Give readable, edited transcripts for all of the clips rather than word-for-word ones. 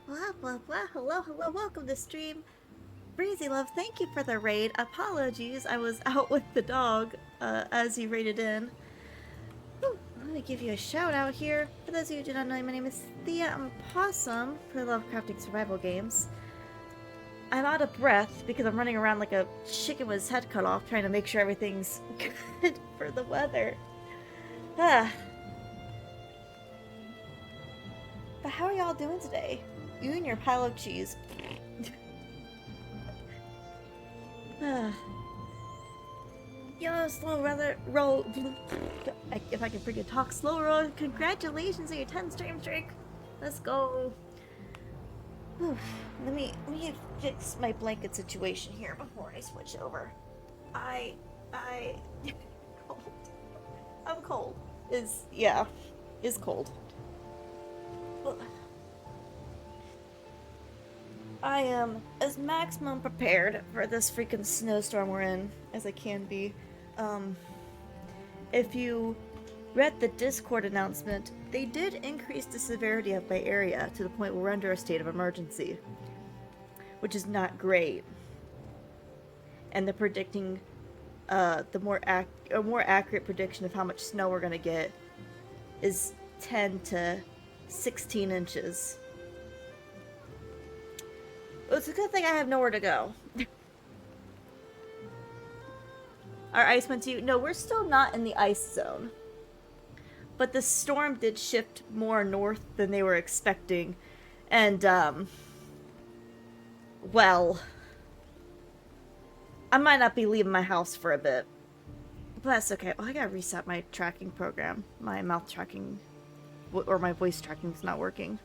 Blah blah blah. Hello, hello, welcome to stream. Breezy Love, thank you for the raid. Apologies, I was out with the dog as you raided in. Whew, let me give you a shout out here. For those of you who do not know, my name is Thea. I'm a possum for Lovecrafting survival games. I'm out of breath because I'm running around like a chicken with his head cut off trying to make sure everything's good for the weather. Ah. But how are y'all doing today? You and your pile of cheese. Yo, slow rather roll. If I can freaking talk slow roll, congratulations on your 10 stream streak. Let's go. Whew. Let me fix my blanket situation here before I switch over. Cold. I'm cold. Is cold. I am as maximum prepared for this freaking snowstorm we're in as I can be. If you read the Discord announcement, they did increase the severity of my area to the point where we're under a state of emergency, which is not great. And they're predicting a more accurate prediction of how much snow we're gonna get is 10 to 16 inches. Well, it's a good thing I have nowhere to go. Our ice went to you. No, we're still not in the ice zone. But the storm did shift more north than they were expecting. And, well, I might not be leaving my house for a bit. But that's okay. Well, I gotta reset my tracking program. My mouth tracking, or my voice tracking is not working.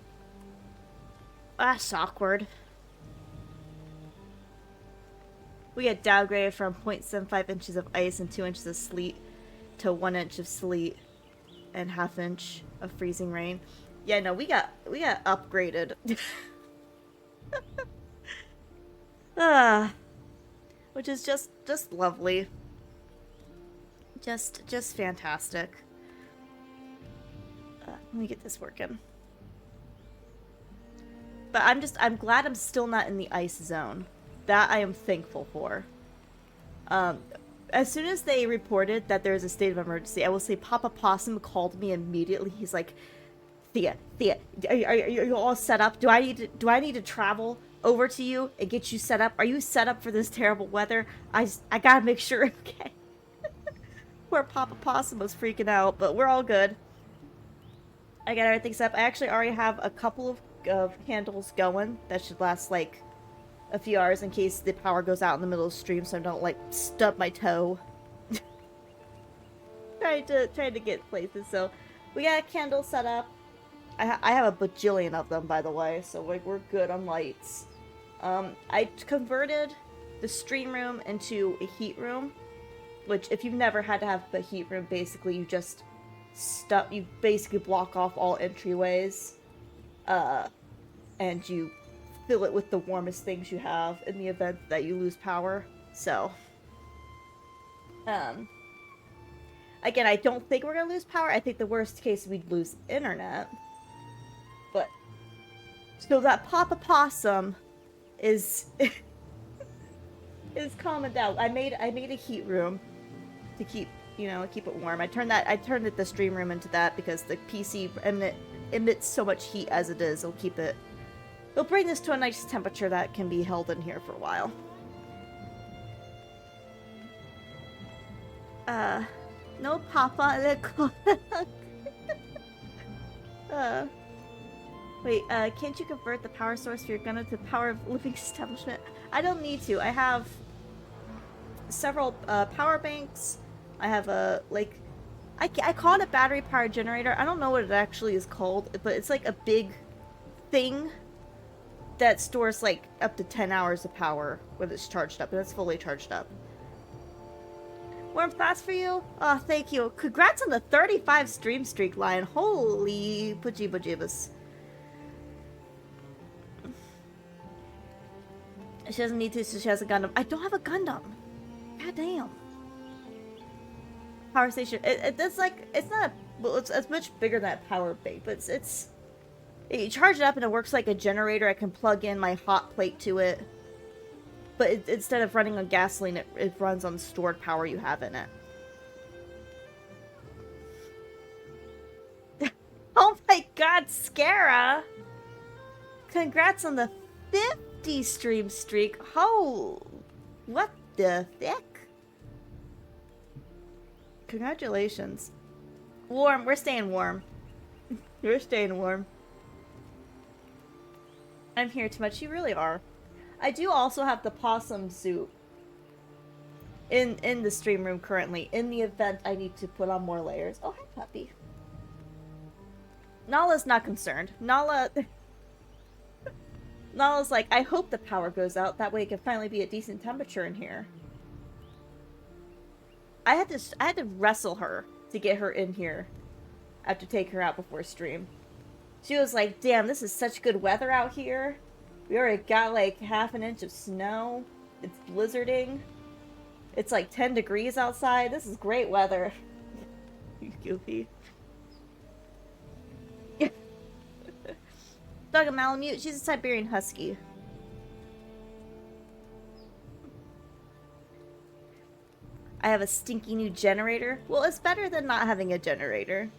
That's awkward. We get downgraded from 0.75 inches of ice and 2 inches of sleet to 1 inch of sleet and ½ inch of freezing rain. Yeah, no, we got upgraded. Which is just lovely. Just fantastic. Let me get this working. But I'm glad I'm still not in the ice zone. That I am thankful for. As soon as they reported that there was a state of emergency, I will say Papa Possum called me immediately. He's like, Thea, are you all set up? Do I need to travel over to you and get you set up? Are you set up for this terrible weather? I gotta make sure. Okay. Poor Papa Possum was freaking out, but we're all good. I got everything set up. I actually already have a couple of candles going that should last like a few hours in case the power goes out in the middle of the stream, so I don't like stub my toe. trying to get places. So we got a candle set up. I have a bajillion of them, by the way, so like we're good on lights. I converted the stream room into a heat room, which if you've never had to have a heat room, basically you just you basically block off all entryways, and you fill it with the warmest things you have in the event that you lose power. So, again, I don't think we're gonna lose power. I think the worst case we'd lose internet. But so that Papa Possum is is calming down. I made a heat room to keep it warm. I turned the stream room into that because the PC emits so much heat as it is. It'll bring this to a nice temperature that can be held in here for a while. No Papa. Wait, can't you convert the power source for your gun to the power of living establishment? I don't need to. I have several power banks. I have I call it a battery powered generator. I don't know what it actually is called, but it's like a big thing that stores like up to 10 hours of power when it's charged up, and it's fully charged up. Warm thoughts for you? Oh, thank you. Congrats on the 35 stream streak, Lion. Holy pujibajibas. She doesn't need to, so she has a Gundam. I don't have a Gundam. God damn. Power station. It's like, it's not, well, it's much bigger than that power bank, but it's You charge it up and it works like a generator. I can plug in my hot plate to it. But instead of running on gasoline, it runs on stored power you have in it. Oh my god, Scara! Congrats on the 50 stream streak. Oh, what the heck? Congratulations. Warm, we're staying warm. We're staying warm. I'm here too much, you really are. I do also have the possum suit in the stream room currently. In the event I need to put on more layers. Oh, hi, puppy. Nala's not concerned. Nala's like, I hope the power goes out. That way it can finally be a decent temperature in here. I had to wrestle her to get her in here. I have to take her out before stream. She was like, damn, this is such good weather out here. We already got like half an inch of snow. It's blizzarding. It's like 10 degrees outside. This is great weather. You goofy. Dog a Malamute. She's a Siberian Husky. I have a stinky new generator. Well, it's better than not having a generator.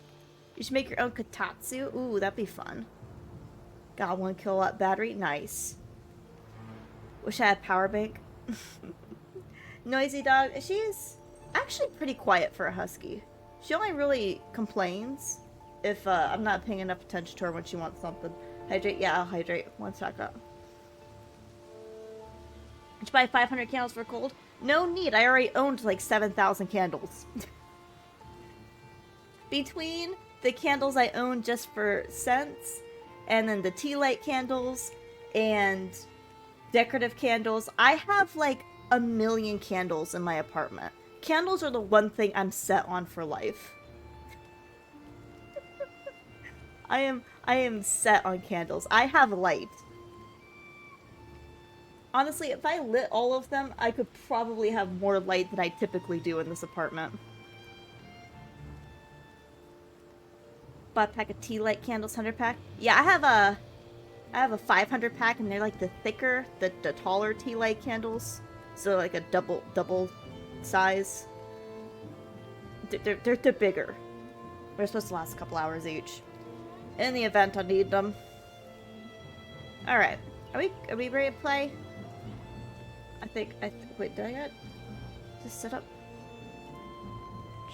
You should make your own kotatsu. Ooh, that'd be fun. Got 1 kilowatt battery. Nice. Wish I had power bank. Noisy dog. She's actually pretty quiet for a husky. She only really complains if I'm not paying enough attention to her when she wants something. Hydrate? Yeah, I'll hydrate. 1 second. Did you buy 500 candles for cold? No need. I already owned like 7,000 candles. Between the candles I own just for scents, and then the tea light candles, and decorative candles, I have like 1,000,000 candles in my apartment. Candles are the one thing I'm set on for life. I am set on candles. I have light. Honestly, if I lit all of them, I could probably have more light than I typically do in this apartment. Bought a pack of tea light candles, 100 pack. Yeah, I have a 500 pack, and they're like the thicker, the taller tea light candles. So like a double size. They're bigger. They're supposed to last a couple hours each. In the event I need them. All right, are we ready to play? Wait, did I get just set up?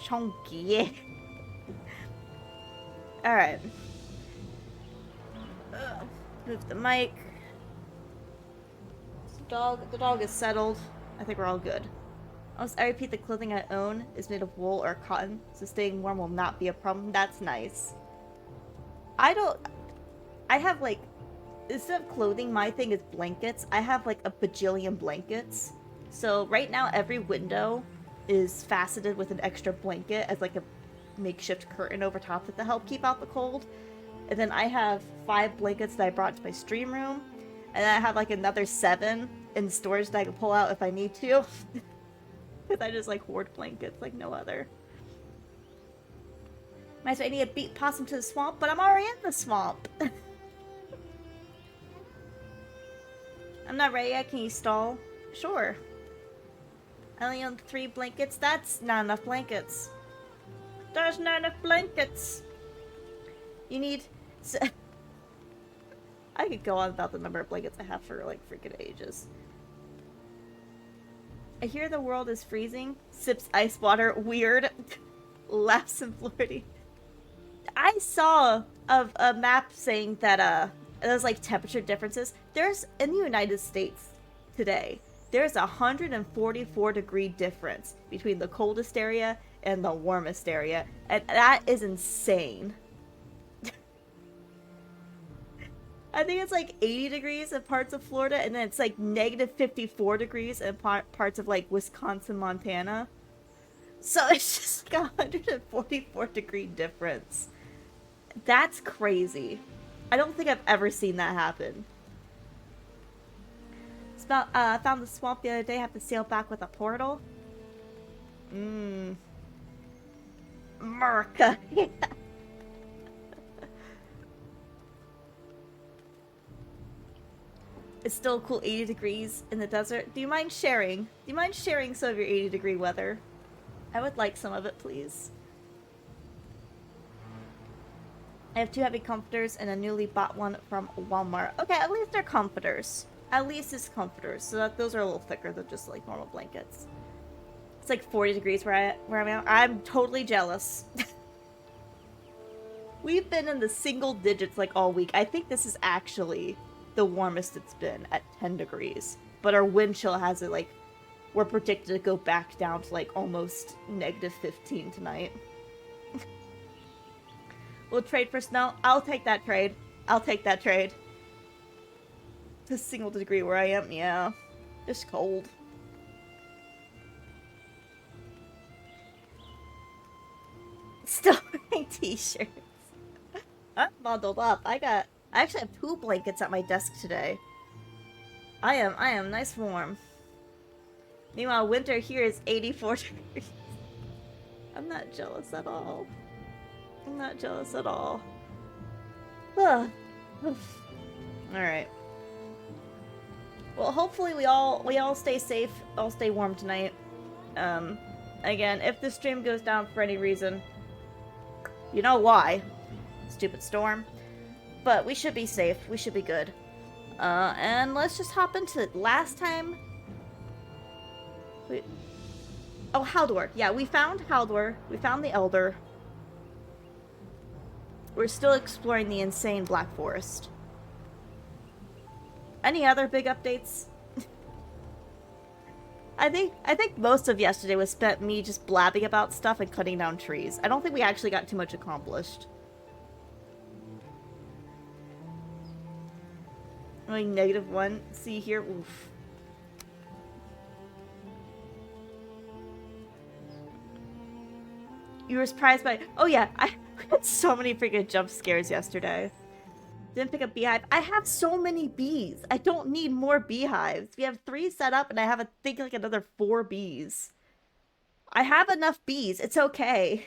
Chunky, yeah. All right. Move the mic. The dog is settled. I think we're all good. I repeat, the clothing I own is made of wool or cotton, so staying warm will not be a problem. That's nice. I have like, instead of clothing, my thing is blankets. I have like a bajillion blankets. So right now every window is faceted with an extra blanket as like a makeshift curtain over top of it to help keep out the cold. And then I have 5 blankets that I brought to my stream room. And then I have like another 7 in storage that I can pull out if I need to. Because I just like hoard blankets like no other. Might as well, I need to beat possum to the swamp, but I'm already in the swamp. I'm not ready yet. Can you stall? Sure. I only own 3 blankets. That's not enough blankets. There's not enough blankets. You need... I could go on about the number of blankets I have for like freaking ages. I hear the world is freezing. Sips ice water. Weird. Laughs in Florida. I saw a map saying that there's like temperature differences. There's in the United States today, there's a 144-degree difference between the coldest area and the warmest area, and that is insane. I think it's like 80 degrees in parts of Florida, and then it's like negative 54 degrees in parts of like Wisconsin, Montana. So it's just like a 144-degree difference. That's crazy. I don't think I've ever seen that happen. Found the swamp the other day. Have to sail back with a portal. America. Yeah. It's still a cool 80 degrees in the desert. Do you mind sharing? Do you mind sharing some of your 80-degree weather? I would like some of it, please. I have 2 heavy comforters and a newly bought one from Walmart. Okay, at least they're comforters. At least it's comforters, so that those are a little thicker than just like normal blankets. It's like 40 degrees where I'm at. I'm totally jealous. We've been in the single digits like all week. I think this is actually the warmest it's been at 10 degrees. But our wind chill has it like, we're predicted to go back down to like almost -15 tonight. We'll trade for snow. I'll take that trade. I'll take that trade. The single degree where I am, yeah. Just cold. Still wearing t-shirts. I'm bundled up. I actually have 2 blankets at my desk today. I am nice warm. Meanwhile, winter here is 84 degrees. I'm not jealous at all. I'm not jealous at all. Alright. Well, hopefully we all stay safe. All stay warm tonight. Again, if the stream goes down for any reason, you know why. Stupid storm. But we should be safe. We should be good. And let's just hop into it. Last time... Oh, Haldor. Yeah, we found Haldor. We found the Elder. We're still exploring the insane Black Forest. Any other big updates? I think most of yesterday was spent me just blabbing about stuff and cutting down trees. I don't think we actually got too much accomplished. Only -1. See here? Oof. You were surprised by... Oh yeah, I had so many freaking jump scares yesterday. Didn't pick up beehive. I have so many bees. I don't need more beehives. We have 3 set up and I have, I think, like another 4 bees. I have enough bees. It's okay.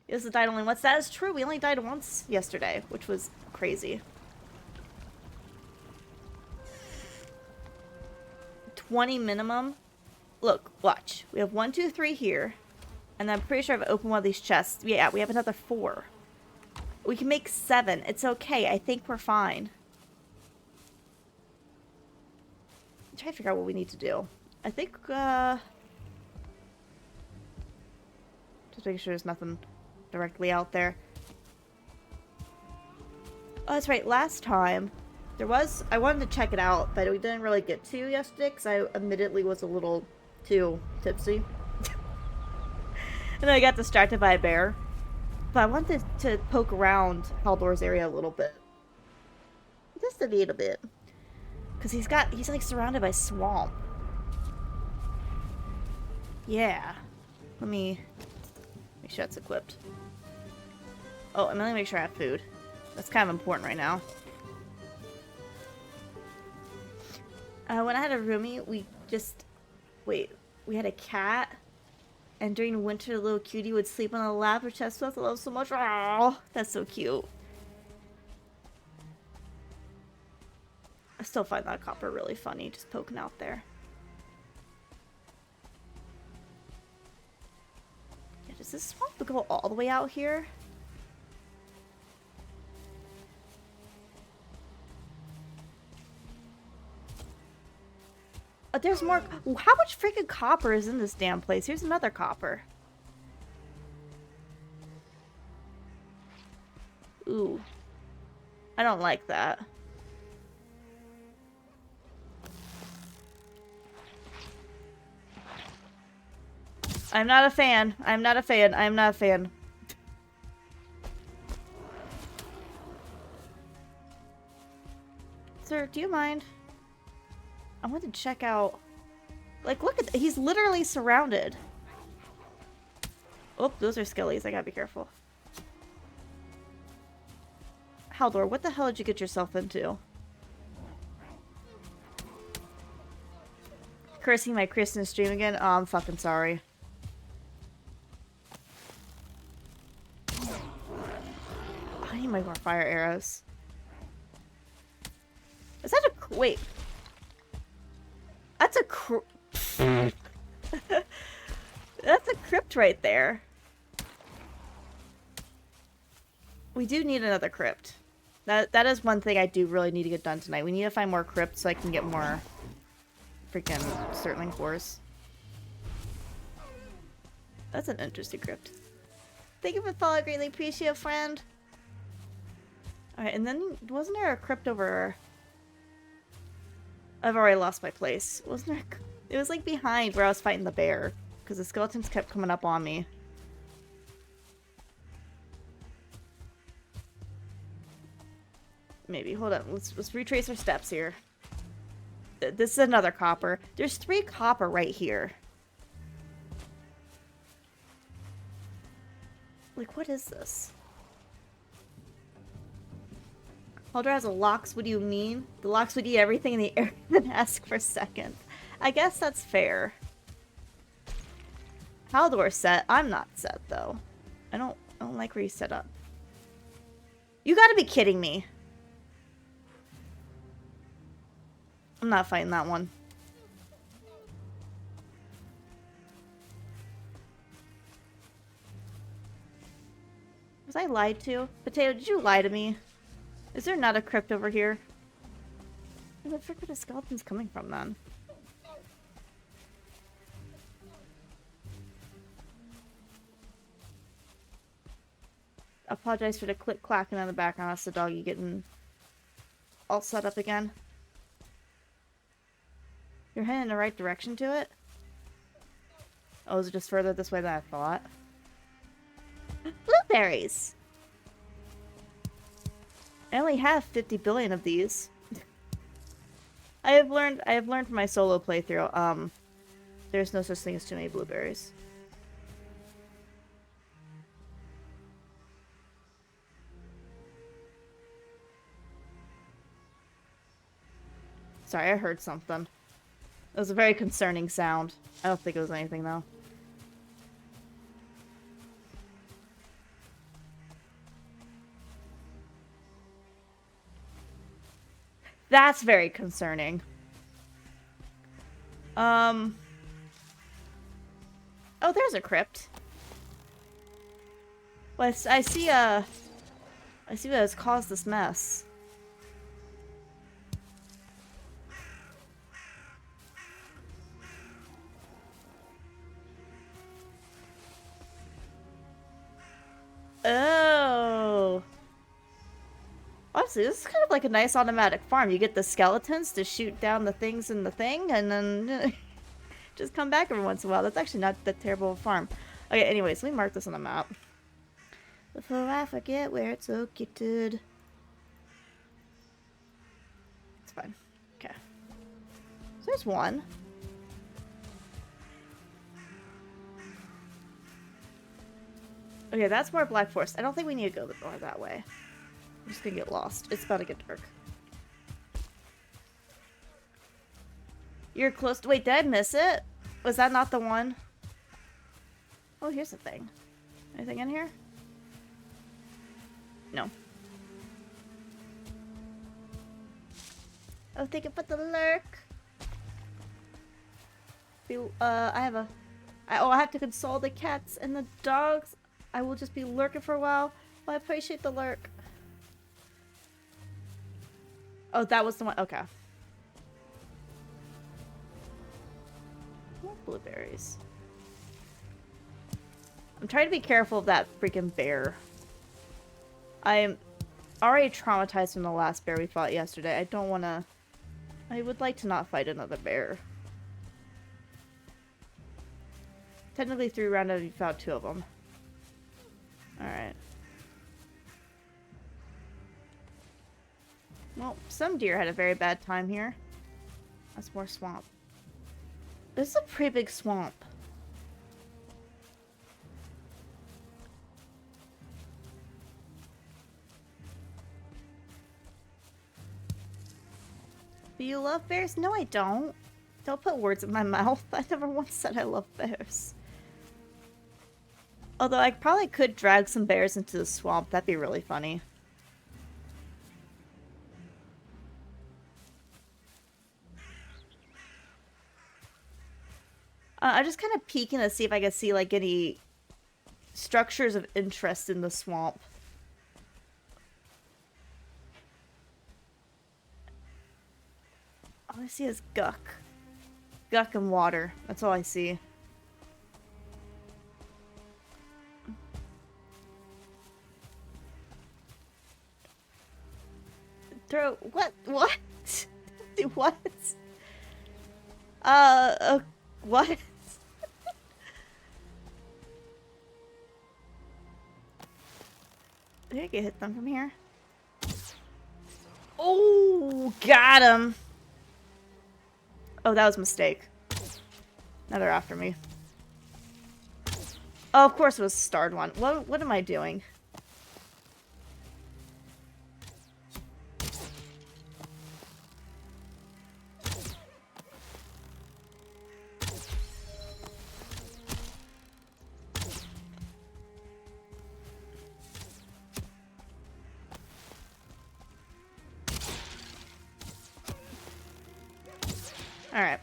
Yes, it died only once. That is true. We only died once yesterday, which was crazy. 20 minimum. Look, watch. We have 1, 2, 3 here. And I'm pretty sure I've opened one of these chests. Yeah, we have another 4. We can make 7. It's okay. I think we're fine. I'm trying to figure out what we need to do. I think, just making sure there's nothing directly out there. Oh, that's right. Last time, there was... I wanted to check it out, but we didn't really get to yesterday, because I admittedly was a little too tipsy. And then I got distracted by a bear. But I wanted to poke around Haldor's area a little bit. Just a little bit. Because he's like surrounded by swamp. Yeah. Let me make sure that's equipped. Oh, I'm gonna make sure I have food. That's kind of important right now. When I had a roomie, we had a cat. And during winter, the little cutie would sleep on the lap of chest. I love so much. Oh, that's so cute. I still find that copper really funny, just poking out there. Yeah, does this swamp go all the way out here? There's more. How much freaking copper is in this damn place? Here's another copper. Ooh. I don't like that. I'm not a fan. I'm not a fan. I'm not a fan. Sir, do you mind? I want to check out... Like, look at... He's literally surrounded. Oh, those are skellies. I gotta be careful. Haldor, what the hell did you get yourself into? Cursing my Christmas stream again? Oh, I'm fucking sorry. I need my more fire arrows. Is that a... Wait. That's a that's a crypt right there. We do need another crypt. That is one thing I do really need to get done tonight. We need to find more crypts so I can get more freaking Surtling cores. That's an interesting crypt. Thank you for the follow, greatly appreciate, friend. Alright, and then wasn't there a crypt over? I've already lost my place. Wasn't there? It was like behind where I was fighting the bear, because the skeletons kept coming up on me. Maybe. Hold on. Let's retrace our steps here. This is another copper. There's 3 copper right here. Like, what is this? Haldor has a locks. What do you mean? The locks would eat everything in the area and ask for seconds. I guess that's fair. Haldor set. I'm not set though. I don't like where you set up. You gotta be kidding me. I'm not fighting that one. Was I lied to? Potato, did you lie to me? Is there not a crypt over here? Where the frick are the skeletons coming from then? I apologize for the click clacking in the background. That's the doggy getting all set up again. You're heading in the right direction to it? Oh, is it just further this way than I thought? Blueberries! I only have 50 billion of these. I have learned from my solo playthrough, there's no such thing as too many blueberries. Sorry, I heard something. It was a very concerning sound. I don't think it was anything, though. That's very concerning. Oh, there's a crypt. Well, I see what has caused this mess. Oh. Honestly, this is kind of like a nice automatic farm. You get the skeletons to shoot down the things in the thing, and then just come back every once in a while. That's actually not that terrible of a farm. Okay, anyways, let me mark this on the map. Before I forget where it's located. It's fine. Okay. So there's one. Okay, that's more Black Forest. I don't think we need to go that way. I'm just gonna get lost. It's about to get dark. You're close to— wait, did I miss it? Was that not the one? Oh, here's the thing. Anything in here? No. Oh, thank you for the lurk. I have to console the cats and the dogs. I will just be lurking for a while. Well, I appreciate the lurk. Oh, that was the one. Okay. More blueberries. I'm trying to be careful of that freaking bear. I am already traumatized from the last bear we fought yesterday. I don't want to... I would like to not fight another bear. Technically 3 rounds, you fought 2 of them. Alright. Well, some deer had a very bad time here. That's more swamp. This is a pretty big swamp. Do you love bears? No, I don't. Don't put words in my mouth. I never once said I love bears. Although I probably could drag some bears into the swamp. That'd be really funny. I'm just kind of peeking to see if I can see, like, any structures of interest in the swamp. All I see is guck. Guck and water. That's all I see. Throw... What? What? What? What? Did I get hit them from here? Oh, got him. Oh, that was a mistake. Now they're after me. Oh, of course it was a starred one. What am I doing? Alright.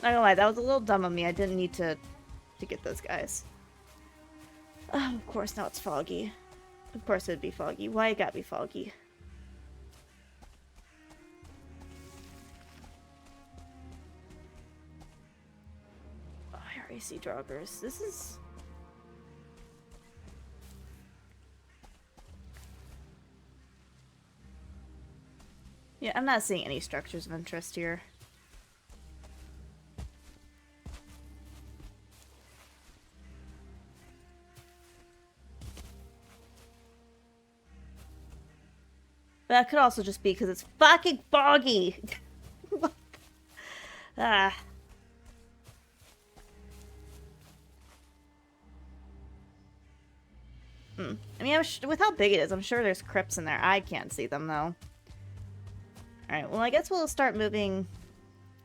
Not gonna lie, that was a little dumb of me. I didn't need to get those guys. Oh, of course, now it's foggy. Of course it'd be foggy. Why it gotta be foggy? Oh, I already see joggers. This is... Yeah, I'm not seeing any structures of interest here. That could also just be because it's fucking foggy. Ah. I mean, with how big it is, I'm sure there's crypts in there. I can't see them, though. Alright, well, I guess we'll start moving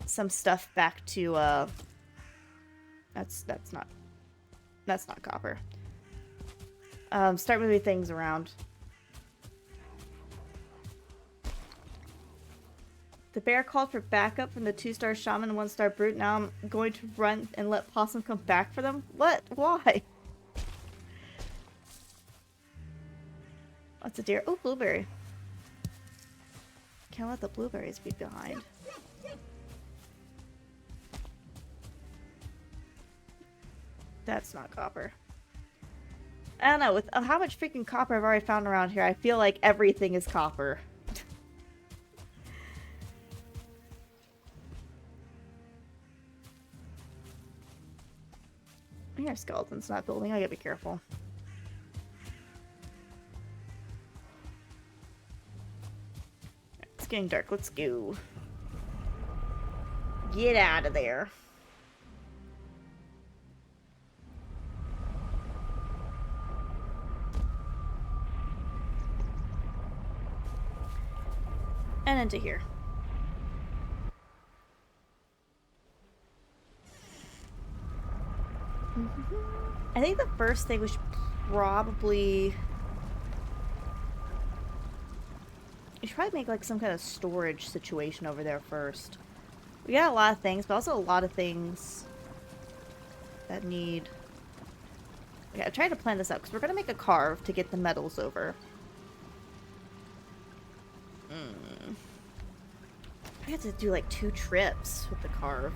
some stuff back to, That's not copper. Start moving things around. The bear called for backup from the 2-star shaman and 1-star brute. Now I'm going to run and let Possum come back for them? What? Why? What's a deer? Oh, blueberry. Can't let the blueberries be behind. That's not copper. I don't know, with how much freaking copper I've already found around here, I feel like everything is copper. I hear skeletons in that building, I gotta be careful. It's getting dark, let's go. Get out of there. And into here. I think the first thing we should probably make like some kind of storage situation over there first. We got a lot of things, but also a lot of things that need... Okay, I tried to plan this out because we're gonna make a carve to get the metals over. I have to do like 2 trips with the carve.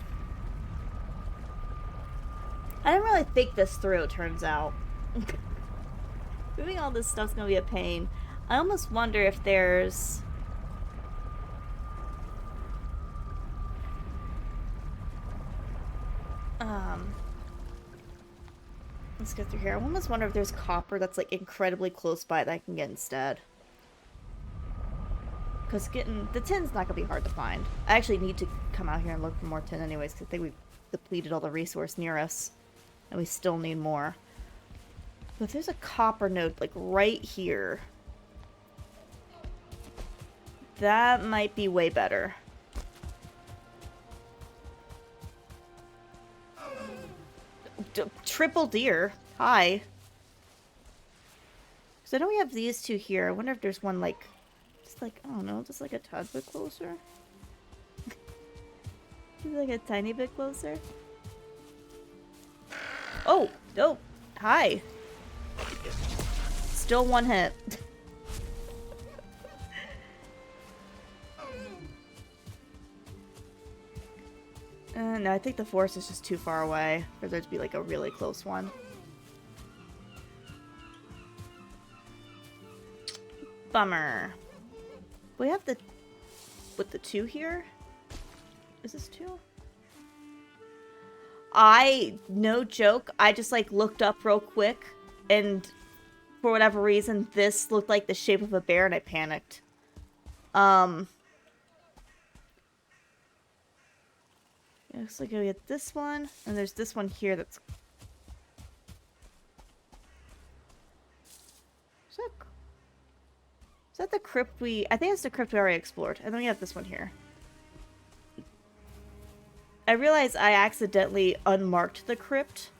I didn't really think this through, it turns out. Moving all this stuff's gonna be a pain. I almost wonder if there's... Let's go through here. I almost wonder if there's copper that's like incredibly close by that I can get instead. Because getting... the tin's not gonna be hard to find. I actually need to come out here and look for more tin anyways, because I think we've depleted all the resource near us. And we still need more. But there's a copper node, like, right here. That might be way better. Triple deer. Hi. So I know we have these 2 here. I wonder if there's one, like... just like, I don't know, just like a tad bit closer. Just like a tiny bit closer. Oh, oh, hi. Still one hit. No, I think the forest is just too far away for there to be like a really close one. Bummer. We have the... with the 2 here? Is this 2? No joke, I just like looked up real quick and for whatever reason this looked like the shape of a bear and I panicked. It looks like we get this one and there's this one here that's... Is that the crypt we... I think it's the crypt we already explored. And then we have this one here. I realized I accidentally unmarked the crypt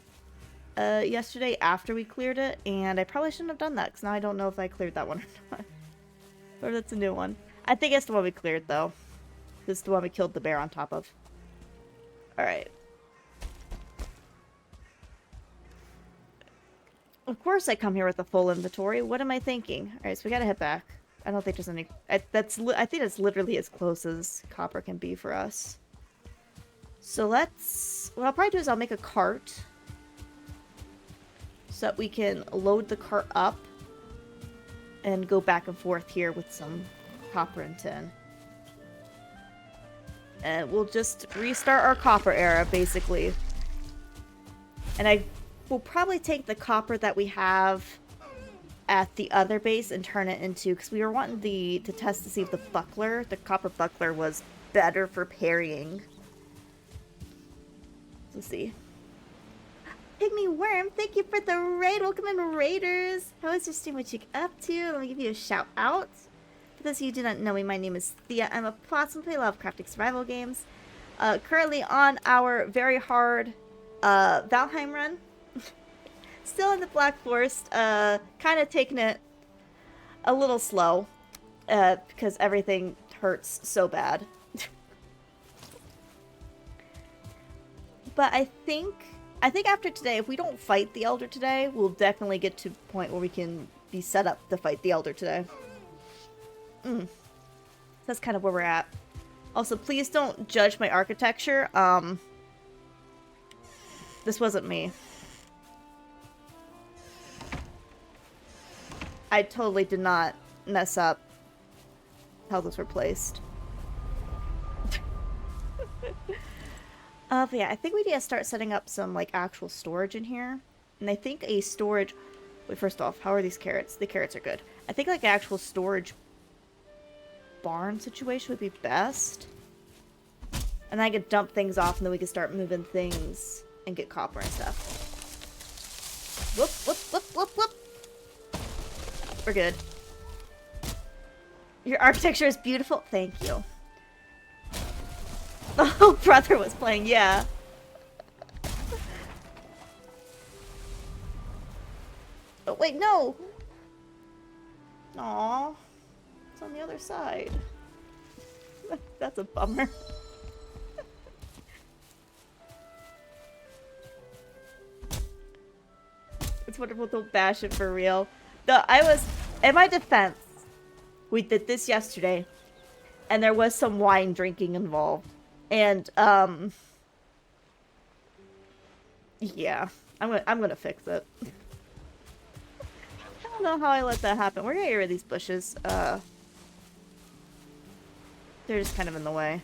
yesterday after we cleared it. And I probably shouldn't have done that. Because now I don't know if I cleared that one or not. Or that's a new one. I think it's the one we cleared though. This is the one we killed the bear on top of. Alright. Of course I come here with a full inventory. What am I thinking? Alright, so we gotta head back. I don't think there's any... I think that's literally as close as copper can be for us. So let's... What I'll probably do is I'll make a cart. So that we can load the cart up. And go back and forth here with some copper and tin. And we'll just restart our copper era, basically. And I will probably take the copper that we have at the other base and turn it into... Because we were wanting to test to see if the copper buckler was better for parrying. Let's see. Pygmy Worm, thank you for the raid. Welcome in, Raiders. How is your stream? What you up to? Let me give you a shout out. For those of you who do not know me, my name is Thea. I'm a possum, play Lovecrafting survival games. Currently on our very hard Valheim run. Still in the Black Forest, kind of taking it a little slow, because everything hurts so bad. But I think after today, if we don't fight the Elder today, we'll definitely get to a point where we can be set up to fight the Elder today. That's kind of where we're at. Also, please don't judge my architecture. This wasn't me. I totally did not mess up how those were placed. But yeah, I think we need to start setting up some, like, actual storage in here. And I think a storage... Wait, first off, how are these carrots? The carrots are good. I think, like, an actual storage barn situation would be best. And then I could dump things off, and then we can start moving things and get copper and stuff. Whoop, whoop, whoop, whoop, whoop. We're good. Your architecture is beautiful. Thank you. Oh, brother was playing, yeah. Oh, wait, no. Aw. It's on the other side. That's a bummer. It's wonderful, don't bash it for real. No, in my defense, we did this yesterday, and there was some wine drinking involved. And, yeah, I'm gonna fix it. I don't know how I let that happen. We're gonna get rid of these bushes. They're just kind of in the way.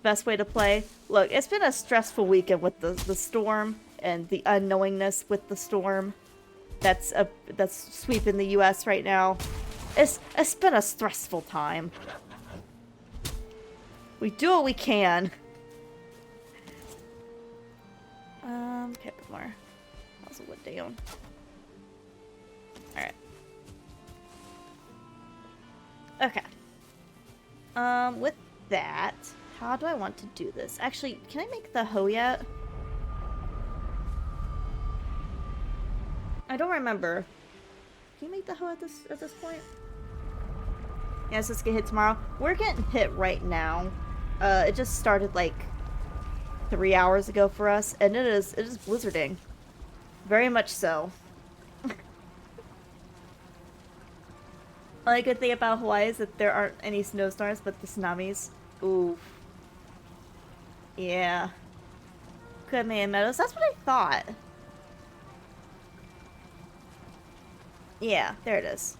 Best way to play. Look, it's been a stressful weekend with the storm and the unknowingness with the storm that's sweeping the U.S. right now. It's been a stressful time. We do what we can. Okay, put more. Also wood down. Alright. Okay. With that, how do I want to do this? Actually, can I make the hoe yet? I don't remember. Can you make the hoe at this point? Yes, let's get hit tomorrow. We're getting hit right now. It just started like 3 hours ago for us, and it is blizzarding. Very much so. Only good thing about Hawaii is that there aren't any snowstorms, but the tsunamis. Ooh. Yeah. Kumeya Meadows, that's what I thought. Yeah, there it is.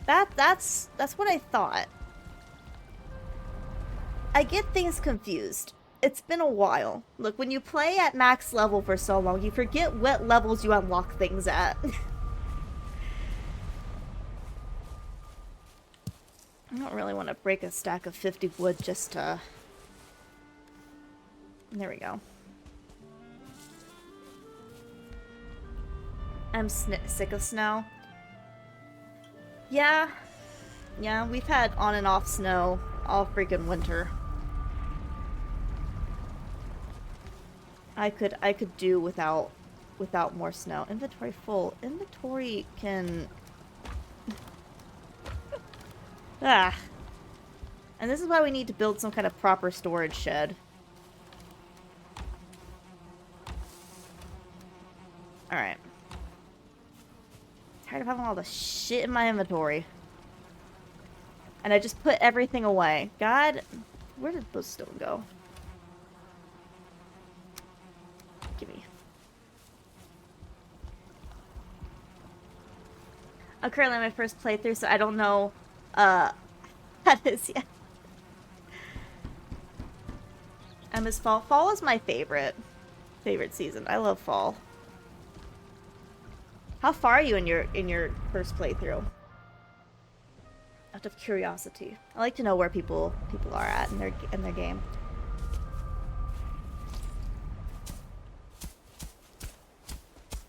That's what I thought. I get things confused. It's been a while. Look, when you play at max level for so long, you forget what levels you unlock things at. I don't really want to break a stack of 50 wood just to... There we go. I'm sick of snow. Yeah. Yeah, we've had on and off snow all freaking winter. I could do without more snow. Inventory full. Inventory can... Ah. And this is why we need to build some kind of proper storage shed. Alright. Tired of having all the shit in my inventory. And I just put everything away. God, where did those stone go? Gimme. I'm currently on my first playthrough, so I don't know that is yet. I miss fall. Fall is my favorite season. I love fall. How far are you in your first playthrough? Out of curiosity, I like to know where people are at in their game.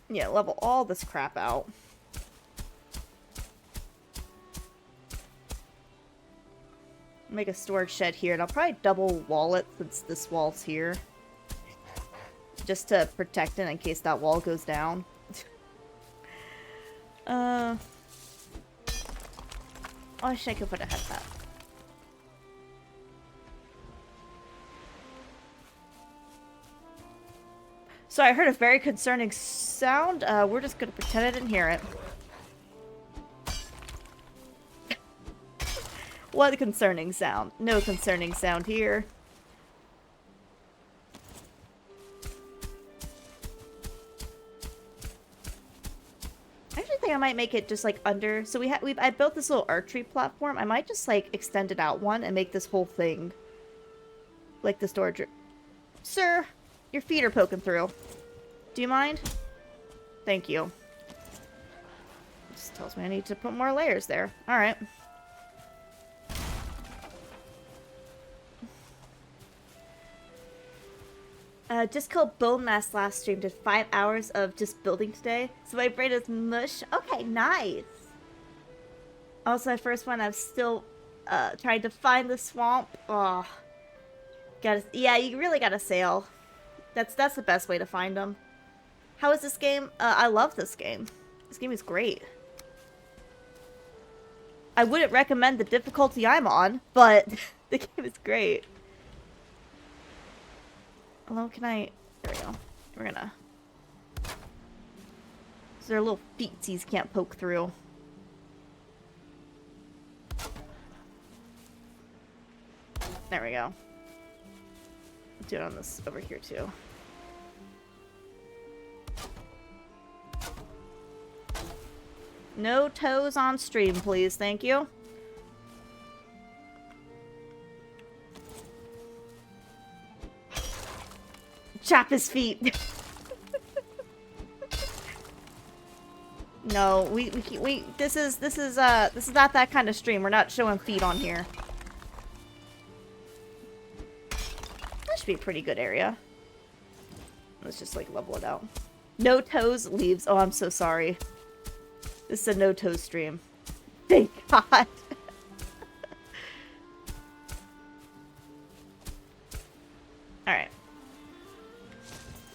Yeah, level all this crap out. Make a storage shed here, and I'll probably double wall it since this wall's here. Just to protect it in case that wall goes down. Oh, I wish I could put a headset. So I heard a very concerning sound. We're just gonna pretend I didn't hear it. What a concerning sound. No concerning sound here. I actually think I might make it just like under. So I built this little archery platform. I might just like extend it out one and make this whole thing like the storage room. Sir, your feet are poking through. Do you mind? Thank you. This tells me I need to put more layers there. All right. Just killed Bone Mass last stream. Did 5 hours of just building today. So my brain is mush. Okay, nice. Also, my first one, I'm still trying to find the swamp. Oh, yeah, you really gotta sail. That's the best way to find them. How is this game? I love this game. This game is great. I wouldn't recommend the difficulty I'm on, but the game is great. Hello, can I... There we go. We're gonna... So their little feetsies can't poke through. There we go. Do it on this over here, too. No toes on stream, please. Thank you. Chop his feet. No, this is not that kind of stream. We're not showing feet on here. That should be a pretty good area. Let's just like level it out. No toes, leaves. Oh, I'm so sorry. This is a no toes stream. Thank God. Alright.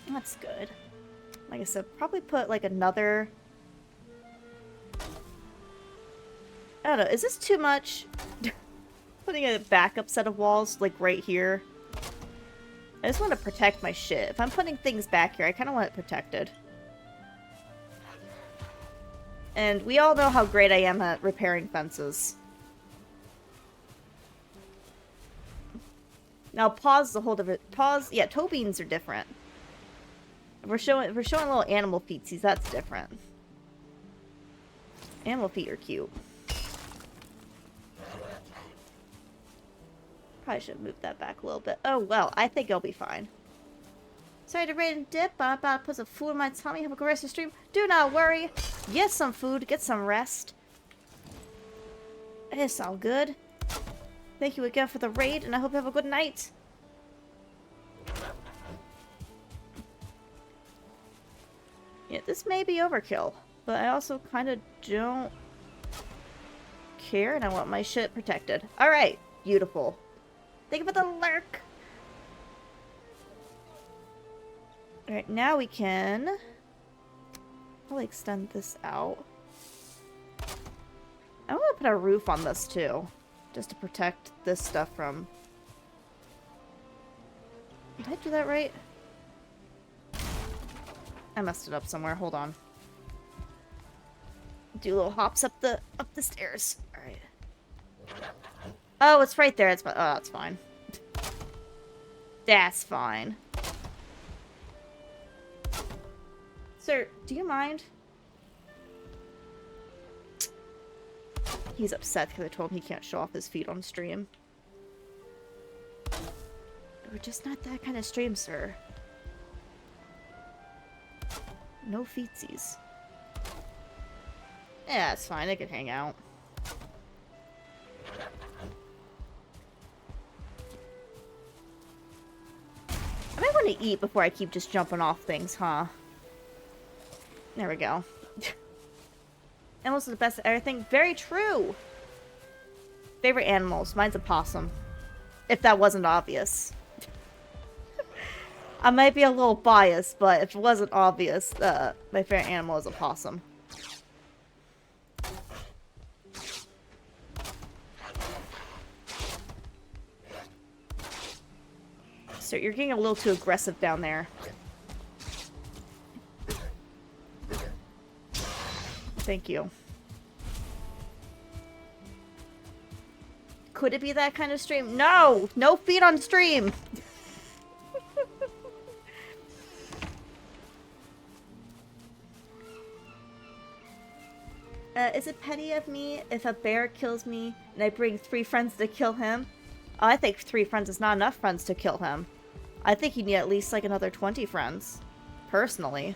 That's good. Like I said, probably put like another... I don't know, is this too much? Putting a backup set of walls like right here. I just want to protect my shit. If I'm putting things back here, I kind of want it protected. And we all know how great I am at repairing fences. Now, pause is a whole different... Pause... Yeah, toe beans are different. If we're showing little animal feetsies, that's different. Animal feet are cute. Probably should have moved that back a little bit. Oh, well, I think I'll be fine. Sorry to raid and dip, but I'm about to put some food in my tummy. Have a good rest of the stream. Do not worry. Get some food. Get some rest. It's all good. Thank you again for the raid, and I hope you have a good night. Yeah, this may be overkill, but I also kind of don't care, and I want my shit protected. Alright, beautiful. Thank you for the lurk. Alright, now we can probably extend this out. I want to put a roof on this too, just to protect this stuff from... Did I do that right? I messed it up somewhere. Hold on. Do little hops up the stairs. All right. Oh, it's right there. It's oh, that's fine. That's fine. Sir, do you mind? He's upset because I told him he can't show off his feet on stream. We're just not that kind of stream, sir. No feetsies. Yeah, it's fine. They can hang out. I might want to eat before I keep just jumping off things, huh? There we go. Animals are the best at everything. Very true! Favorite animals. Mine's a possum. If that wasn't obvious. I might be a little biased, but if it wasn't obvious, my favorite animal is a possum. So you're getting a little too aggressive down there. Thank you. Could it be that kind of stream? No! No feet on stream! Is it petty of me if a bear kills me and I bring 3 friends to kill him? Oh, I think 3 friends is not enough friends to kill him. I think you need at least like another 20 friends. Personally.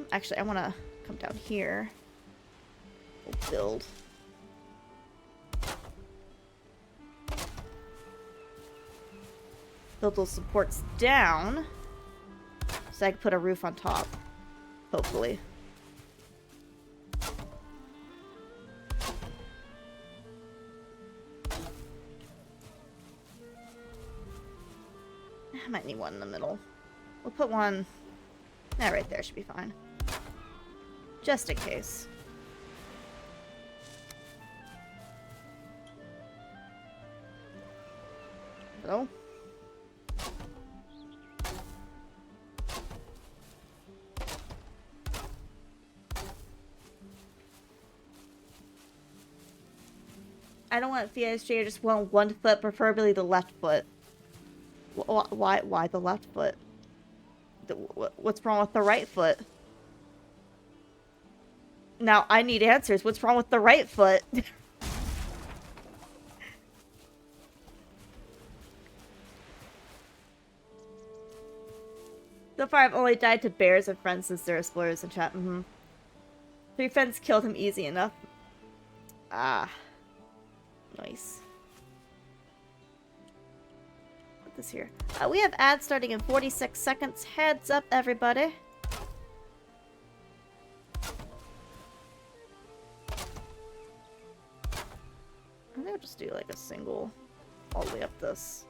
Actually, I want to come down here. We'll build. Build those supports down. So I can put a roof on top. Hopefully. I might need one in the middle. We'll put one... Yeah, right there should be fine. Just in case. Hello? I don't want FSJ, I just want 1 foot, preferably the left foot. Why the left foot? What's wrong with the right foot? Now, I need answers. What's wrong with the right foot? So far, I've only died to bears and friends since they're explorers in chat. 3 friends killed him easy enough. Ah. Nice. Put this here. We have ads starting in 46 seconds. Heads up, everybody. I think I'll just do like a single all the way up this.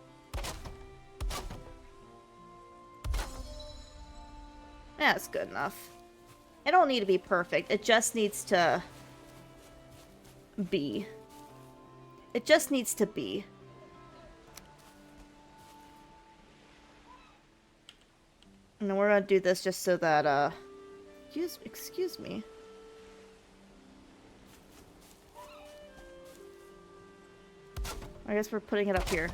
Yeah, that's good enough. It don't need to be perfect. It just needs to be. It just needs to be. And we're gonna do this just so that, excuse me. I guess we're putting it up here.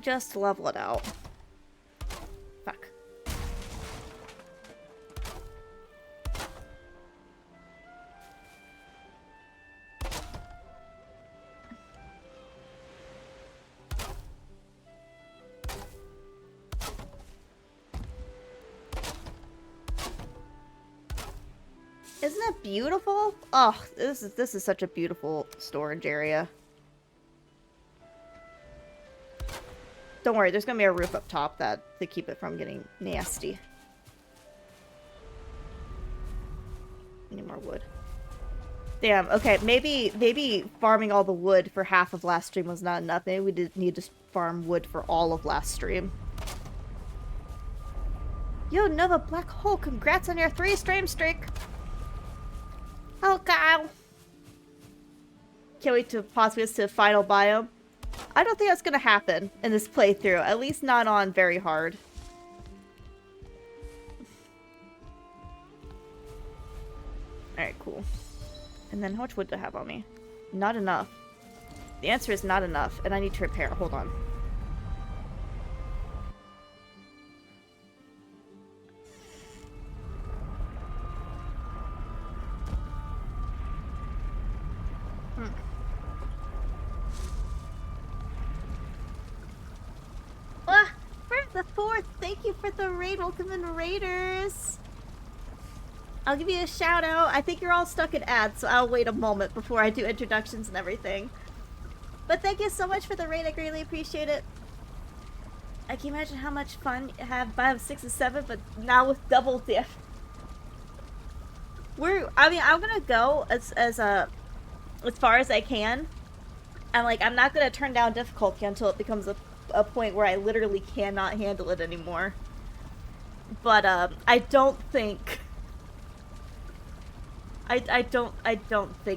Just level it out. Fuck. Isn't it beautiful? Oh, this is such a beautiful storage area. Don't worry, there's gonna be a roof up top to keep it from getting nasty. Need more wood. Damn, okay, maybe farming all the wood for half of last stream was not enough. Maybe we did need to farm wood for all of last stream. Yo, Nova Black Hole, congrats on your 3-stream streak! Oh, Kyle! Can't wait to possibly get to the final biome. I don't think that's gonna happen in this playthrough. At least not on very hard. Alright, cool. And then how much wood do I have on me? Not enough. The answer is not enough, and I need to repair. Hold on. The 4th, thank you for the raid. Welcome in, Raiders. I'll give you a shout out. I think you're all stuck in ads, so I'll wait a moment before I do introductions and everything. But thank you so much for the raid. I greatly appreciate it. I can imagine how much fun you have by 6 and 7, but now with double diff. I'm gonna go as far as I can. And like, I'm not gonna turn down difficulty until it becomes a point where I literally cannot handle it anymore. But I don't think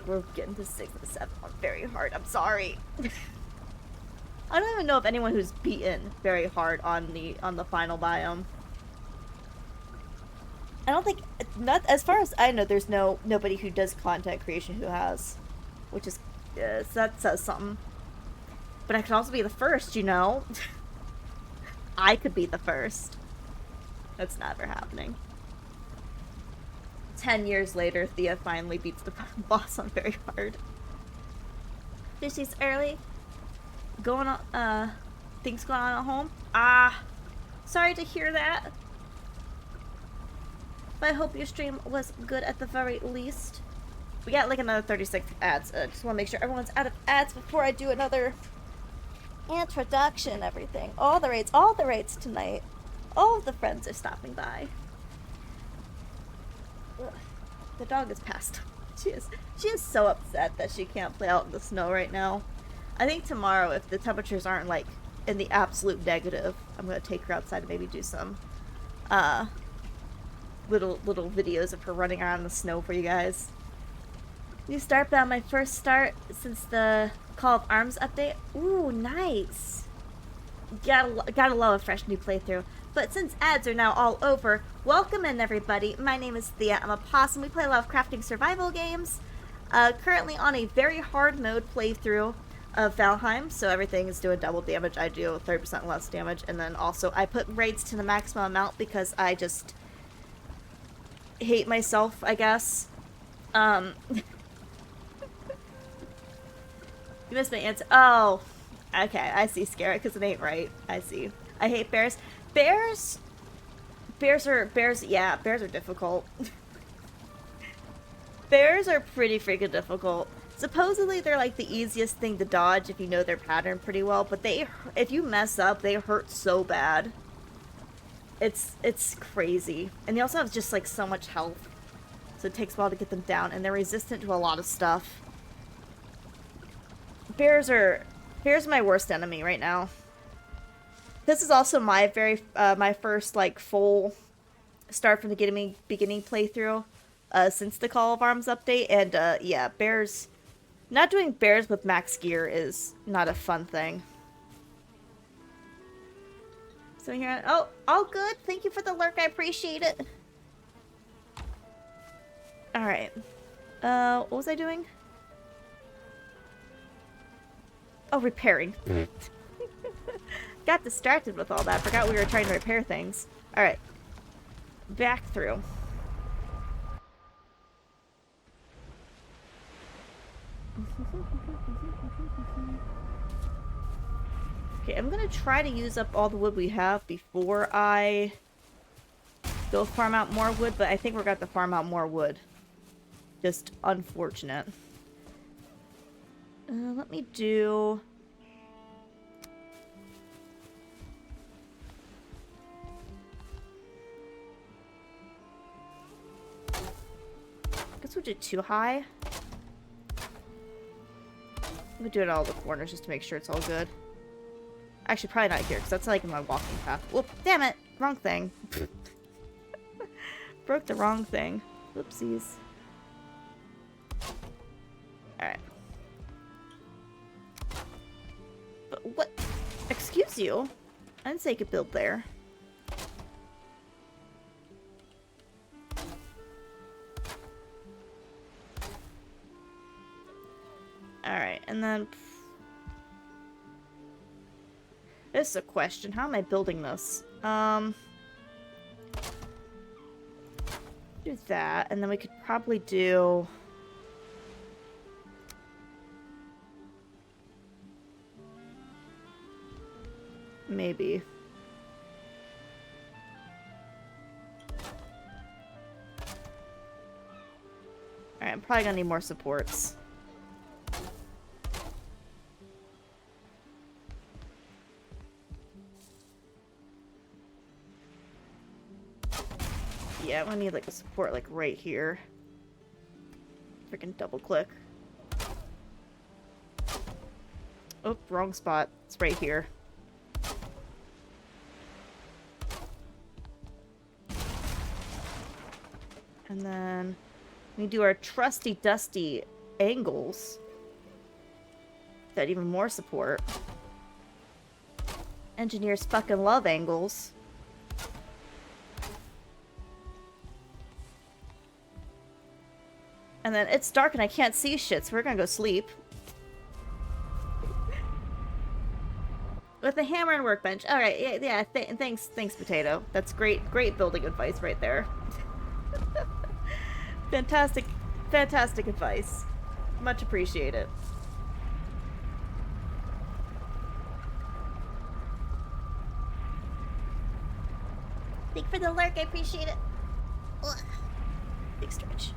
we're getting to 6 and 7 on very hard. I'm sorry. I don't even know of anyone who's beaten very hard on the final biome. I don't think, not as far as I know, there's nobody who does content creation who has, which is that says something. But I could also be the first, you know? I could be the first. That's never happening. 10 years later, Thea finally beats the boss on very hard. Fishy's early. Going on, things going on at home? Sorry to hear that. But I hope your stream was good at the very least. We got like another 36 ads. Just want to make sure everyone's out of ads before I do another introduction and everything. All the raids tonight. All of the friends are stopping by. Ugh. The dog is passed. She is so upset that she can't play out in the snow right now. I think tomorrow, if the temperatures aren't like in the absolute negative, I'm gonna take her outside and maybe do some little videos of her running around in the snow for you guys. New start bound, my first start since the Call of Arms update. Ooh, nice. Gotta love a fresh new playthrough. But since ads are now all over, welcome in everybody. My name is Thea. I'm a possum. We play a lot of crafting survival games. Currently on a very hard mode playthrough of Valheim, so everything is doing double damage. I do 30% less damage, and then also I put raids to the maximum amount because I just hate myself, I guess. You missed my answer. Oh, okay. I see. Scare it because it ain't right. I see. I hate bears. Bears are difficult. Bears are pretty freaking difficult. Supposedly they're like the easiest thing to dodge if you know their pattern pretty well, but if you mess up, they hurt so bad. It's crazy. And they also have just like so much health. So it takes a while to get them down, and they're resistant to a lot of stuff. Bears are my worst enemy right now. This is also my first like full start from the beginning playthrough since the Call of Arms update, and yeah, bears... Not doing bears with max gear is not a fun thing. So here... Oh, all good! Thank you for the lurk, I appreciate it! Alright. What was I doing? Oh, repairing. Got distracted with all that. Forgot we were trying to repair things. Alright. Back through. Okay, I'm gonna try to use up all the wood we have before I go farm out more wood, but I think we're gonna have to farm out more wood. Just unfortunate. Let me do... I guess we'll do too high. I'm gonna do it all the corners just to make sure it's all good. Actually, probably not here, because that's like in my walking path. Whoop, damn it! Wrong thing. Broke the wrong thing. Whoopsies. Alright. But what? Excuse you? I didn't say you could build there. Alright, and then... This is a question. How am I building this? Do that, and then we could probably do... Maybe. Alright, I'm probably gonna need more supports. Yeah, I'm gonna need like a support like right here. Freaking double click. Oh, wrong spot. It's right here. And then we do our trusty dusty angles. Got even more support. Engineers fucking love angles. And then it's dark and I can't see shit, so we're gonna go sleep. With a hammer and workbench. Alright, yeah, thanks, Potato. That's great building advice right there. Fantastic advice. Much appreciated. Thank you for the lurk, I appreciate it. Ugh. Big stretch.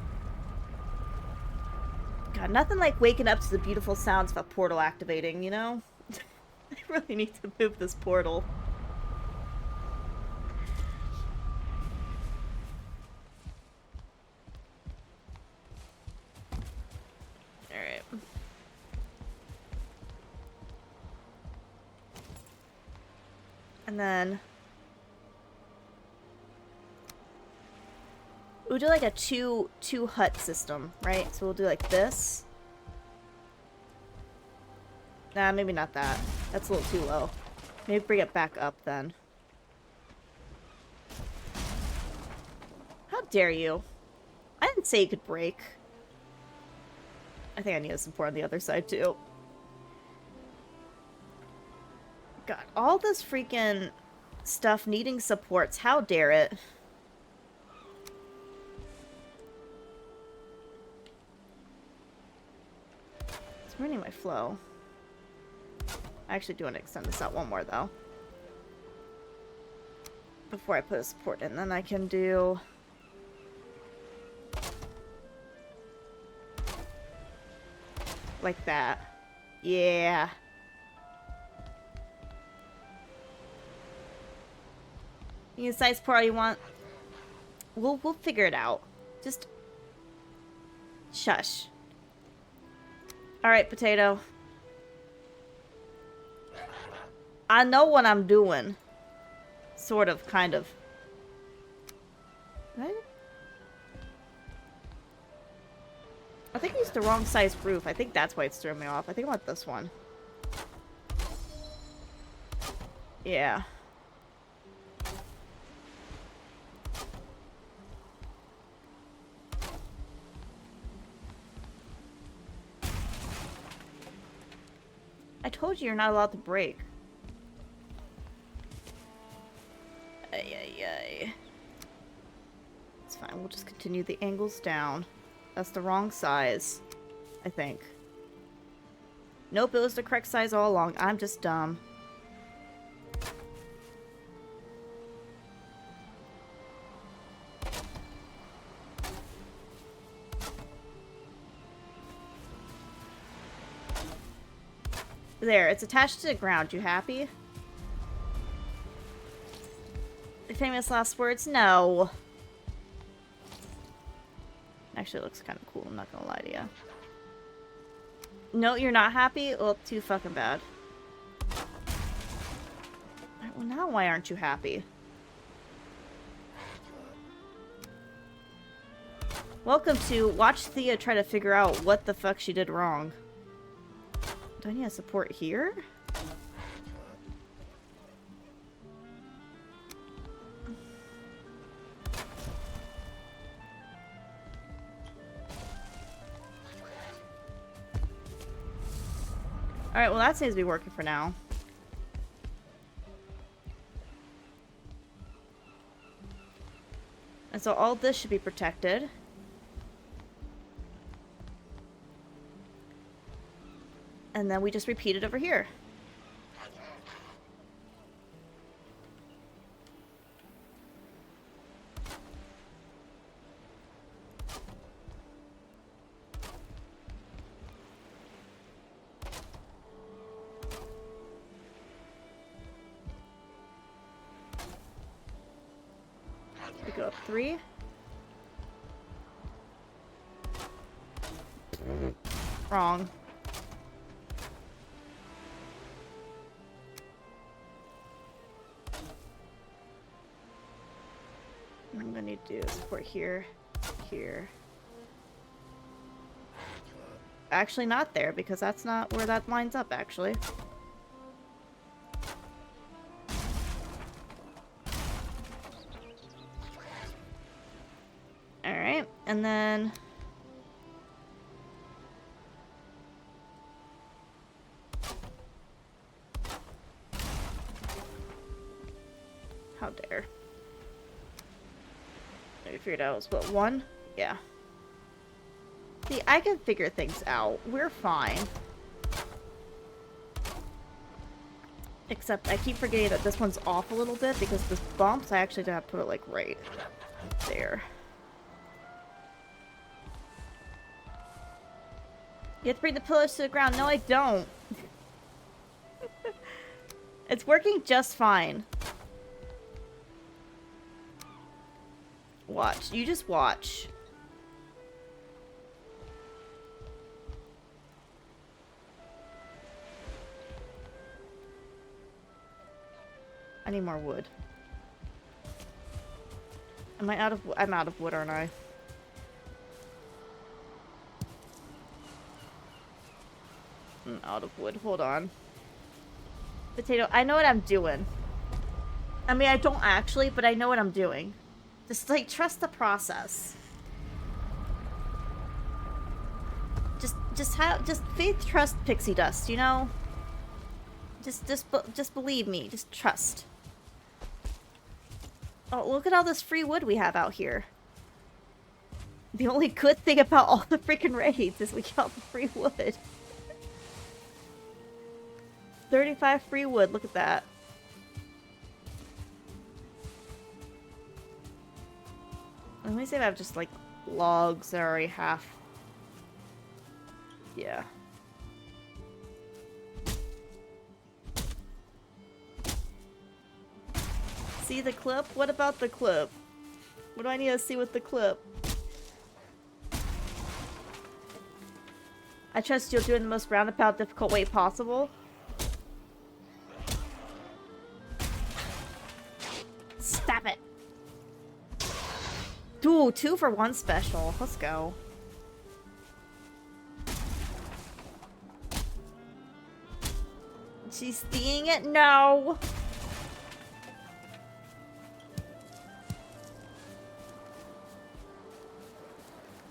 God, nothing like waking up to the beautiful sounds of a portal activating, you know? I really need to move this portal. Alright. And then... we'll do like a two hut system, right? So we'll do like this. Nah, maybe not that. That's a little too low. Maybe bring it back up then. How dare you? I didn't say you could break. I think I need a support on the other side too. God, all this freaking stuff needing supports. How dare it? It's ruining my flow. I actually do want to extend this out one more, though. Before I put a support in, then I can do... like that. Yeah. You can size support all you want. We'll figure it out. Just... shush. Alright, Potato. I know what I'm doing. Sort of, kind of. Right? the wrong size roof. I think that's why it's throwing me off. I think I want this one. Yeah. I told you you're not allowed to break. Ay, ay, ay. It's fine. We'll just continue the angles down. That's the wrong size, I think. Nope, it was the correct size all along. I'm just dumb. There, it's attached to the ground. You happy? The famous last words? No. Actually, it looks kind of cool. I'm not gonna lie to you. No, you're not happy? Well, too fucking bad. Alright, well, now why aren't you happy? Welcome to watch Thea try to figure out what the fuck she did wrong. Do I need a support here? Alright, well that seems to be working for now. And so all this should be protected. And then we just repeat it over here. We go up 3. Wrong. What I'm gonna need to do is support here, here. Actually not there, because that's not where that lines up, actually. Alright, and then... How dare. I figured out it was what, 1? Yeah. See, I can figure things out. We're fine. Except I keep forgetting that this one's off a little bit because this bumps, I actually have to put it like right there. You have to bring the pillars to the ground. No, I don't. It's working just fine. Watch. You just watch. I need more wood. Am I out of wood? I'm out of wood, aren't I? I'm out of wood. Hold on. Potato, I know what I'm doing. I mean, I don't actually, but I know what I'm doing. Just, like, trust the process. Just faith, trust, pixie dust, you know? Just believe me. Just trust. Oh, look at all this free wood we have out here. The only good thing about all the freaking raids is we get all the free wood. 35 free wood, look at that. Let me see if I have just like logs that are already half. Yeah. See the clip? What about the clip? What do I need to see with the clip? I trust you'll do it in the most roundabout, difficult way possible. Stop it! Dude, 2 for 1 special. Let's go. he seeing it? No!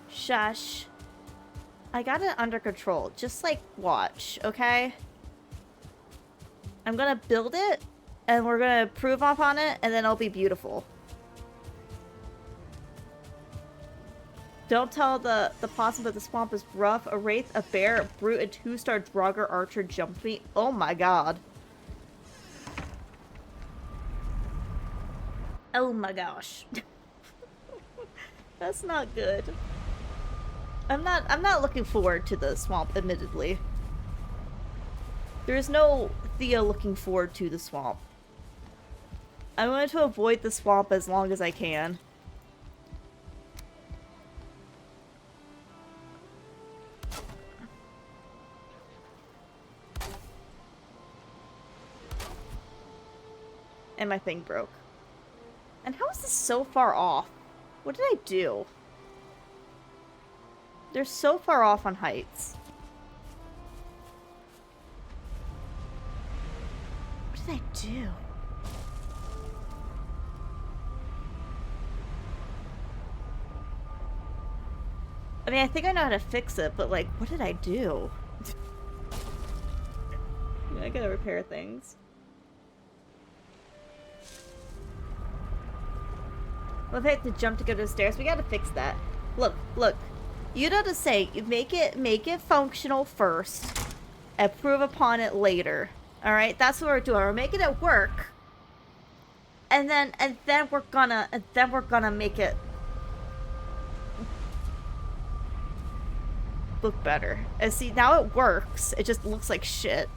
Shush. I got it under control. Just, like, watch, okay? I'm gonna build it, and we're gonna improve upon it, and then it'll be beautiful. Don't tell the possum that the swamp is rough. A wraith, a bear, a brute, a 2-star Draugr archer jumped me. Oh my god. Oh my gosh. That's not good. I'm not looking forward to the swamp, admittedly. There is no Thea looking forward to the swamp. I'm going to avoid the swamp as long as I can. And my thing broke. And how is this so far off? What did I do? They're so far off on heights. What did I do? I mean, I think I know how to fix it, but like, what did I do? Yeah, I gotta repair things. Well, if I have to jump to go to the stairs, we gotta fix that. Look, look. You know to say, you make it functional first, improve upon it later. Alright? That's what we're doing. We're making it work. And then we're gonna make it look better. And see, now it works. It just looks like shit.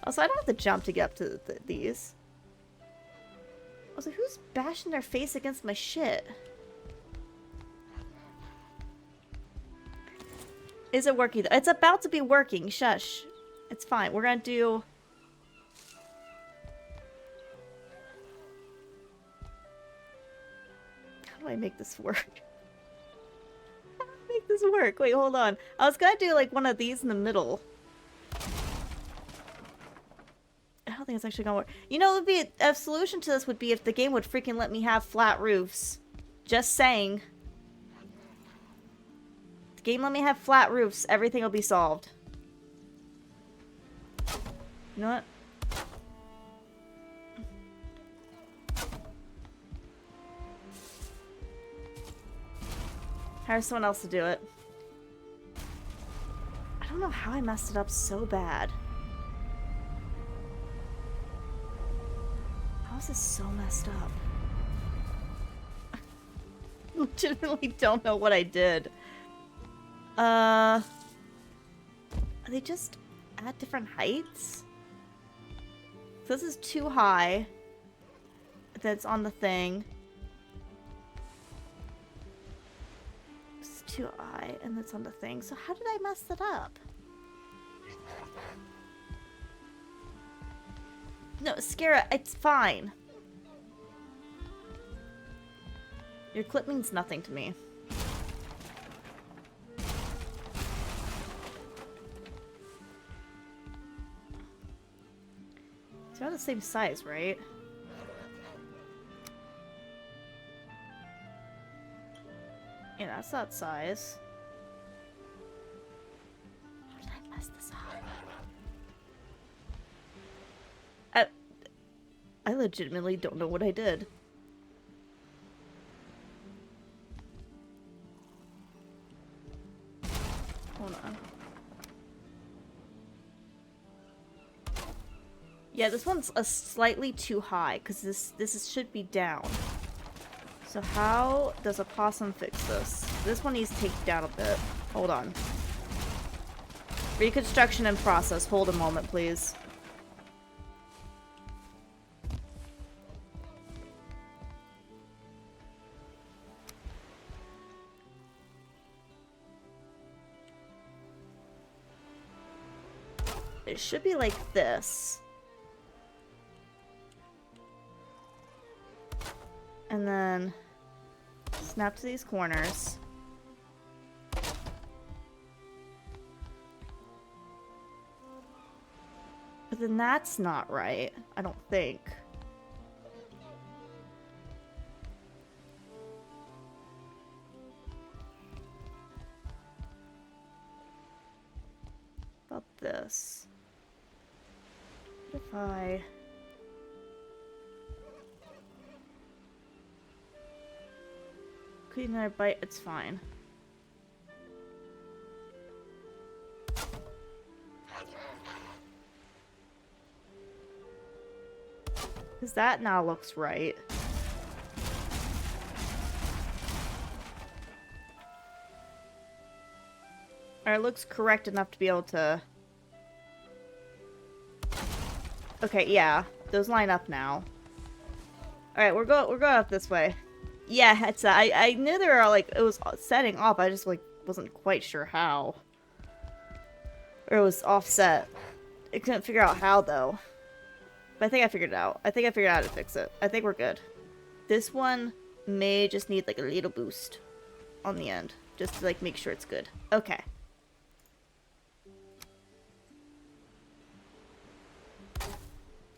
Also, I don't have to jump to get up to these. I was like, who's bashing their face against my shit? Is it working? It's about to be working. Shush. It's fine. We're gonna do... How do I make this work? How do I make this work? Wait, hold on. I was gonna do like one of these in the middle. I don't think it's actually gonna work. You know, it would be a solution to this would be if the game would freaking let me have flat roofs. Just saying. If the game let me have flat roofs, everything will be solved. You know what? Hire someone else to do it. I don't know how I messed it up so bad. How is this so messed up? I legitimately don't know what I did. Are they just at different heights? So this is too high. That's on the thing. This is too high, and that's on the thing. So how did I mess that up? No, Skara, it's fine. Your clip means nothing to me. They're all the same size, right? Yeah, that's that size. How did I mess this up? I legitimately don't know what I did. Hold on. Yeah, this one's a slightly too high because this should be down. So how does a possum fix this? This one needs to take down a bit. Hold on. Reconstruction in process. Hold a moment, please. It should be like this. And then snap to these corners. But then that's not right, I don't think. About this. What if I... Clean another bite, it's fine. Because that now looks right. Or it looks correct enough to be able to... Okay, yeah. Those line up now. Alright, we're going up this way. Yeah, it's I knew there were like it was setting up, I just like wasn't quite sure how. Or it was offset. I couldn't figure out how though. But I think I figured it out. I think I figured out how to fix it. I think we're good. This one may just need like a little boost on the end. Just to like make sure it's good. Okay.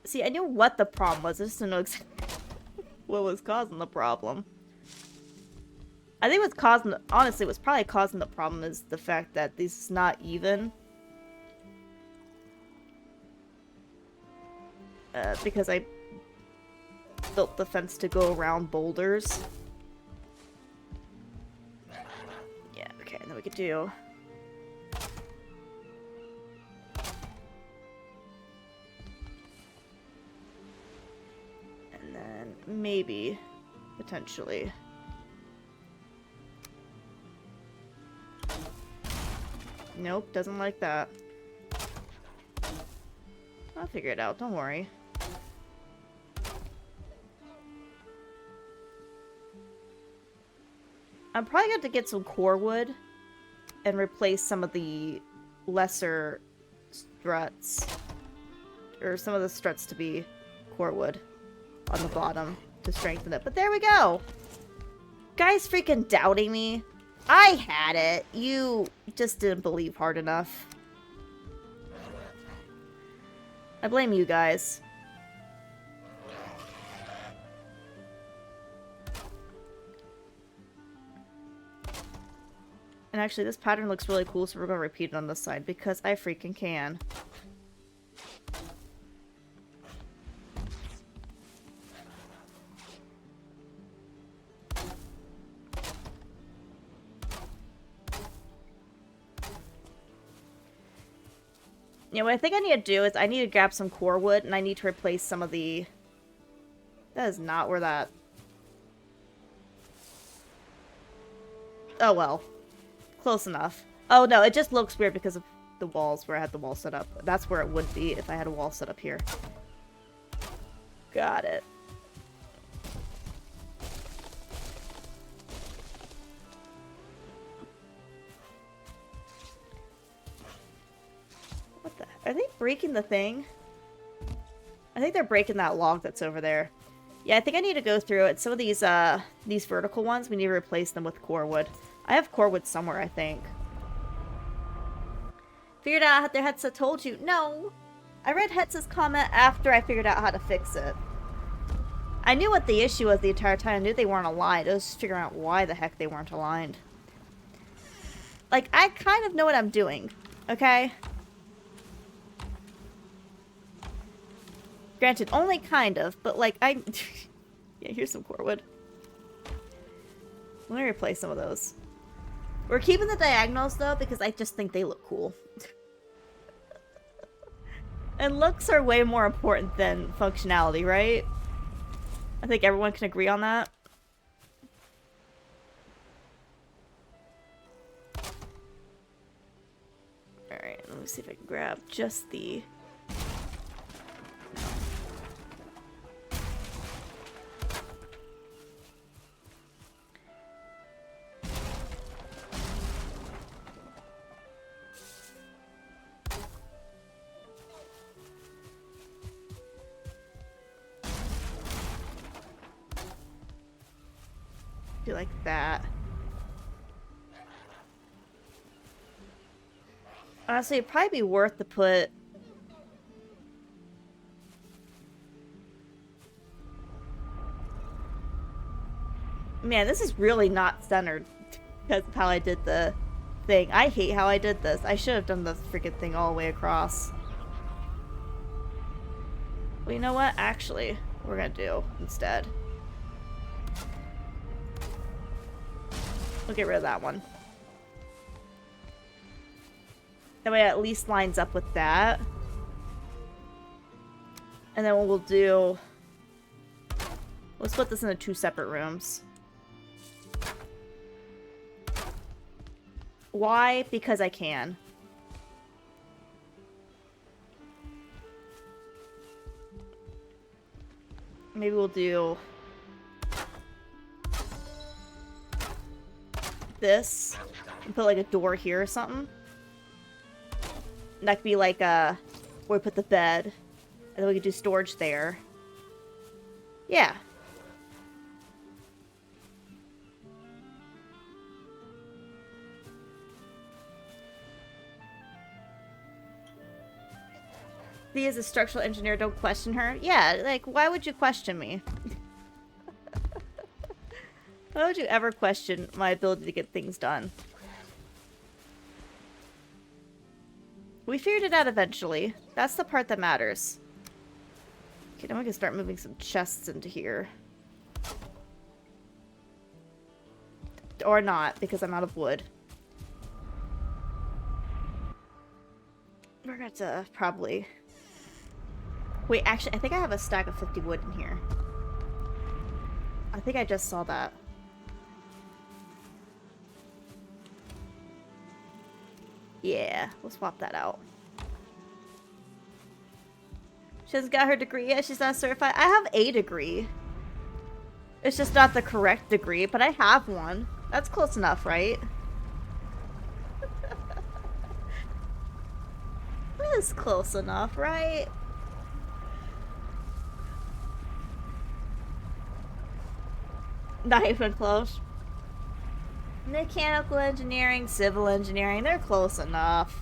See, I knew what the problem was. I just didn't know exactly what was causing the problem. I think what's causing, honestly, what's probably causing the problem is the fact that this is not even. Because I built the fence to go around boulders. Yeah, okay, and then we could do... And then maybe, potentially... Nope, doesn't like that. I'll figure it out, don't worry. I'm probably going to get some core wood and replace some of the lesser struts. Or some of the struts to be core wood on the bottom to strengthen it. But there we go! Guys freaking doubting me. I had it. You just didn't believe hard enough. I blame you guys. And actually, this pattern looks really cool, so we're going to repeat it on this side, because I freaking can. Yeah, what I think I need to do is I need to grab some core wood, and I need to replace some of the... That is not where that... Oh, well. Close enough. Oh, no, it just looks weird because of the walls, where I had the wall set up. That's where it would be if I had a wall set up here. Got it. What the... Are they breaking the thing? I think they're breaking that log that's over there. Yeah, I think I need to go through it. Some of these vertical ones, we need to replace them with core wood. I have core wood somewhere, I think. Figured out how their Hetza told you. No! I read Hetza's comment after I figured out how to fix it. I knew what the issue was the entire time. I knew they weren't aligned. I was just figuring out why the heck they weren't aligned. Like, I kind of know what I'm doing. Okay? Granted, only kind of, but like, I... Yeah, here's some core wood. Let me replace some of those. We're keeping the diagonals, though, because I just think they look cool. And looks are way more important than functionality, right? I think everyone can agree on that. Alright, let me see if I can grab just the... Do like that. Honestly, it'd probably be worth to put Man, this is really not centered because of how I did the thing. I hate how I did this. I should have done the freaking thing all the way across. Well, you know what? Actually, we're gonna do instead. We'll get rid of that one. That way it at least lines up with that. And then what we'll do... We'll split this into 2 separate rooms. Why? Because I can. Maybe we'll do... this. And put like a door here or something. And that could be like where we put the bed. And then we could do storage there. Yeah. Thea is a structural engineer, don't question her. Yeah, like, why would you question me? Why would you ever question my ability to get things done? We figured it out eventually. That's the part that matters. Okay, now we can start moving some chests into here. Or not, because I'm out of wood. We're going to probably... Wait, actually, I think I have a stack of 50 wood in here. I think I just saw that. Yeah, we'll swap that out. She hasn't got her degree yet. She's not certified. I have a degree. It's just not the correct degree, but I have one. That's close enough, right? That's close enough, right? Not even close. Mechanical engineering, civil engineering, they're close enough.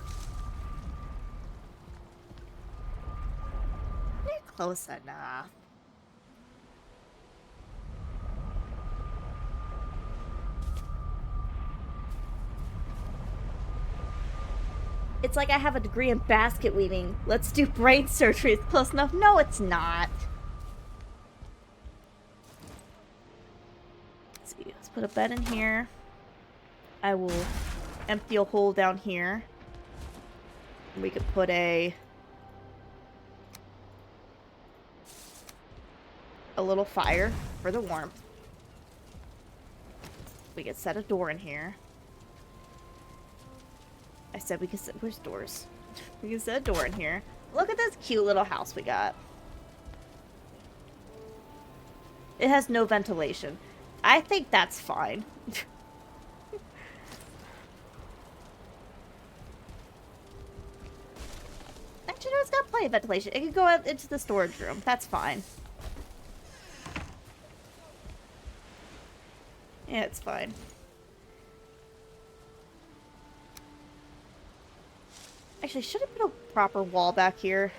They're close enough. It's like I have a degree in basket weaving. Let's do brain surgery. It's close enough. No, it's not. Let's see. Let's put a bed in here. I will empty a hole down here. We could put a little fire for the warmth. We could set a door in here. I said we could set... Where's doors? We can set a door in here. Look at this cute little house we got. It has no ventilation. I think that's fine. Actually, no, it's got plenty of ventilation. It can go out into the storage room. That's fine. Yeah, it's fine. Actually, should I put a proper wall back here?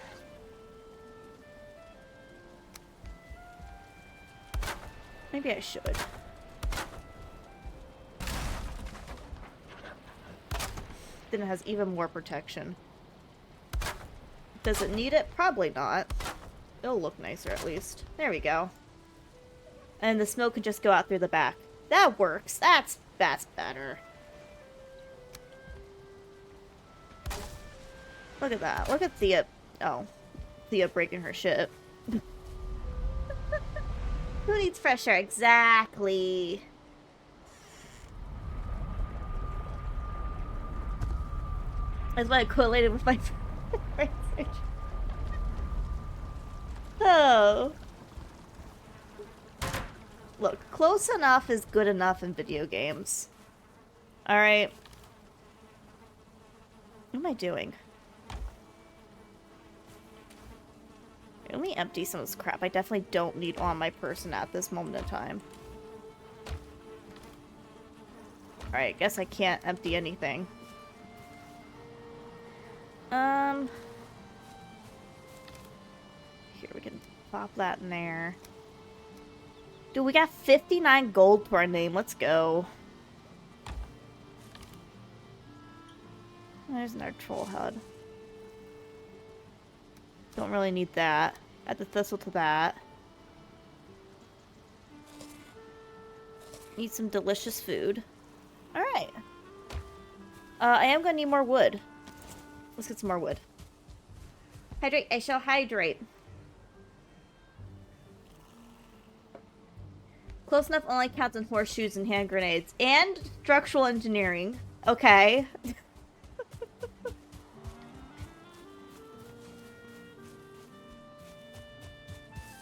Maybe I should. Then it has even more protection. Does it need it? Probably not. It'll look nicer at least. There we go. And the smoke can just go out through the back. That works. That's better. Look at that. Look at Thea. Oh. Thea breaking her shit. Who needs fresh air? Exactly. That's why I correlated with my brain surgery. Oh. Look, close enough is good enough in video games. Alright. What am I doing? Let me empty some of this crap. I definitely don't need on my person at this moment in time. Alright, guess I can't empty anything. Here, we can pop that in there. Dude, we got 59 gold to our name. Let's go. There's our troll head. Don't really need that. Add the thistle to that. Need some delicious food. Alright. I am gonna need more wood. Let's get some more wood. Hydrate. I shall hydrate. Close enough only counts on horseshoes and hand grenades. And structural engineering. Okay.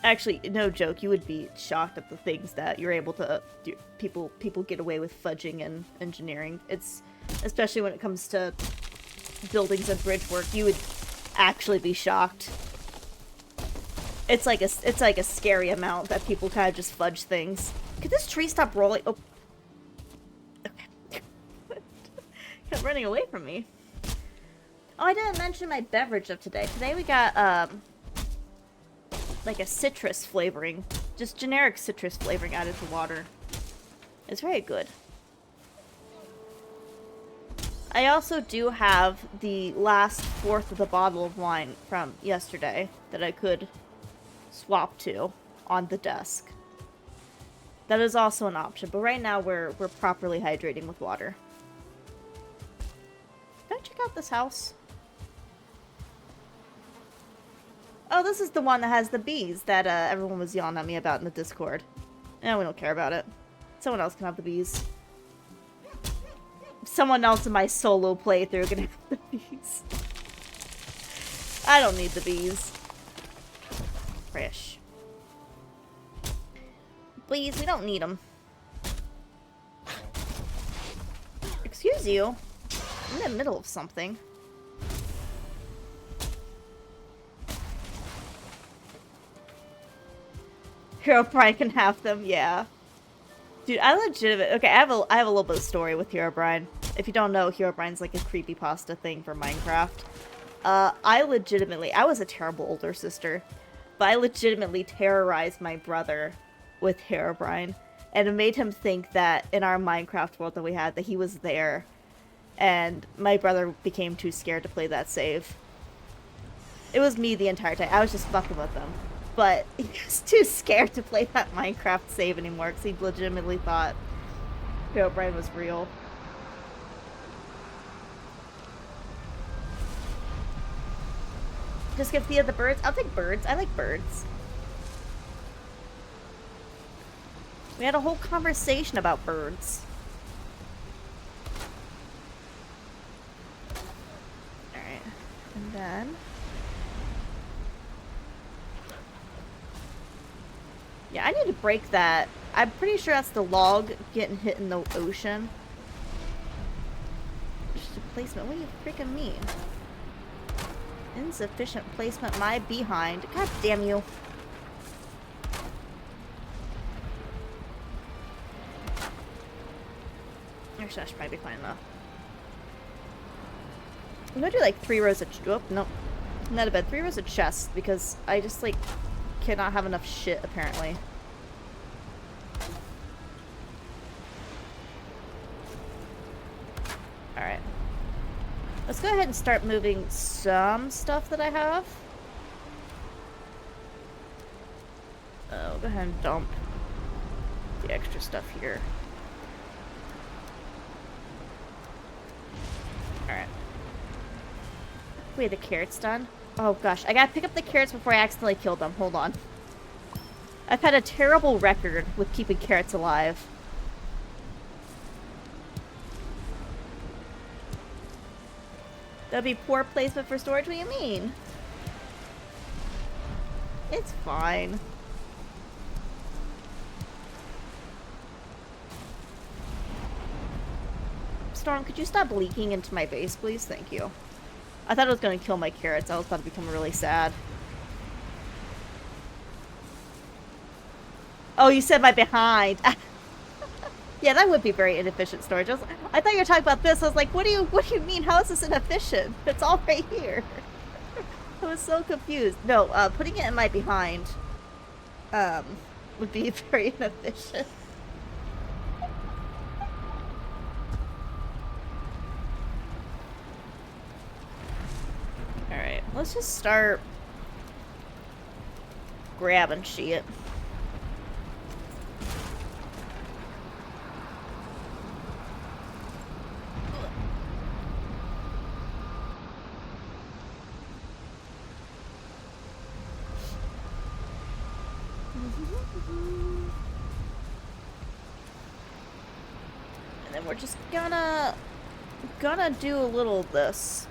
Actually, no joke, you would be shocked at the things that you're able to do. People get away with fudging and engineering. It's, especially when it comes to buildings and bridge work, you would actually be shocked. It's like a scary amount that people kind of just fudge things. Could this tree stop rolling? Oh. Okay. Kept running away from me. Oh, I didn't mention my beverage of today. Today we got, like a citrus flavoring. Just generic citrus flavoring added to water. It's very good. I also do have the last fourth of the bottle of wine from yesterday that I could swap to on the desk. That is also an option, but right now we're properly hydrating with water. Can I check out this house? Oh, this is the one that has the bees that everyone was yelling at me about in the Discord. Eh, we don't care about it. Someone else can have the bees. Someone else in my solo playthrough can have the bees. I don't need the bees. Fresh. Please, we don't need them. Excuse you. I'm in the middle of something. Herobrine can have them, yeah. Dude, I legitimately... Okay, I have a little bit of story with Herobrine. If you don't know, Herobrine's like a creepypasta thing for Minecraft. I was a terrible older sister, but I legitimately terrorized my brother with Herobrine, and it made him think that in our Minecraft world that we had, that he was there, and my brother became too scared to play that save. It was me the entire time. I was just fucking with him. But he was too scared to play that Minecraft save anymore because he legitimately thought Herobrine was real. Just give Thea the birds? I'll take birds. I like birds. We had a whole conversation about birds. Alright. And then... yeah, I need to break that. I'm pretty sure that's the log getting hit in the ocean. Just a placement. What do you freaking mean? Insufficient placement. My behind. God damn you. Actually, that should probably be fine enough. I'm gonna do like 3 rows of... oh, nope. Not a bed. 3 rows of chests because I just like... cannot have enough shit, apparently. Alright. Let's go ahead and start moving some stuff that I have. Oh, go ahead and dump the extra stuff here. Alright. Wait, the carrots done? Oh gosh, I gotta pick up the carrots before I accidentally kill them. Hold on. I've had a terrible record with keeping carrots alive. That'd be poor placement for storage? What do you mean? It's fine. Storm, could you stop leaking into my base, please? Thank you. I thought it was going to kill my carrots. I was about to become really sad. Oh, you said my behind. Yeah, that would be very inefficient storage. I thought you were talking about this. I was like, what do you mean? How is this inefficient? It's all right here. I was so confused. No, putting it in my behind would be very inefficient. Alright, let's just start grabbing shit. And then we're just gonna do a little of this.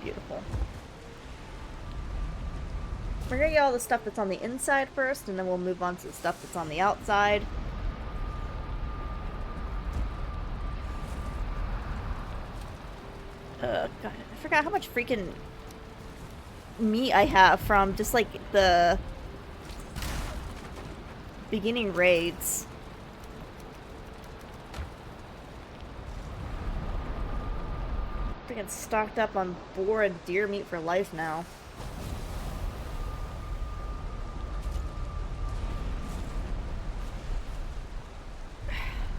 Beautiful. We're gonna get all the stuff that's on the inside first, and then we'll move on to the stuff that's on the outside. God, I forgot how much freaking meat I have from just like the beginning raids. Freaking stocked up on boar and deer meat for life now.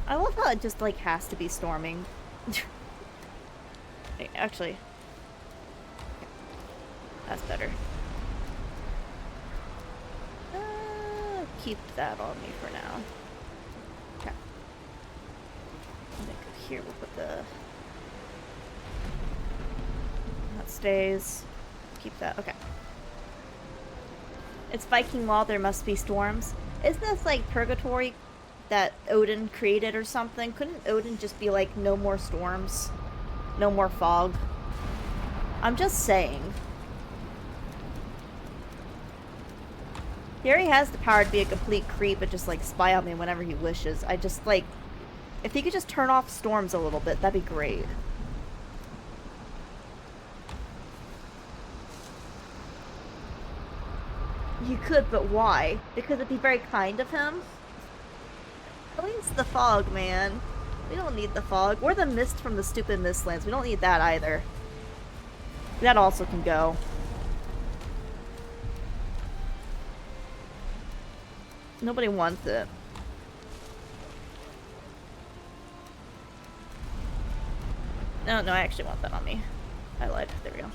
I love how it just like has to be storming. Actually, that's better. Keep that on me for now. Okay. And then go here, we'll put the... That stays. Keep that, okay. It's Viking law, there must be storms. Isn't this like purgatory that Odin created or something? Couldn't Odin just be like, no more storms? No more fog? I'm just saying. He already has the power to be a complete creep and just like spy on me whenever he wishes. I just like, if he could just turn off storms a little bit, that'd be great. You could, but why? Because it'd be very kind of him. At least the fog, man. We don't need the fog. Or the mist from the stupid mistlands. We don't need that either. That also can go. Nobody wants it. No, I actually want that on me. I lied. There we go.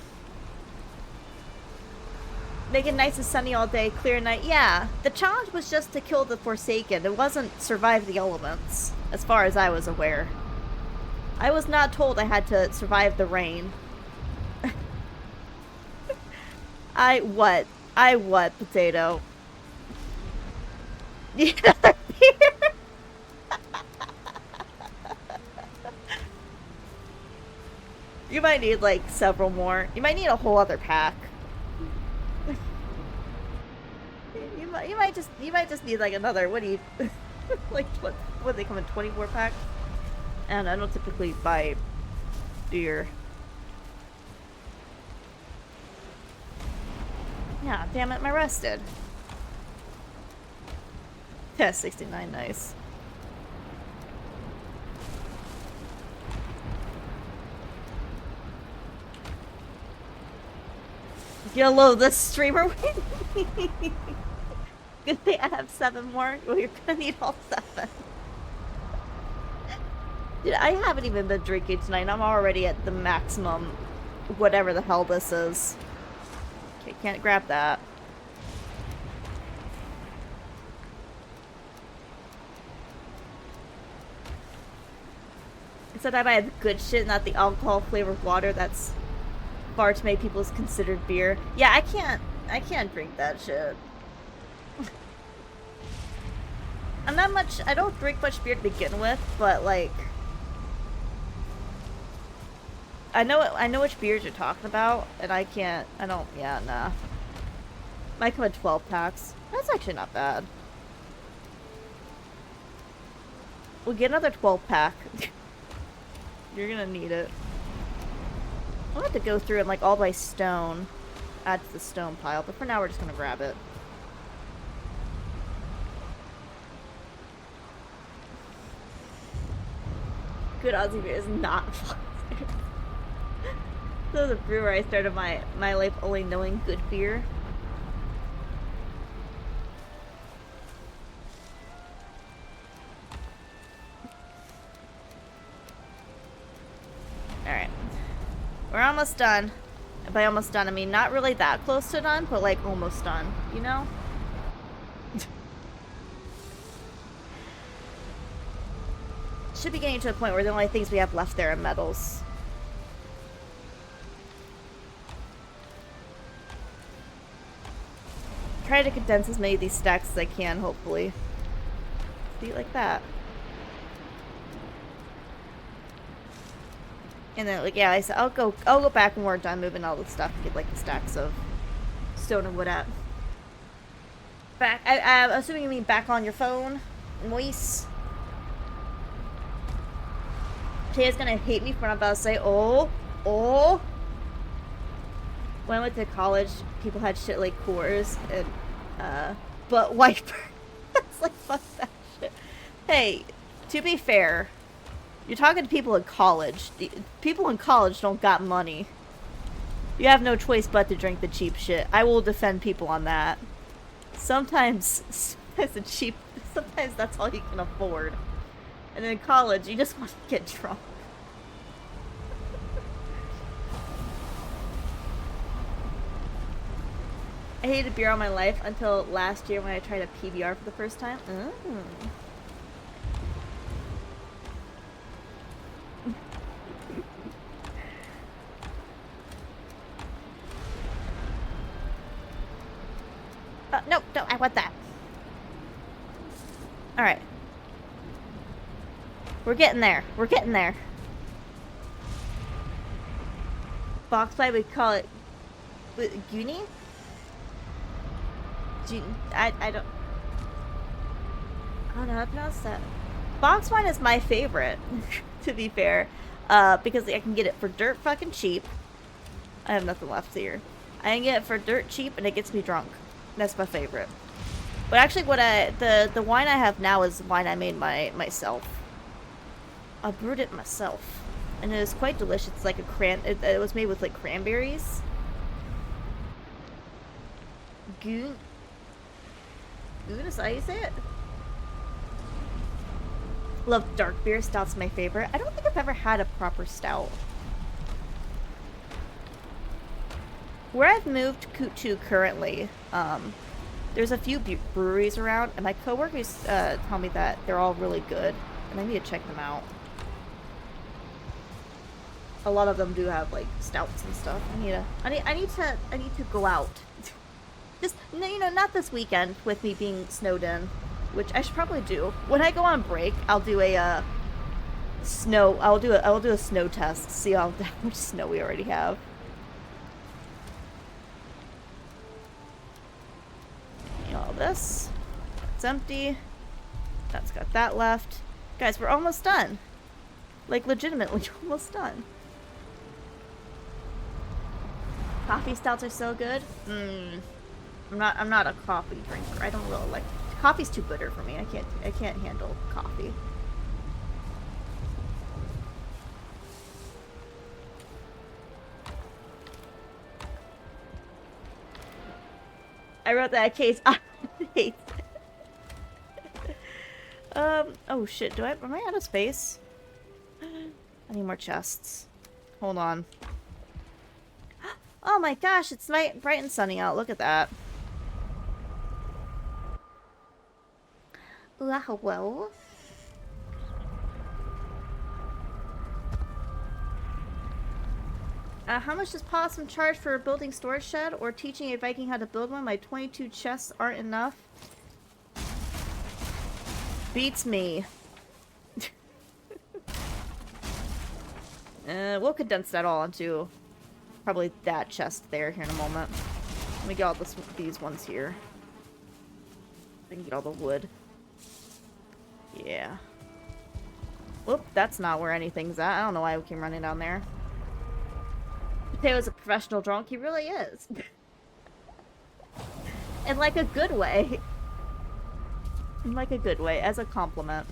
Make it nice and sunny all day, clear night. Yeah, the challenge was just to kill the Forsaken. It wasn't survive the elements, as far as I was aware. I was not told I had to survive the rain. I what, potato? Yeah, you might need like several more. You might need a whole other pack. You might just need like another. What do you like? What they come in 24 pack? And I don't typically buy beer. Yeah, damn it, my rested. Yeah, 69, nice. You'll love this streamer. Good thing I have 7 more. Well, you're gonna need all 7. Dude, I haven't even been drinking tonight. I'm already at the maximum, whatever the hell this is. Okay, can't grab that. Except I buy the good shit, not the alcohol-flavored water that's far too many people is considered beer. Yeah, I can't drink that shit. I don't drink much beer to begin with, but like, I know which beers you're talking about, and yeah, nah. Might come in 12 packs. That's actually not bad. We'll get another 12 pack. You're gonna need it. I'll have to go through and like all by stone, add to the stone pile, but for now we're just gonna grab it. Good Aussie beer is not fun. So the brewer, I started my life only knowing good beer. Alright. We're almost done. And by almost done, I mean not really that close to done, but like almost done, you know? Should be getting to a point where the only things we have left there are metals. Try to condense as many of these stacks as I can, hopefully. See, like that. And then, like, yeah, I said I'll go back when we're done moving all the stuff and get like the stacks of stone and wood at. Back. I'm assuming you mean back on your phone, Moise. Taya's gonna hate me for what I'm about to say. Oh. When I went to college, people had shit like cores and butt wiper. It's like, fuck that shit. Hey, to be fair, you're talking to people in college. People in college don't got money. You have no choice but to drink the cheap shit. I will defend people on that. Sometimes that's all you can afford. And in college, you just want to get drunk. I hated beer all my life until last year when I tried a PBR for the first time. No, I want that. Alright. We're getting there. We're getting there. Box pie, we call it... Goonie? I don't know how to pronounce that. Box wine is my favorite, to be fair. Because I can get it for dirt fucking cheap. I have nothing left here. I can get it for dirt cheap and it gets me drunk. That's my favorite. But actually the wine I have now is wine I made myself. I brewed it myself. And it is quite delicious. It's like it was made with like cranberries. Goon is how you say it? Love dark beer. Stout's my favorite. I don't think I've ever had a proper stout. Where I've moved to currently, there's a few breweries around, and my coworkers tell me that they're all really good, and I need to check them out. A lot of them do have like stouts and stuff. I need to go out. Just, you know, not this weekend with me being snowed in, which I should probably do. When I go on break, I'll do a I will do a snow test, see how much snow we already have. All this. It's empty. That's got that left. Guys, we're almost done. Like, legitimately almost done. Coffee stouts are so good. I'm not a coffee drinker. I don't really like coffee's too bitter for me. I can't handle coffee. I wrote that case on the oh shit, am I out of space? I need more chests. Hold on. Oh my gosh, it's bright and sunny out. Look at that. Hello. How much does Possum charge for building storage shed or teaching a Viking how to build one? My 22 chests aren't enough. Beats me. We'll condense that all into probably that chest there here in a moment. Let me get all these ones here. I can get all the wood. Yeah. Whoop, that's not where anything's at. I don't know why we came running down there. Mateo's a professional drunk. He really is. In like a good way. In like a good way, as a compliment.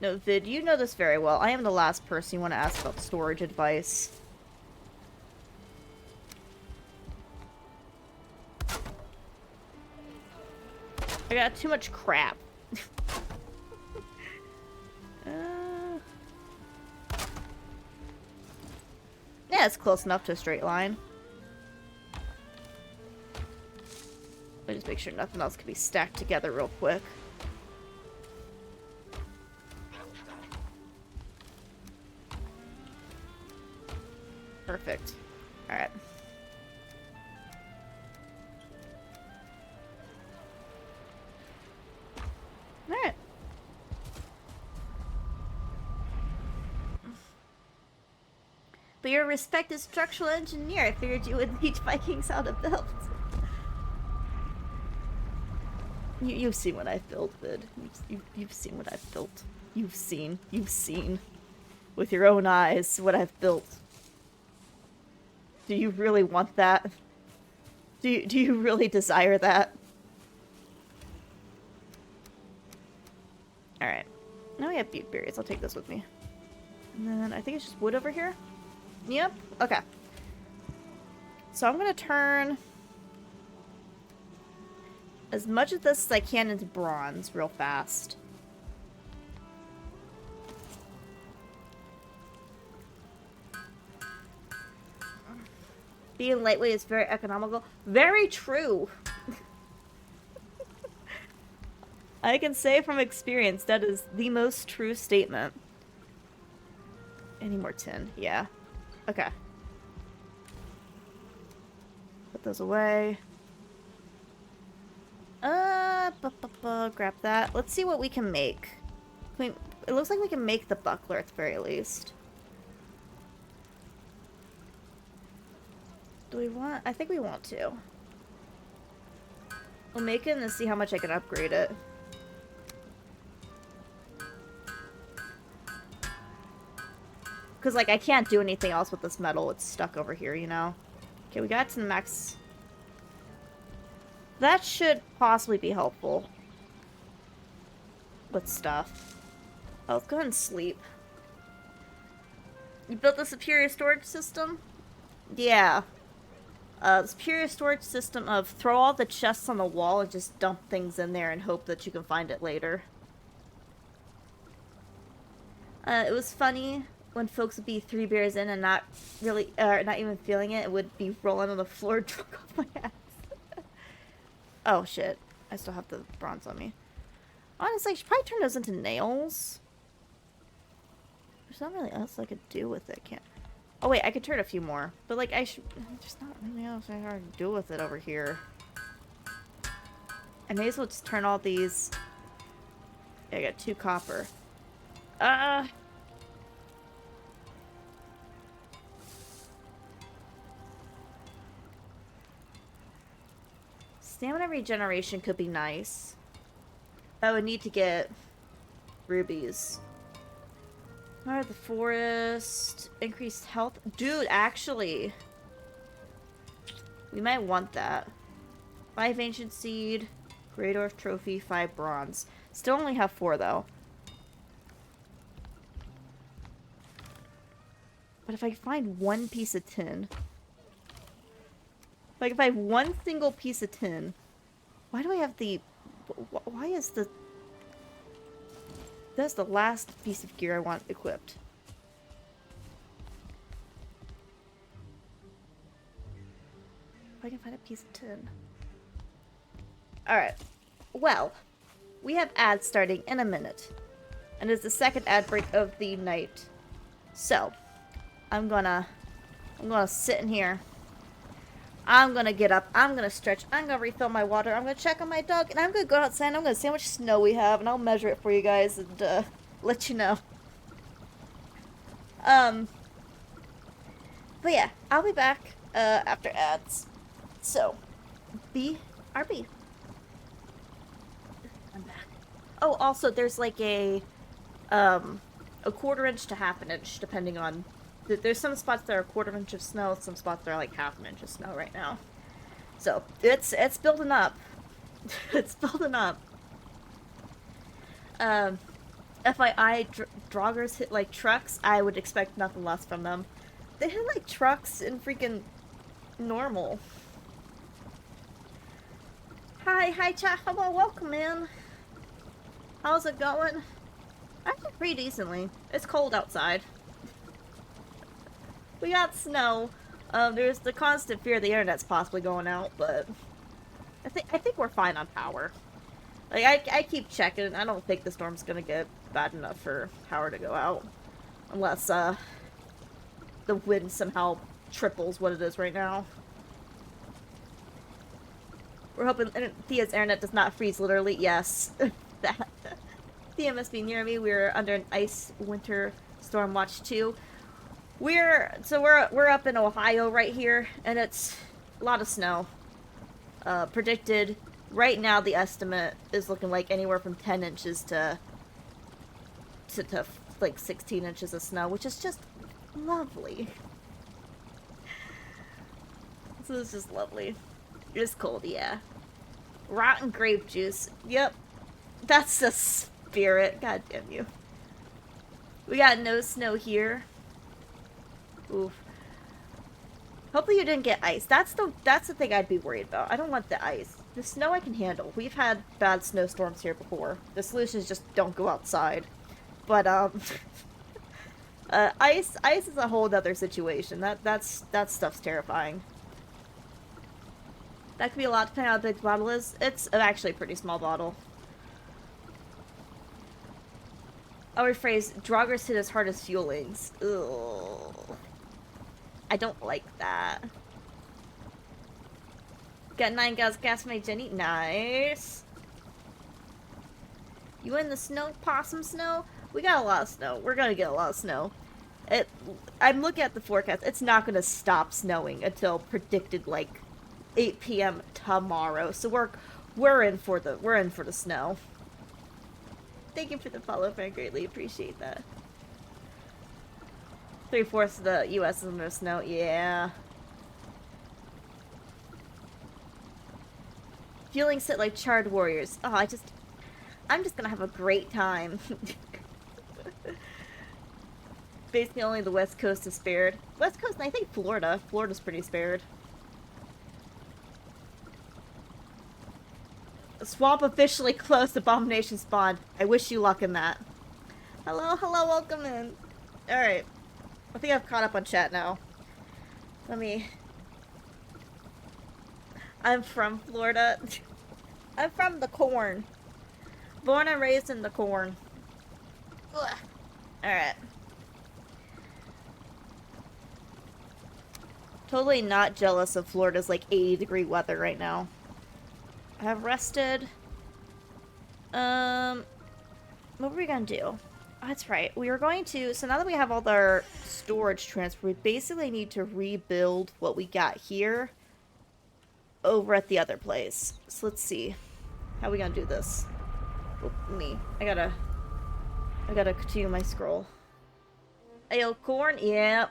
No, Vid, you know this very well. I am the last person you want to ask about storage advice. I got too much crap. Yeah, it's close enough to a straight line. Let me just make sure nothing else can be stacked together real quick. Perfect. Alright. Alright. But you're a respected structural engineer. I figured you would teach Vikings how to build. You've seen what I've built, Vid. You've seen what I've built. You've seen with your own eyes what I've built. Do you really want that? Do you really desire that? Alright. Now we have beet berries. I'll take this with me. And then I think it's just wood over here. Yep. Okay. So I'm gonna turn as much of this as I can into bronze real fast. Being lightweight is very economical. Very true. I can say from experience that is the most true statement. Any more tin? Yeah. Okay. Put those away. Grab that. Let's see what we can make. It looks like we can make the buckler at the very least. Do we want? I think we want to. We'll make it and then see how much I can upgrade it. Because, like, I can't do anything else with this metal. It's stuck over here, you know? Okay, we got to the max. That should possibly be helpful. With stuff. Oh, let's go ahead and sleep. You built the superior storage system? Yeah. The superior storage system of throw all the chests on the wall and just dump things in there and hope that you can find it later. It was funny when folks would be 3 beers in and not really, not even feeling it. It would be rolling on the floor, drunk off my ass. Oh shit, I still have the bronze on me. Honestly, I should probably turn those into nails. There's not really else I could do with it, can't. Oh wait, I could turn a few more. But like, there's not really else I can do with it over here. I may as well just turn all these. Yeah, I got 2 copper. Stamina regeneration could be nice. I would need to get rubies. Alright, the forest. Increased health. Dude, actually. We might want that. 5 ancient seed. Greydorf trophy. 5 bronze. Still only have 4 though. But if I find 1 piece of tin. Like, if I have 1 single piece of tin. Why do I have the... Why is the... That's the last piece of gear I want equipped. If I can find a piece of tin. Alright. Well, we have ads starting in a minute. And it's the second ad break of the night. So, I'm gonna sit in here. I'm gonna get up, I'm gonna stretch, I'm gonna refill my water, I'm gonna check on my dog, and I'm gonna go outside and I'm gonna see how much snow we have, and I'll measure it for you guys and let you know. But yeah, I'll be back after ads. So, BRB. I'm back. Oh, also, there's like a 1/4 inch to 1/2 inch, depending on... There's some spots that are 1/4 inch of snow, some spots that are like 1/2 inch of snow right now. So, it's building up. It's building up. FYI, Draugrs hit like trucks, I would expect nothing less from them. They hit like trucks in freaking normal. Hi chat, hello, welcome in. How's it going? Actually pretty decently. It's cold outside. We got snow. There's the constant fear the internet's possibly going out, but I think we're fine on power. Like, I keep checking. I don't think the storm's gonna get bad enough for power to go out. Unless, the wind somehow triples what it is right now. We're hoping Thea's internet does not freeze, literally. Yes. That. Thea must be near me. We're under an ice winter storm watch, too. We're up in Ohio right here, and it's a lot of snow. Predicted. Right now, the estimate is looking like anywhere from 10 inches to like 16 inches of snow, which is just lovely. So it's just lovely. It's cold, yeah. Rotten grape juice. Yep. That's the spirit. God damn you. We got no snow here. Oof. Hopefully you didn't get ice. That's the thing I'd be worried about. I don't want the ice. The snow I can handle. We've had bad snowstorms here before. The solution is just don't go outside. But ice is a whole other situation. That stuff's terrifying. That could be a lot depending on how big the bottle is. It's actually a pretty small bottle. I'll rephrase, Draugrs hit as hard as fuelings. Ugh. I don't like that. Got 9 gas made Jenny. Nice. You in the snow? Possum snow? We got a lot of snow. We're gonna get a lot of snow. I'm looking at the forecast. It's not gonna stop snowing until predicted like 8 p.m. tomorrow. So we're in for the snow. Thank you for the follow, friend. Greatly appreciate that. 3/4 of the U.S. is under snow. Yeah. Feeling sit like charred warriors. Oh, I'm just gonna have a great time. Basically, only the West Coast is spared. West Coast, and I think Florida. Florida's pretty spared. The swamp officially closed. Abomination spawned. I wish you luck in that. Hello, welcome in. Alright. I think I've caught up on chat now. I'm from Florida. I'm from the corn. Born and raised in the corn. Alright. Totally not jealous of Florida's like 80-degree weather right now. I have rested. What were we gonna do? Oh, that's right. We were going to... So now that we have all our storage transfer, we basically need to rebuild what we got here over at the other place. So let's see. How are we gonna do this? Oh, me. I gotta continue my scroll. Ayo, corn? Yeah.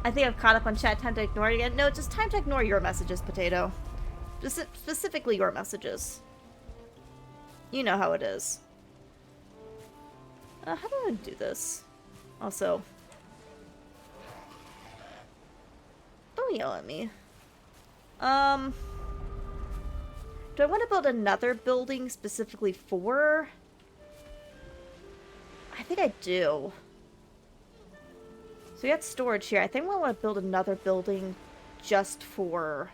I think I've caught up on chat. Time to ignore it again. No, just time to ignore your messages, Potato. Just specifically your messages. You know how it is. How do I do this? Also, don't yell at me. Do I want to build another building specifically for... I think I do. So we got storage here. I think I want to build another building just for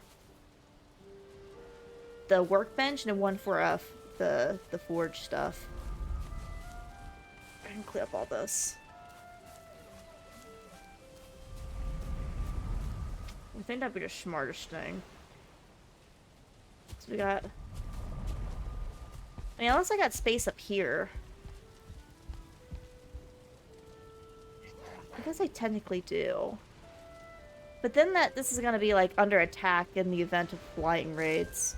the workbench and one for the forge stuff. I can clear up all this. I think that'd be the smartest thing. So we got... I mean, unless I got space up here. I guess I technically do. But then this is gonna be like under attack in the event of flying raids.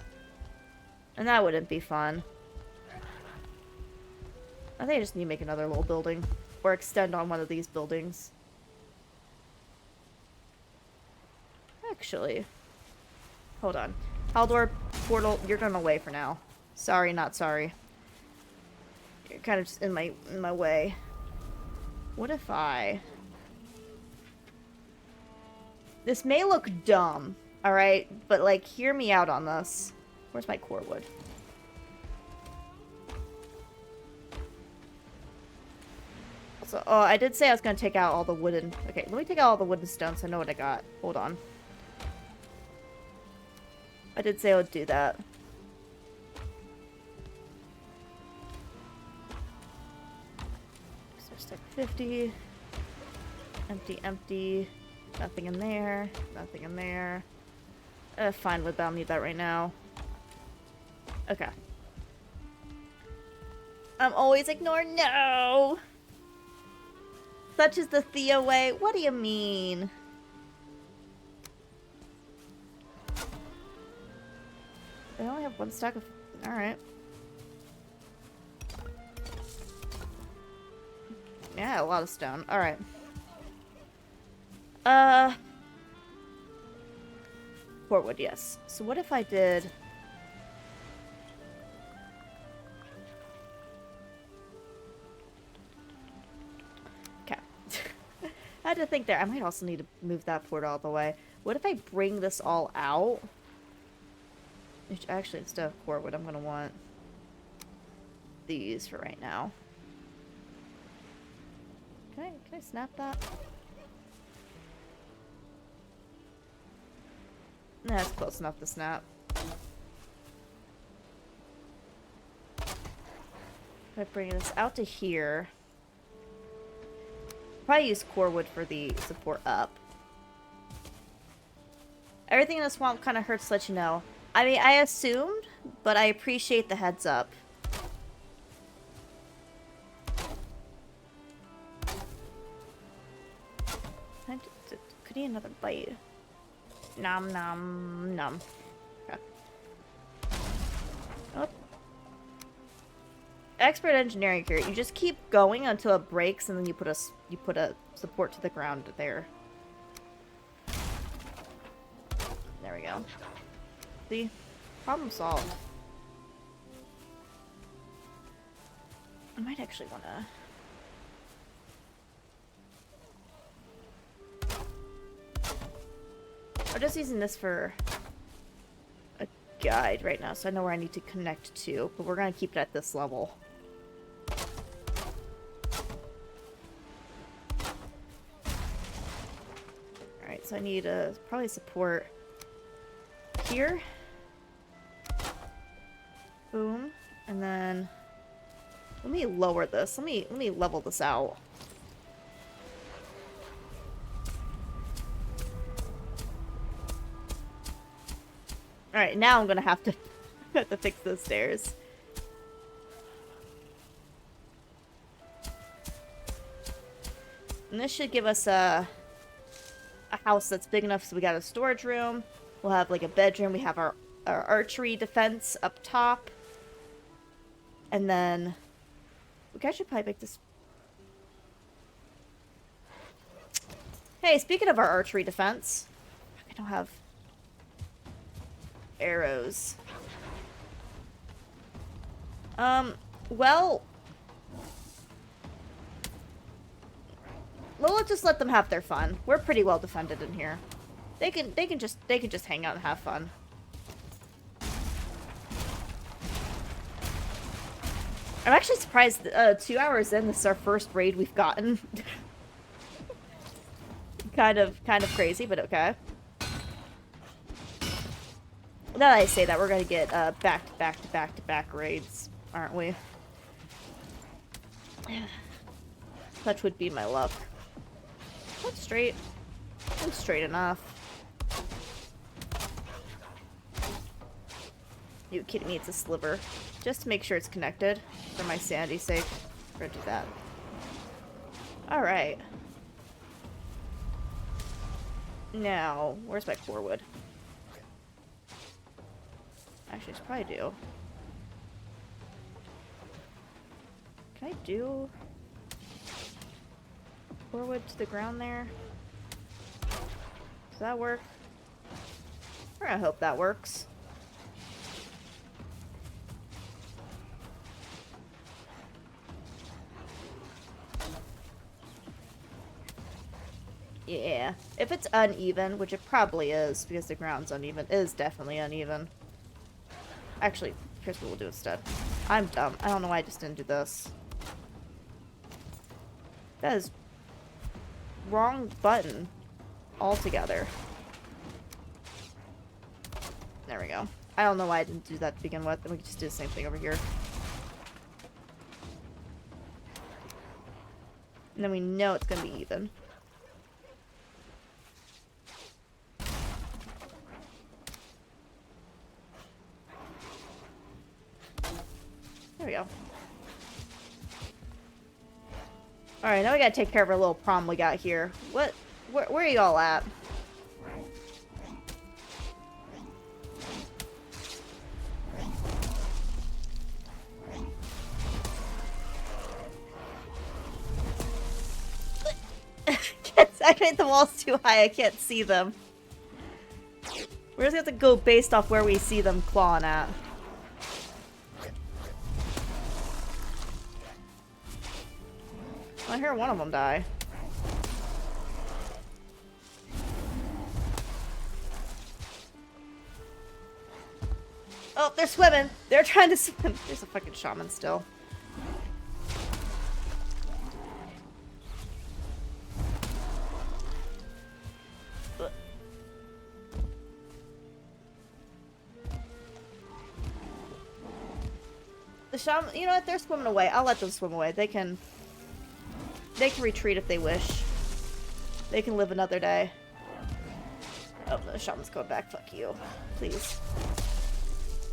And that wouldn't be fun. I think I just need to make another little building. Or extend on one of these buildings. Actually. Hold on. Haldor, portal, you're going away for now. Sorry, not sorry. You're kind of just in my way. What if I... This may look dumb, alright? But, like, hear me out on this. Where's my core wood? So, oh, I did say I was going to take out all the wooden... Okay, let me take out all the wooden stones so I know what I got. Hold on. I did say I would do that. So stack 50. Empty, empty. Nothing in there. Nothing in there. Fine with that. I don't need that right now. Okay. I'm always ignoring no! Such is the Thea way. What do you mean? I only have one stack of... Alright. Yeah, a lot of stone. Alright. Portwood, yes. So what if I did... Okay. I had to think there. I might also need to move that port all the way. What if I bring this all out? Which actually, instead of portwood, I'm gonna want these for right now. Can I snap that? Nah, that's close enough to snap. If I bring this out to here, probably use core wood for the support up. Everything in the swamp kind of hurts to let you know. I mean, I assumed, but I appreciate the heads up. Could eat another bite. Nom nom nom. Okay. Oh. Expert engineering here. You just keep going until it breaks, and then you put a support to the ground there. There we go. See? Problem solved. I might actually want to... I'm just using this for a guide right now, so I know where I need to connect to, but we're going to keep it at this level. Alright, so I need to probably support here. Boom. And then let me lower this. Let me level this out. Alright, now I'm gonna have to have to fix those stairs. And this should give us a house that's big enough so we got a storage room. We'll have like a bedroom. We have our archery defense up top. And then we should probably make this. Hey, speaking of our archery defense, I don't have arrows. Well, let's just let them have their fun. We're pretty well defended in here. They can just hang out and have fun. I'm actually surprised 2 hours in, this is our first raid we've gotten. kind of crazy, but okay. Now that I say that, we're gonna get back-to-back raids, aren't we? Such would be my luck. That's straight. That's straight enough. You kidding me? It's a sliver. Just to make sure it's connected. For my sanity's sake. We're gonna do that. Alright. Now, where's my core wood? Actually, I should probably do. Can I do core wood to the ground there? Does that work? We're gonna hope that works. Yeah. If it's uneven, which it probably is, because the ground's uneven, it is definitely uneven. Actually, here's what we'll do instead. I'm dumb. I don't know why I just didn't do this. That is wrong button altogether. There we go. I don't know why I didn't do that to begin with. Then we can just do the same thing over here. And then we know it's going to be even. There we go. Alright, now we gotta take care of our little problem we got here. What? Where are you all at? I made the walls too high, I can't see them. We're just gonna have to go based off where we see them clawing at. I hear one of them die. Oh, they're swimming! They're trying to swim! There's a fucking shaman still. The shaman, you know what? They're swimming away. I'll let them swim away. They can retreat if they wish. They can live another day. Oh, the shaman's going back. Fuck you. Please.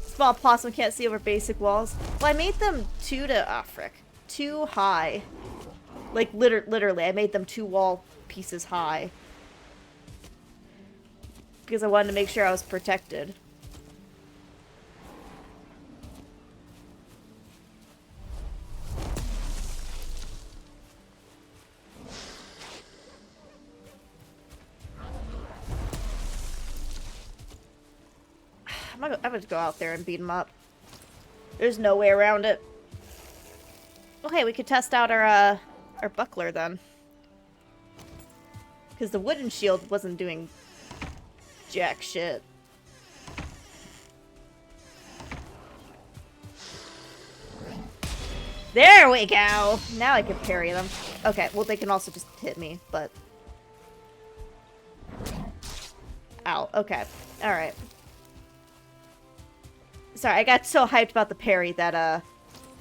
Small possum can't see over basic walls. Well, I made them too high. Like, literally, I made them 2 wall pieces high. Because I wanted to make sure I was protected. I'm gonna go out there and beat him up. There's no way around it. Okay, we could test out our buckler then. Because the wooden shield wasn't doing jack shit. There we go! Now I can parry them. Okay, well they can also just hit me, but... Ow, okay. Alright. Sorry, I got so hyped about the parry that,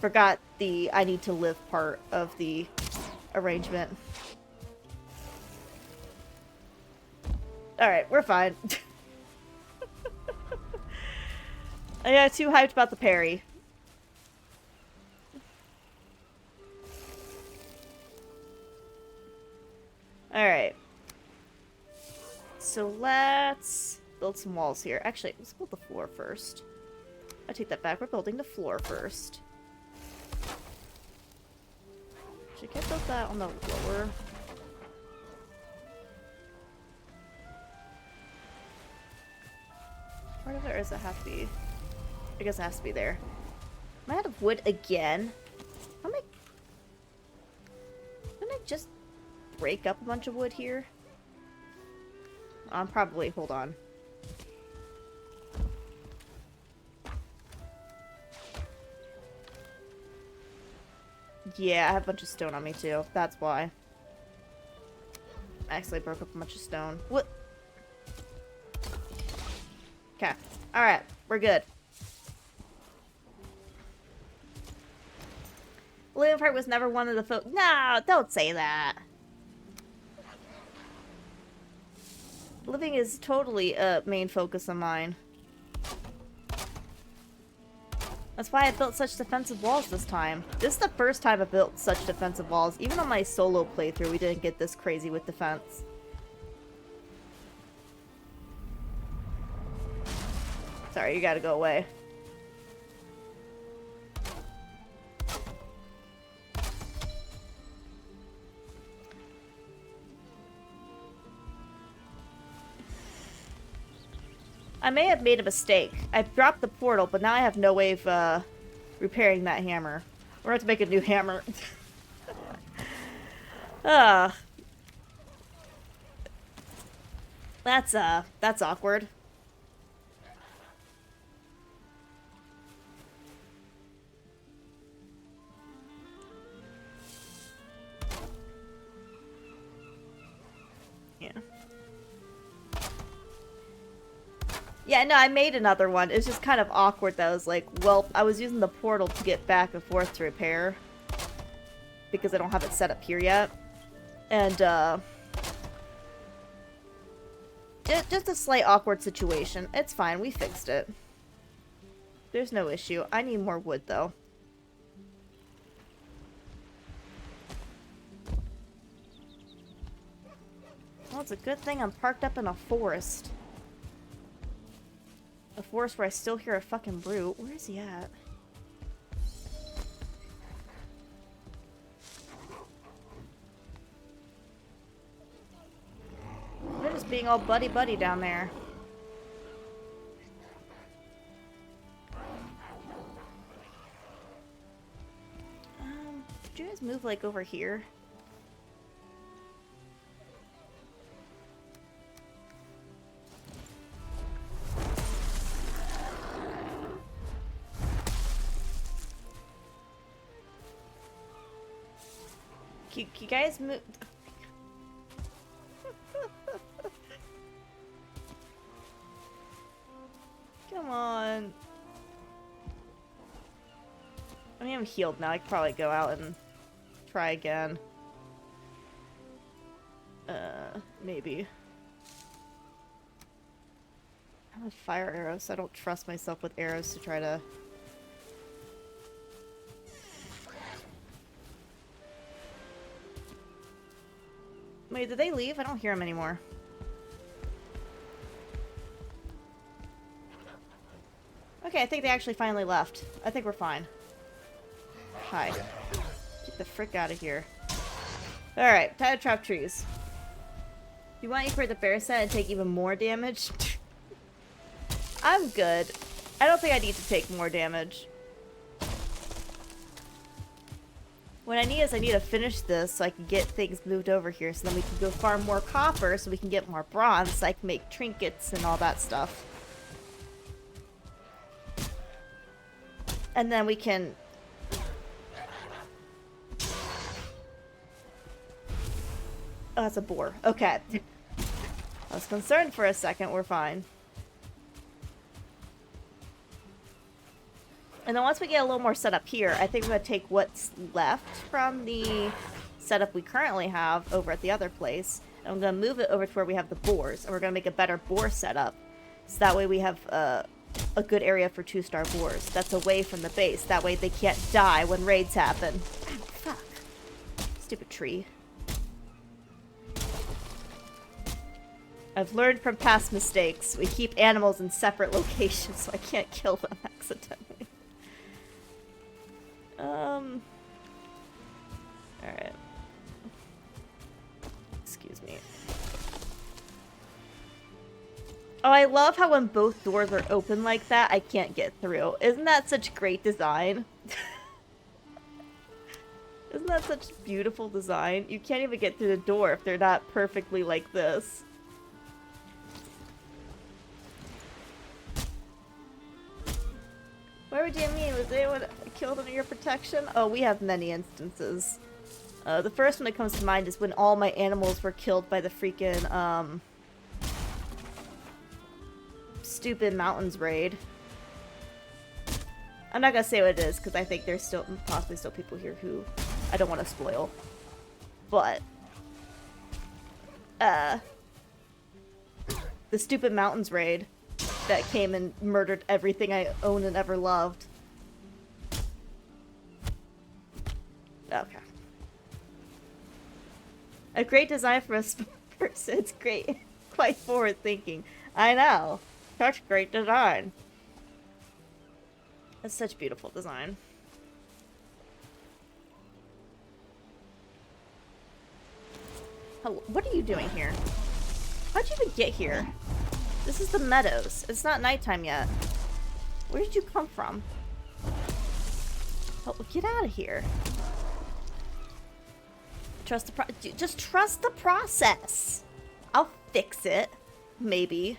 forgot the I need to live part of the arrangement. Alright, we're fine. I got too hyped about the parry. Alright. So let's build some walls here. Actually, let's build the floor first. I take that back. We're building the floor first. Should I build that on the lower? Part of it, or does it have to be? I guess it has to be there. Am I out of wood again? Didn't I just break up a bunch of wood here? Probably. Hold on. Yeah, I have a bunch of stone on me too. That's why. I actually broke up a bunch of stone. What? Okay. Alright. We're good. Living part was never one of the No, don't say that. Living is totally a main focus of mine. That's why I built such defensive walls this time. This is the first time I built such defensive walls. Even on my solo playthrough, we didn't get this crazy with defense. Sorry, you gotta go away. I may have made a mistake. I dropped the portal, but now I have no way of repairing that hammer. We're going to have to make a new hammer. That's awkward. Yeah. Yeah, no, I made another one. It's just kind of awkward that I was like, well, I was using the portal to get back and forth to repair. Because I don't have it set up here yet. And, just a slight awkward situation. It's fine, we fixed it. There's no issue. I need more wood, though. Well, it's a good thing I'm parked up in a forest. A forest where I still hear a fucking brute. Where is he at? They're just being all buddy-buddy down there. Could you guys move, like, over here? Can you guys move? Come on. I mean, I'm healed now. I could probably go out and try again. Maybe. I have fire arrows, so I don't trust myself with arrows to try to... Wait, did they leave? I don't hear them anymore. Okay, I think they actually finally left. I think we're fine. Hi. Get the frick out of here. Alright, time to trap trees. You want to equip the bear set and take even more damage? I'm good. I don't think I need to take more damage. What I need is I need to finish this so I can get things moved over here so then we can go farm more copper so we can get more bronze so I can make trinkets and all that stuff. And then we can... Oh, that's a boar. Okay. I was concerned for a second. We're fine. And then once we get a little more set up here, I think we're going to take what's left from the setup we currently have over at the other place. And I'm going to move it over to where we have the boars. And we're going to make a better boar setup. So that way we have a good area for 2-star boars. That's away from the base. That way they can't die when raids happen. Fuck. Stupid tree. I've learned from past mistakes. We keep animals in separate locations so I can't kill them accidentally. Alright. Excuse me. Oh, I love how when both doors are open like that, I can't get through. Isn't that such great design? Isn't that such beautiful design? You can't even get through the door if they're not perfectly like this. What do you mean? Was anyone killed under your protection? Oh, we have many instances. The first one that comes to mind is when all my animals were killed by the freaking, stupid mountains raid. I'm not gonna say what it is, because I think there's still, possibly still people here who I don't want to spoil. But, the stupid mountains raid that came and murdered everything I owned and ever loved. Okay. A great design for a person. It's great. Quite forward thinking. I know. Such great design. That's such beautiful design. Hello, what are you doing here? How'd you even get here? This is the meadows. It's not nighttime yet. Where did you come from? Oh, get out of here. Just trust the process. I'll fix it. Maybe.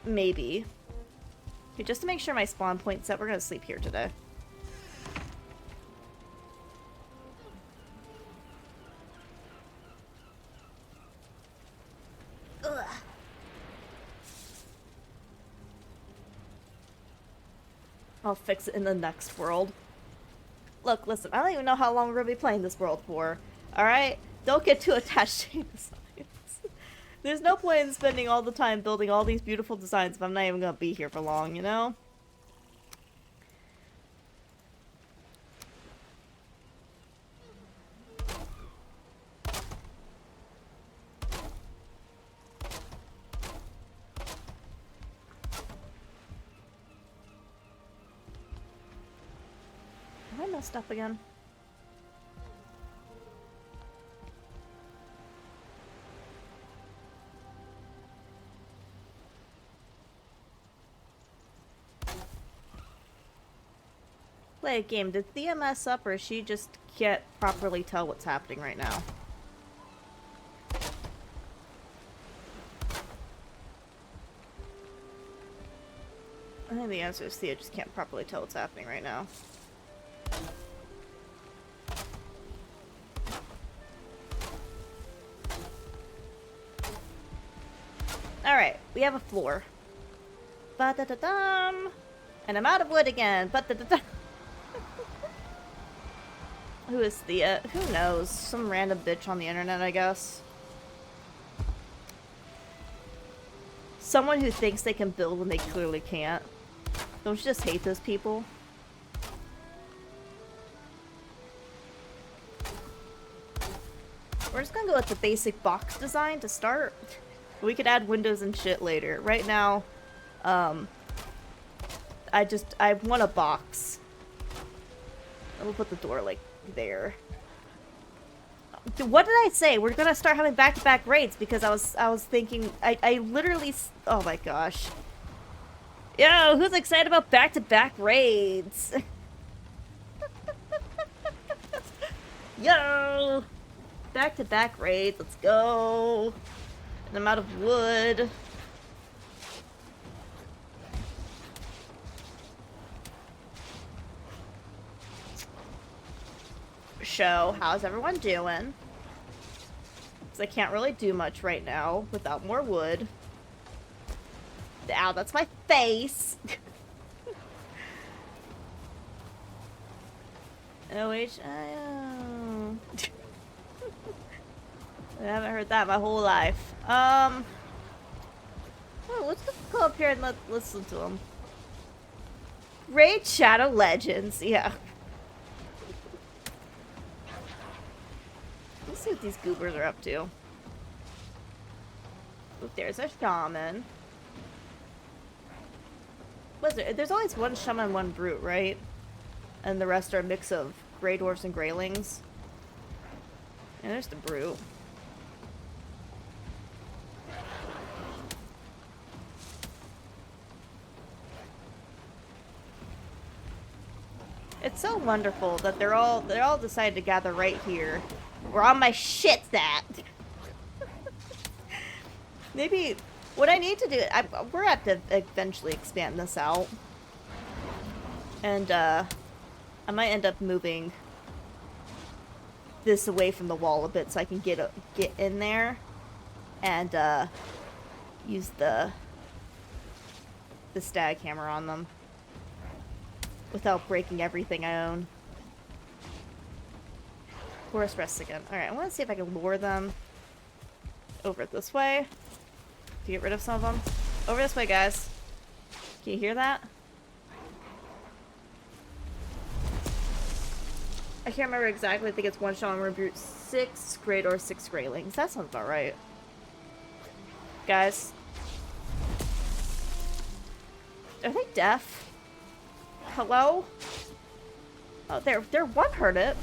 Maybe. Okay, just to make sure my spawn point's set, we're gonna sleep here today. Ugh. I'll fix it in the next world. Look, listen, I don't even know how long we're gonna be playing this world for. Alright? Don't get too attached to the science. There's no point in spending all the time building all these beautiful designs if I'm not even gonna be here for long, you know? Have I messed up again? Play a game. Did Thea mess up, or she just can't properly tell what's happening right now? I think the answer is Thea just can't properly tell what's happening right now. Alright, we have a floor. Ba-da-da-dum! And I'm out of wood again! Ba-da-da-dum! Who is Thea? Who knows? Some random bitch on the internet, I guess. Someone who thinks they can build when they clearly can't. Don't you just hate those people? We're just gonna go with the basic box design to start. We could add windows and shit later. Right now, I want a box. We'll put the door, like, there. What did I say? We're gonna start having back-to-back raids because I was thinking, I literally, oh my gosh. Yo, who's excited about back-to-back raids? Yo! Back-to-back raids, let's go. And I'm out of wood. So, how's everyone doing? Because I can't really do much right now without more wood. Ow, that's my face! O-H-I-O. I haven't heard that my whole life. Oh, let's just go up here and listen to them. Raid Shadow Legends, yeah. Let's see what these goobers are up to. Oop, there's a shaman. What's there? There's always one shaman and one brute, right? And the rest are a mix of grey dwarfs and greylings. And there's the brute. It's so wonderful that they're all decided to gather right here. Where all my shit's at. Maybe what I need to do, we're gonna have to eventually expand this out. And I might end up moving this away from the wall a bit so I can get in there and use the stag hammer on them without breaking everything I own. Forest rests again. Alright, I want to see if I can lure them over this way to get rid of some of them. Over this way, guys. Can you hear that? I can't remember exactly. I think it's one shaman, one brute, 6 great or 6 greylings. That sounds about right. Guys. Are they deaf? Hello? Oh, they're one heard it.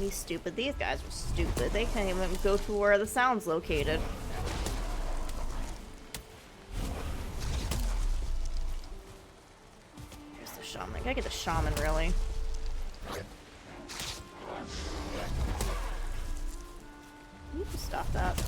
He's stupid. These guys are stupid. They can't even go to where the sound's located. Here's the shaman. I gotta get the shaman, really. You need to stop that.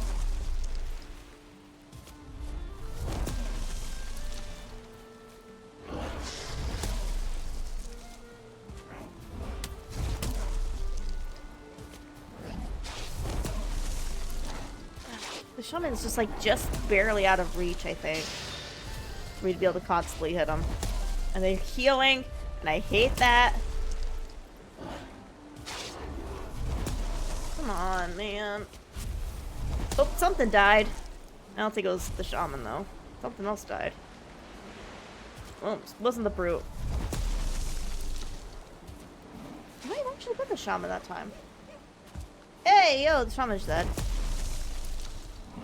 The shaman is just like just barely out of reach, I think, for me to be able to constantly hit him. And they're healing, and I hate that. Come on, man. Oh, something died. I don't think it was the shaman, though. Something else died. Well, it wasn't the brute. I might have actually got the shaman that time. Hey, yo, the shaman's dead.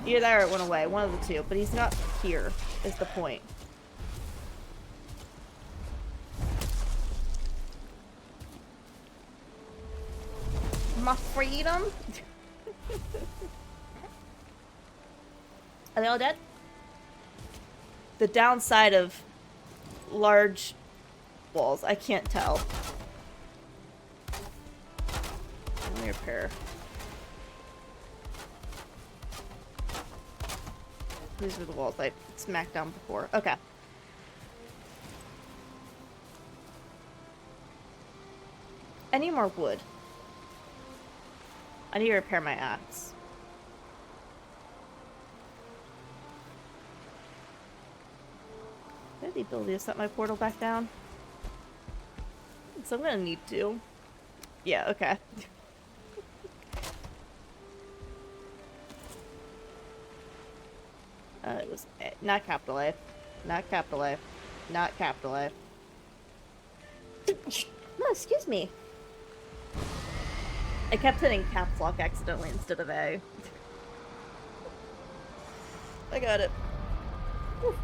Either that or it went away. One of the two. But he's not here, is the point. My freedom? Are they all dead? The downside of large walls, I can't tell. Let me repair. These were the walls I smacked down before. Okay. I need more wood. I need to repair my axe. I have the ability to set my portal back down. So I'm gonna need to. Yeah, okay. It was not capital A. Not capital A. Not capital A. No, excuse me. I kept hitting caps lock accidentally instead of A. I got it. Whew.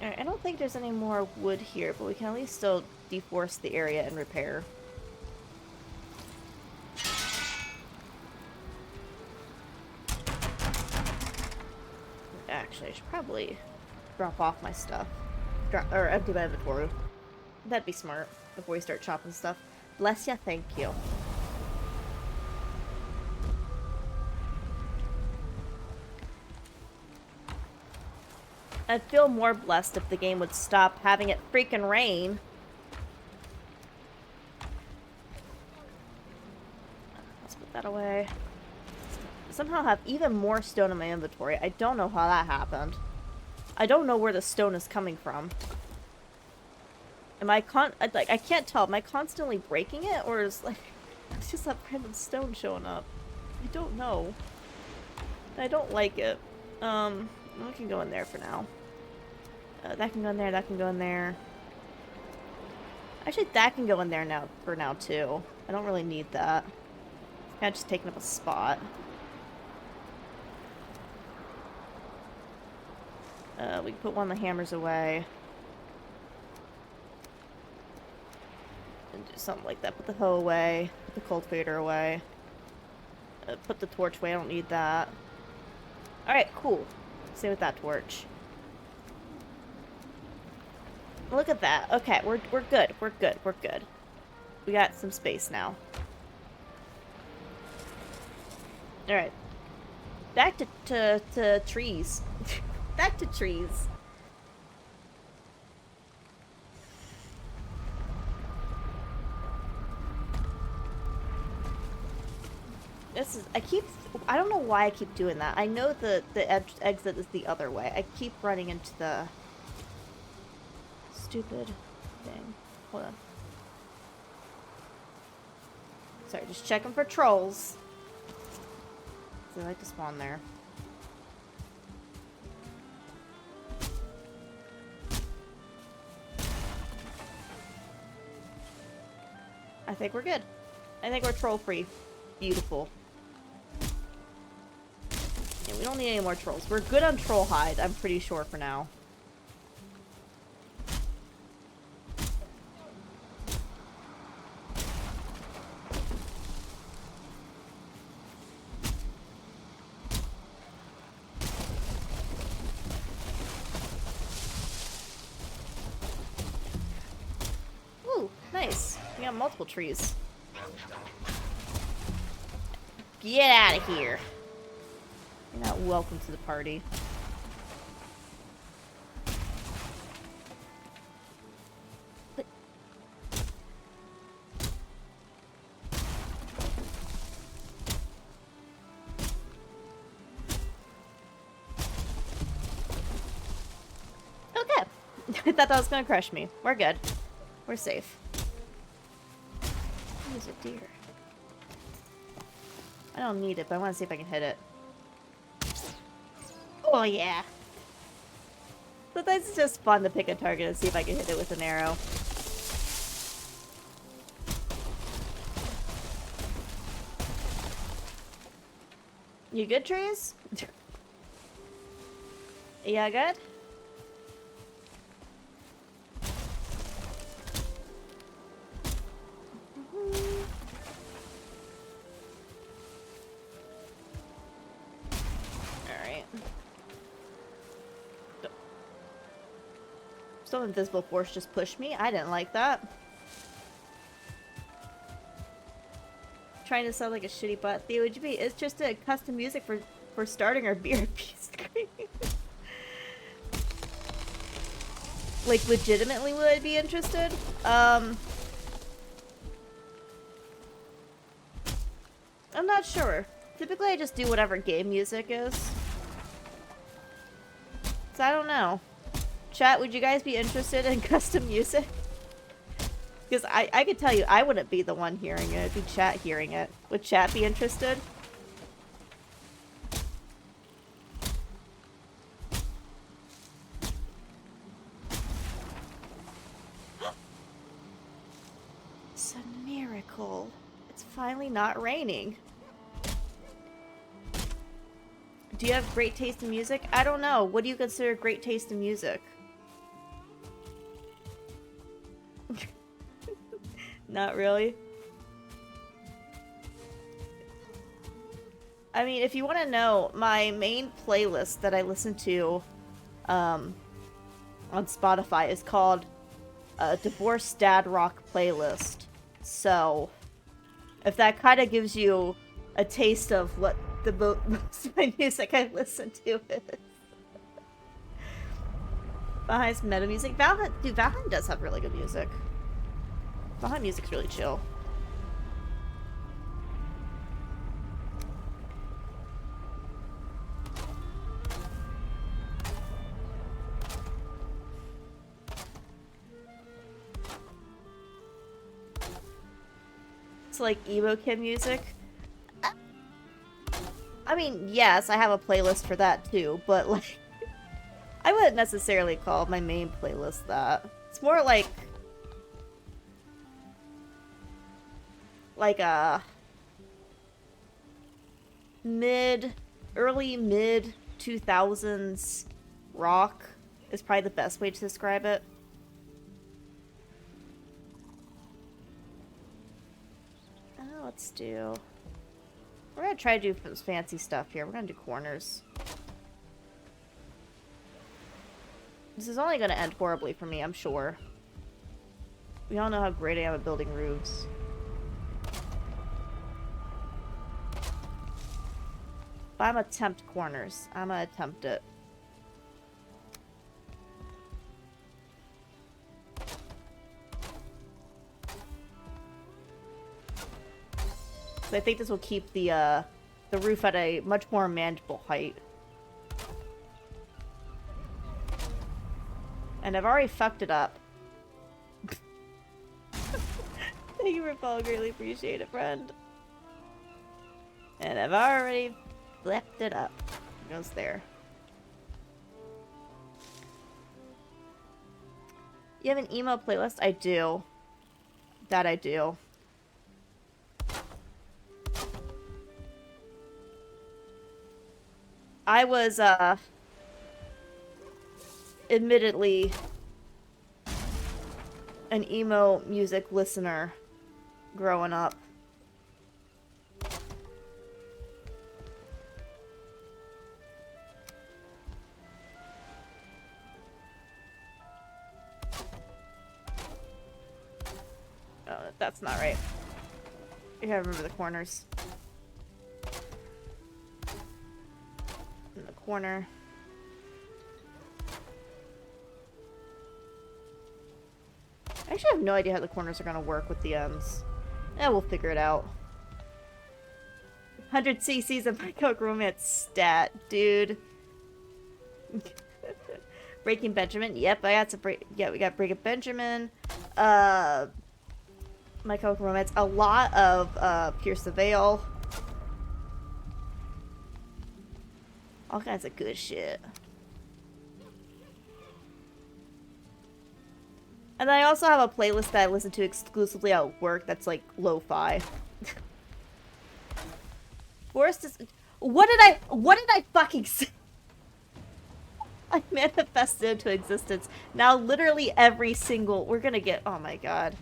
Alright, I don't think there's any more wood here, but we can at least still deforest the area and repair. Actually, I should probably drop off my stuff. Or empty my inventory. That'd be smart before we start chopping stuff. Bless ya, thank you. I'd feel more blessed if the game would stop having it freaking rain. Let's put that away. Somehow have even more stone in my inventory. I don't know how that happened. I don't know where the stone is coming from. Am I I can't tell. Am I constantly breaking it, or is like it's just that random stone showing up? I don't know. I don't like it. I can go in there for now. That can go in there. That can go in there. Actually, that can go in there now for now too. I don't really need that. It's kind of just taking up a spot. We can put one of the hammers away. And do something like that. Put the hoe away. Put the cultivator away. Put the torch away. I don't need that. Alright, cool. Same with that torch. Look at that. Okay, we're good. We're good. We're good. We got some space now. Alright. Back to trees. Back to trees. This is, I don't know why I keep doing that. I know the exit is the other way. I keep running into the stupid thing. Hold on. Sorry, just checking for trolls. They like to spawn there. I think we're good. I think we're troll free. Beautiful. Yeah, we don't need any more trolls. We're good on troll hide, I'm pretty sure for now. We got multiple trees. Get out of here. You're not welcome to the party. But... Okay. I thought that was gonna crush me. We're good. We're safe. Use a deer. I don't need it, but I want to see if I can hit it. Oh, yeah. Sometimes it's just fun to pick a target and see if I can hit it with an arrow. You good, trees? Yeah, good? Some invisible force just pushed me. I didn't like that. Trying to sound like a shitty butt. Theo, would you be interested in custom music for starting our BRP screen? Like, legitimately would I be interested? I'm not sure. Typically I just do whatever game music is. So I don't know. Chat, would you guys be interested in custom music? Because I could tell you, I wouldn't be the one hearing it. It'd be chat hearing it. Would chat be interested? It's a miracle. It's finally not raining. Do you have great taste in music? I don't know. What do you consider great taste in music? Not really. I mean, if you want to know, my main playlist that I listen to on Spotify is called Divorced Dad Rock Playlist. So, if that kind of gives you a taste of what the most of my music I listen to is. Valheim's meta music. Valheim does have really good music. Valheim music's really chill. It's like emo kid music. I mean, yes, I have a playlist for that too, but like, I wouldn't necessarily call my main playlist that. It's more like a early mid 2000s rock is probably the best way to describe it. Let's do... We're gonna try to do some fancy stuff here. We're gonna do corners. This is only gonna end horribly for me, I'm sure. We all know how great I am at building roofs. But I'm gonna attempt corners. I'm gonna attempt it. So I think this will keep the roof at a much more manageable height. And I've already fucked it up. Thank you for following, greatly appreciate it, friend. And I've already flipped it up. It goes there. You have an emo playlist? I do. That I do. I was, admittedly an emo music listener growing up. Oh, that's That's not right. You gotta remember the corners. In the corner. I actually have no idea how the corners are gonna work with the ends. Yeah, we'll figure it out. 100 cc's of my Coke romance stat, dude. Breaking Benjamin. Yep, I got to break. Yeah, we got Breaking Benjamin. My Coke romance. A lot of Pierce the Veil. All kinds of good shit. And then I also have a playlist that I listen to exclusively at work that's like lo-fi. Forest is... What did I fucking say? I manifested into existence. Now literally every single... We're gonna get... Oh my god.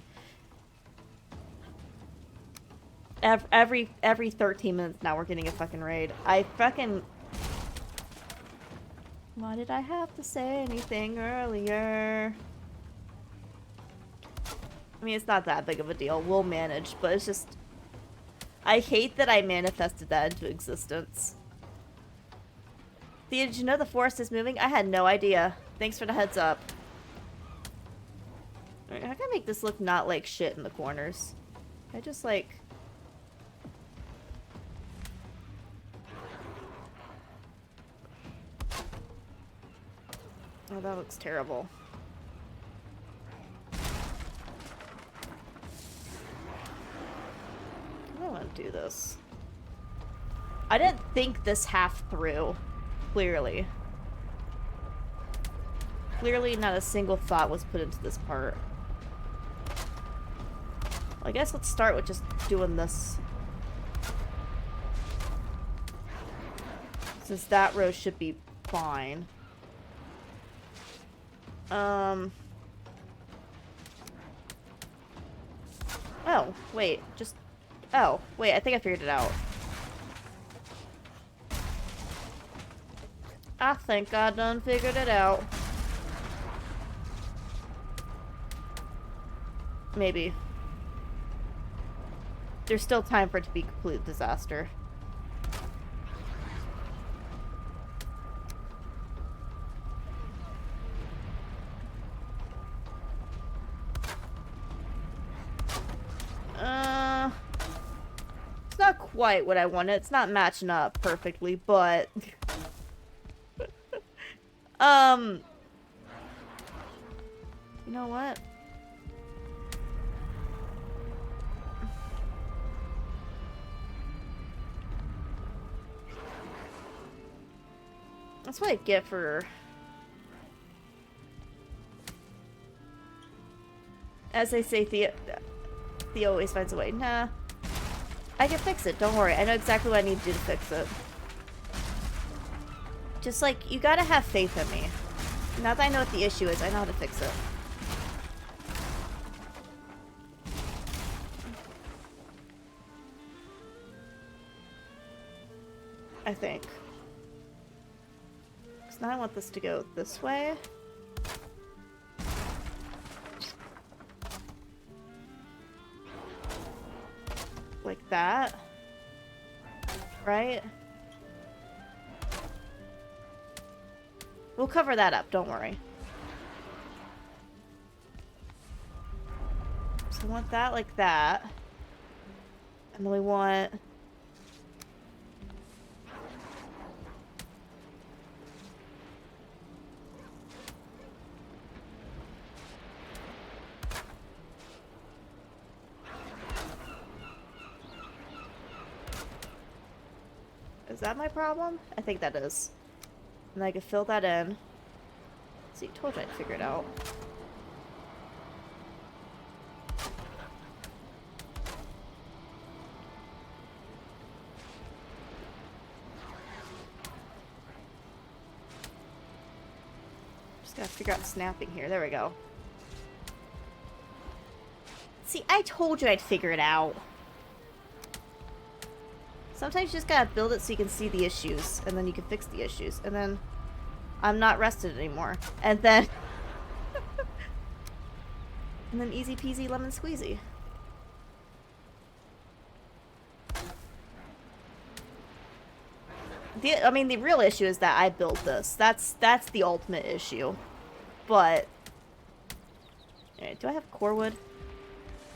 Every 13 minutes now we're getting a fucking raid. I fucking... Why did I have to say anything earlier? I mean, it's not that big of a deal. We'll manage, but it's just... I hate that I manifested that into existence. Thea, did you know the forest is moving? I had no idea. Thanks for the heads up. Alright, how can I make this look not like shit in the corners? I just, like... Oh, that looks terrible. I don't want to do this. I didn't think this half through. Clearly. Clearly not a single thought was put into this part. Well, I guess let's start with just doing this. Since that row should be fine. Oh, wait, just... Oh, wait, I think I figured it out. I think I done figured it out. Maybe. There's still time for it to be a complete disaster. It's not quite what I wanted. It's not matching up perfectly, but... You know what? That's what I get for... As they say, Theo always finds a way. Nah. I can fix it, don't worry. I know exactly what I need to do to fix it. Just, like, you gotta have faith in me. Now that I know what the issue is, I know how to fix it. I think. Because now I want this to go this way. Like that. Right? We'll cover that up, don't worry. So I want that like that. And then we want... Is that my problem? I think that is. And I can fill that in. See, told you I'd figure it out. Just gotta figure out snapping here. There we go. See, I told you I'd figure it out. Sometimes you just gotta build it so you can see the issues, and then you can fix the issues, and then I'm not rested anymore. And then... and then easy peasy lemon squeezy. I mean, the real issue is that I built this. That's the ultimate issue. But... Alright, do I have core wood?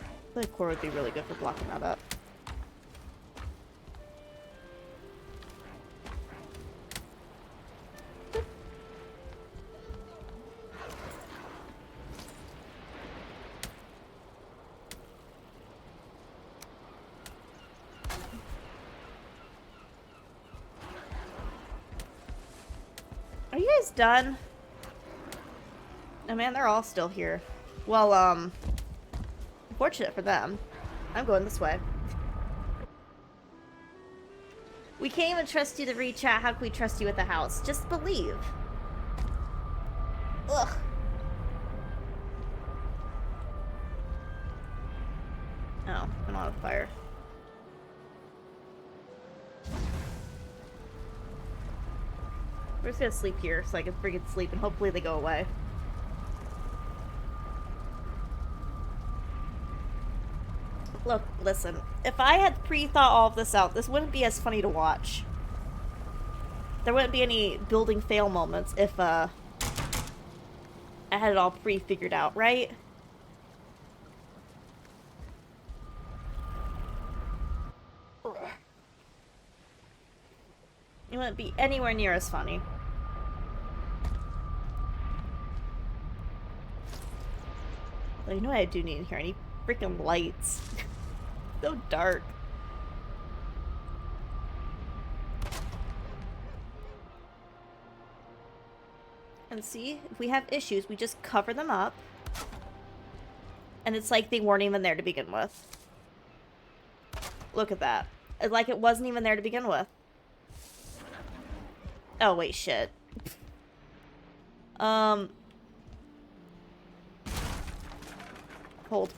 I feel like core would be really good for blocking that up. Are you guys done? Oh man, they're all still here. Well, fortunate for them. I'm going this way. We can't even trust you to read chat. How can we trust you with the house? Just believe. Ugh. Oh, I'm on fire. We're just gonna sleep here so I can freaking sleep and hopefully they go away. Look, listen. If I had pre-thought all of this out, this wouldn't be as funny to watch. There wouldn't be any building fail moments if, I had it all pre-figured out, right? It wouldn't be anywhere near as funny. Well, you know what I do need in here? I need freaking lights. So dark. And see, if we have issues, we just cover them up. And it's like they weren't even there to begin with. Look at that. It's like it wasn't even there to begin with. Oh, wait, shit. Hold,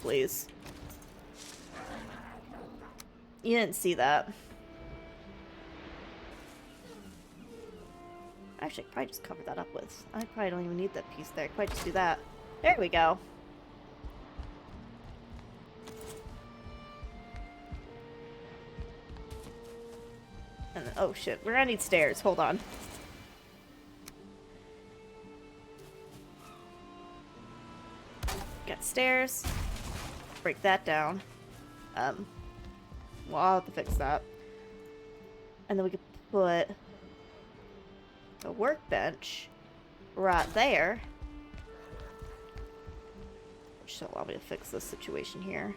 please. You didn't see that. Actually, I probably just cover that up with. I probably don't even need that piece there. I probably just do that. There we go. And then, oh shit, we're gonna need stairs. Hold on. Got stairs. Break that down. Well, I'll have to fix that. And then we could put a workbench right there. Which will allow me to fix this situation here.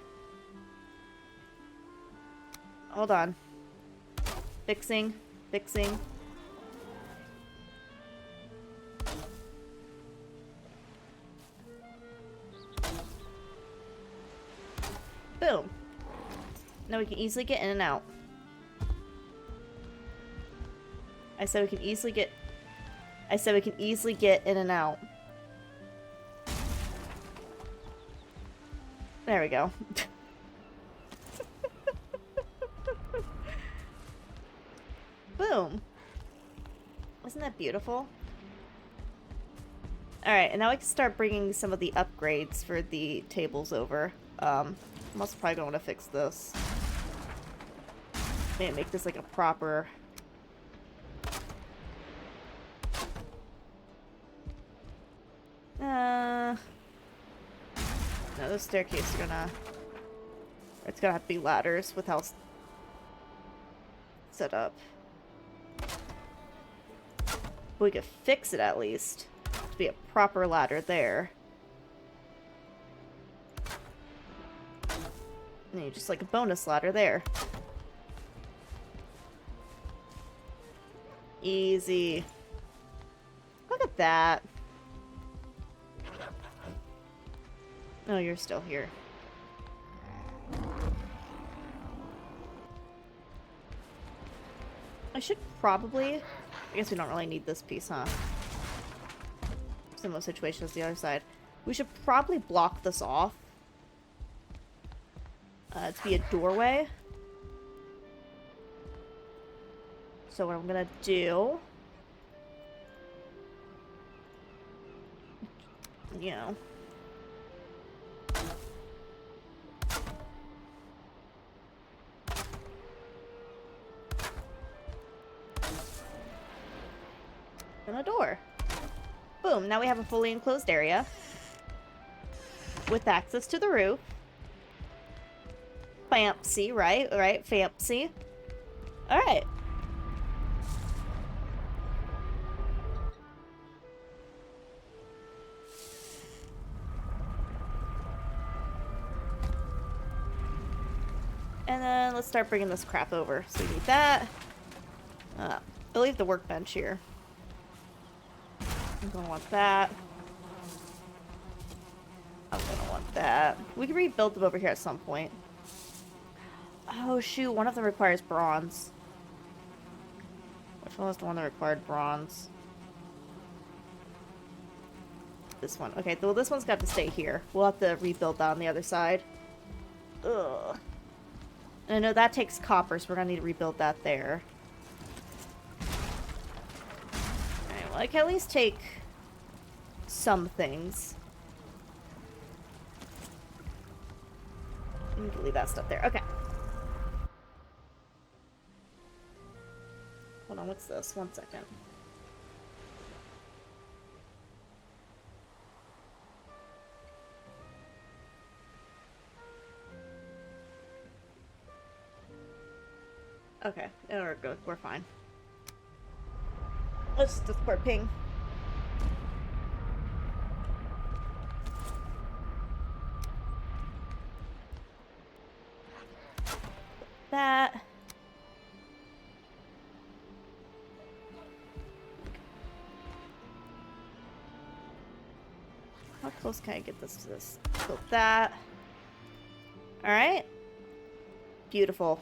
Hold on. Fixing. Fixing. Boom. Now we can easily get in and out. I said we can easily get in and out. There we go. Boom. Wasn't that beautiful? Alright, and now I can start bringing some of the upgrades for the tables over. I'm also probably going to fix this. Maybe make this like a proper... No, this staircase is gonna... It's gonna have to be ladders with how set up. But we could fix it at least. To be a proper ladder there. And you just like a bonus ladder there. Easy. Look at that. Oh, you're still here. I should probably... I guess we don't really need this piece, huh? Similar situation as the other side. We should probably block this off. To be a doorway. So what I'm gonna do... You know... And a door. Boom, now we have a fully enclosed area. With access to the roof. Fancy, right? Right, fancy. Alright. And then let's start bringing this crap over. So we need that. I'll leave the workbench here. I'm gonna want that. I'm gonna want that. We can rebuild them over here at some point. Oh shoot, one of them requires bronze. Which one was the one that required bronze? This one. Okay, well this one's got to stay here. We'll have to rebuild that on the other side. Ugh. And I know that takes copper, so we're gonna need to rebuild that there. Alright, well I can at least take some things. We can leave that stuff there. Okay. Hold on, what's this? 1 second. Okay, we're good. We're fine. Let's just pour ping. That. How close can I get this to this? Build that. Alright. Beautiful.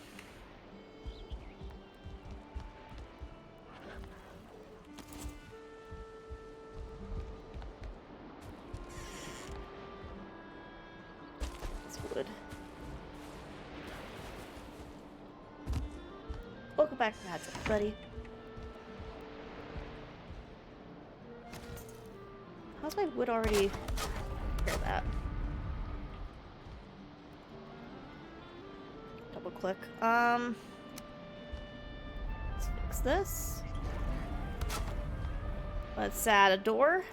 It's wood. Welcome back to Hats, buddy. How's my wood already? Hear that. Double click. Let's fix this. Let's add a door.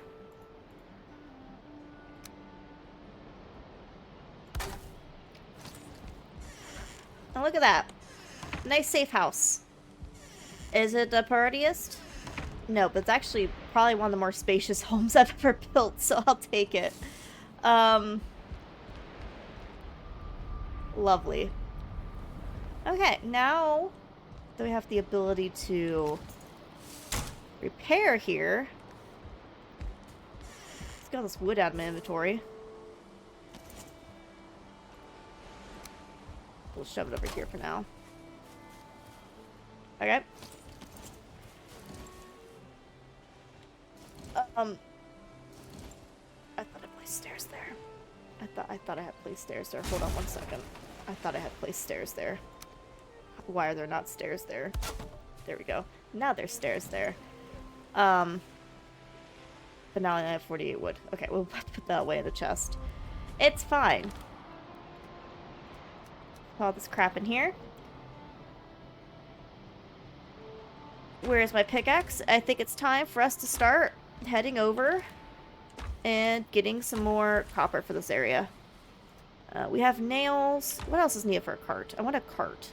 And look at that. Nice safe house. Is it the prettiest? No, but it's actually probably one of the more spacious homes I've ever built, so I'll take it. Lovely. Okay, now that we have the ability to repair here, let's get all this wood out of my inventory. We'll shove it over here for now. Okay. I thought I placed stairs there. I thought I had placed stairs there. Hold on 1 second. I thought I had placed stairs there. Why are there not stairs there? There we go. Now there's stairs there. But now I have 48 wood. Okay, we'll have to put that away in the chest. It's fine. Put all this crap in here. Where's my pickaxe? I think it's time for us to start heading over and getting some more copper for this area. We have nails. What else is needed for a cart? I want a cart.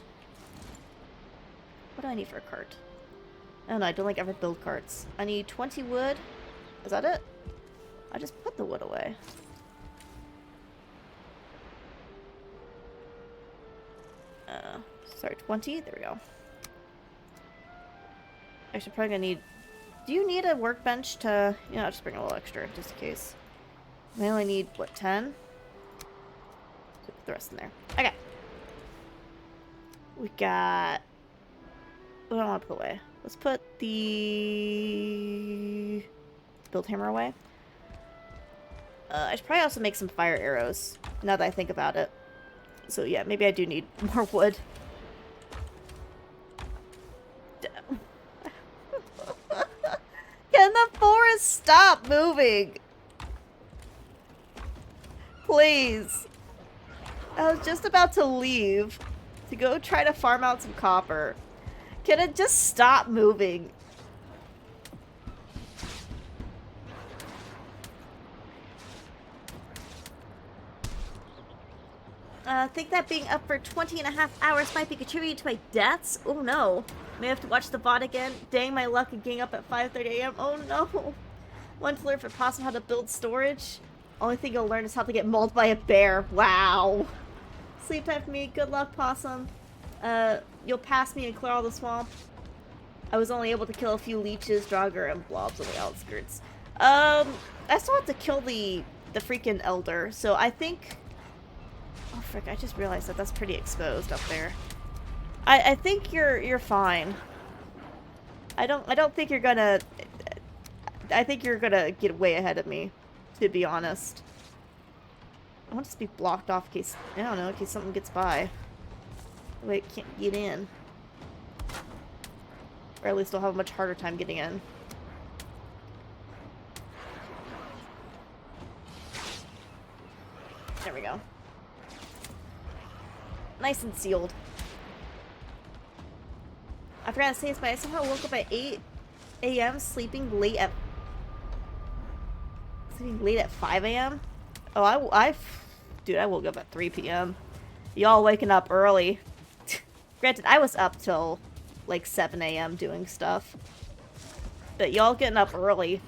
What do I need for a cart? I don't know. I don't like ever build carts. I need 20 wood. Is that it? I just put the wood away. Sorry, 20? There we go. Actually, probably gonna need... Do you need a workbench to... Yeah, I'll just bring a little extra, just in case. I only need, what, 10? So put the rest in there. Okay. We got... What do I want to put away? Let's put the... build hammer away. I should probably also make some fire arrows, now that I think about it. So yeah, maybe I do need more wood. Can the forest stop moving? Please. I was just about to leave to go try to farm out some copper. Can it just stop moving? Think that being up for 20.5 hours might be contributing to my deaths? Oh no. May have to watch the VOD again. Dang my luck of getting up at 5:30 a.m. Oh no. Want to learn for Possum how to build storage? Only thing you'll learn is how to get mauled by a bear. Wow. Sleep time for me. Good luck, Possum. You'll pass me and clear all the swamp. I was only able to kill a few leeches, Draugr, and blobs on the outskirts. I still have to kill the freaking elder, so I think... Oh frick, I just realized that that's pretty exposed up there. I think you're fine. I don't think you're gonna... I think you're gonna get way ahead of me, to be honest. I want this to be blocked off in case... I don't know, in case something gets by. Wait, can't get in. Or at least I'll have a much harder time getting in. There we go. Nice and sealed. I forgot to say this, but I somehow woke up at 8 a.m. sleeping late at 5 a.m. Oh, dude, I woke up at 3 p.m. Y'all waking up early. Granted, I was up till like 7 a.m. doing stuff. But y'all getting up early.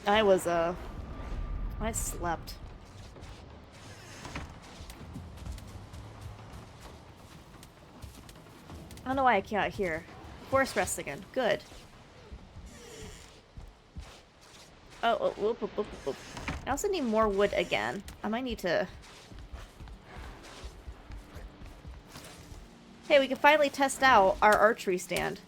I slept. I don't know why I can't hear. Forest rest again. Good. Oh, whoop, whoop, whoop, whoop. I also need more wood again. I might need to... Hey, we can finally test out our archery stand.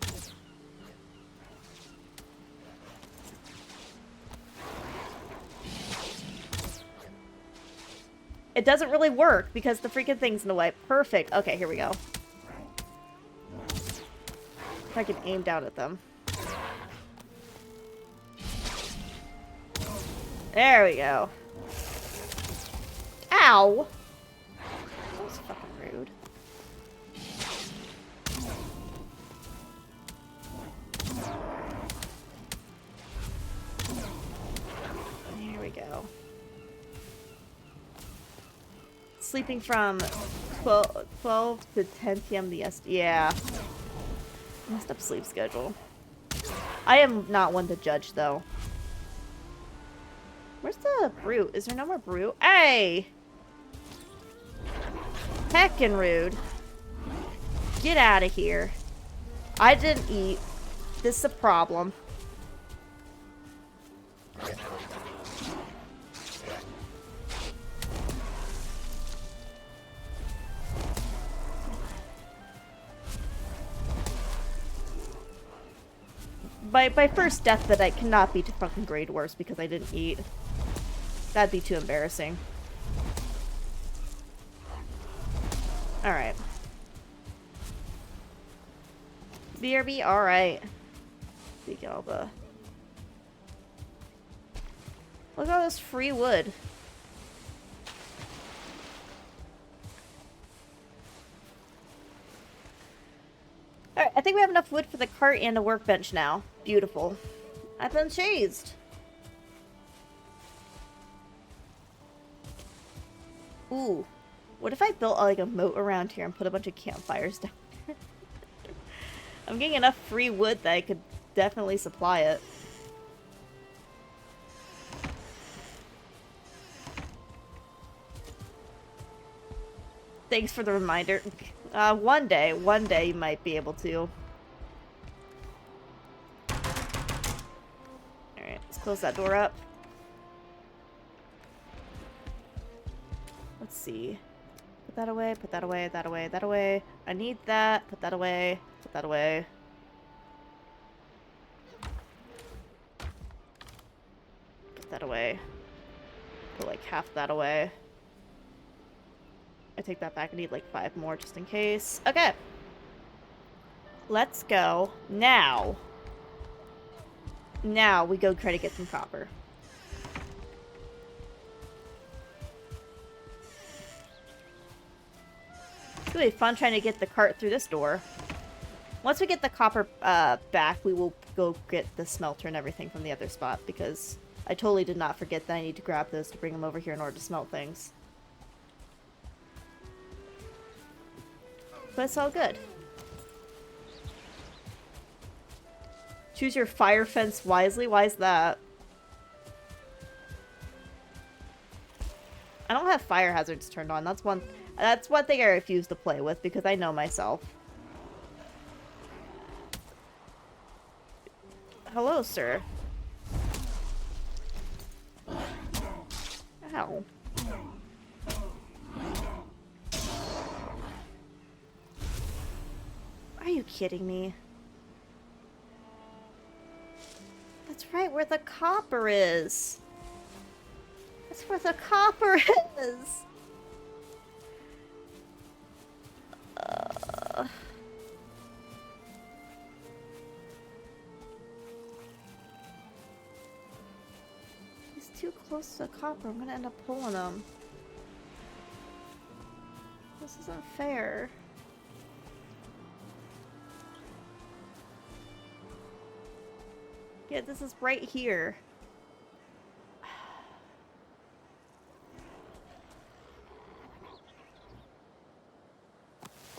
It doesn't really work because the freaking thing's in the way. Perfect. Okay, here we go. If I can aim down at them. There we go. Ow! That was fucking rude. There we go. Sleeping from 12 to 10 p.m. Yeah. Messed up sleep schedule. I am not one to judge, though. Where's the brute? Is there no more brute? Hey! Heckin' rude. Get out of here. I didn't eat. This is a problem. My first death that I cannot be to fucking Grey Dwarfs because I didn't eat. That'd be too embarrassing. Alright. BRB, alright. Take all the... Look at all this free wood. Alright, I think we have enough wood for the cart and a workbench now. Beautiful. I've been chased. Ooh. What if I built like a moat around here and put a bunch of campfires down there? I'm getting enough free wood that I could definitely supply it. Thanks for the reminder. One day you might be able to. Alright, let's close that door up. Let's see. Put that away, put that away, that away, that away. I need that. Put that away, put that away. Put that away. Put like half that away. I take that back. I need like 5 more just in case. Okay. Let's go. Now we go try to get some copper. It's really fun trying to get the cart through this door. Once we get the copper back, we will go get the smelter and everything from the other spot, because I totally did not forget that I need to grab those to bring them over here in order to smelt things. But it's all good. Choose your fire fence wisely. Why is that? I don't have fire hazards turned on. That's one thing I refuse to play with because I know myself. Hello, sir. Ow. Are you kidding me? That's right where the copper is. That's where the copper is. He's too close to the copper. I'm gonna end up pulling him. This isn't fair. Yeah, this is right here.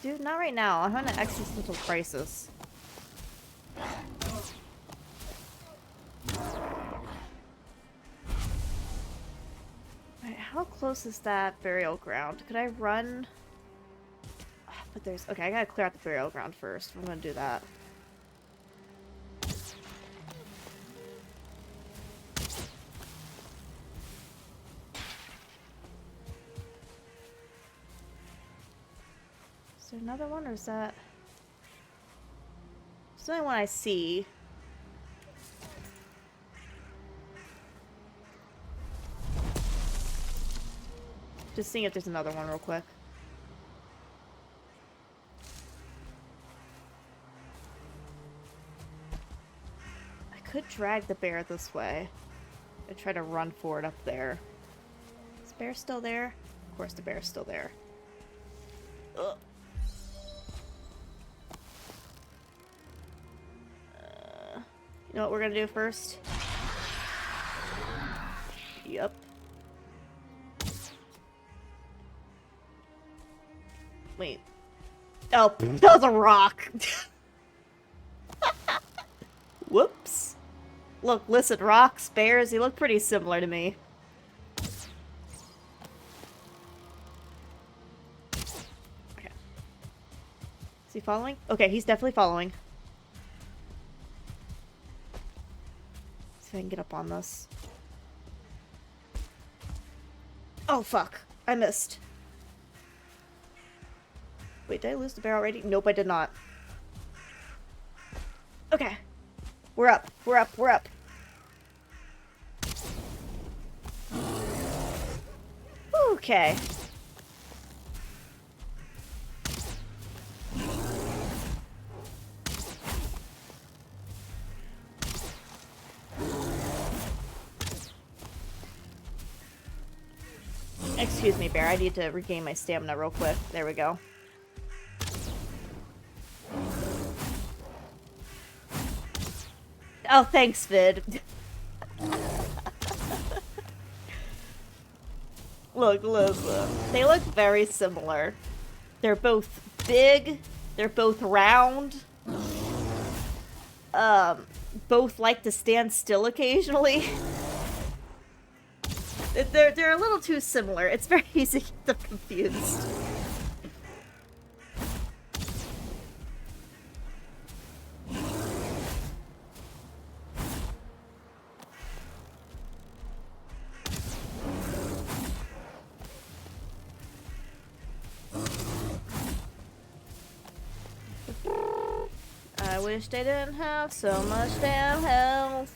Dude, not right now. I'm having an existential crisis. Alright, how close is that burial ground? Could I run? But there's... Okay, I gotta clear out the burial ground first. I'm gonna do that. Is there another one, or is that... It's the only one I see. Just seeing if there's another one real quick. I could drag the bear this way and try to run for it up there. Is the bear still there? Of course the bear's still there. Ugh. You know what we're gonna do first? Yep. Wait. Oh, that was a rock. Whoops. Look, listen, rocks, bears, they look pretty similar to me. Okay. Is he following? Okay, he's definitely following. See if I can get up on this. Oh, fuck. I missed. Wait, did I lose the bear already? Nope, I did not. Okay. We're up. We're up. We're up. Okay. Excuse me, bear. I need to regain my stamina real quick. There we go. Oh, thanks, Vid. Look, listen. They look very similar. They're both big. They're both round. Both like to stand still occasionally. They're a little too similar. It's very easy to get them confused. I wish they didn't have so much damn health.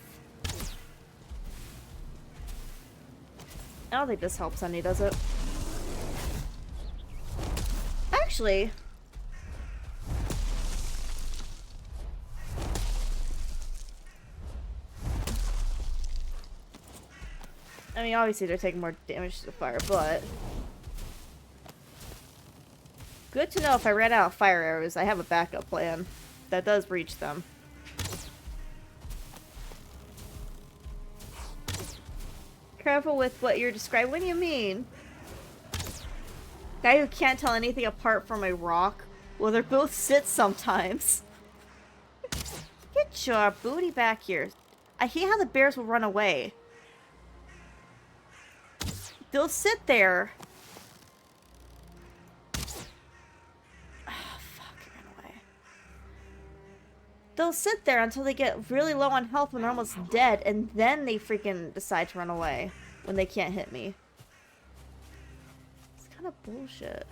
I don't think this helps any, does it? Actually... I mean, obviously they're taking more damage to the fire, but... Good to know if I ran out of fire arrows, I have a backup plan. That does reach them. Careful with what you're describing. What do you mean? Guy who can't tell anything apart from a rock. Well, they're both sit sometimes. Get your booty back here. I hate how the bears will run away. They'll sit there. Oh, fuck, it ran away. They'll sit there until they get really low on health when they're almost dead, and then they freaking decide to run away when they can't hit me. It's kind of bullshit.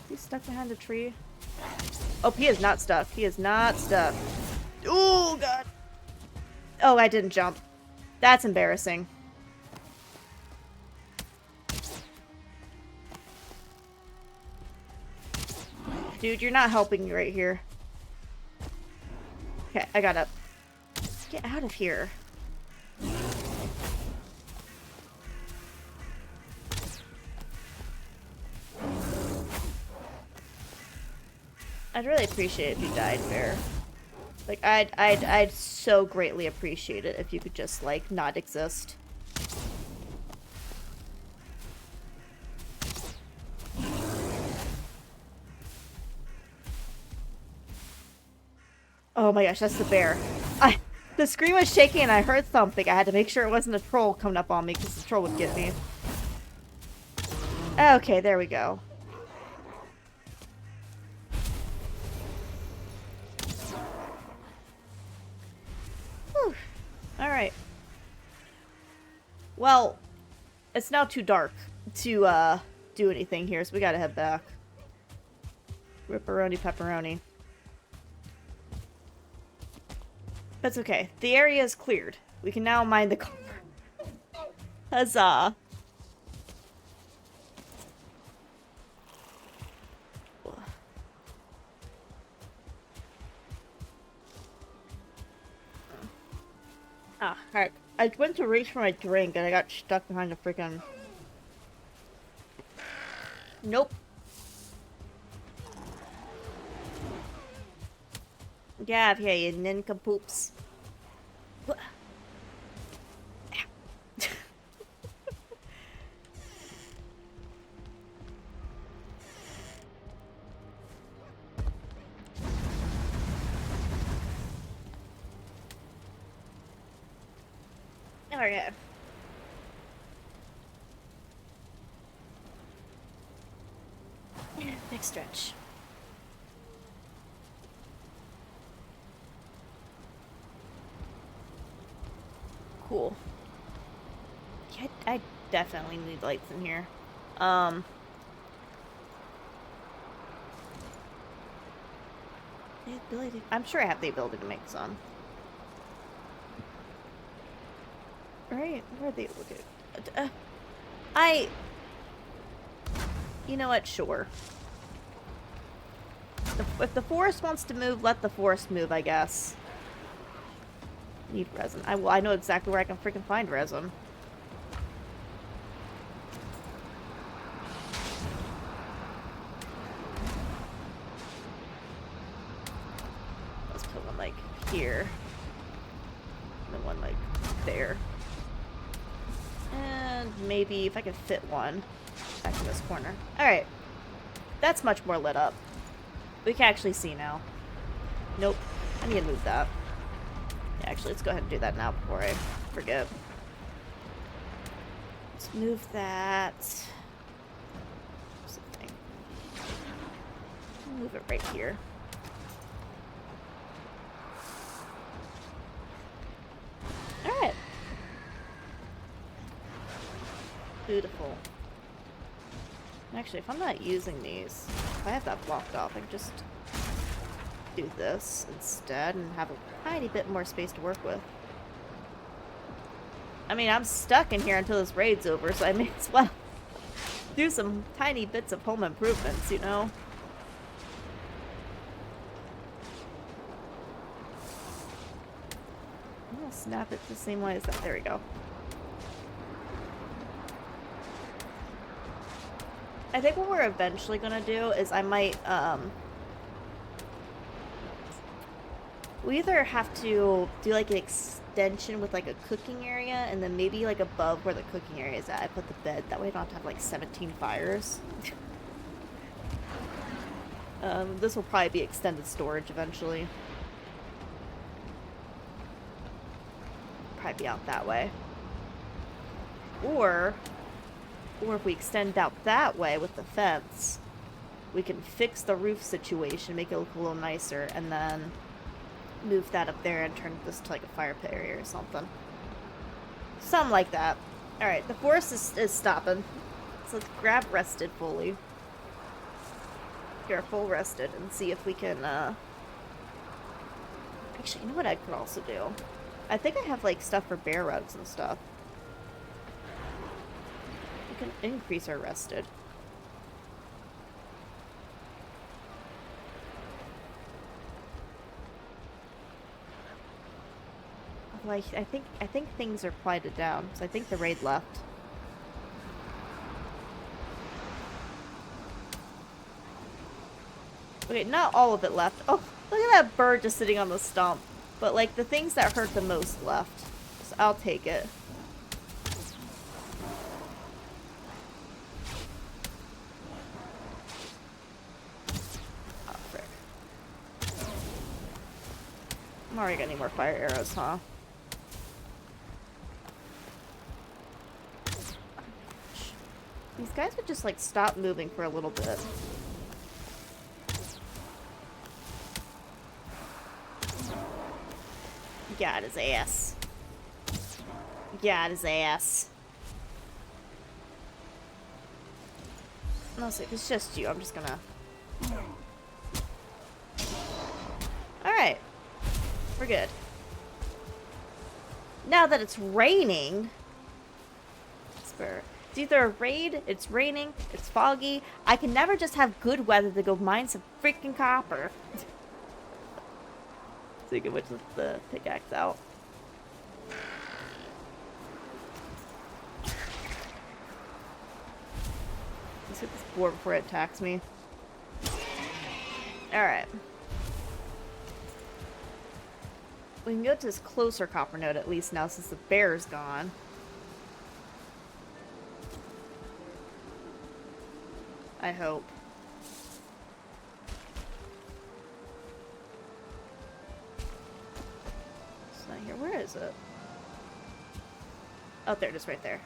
He's stuck behind a tree. Oh, he is not stuck. He is not stuck. Oh, God. Oh, I didn't jump. That's embarrassing. Dude, you're not helping me right here. Okay, I got up. Get out of here. I'd really appreciate it if you died, Bear. Like, I'd so greatly appreciate it if you could just, like, not exist. Oh my gosh, that's the bear. The screen was shaking and I heard something. I had to make sure it wasn't a troll coming up on me because the troll would get me. Okay, there we go. Alright. Well, it's now too dark to do anything here, so we gotta head back. Ripperoni pepperoni. That's okay. The area is cleared. We can now mine the copper. Huzzah. Ah, heck. I went to reach for my drink and I got stuck behind a freaking... Nope. Get out of here, you nincompoops. Okay. Next stretch. Cool. Yeah, I definitely need lights in here. The ability. I'm sure I have the ability to make sun. Right? Where are they looking? You know what? Sure. If the forest wants to move, let the forest move, I guess. Need resin. I know exactly where I can freaking find resin. Let's put one like here. And then one like there. And maybe if I can fit one back in this corner. Alright. That's much more lit up. We can actually see now. Nope. I need to move that. Yeah, actually, let's go ahead and do that now before I forget. Let's move that. Something. Move it right here. Alright. Beautiful. Actually, if I'm not using these, if I have that blocked off, I can just do this instead and have a tiny bit more space to work with. I mean, I'm stuck in here until this raid's over, so I may as well do some tiny bits of home improvements, you know? I'm gonna snap it the same way as that. There we go. I think what we're eventually gonna do is I might, We either have to do like an extension with like a cooking area, and then maybe like above where the cooking area is at, I put the bed. That way I don't have to have like 17 fires. This will probably be extended storage eventually. Probably be out that way. Or if we extend out that way with the fence, we can fix the roof situation, make it look a little nicer, and then move that up there and turn this to like a fire pit area or something. Something like that. Alright, the forest is stopping. So let's grab rested fully. Here, full rested, and see if we can, Actually, you know what I could also do? I think I have, like, stuff for bear rugs and stuff. We can increase our rested. Like, I think things are quieted down, so I think the raid left. Okay, not all of it left. Oh, look at that bird just sitting on the stump. But, like, the things that hurt the most left. So I'll take it. Oh, frick. I'm already getting more fire arrows, huh? These guys would just, like, stop moving for a little bit. Got his ass. Got his ass. No, so if it's just you, I'm just gonna... Alright. We're good. Now that it's raining... It's either a raid, it's raining, it's foggy. I can never just have good weather to go mine some freaking copper. So you can which the pickaxe out. Let's hit this board before it attacks me. Alright. We can go to this closer copper node at least now since the bear's gone. I hope. It's not here. Where is it? Oh, there it is right there.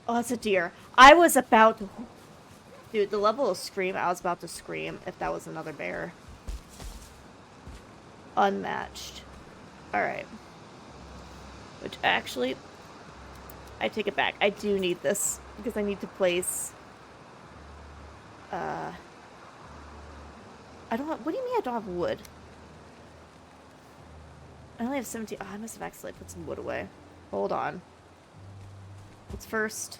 Oh, that's a deer. I was about to... Dude, the level of scream, I was about to scream if that was another bear. Unmatched. Alright. Which actually... I take it back. I do need this. Because I need to place... I don't have... What do you mean I don't have wood? I only have 17... Oh, I must have accidentally put some wood away. Hold on. Let's first...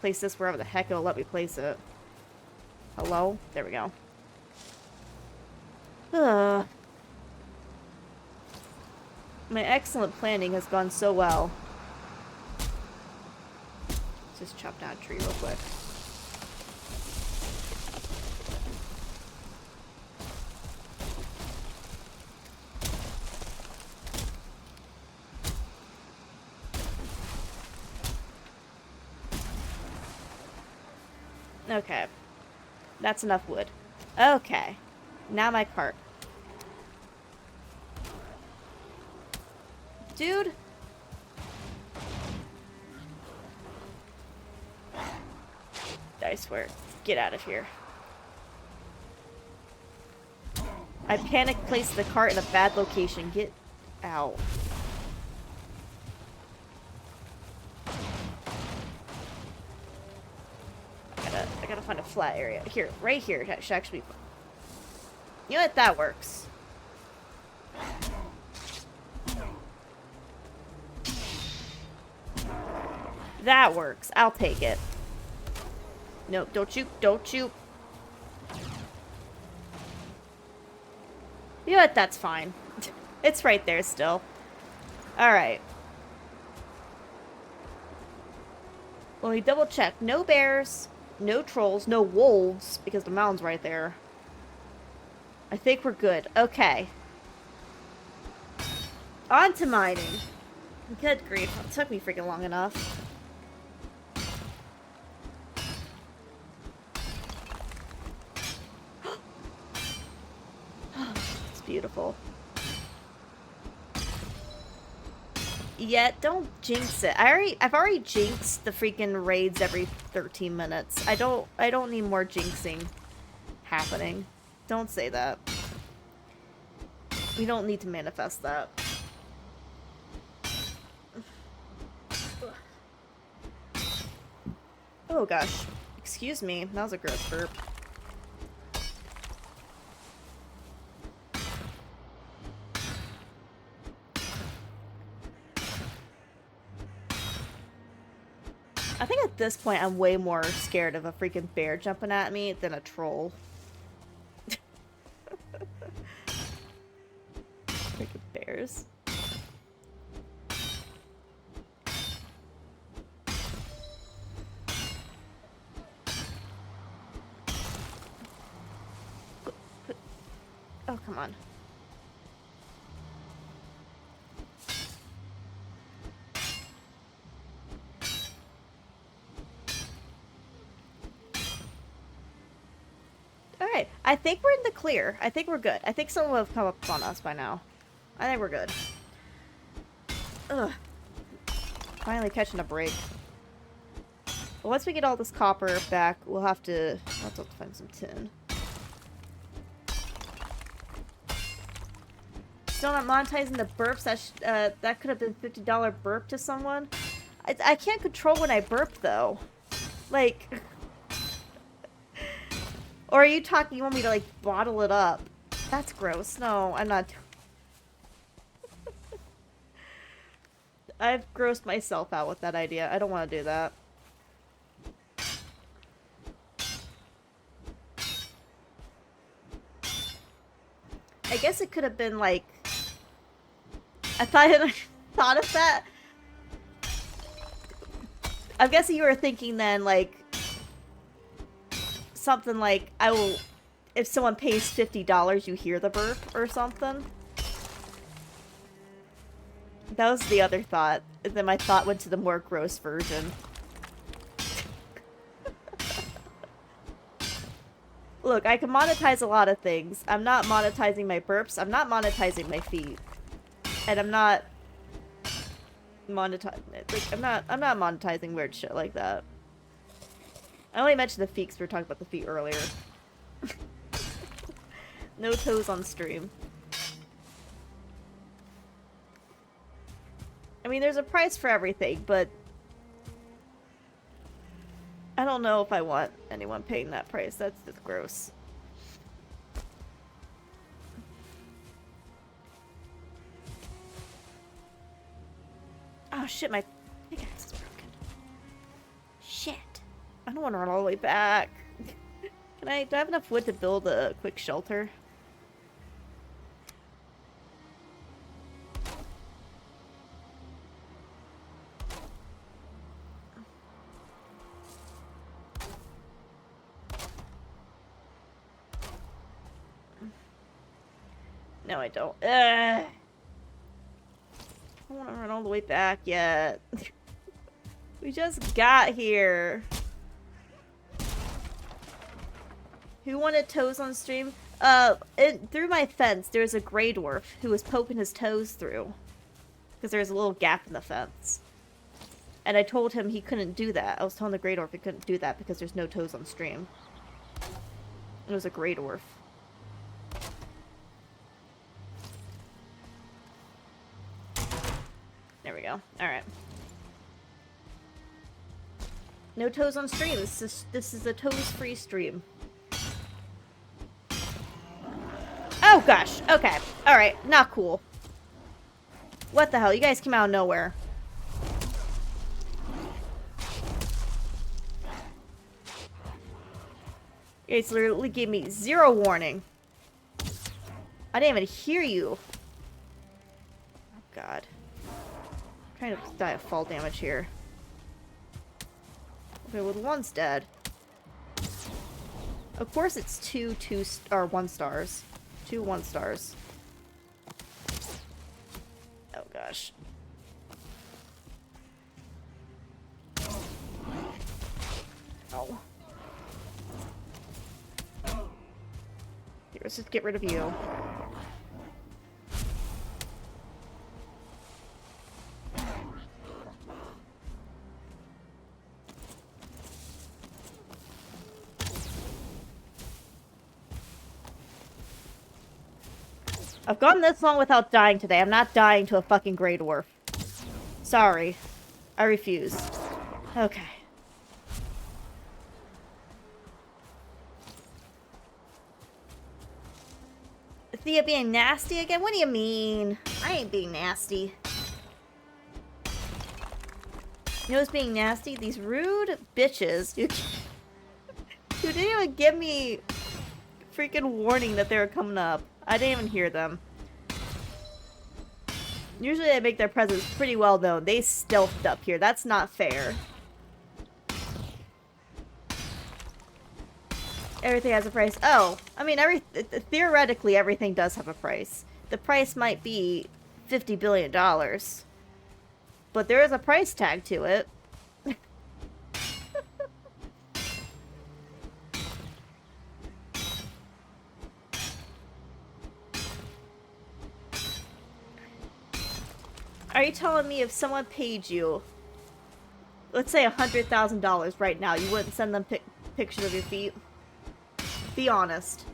place this wherever the heck it'll let me place it. Hello? There we go. My excellent planning has gone so well. Let's just chop down a tree real quick. Okay. That's enough wood. Okay. Now my cart. Dude. I swear. Get out of here. I panic placed the cart in a bad location. Get out. I gotta find a flat area. Here, right here. That should actually be fun. You know what? That works. That works. I'll take it. No, don't you. Don't you. You know what? That's fine. It's right there still. Alright. Well, we double check. No bears. No trolls. No wolves. Because the mountain's right there. I think we're good. Okay. On to mining. Good grief. It took me freaking long enough. It's beautiful. Yeah, don't jinx it. I've already jinxed the freaking raids every 13 minutes. I don't need more jinxing happening. Don't say that. We don't need to manifest that. Oh gosh. Excuse me. That was a gross burp. I think at this point I'm way more scared of a freaking bear jumping at me than a troll. Freaking bears. Oh, come on. Alright, I think we're in the clear. I think we're good. I think someone will have come up on us by now. I think we're good. Ugh. Finally catching a break. Well, once we get all this copper back, we'll have to find some tin. Still not monetizing the burps. That could have been $50 burp to someone. I can't control when I burp though. Like, or are you talking? You want me to like bottle it up? That's gross. No, I'm not. I've grossed myself out with that idea. I don't want to do that. I guess it could have been like. I thought of that. I'm guessing you were thinking then like something like I will, if someone pays $50, you hear the burp or something. That was the other thought. And then my thought went to the more gross version. Look, I can monetize a lot of things. I'm not monetizing my burps. I'm not monetizing my feet. And I'm not monetizing it. Like, I'm not monetizing weird shit like that. I only mentioned the feet because we were talking about the feet earlier. No toes on stream. I mean, there's a price for everything, but I don't know if I want anyone paying that price. That's gross. Oh shit, my pickaxe is broken. Shit. I don't want to run all the way back. Do I have enough wood to build a quick shelter? No, I don't. Ugh. I don't want to run all the way back yet. We just got here. Who wanted toes on stream? Through my fence, there's a gray dwarf who was poking his toes through. Because there's a little gap in the fence. And I told him he couldn't do that. I was telling the gray dwarf he couldn't do that because there's no toes on stream. It was a gray dwarf. There we go. Alright. No toes on stream. This is a toes-free stream. Oh gosh. Okay. Alright. Not cool. What the hell? You guys came out of nowhere. You guys literally gave me 0 warning. I didn't even hear you. Oh god. Trying to die of fall damage here. Okay, well, one's dead. Of course it's 1 stars. 2 1-stars. Oh gosh. Oh. Here, let's just get rid of you. I've gone this long without dying today. I'm not dying to a fucking Grey Dwarf. Sorry. I refuse. Okay. Thea being nasty again? What do you mean? I ain't being nasty. You know what's being nasty? These rude bitches. You didn't even give me freaking warning that they were coming up. I didn't even hear them. Usually they make their presence pretty well known. They stealthed up here. That's not fair. Everything has a price. Oh, I mean, theoretically, everything does have a price. The price might be $50 billion. But there is a price tag to it. Are you telling me if someone paid you, let's say $100,000 right now, you wouldn't send them pictures of your feet? Be honest.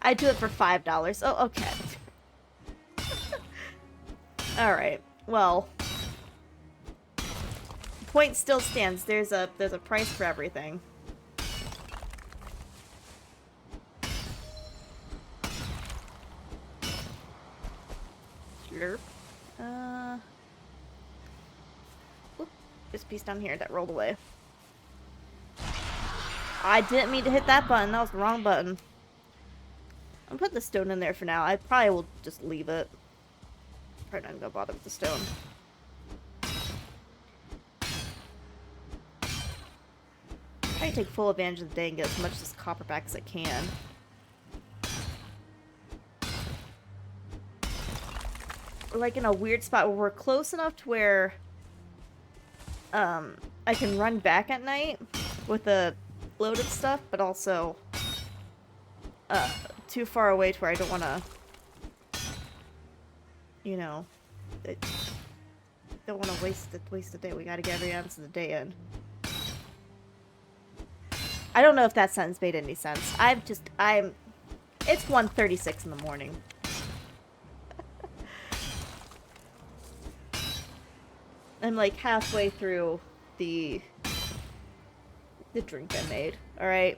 I'd do it for $5. Oh, okay. Alright, well. Point still stands. There's a price for everything. Slurp. Whoop. There's a piece down here that rolled away. I didn't mean to hit that button. That was the wrong button. I'm putting the stone in there for now. I probably will just leave it. Probably not gonna bother with the stone. I take full advantage of the day and get as much of this copper back as I can. We're like in a weird spot where we're close enough to where I can run back at night with the loaded stuff, but also too far away to where I don't want to, you know, don't want to waste the day. We got to get every ounce of the day in. I don't know if that sentence made any sense. It's 1:36 in the morning. I'm like halfway through the drink I made. All right.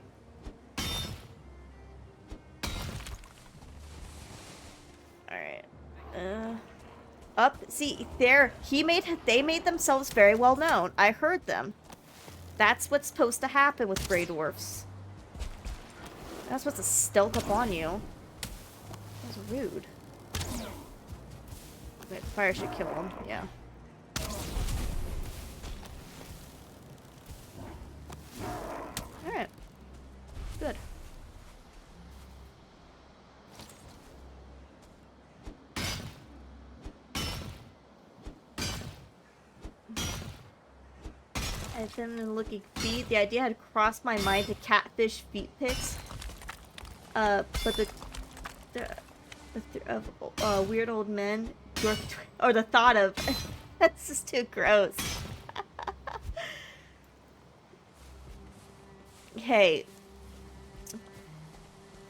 All right. Up. See, they made themselves very well known. I heard them. That's what's supposed to happen with Grey Dwarfs. That's supposed to stealth up on you. That was rude. Okay, fire should kill him. Yeah. Alright. Good. I've been looking feet. The idea had crossed my mind to catfish feet pics. But of weird old men, or the thought of, that's just too gross. Hey,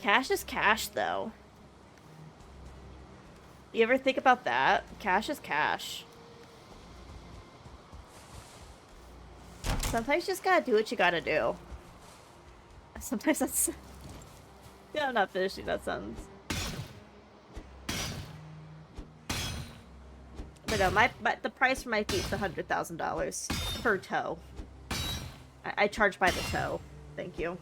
cash is cash, though. You ever think about that? Cash is cash. Sometimes you just gotta do what you gotta do. Sometimes that's... Yeah, I'm not finishing that sentence. But no, the price for my feet's $100,000 per toe. I charge by the toe. Thank you.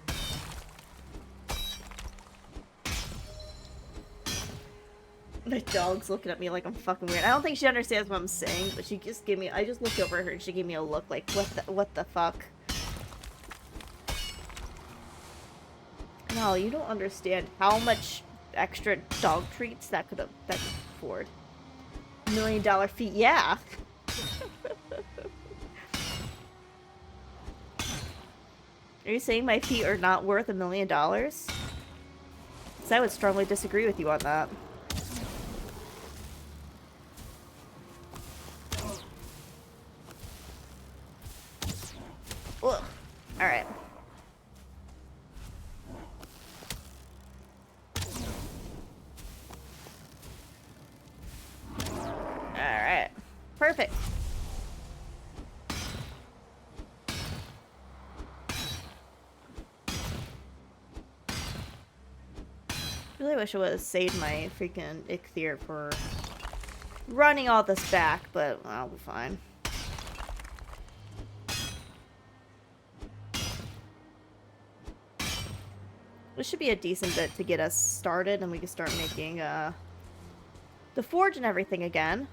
My dog's looking at me like I'm fucking weird. I don't think she understands what I'm saying, but she just gave me- I just looked over at her and she gave me a look like, what the fuck? No, you don't understand how much extra dog treats that could afford. $1 million fee, yeah! Are you saying my feet are not worth $1 million? Because I would strongly disagree with you on that. Ugh. Alright. Alright. Perfect. Really wish I would have saved my freaking Ichthyr for running all this back, but I'll be fine. This should be a decent bit to get us started, and we can start making the forge and everything again.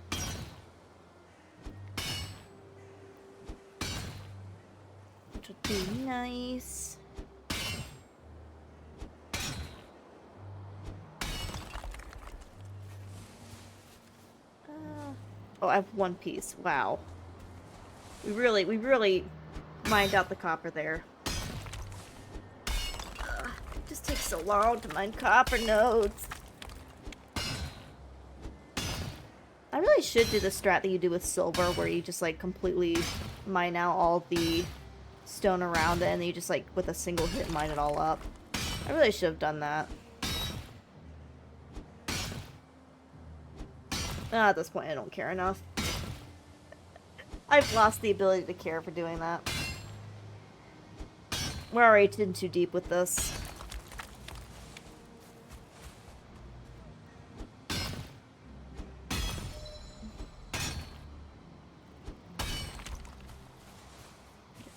Which would be nice. Oh, I have one piece. Wow. We really mined out the copper there. It just takes so long to mine copper nodes. I really should do the strat that you do with silver, where you just like completely mine out all the stone around it, and then you just like with a single hit mine it all up. I really should have done that. At this point, I don't care enough. I've lost the ability to care for doing that. We're already in too deep with this.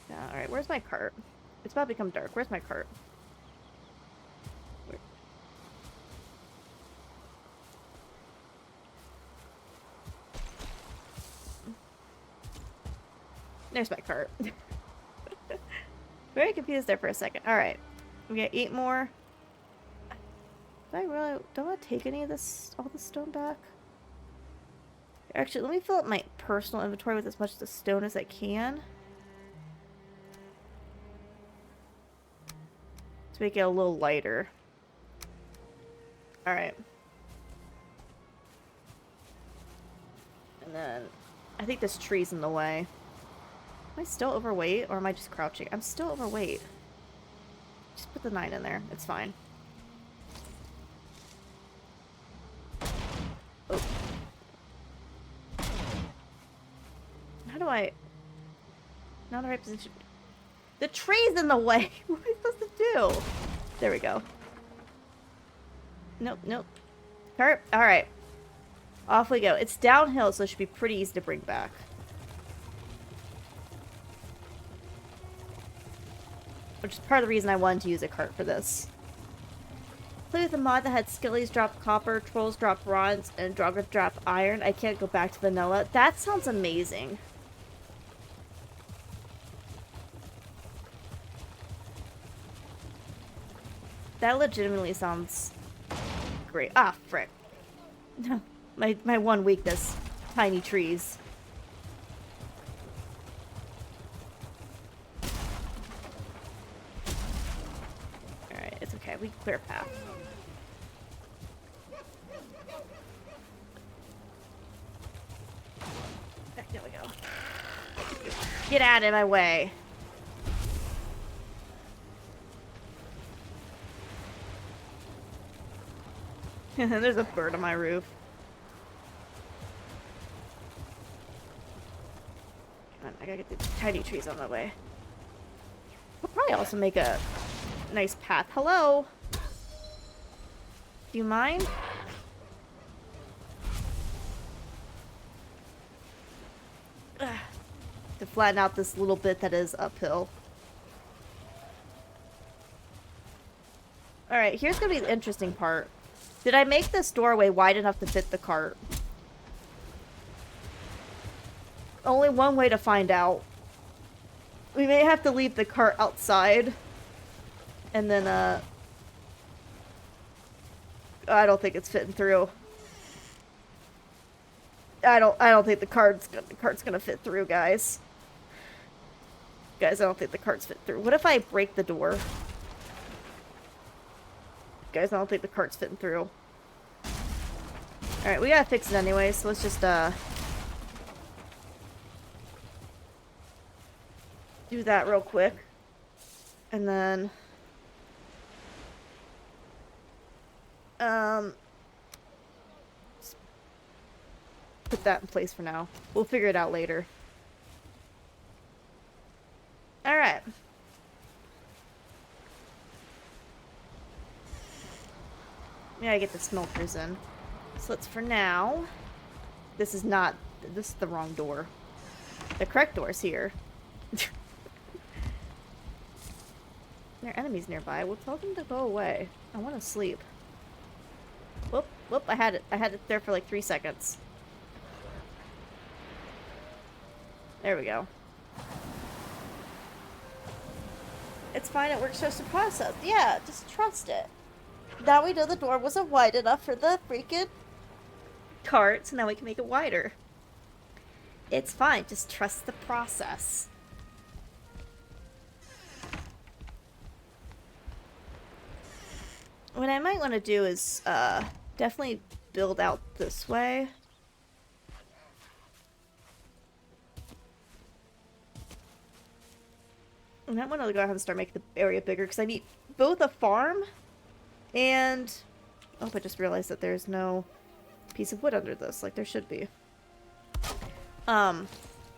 Yeah, alright, where's my cart? It's about to become dark. Where's my cart? There's my cart. Very confused there for a second. Alright. We got 8 more. Don't I want to take any of this, all the stone back? Actually, let me fill up my personal inventory with as much of the stone as I can. To make it a little lighter. Alright. And then, I think this tree's in the way. Am I still overweight, or am I just crouching? I'm still overweight. Just put the 9 in there. It's fine. Oh. How do I... Not in the right position. The tree's in the way! What am I supposed to do? There we go. Nope, nope. Cart? Alright. Off we go. It's downhill, so it should be pretty easy to bring back. Which is part of the reason I wanted to use a cart for this. Play with a mod that had skillies drop copper, trolls drop bronze, and Draugr drop iron. I can't go back to vanilla. That sounds amazing. That legitimately sounds great. Ah, frick. No, my one weakness. Tiny trees. Okay, we can clear a path. There we go. Get out of my way. There's a bird on my roof. Come on, I gotta get the tiny trees on my way. I'll probably also make a nice path. Hello? Do you mind? Ugh. To flatten out this little bit that is uphill. Alright, here's gonna be the interesting part. Did I make this doorway wide enough to fit the cart? Only one way to find out. We may have to leave the cart outside. And then, I don't think it's fitting through. I don't think the cart's gonna fit through, guys. Guys, I don't think the cart's fit through. What if I break the door? Guys, I don't think the cart's fitting through. Alright, we gotta fix it anyway, so let's just, do that real quick. And then... put that in place for now. We'll figure it out later. Alright. We gotta get the smelters in. So let's, for now... This is the wrong door. The correct door is here. There are enemies nearby. We'll tell them to go away. I want to sleep. Whoop, whoop, I had it there for like 3 seconds. There we go. It's fine, it works just a process. Yeah, just trust it. Now we know the door wasn't wide enough for the freaking cart, so now we can make it wider. It's fine, just trust the process. What I might want to do is, definitely build out this way. I might want to go ahead and start making the area bigger, because I need both a farm and... Oh, I just realized that there's no piece of wood under this, like there should be.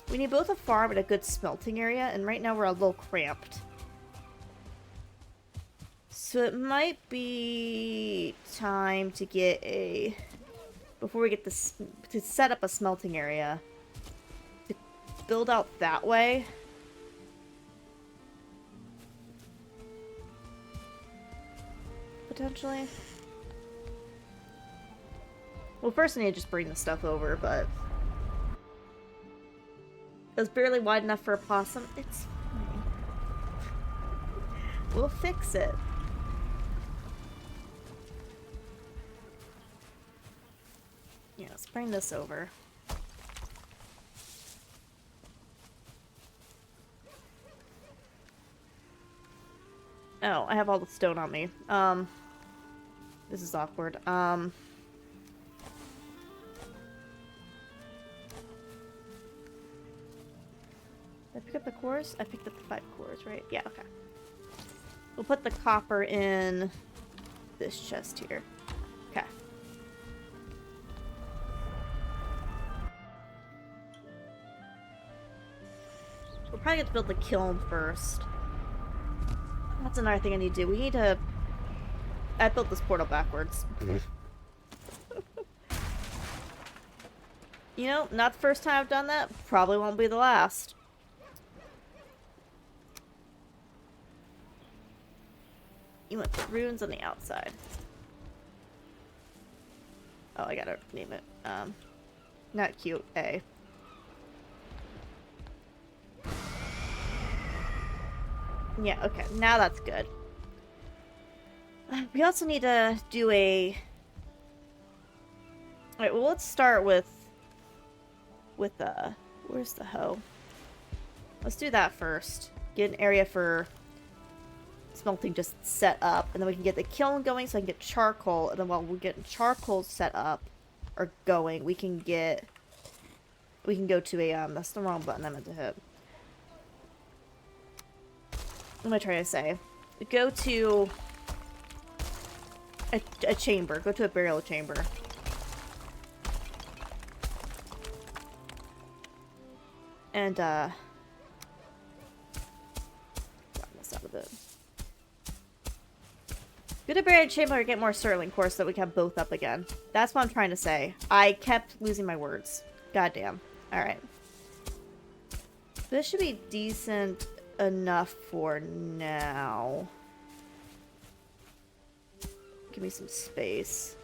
We need both a farm and a good smelting area, and right now we're a little cramped. So it might be time to get a... Before we get this... To set up a smelting area. To build out that way. Potentially. Well, first I need to just bring the stuff over, but... It was barely wide enough for a possum. It's fine. We'll fix it. Yeah, let's bring this over. Oh, I have all the stone on me. This is awkward. Did I pick up the cores? I picked up the 5 cores, right? Yeah, okay. We'll put the copper in this chest here. Okay. We'll probably have to build the kiln first. That's another thing I need to do. We need to... I built this portal backwards. You know, not the first time I've done that. Probably won't be the last. You want the runes on the outside. Oh, I gotta name it. Not cute. A. Yeah, okay. Now that's good. We also need to do a... Alright, well, let's start with... Where's the hoe? Let's do that first. Get an area for smelting just set up, and then we can get the kiln going so I can get charcoal, and then while we're getting charcoal set up, or going, we can go to a, that's the wrong button I meant to hit. What am I trying to say? Go to a chamber. Go to a burial chamber. And, got this out of it. Go to burial chamber or get more sterling core so that we can have both up again. That's what I'm trying to say. I kept losing my words. Goddamn. Alright. This should be decent enough for now. Give me some space.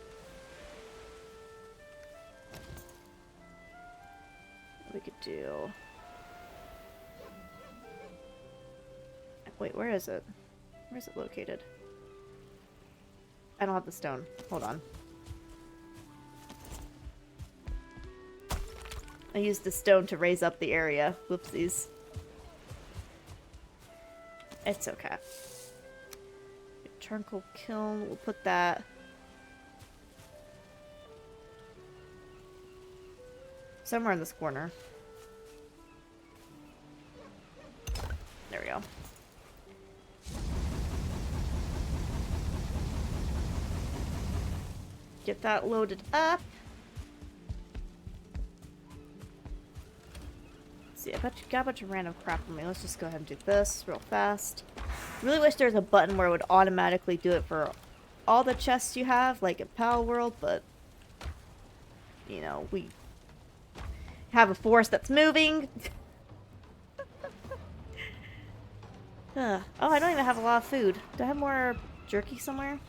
We could do... Wait, where is it? Where is it located? I don't have the stone. Hold on. I used the stone to raise up the area. Whoopsies. It's okay. Charcoal kiln. We'll put that... somewhere in this corner. There we go. Get that loaded up. Let's see, I bet you got a bunch of random crap on me. Let's just go ahead and do this real fast. Really wish there was a button where it would automatically do it for all the chests you have, like in Pal World, but you know, we have a forest that's moving. Oh, I don't even have a lot of food. Do I have more jerky somewhere?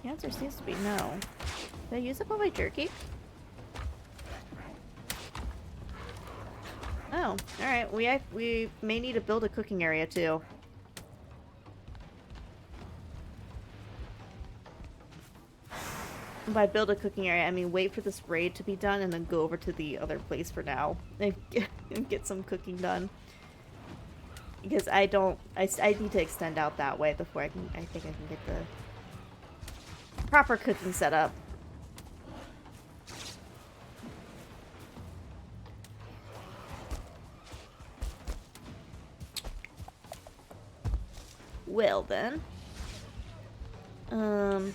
The answer seems to be no. Did I use up all my jerky? Oh, alright. We may need to build a cooking area too. And by build a cooking area, I mean wait for this raid to be done and then go over to the other place for now and get some cooking done. Because I need to extend out that way before I think I can get the proper cooking set up. Well then. I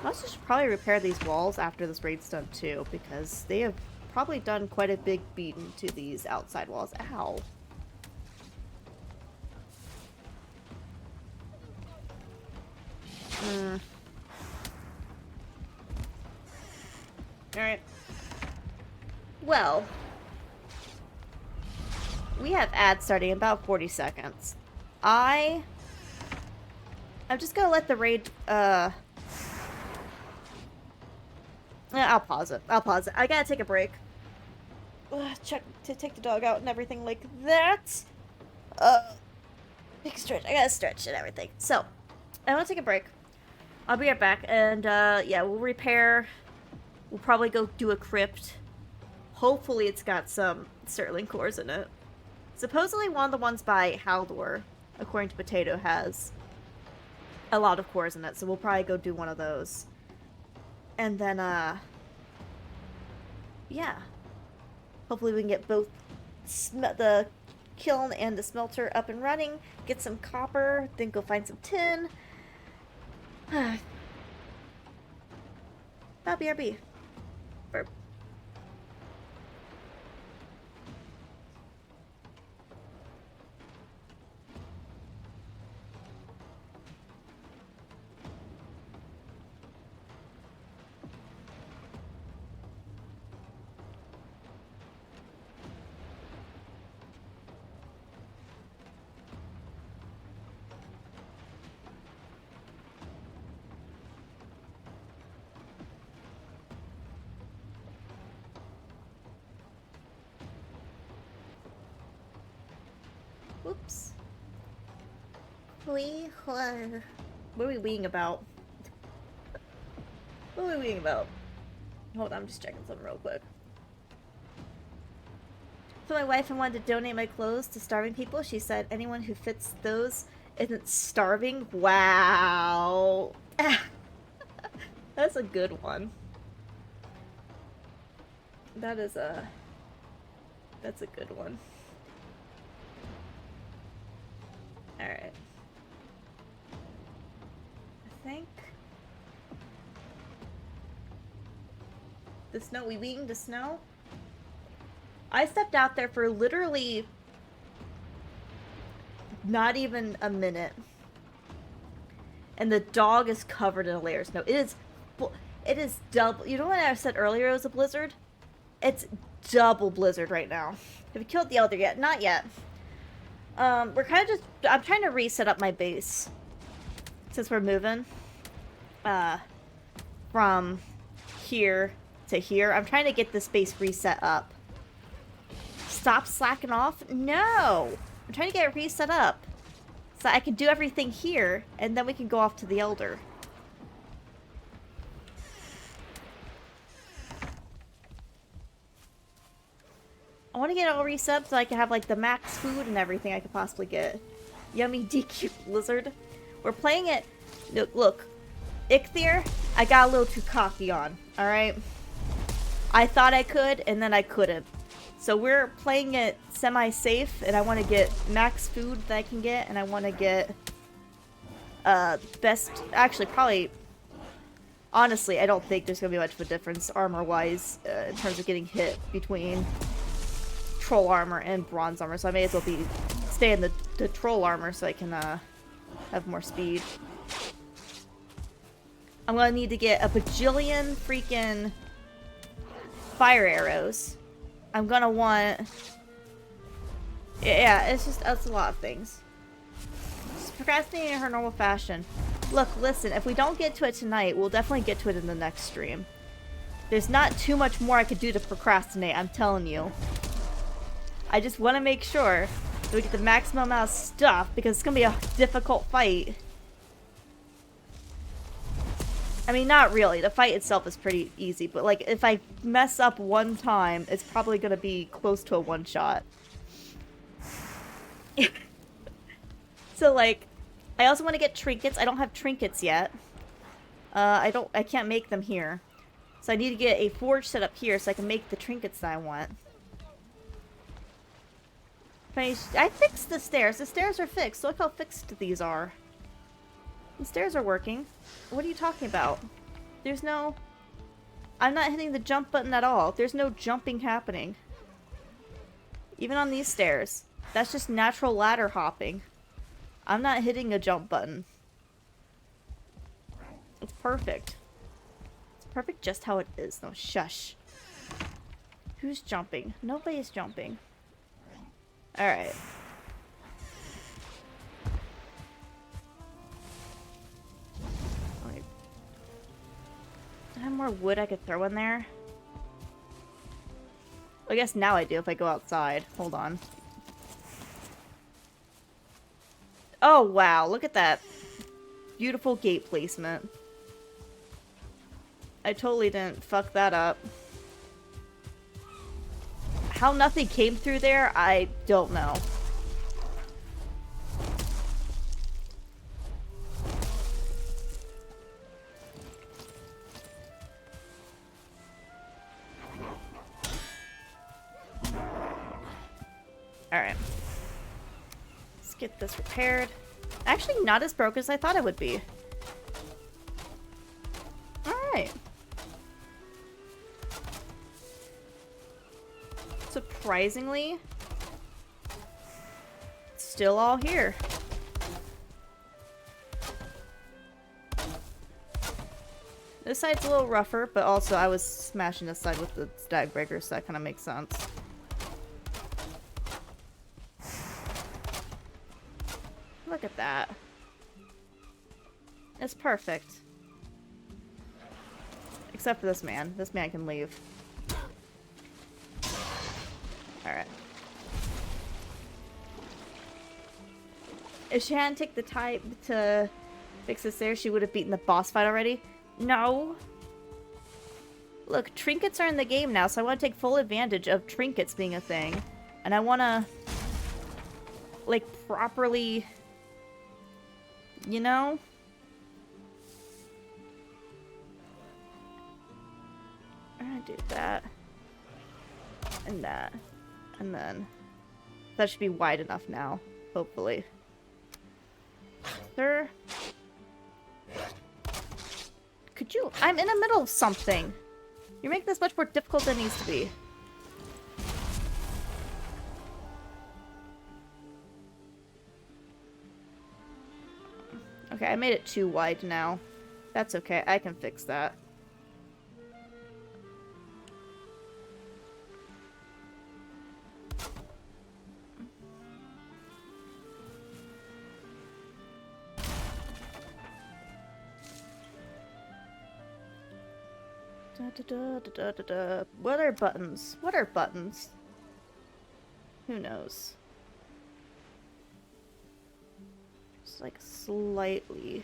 also should probably repair these walls after this raid's done too, because they have probably done quite a big beating to these outside walls. Ow. Alright. Well. We have ads starting in about 40 seconds. I'm just gonna let the raid, I'll pause it. I gotta take a break. Check to take the dog out and everything like that. Big stretch. I gotta stretch and everything. So, I want to take a break. I'll be right back, and yeah, we'll repair. We'll probably go do a crypt. Hopefully it's got some sterling cores in it. Supposedly one of the ones by Haldor, according to Potato, has a lot of cores in it, so we'll probably go do one of those. And then, yeah. Hopefully we can get both the kiln and the smelter up and running, get some copper, then go find some tin. BRB. Burp. Whoops. What are we weeing about? What are we weeing about? Hold on, I'm just checking something real quick. So my wife wanted to donate my clothes to starving people. She said anyone who fits those isn't starving. Wow. That's a good one. That's a good one. Alright. I think the snow, we being the snow? I stepped out there for literally not even a minute. And the dog is covered in a layer of snow. It is double. You know what I said earlier it was a blizzard? It's double blizzard right now. Have you killed the elder yet? Not yet. We're kind of just... I'm trying to reset up my base. Since we're moving. From here to here. I'm trying to get this base reset up. Stop slacking off? No! I'm trying to get it reset up. So I can do everything here, and then we can go off to the Elder. I want to get it all reset so I can have, like, the max food and everything I could possibly get. Yummy DQ Blizzard. We're playing it... Look. Ichthyr, I got a little too cocky on, alright? I thought I could, and then I couldn't. So we're playing it semi-safe, and I want to get max food that I can get, and I want to get... best... Actually, probably... Honestly, I don't think there's going to be much of a difference, armor-wise, in terms of getting hit between... troll armor and bronze armor, so I may as well stay in the troll armor so I can have more speed. I'm gonna need to get a bajillion freaking fire arrows. I'm gonna want... Yeah, it's a lot of things. Just procrastinating in her normal fashion. Look, listen, if we don't get to it tonight, we'll definitely get to it in the next stream. There's not too much more I could do to procrastinate, I'm telling you. I just want to make sure that we get the maximum amount of stuff, because it's going to be a difficult fight. I mean, not really. The fight itself is pretty easy, but, like, if I mess up one time, it's probably going to be close to a one-shot. So, like, I also want to get trinkets. I don't have trinkets yet. I can't make them here. So I need to get a forge set up here so I can make the trinkets that I want. I fixed the stairs. The stairs are fixed. Look how fixed these are. The stairs are working. What are you talking about? There's no... I'm not hitting the jump button at all. There's no jumping happening. Even on these stairs. That's just natural ladder hopping. I'm not hitting a jump button. It's perfect. It's perfect just how it is. No, shush. Who's jumping? Nobody's jumping. Alright. Wait. Do I have more wood I could throw in there? Well, I guess now I do if I go outside. Hold on. Oh, wow. Look at that. Beautiful gate placement. I totally didn't fuck that up. How nothing came through there, I don't know. Alright. Let's get this repaired. Actually, not as broken as I thought it would be. Alright. Surprisingly, it's still all here. This side's a little rougher, but also I was smashing this side with the stag breaker, so that kind of makes sense. Look at that. It's perfect. Except for this man. This man can leave. Alright. If she hadn't taken the time to fix this there, she would have beaten the boss fight already. No. Look, trinkets are in the game now, so I want to take full advantage of trinkets being a thing. And I want to, like, properly, you know? I'm gonna do that. And that. And then that should be wide enough now, hopefully. Sir? Could you? I'm in the middle of something. You're making this much more difficult than it needs to be. Okay, I made it too wide now. That's okay, I can fix that. What are buttons? What are buttons? Who knows? Just like slightly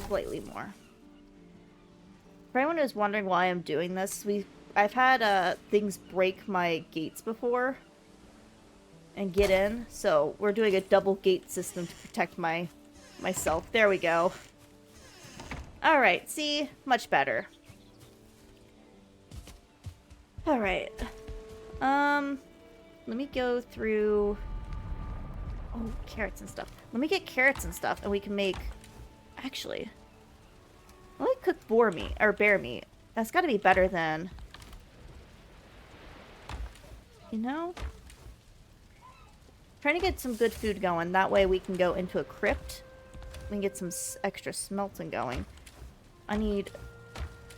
more. For anyone who's wondering why I'm doing this, I've had things break my gates before and get in, so we're doing a double gate system to protect myself. There we go. Alright, see? Much better. Alright. Let me go through... Oh, carrots and stuff. Let me get carrots and stuff, and we can make... Actually... Let me cook boar meat, or bear meat. That's gotta be better than... You know? Trying to get some good food going. That way we can go into a crypt. We can get some extra smelting going. I need...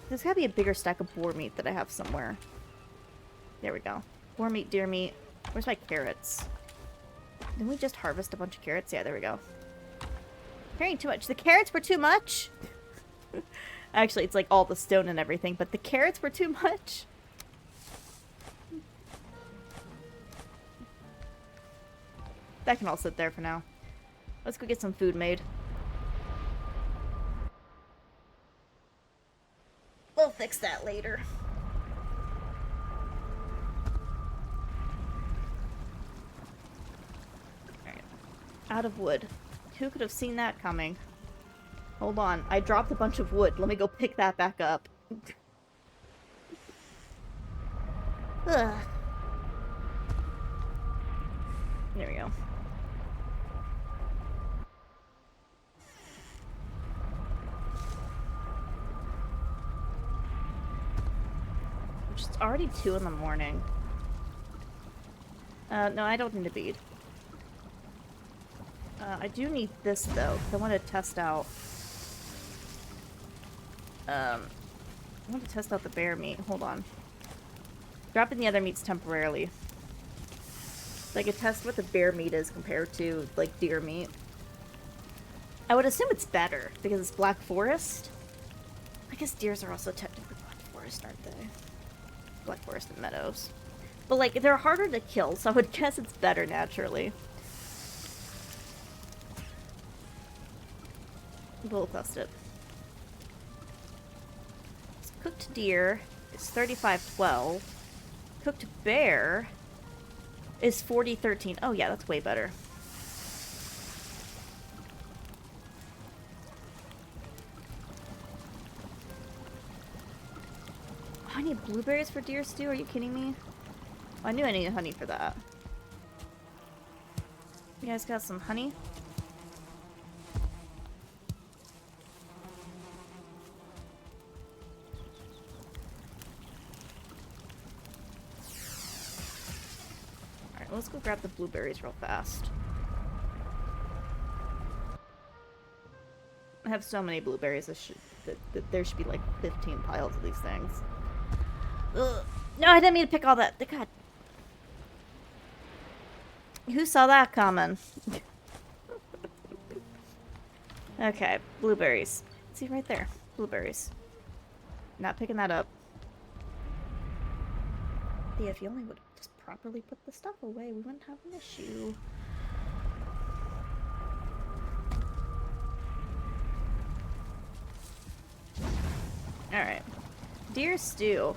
There's gotta be a bigger stack of boar meat that I have somewhere. There we go. Boar meat, deer meat. Where's my carrots? Didn't we just harvest a bunch of carrots? Yeah, there we go. Carrying too much. The carrots were too much? Actually, it's like all the stone and everything, but the carrots were too much? That can all sit there for now. Let's go get some food made. We'll fix that later. Alright. Out of wood. Who could have seen that coming? Hold on. I dropped a bunch of wood. Let me go pick that back up. Ugh. There we go. It's already 2 in the morning. No, I don't need a bead. I do need this, though, because I want to test out... I want to test out the bear meat. Hold on. Dropping the other meats temporarily. So I can test what the bear meat is compared to, like, deer meat. I would assume it's better, because it's Black Forest. I guess deers are also technically Black Forest, aren't they? Black Forest and meadows. But, like, they're harder to kill, so I would guess it's better naturally. We'll test it. Cooked deer is 35.12. Cooked bear is 40.13. Oh yeah, that's way better. Oh, I need blueberries for deer stew? Are you kidding me? Oh, I knew I needed honey for that. You guys got some honey? Let's go grab the blueberries real fast. I have so many blueberries. There should be like 15 piles of these things. Ugh. No, I didn't mean to pick all that. God. Who saw that coming? Okay, blueberries. See right there. Blueberries. Not picking that up. Yeah, if you only would just properly put the stuff away, we wouldn't have an issue. Alright. Deer stew.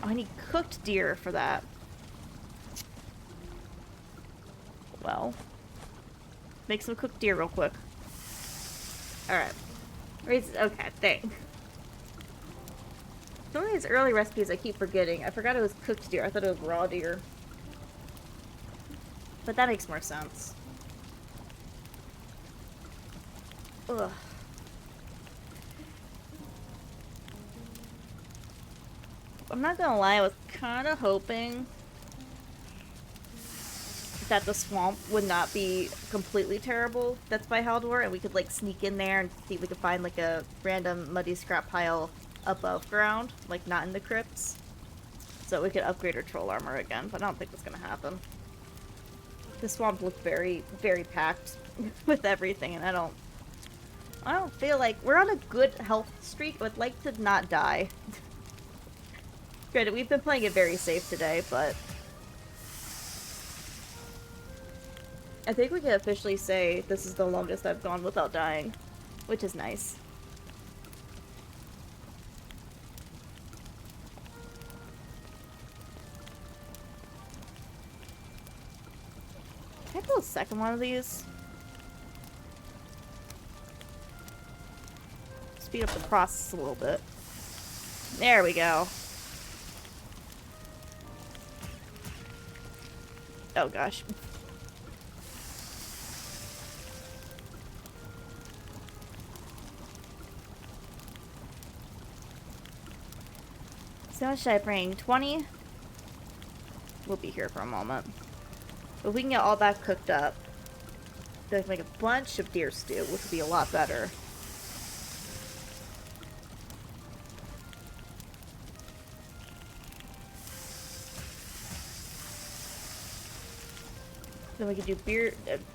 Oh, I need cooked deer for that. Well. Make some cooked deer real quick. Alright. Okay, thanks. Some of these early recipes I keep forgetting. I forgot it was cooked deer. I thought it was raw deer. But that makes more sense. Ugh. I'm not gonna lie, I was kind of hoping that the swamp would not be completely terrible. That's by Haldor, and we could like sneak in there and see if we could find like a random muddy scrap pile above ground, like not in the crypts, so we could upgrade our troll armor again, but I don't think that's gonna happen. The swamp looked very, very packed with everything, and I don't I don't feel like we're on a good health streak. I would like to not die. Granted, we've been playing it very safe today, but I think we can officially say this is the longest I've gone without dying, which is nice. Can I pull a second one of these? Speed up the process a little bit. There we go. Oh gosh. So much should I bring? 20? We'll be here for a moment. If we can get all that cooked up, then we can make a bunch of deer stew, which would be a lot better. Then we could do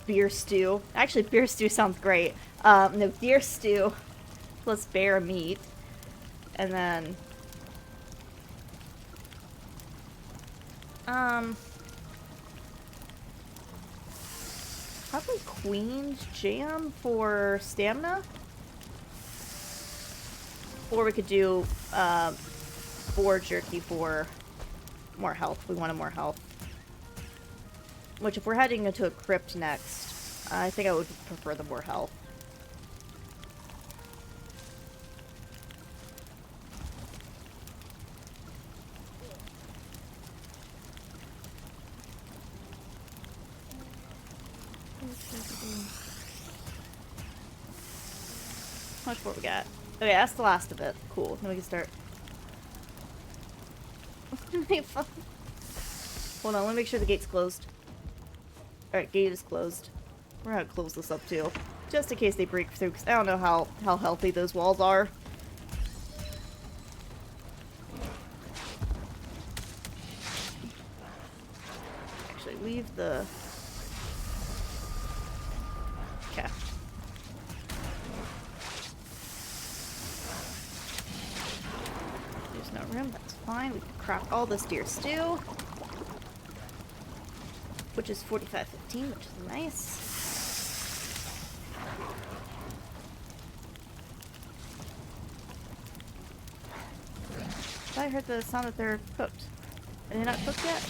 beer stew. Actually, beer stew sounds great. No, deer stew plus bear meat. And then probably Queen's Jam for stamina. Or we could do boar jerky for more health. We wanted more health. Which, if we're heading into a crypt next, I think I would prefer the more health. How much more we got? Okay, that's the last of it. Cool. Then we can start. Hold on, let me make sure the gate's closed. Alright, gate is closed. We're gonna close this up too. Just in case they break through, because I don't know how healthy those walls are. Actually, leave the... Okay. There's no room, that's fine. We can craft all this deer stew. Which is 45.15, which is nice. I heard the sound that they're cooked. Are they not cooked yet?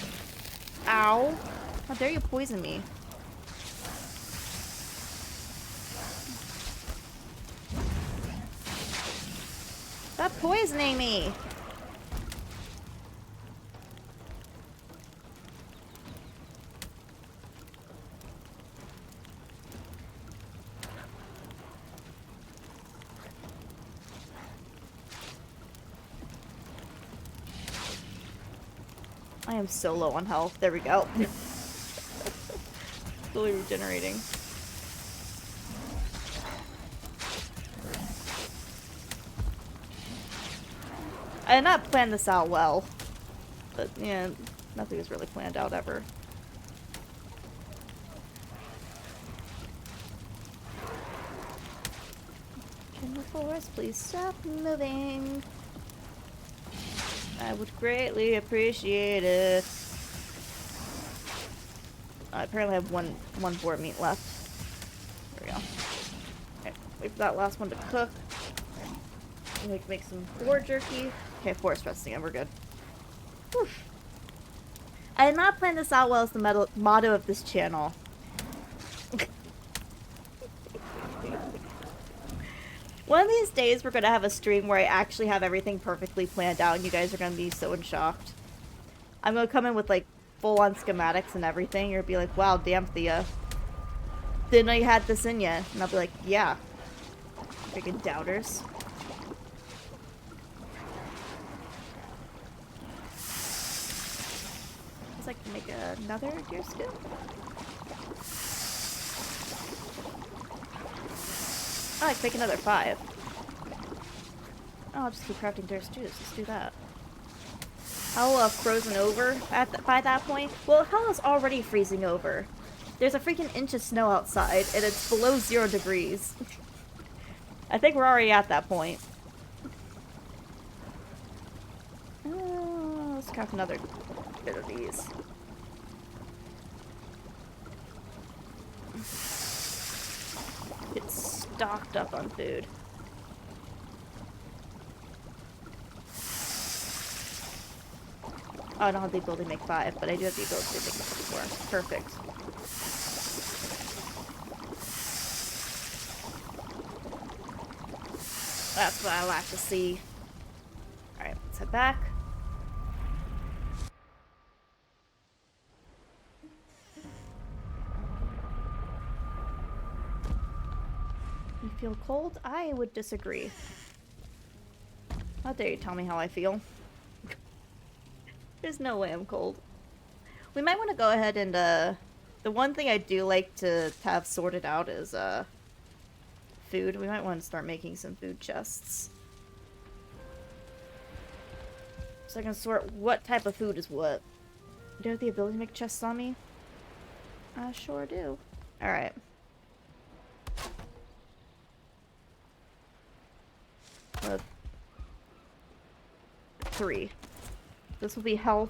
Ow! How dare you poison me? Stop poisoning me! I am so low on health. There we go. Slowly regenerating. I did not plan this out well. But, yeah, nothing was really planned out ever. Can the forest please stop moving? I would greatly appreciate it. I apparently have one boar meat left. There we go. Okay, wait for that last one to cook. And we can make some boar jerky. Okay, forest resting and we're good. Whew. I did not plan this out well as the motto of this channel. One of these days, we're going to have a stream where I actually have everything perfectly planned out, and you guys are going to be so shocked. I'm going to come in with, like, full-on schematics and everything. You'll be like, wow, damn, Thea. Didn't know you had this in you. And I'll be like, yeah. Freaking doubters. Guess I can make another deer stew? Oh, I can make another 5. Oh, I'll just keep crafting deer stews. Let's do that. How will have frozen over by that point? Well, hell is already freezing over. There's a freaking inch of snow outside, and it's below 0 degrees. I think we're already at that point. Let's craft another bit of these. Get stocked up on food. Oh, I don't have the ability to make 5, but I do have the ability to make 4. Perfect. That's what I like to see. Alright, let's head back. You feel cold? I would disagree. How dare you tell me how I feel? There's no way I'm cold. We might want to go ahead and, the one thing I do like to have sorted out is, food. We might want to start making some food chests. So I can sort what type of food is what. Do you have the ability to make chests on me? I sure do. Alright. Uh, 3. This will be health.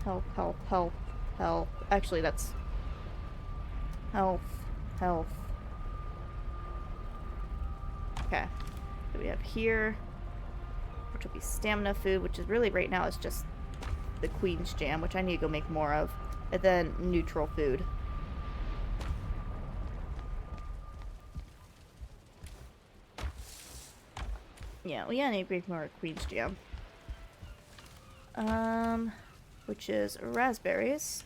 Health, health, health, health. Actually, that's... Health, health. Okay. So we have here, which will be stamina food, which is really right now is just the Queen's Jam, which I need to go make more of. And then neutral food. Yeah, we need to make more Queen's Jam. Which is raspberries.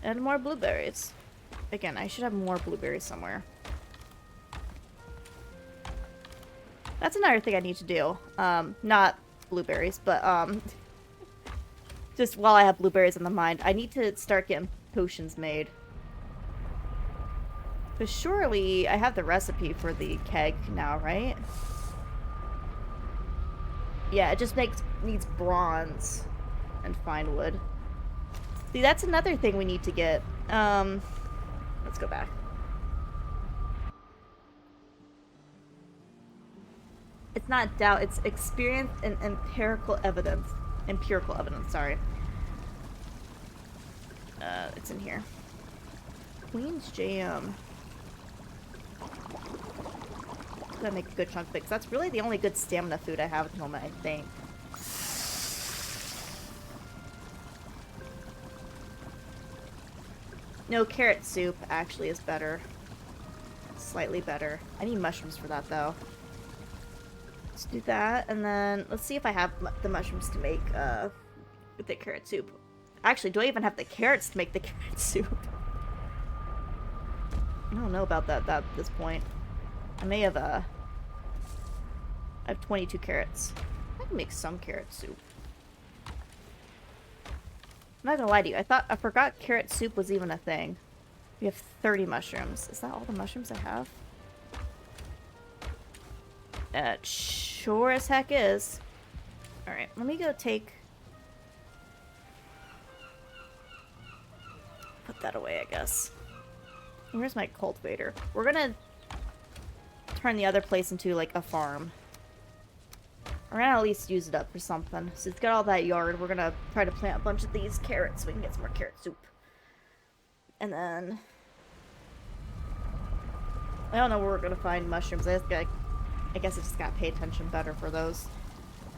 And more blueberries. Again, I should have more blueberries somewhere. That's another thing I need to do. Not blueberries, but, just while I have blueberries in the mind, I need to start getting potions made. But surely I have the recipe for the keg now, right? Yeah, it just needs bronze and fine wood. See, that's another thing we need to get. Let's go back. It's not doubt, it's experience and empirical evidence. Empirical evidence, sorry. It's in here. Queen's Jam. Gotta make a good chunk of it, 'cause that's really the only good stamina food I have at the moment, I think. No, carrot soup actually is better. Slightly better. I need mushrooms for that, though. Let's do that, and then let's see if I have the mushrooms to make the carrot soup. Actually, do I even have the carrots to make the carrot soup? I don't know about that at this point. I may have, I have 22 carrots. I can make some carrot soup. I'm not gonna lie to you, I forgot carrot soup was even a thing. We have 30 mushrooms. Is that all the mushrooms I have? It sure as heck is. Alright, let me go take... Put that away, I guess. Where's my cultivator? We're gonna turn the other place into, like, a farm. We're gonna at least use it up for something. So it's got all that yard. We're gonna try to plant a bunch of these carrots so we can get some more carrot soup. And then... I don't know where we're gonna find mushrooms. I guess I just gotta pay attention better for those.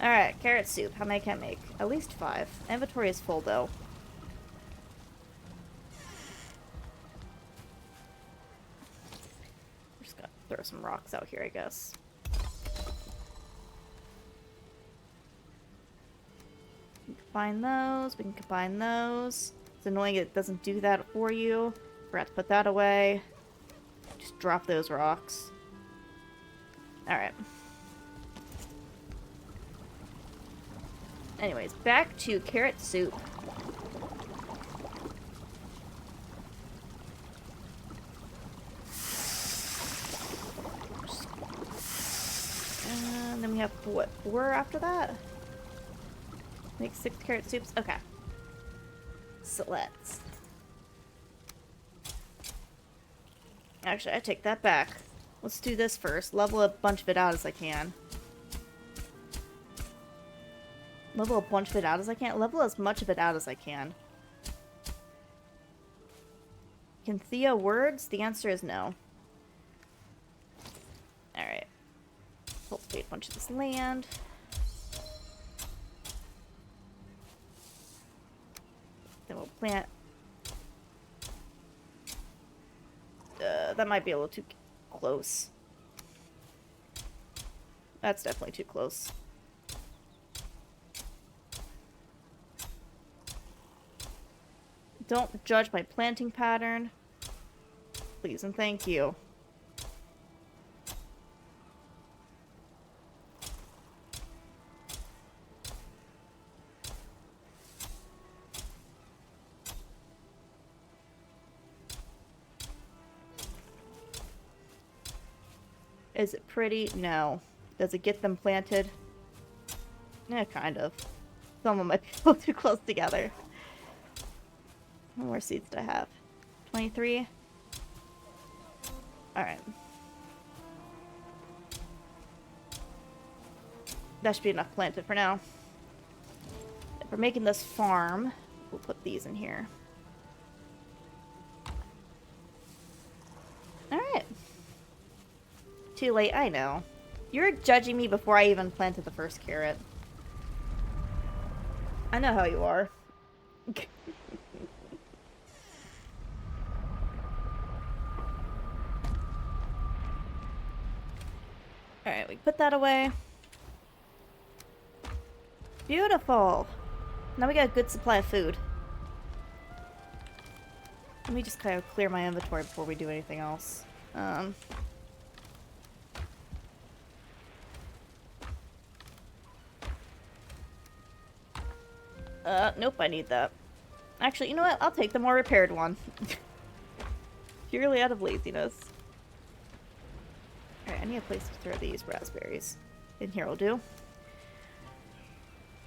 Alright, carrot soup. How many can I make? At least 5. Inventory is full, though. We're just gonna throw some rocks out here, I guess. We can combine those. We can combine those. It's annoying it doesn't do that for you. Forgot to put that away. Just drop those rocks. Alright. Anyways, back to carrot soup. And then we have, what, 4 after that? Make 6 carrot soups? Okay. So let's... Actually, I take that back. Let's do this first. Level a bunch of it out as I can. Level a bunch of it out as I can. Level as much of it out as I can. Can Theo words? The answer is no. Alright. Cultivate a bunch of this land. Then we'll plant. That might be a little too close. That's definitely too close. Don't judge my planting pattern. Please and thank you. Is it pretty? No. Does it get them planted? Yeah, kind of. Some of them might be a little too close together. How many more seeds do I have? 23? Alright. That should be enough planted for now. If we're making this farm, we'll put these in here. Alright. Too late, I know. You're judging me before I even planted the first carrot. I know how you are. Alright, we put that away. Beautiful! Now we got a good supply of food. Let me just kind of clear my inventory before we do anything else. Nope, I need that. Actually, you know what? I'll take the more repaired one. Purely out of laziness. Alright, I need a place to throw these raspberries. In here will do.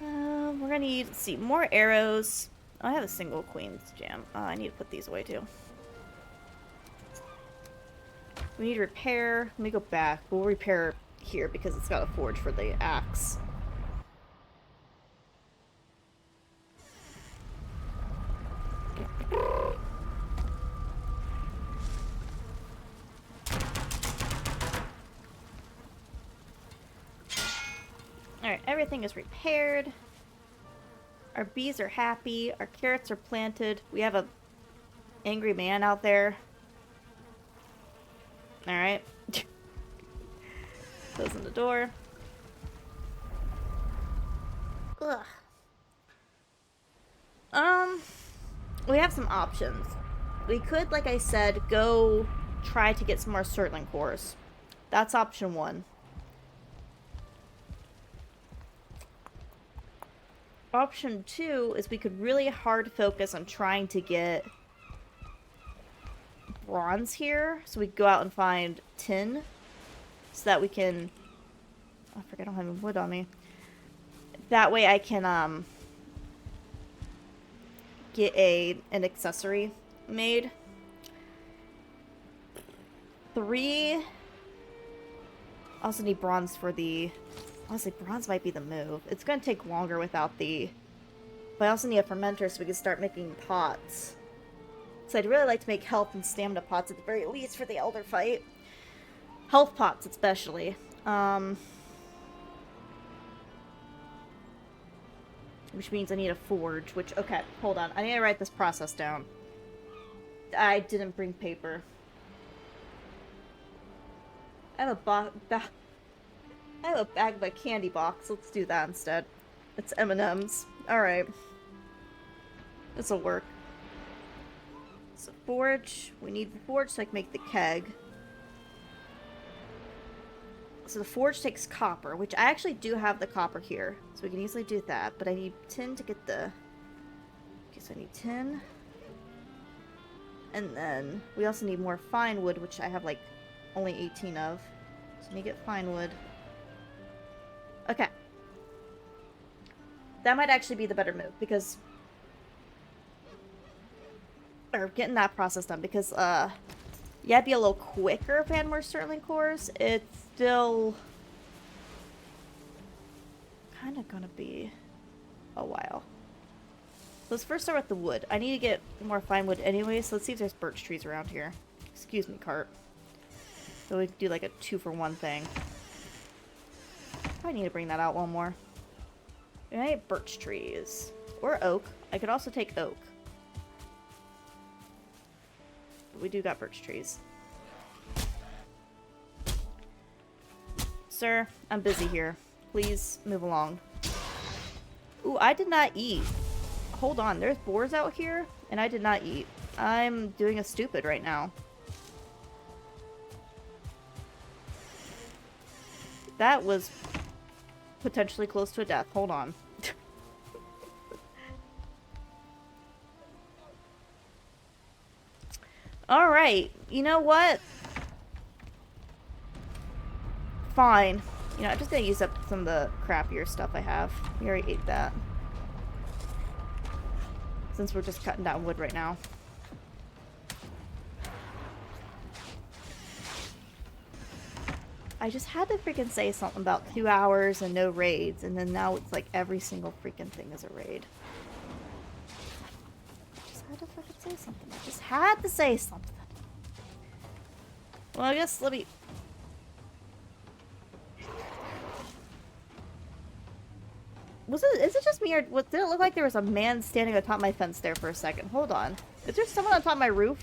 We're gonna need, let's see, more arrows. Oh, I have a single queen's jam. I need to put these away too. We need to repair. Let me go back. We'll repair here because it's got a forge for the axe. Alright, everything is repaired. Our bees are happy. Our carrots are planted. We have a angry man out there. Alright. Closing the door. Ugh. We have some options. We could, like I said, go try to get some more Surtling cores. That's option one. Option two is we could really hard focus on trying to get bronze here. So we go out and find tin. So that we can... Oh, I forget I don't have any wood on me. That way I can, get an accessory made. 3... Also need bronze for the... Honestly, bronze might be the move. It's going to take longer without the... But I also need a fermenter so we can start making pots. So I'd really like to make health and stamina pots at the very least for the Elder fight. Health pots, especially. Which means I need a forge, which... Okay, hold on. I need to write this process down. I didn't bring paper. I have a bag of a candy box. Let's do that instead. It's M&M's. Alright. This'll work. So forge. We need the forge so I can make the keg. So the forge takes copper, which I actually do have the copper here. So we can easily do that. But I need tin to get the... Okay, so I need tin. And then we also need more fine wood, which I have like only 18 of. So let me get fine wood. Okay. That might actually be the better move, because... Or getting that process done, because, Yeah, it'd be a little quicker if I had more Sterling cores. It's still kind of gonna be a while. Let's first start with the wood. I need to get more fine wood anyway, so let's see if there's birch trees around here. Excuse me, cart. So we can do like a 2-for-1 thing. Probably need to bring that out one more. Right, birch trees. Or oak. I could also take oak. But we do got birch trees. Sir, I'm busy here. Please move along. Ooh, I did not eat. Hold on, there's boars out here, and I did not eat. I'm doing a stupid right now. That was potentially close to a death. Hold on. Alright, you know what? Fine. You know, I'm just gonna use up some of the crappier stuff I have. We already ate that. Since we're just cutting down wood right now. I just had to freaking say something about 2 hours and no raids, and then now it's like every single freaking thing is a raid. I just had to freaking say something. I just had to say something. Well, I guess let me... Is it just me, or did it look like there was a man standing on top of my fence there for a second? Hold on. Is there someone on top of my roof?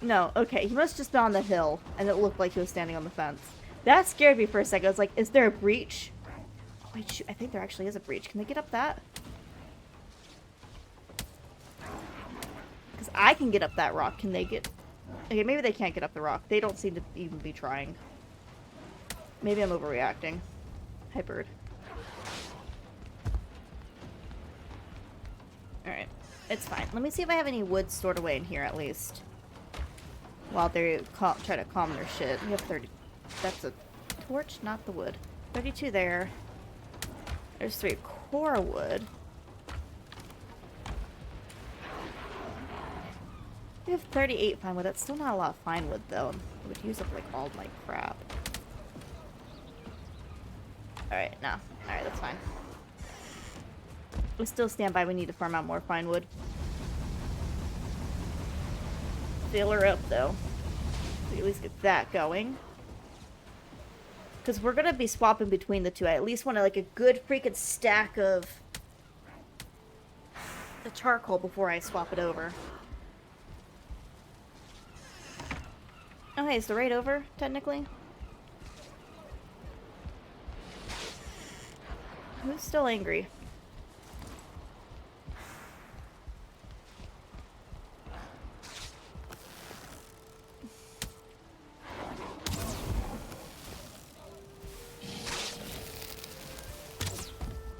No, okay, he must just be on the hill, and it looked like he was standing on the fence. That scared me for a second. I was like, is there a breach? Oh, wait, shoot, I think there actually is a breach. Can they get up that? Because I can get up that rock. Can they get... Okay, maybe they can't get up the rock. They don't seem to even be trying. Maybe I'm overreacting. Hi, bird. Alright, it's fine. Let me see if I have any wood stored away in here, at least. While they try to calm their shit. We have 30. That's a torch, not the wood. 32 there. There's 3 core wood. We have 38 fine wood. That's still not a lot of fine wood, though. It would use up, like, all my crap. Alright, no. Alright, that's fine. We still stand by. We need to farm out more fine wood. Fill her up, though. We at least get that going. Because we're going to be swapping between the two. I at least want, like, a good freaking stack of the charcoal before I swap it over. Oh, hey, is the raid over, technically? Who's still angry?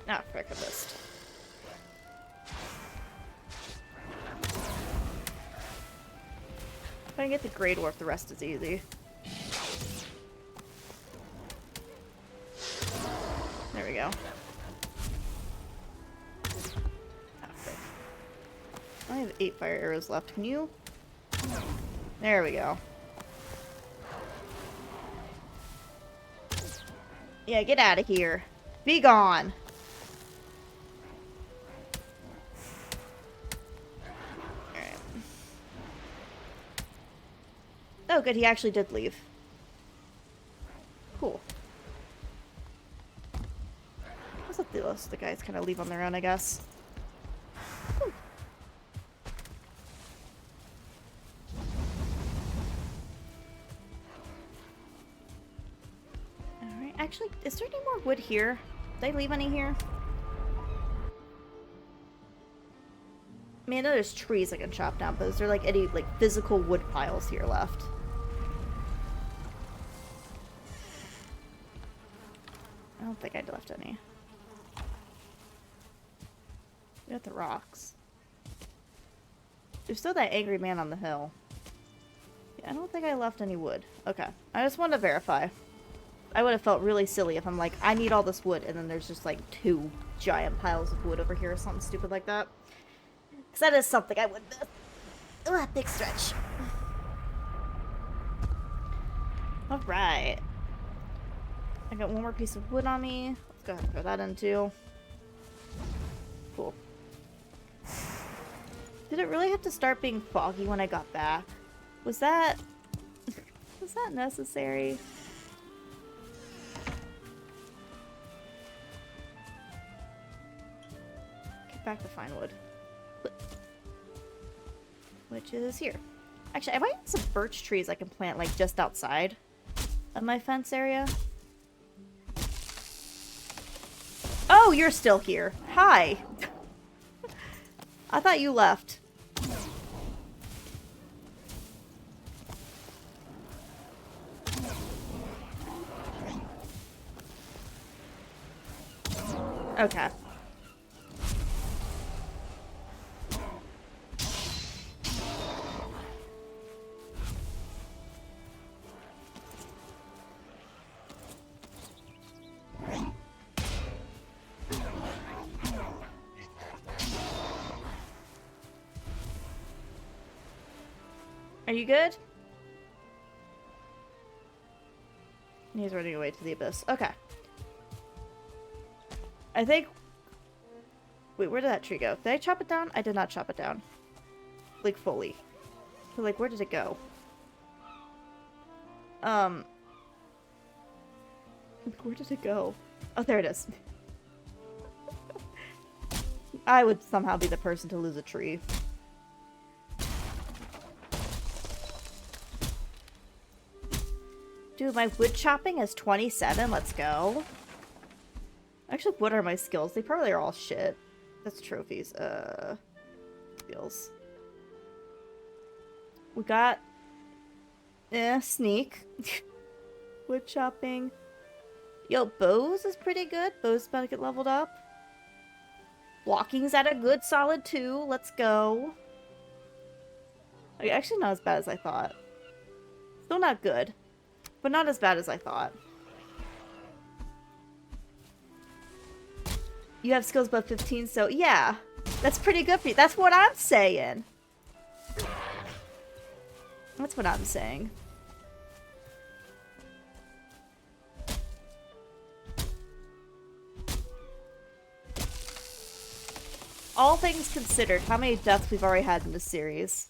Ah, frick, I missed. If I can get the Grey Dwarf, the rest is easy. There we go. Ah, frick. I have 8 fire arrows left. Can you? There we go. Yeah, get out of here. Be gone. Oh, good. He actually did leave. Cool. Let's let the rest of the guys kind of leave on their own, I guess. Whew. Alright. Actually, is there any more wood here? Did I leave any here? I mean, I know there's trees I can chop down, but is there, like, any, like, physical wood piles here left? I don't think I left any. We got the rocks. There's still that angry man on the hill. Yeah, I don't think I left any wood. Okay. I just wanted to verify. I would have felt really silly if I'm like, I need all this wood, and then there's just like 2 giant piles of wood over here or something stupid like that. Because that is something I would miss. Ugh, big stretch. Alright. I got one more piece of wood on me. Let's go ahead and throw that in too. Cool. Did it really have to start being foggy when I got back? Was that... was that necessary? Get back to fine wood. Which is here. Actually, I might have some birch trees I can plant, like, just outside of my fence area. Oh, you're still here. Hi. I thought you left. Okay. Are you good? He's running away to the abyss. Okay. I think... Wait, where did that tree go? Did I chop it down? I did not chop it down. Like, fully. So, like, where did it go? Where did it go? Oh, there it is. I would somehow be the person to lose a tree. Dude, my wood chopping is 27. Let's go. Actually, what are my skills? They probably are all shit. That's trophies. Skills. We got... sneak. Wood chopping. Yo, bows is pretty good. Bows about to get leveled up. Blocking's at a good solid 2. Let's go. Okay, actually not as bad as I thought. Still not good. But not as bad as I thought. You have skills above 15, so yeah. That's pretty good for you. That's what I'm saying. That's what I'm saying. All things considered, how many deaths we've already had in this series?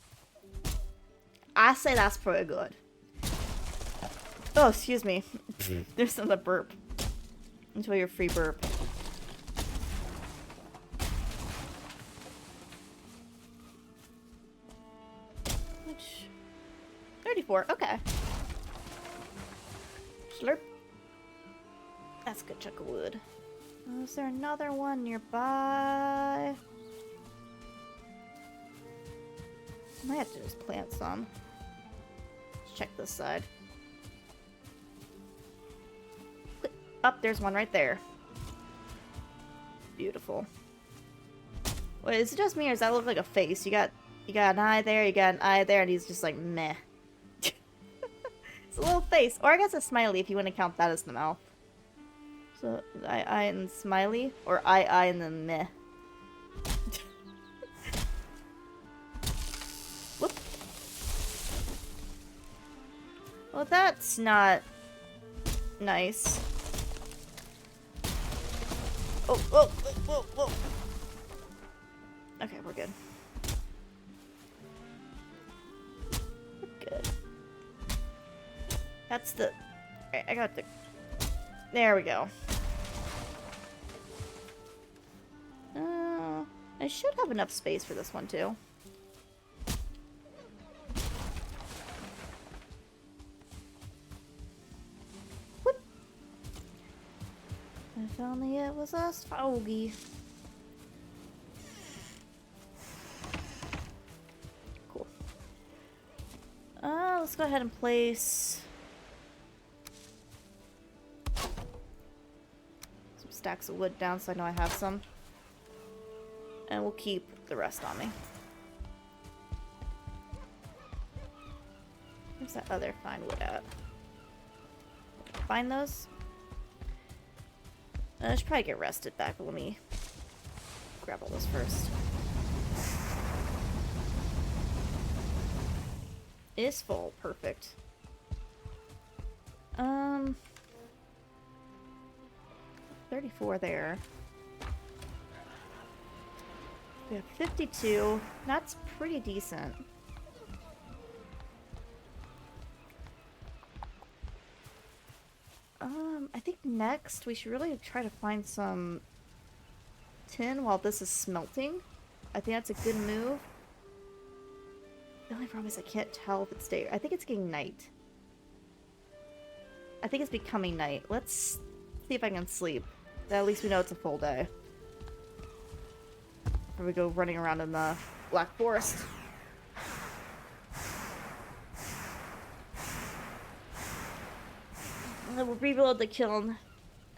I say that's pretty good. Oh, excuse me. There's another burp. Enjoy your free burp. Which... 34, okay. Slurp. That's a good chunk of wood. Is there another one nearby? I might have to just plant some. Let's check this side. Up, there's one right there. Beautiful. Wait, is it just me or does that look like a face? You got an eye there, you got an eye there, and he's just like meh. It's a little face. Or I guess a smiley if you want to count that as the mouth. So eye and smiley, or eye and then meh. Whoop. Well, that's not nice. Oh, whoa, whoa, whoa. Okay, we're good. We're good. That's the... I got the... There we go. I should have enough space for this one, too. Whoop. If only it was us foggy. Cool. Let's go ahead and place some stacks of wood down so I know I have some. And we'll keep the rest on me. Where's that other fine wood at? Find those? I should probably get rested back, but let me grab all this first. Is full. Perfect. 34 there. We have 52. That's pretty decent. I think next we should really try to find some tin while this is smelting. I think that's a good move. The only problem is I can't tell if it's day. I think it's getting night. I think it's becoming night. Let's see if I can sleep. At least we know it's a full day. Before we go running around in the Black Forest. And then we'll rebuild the kiln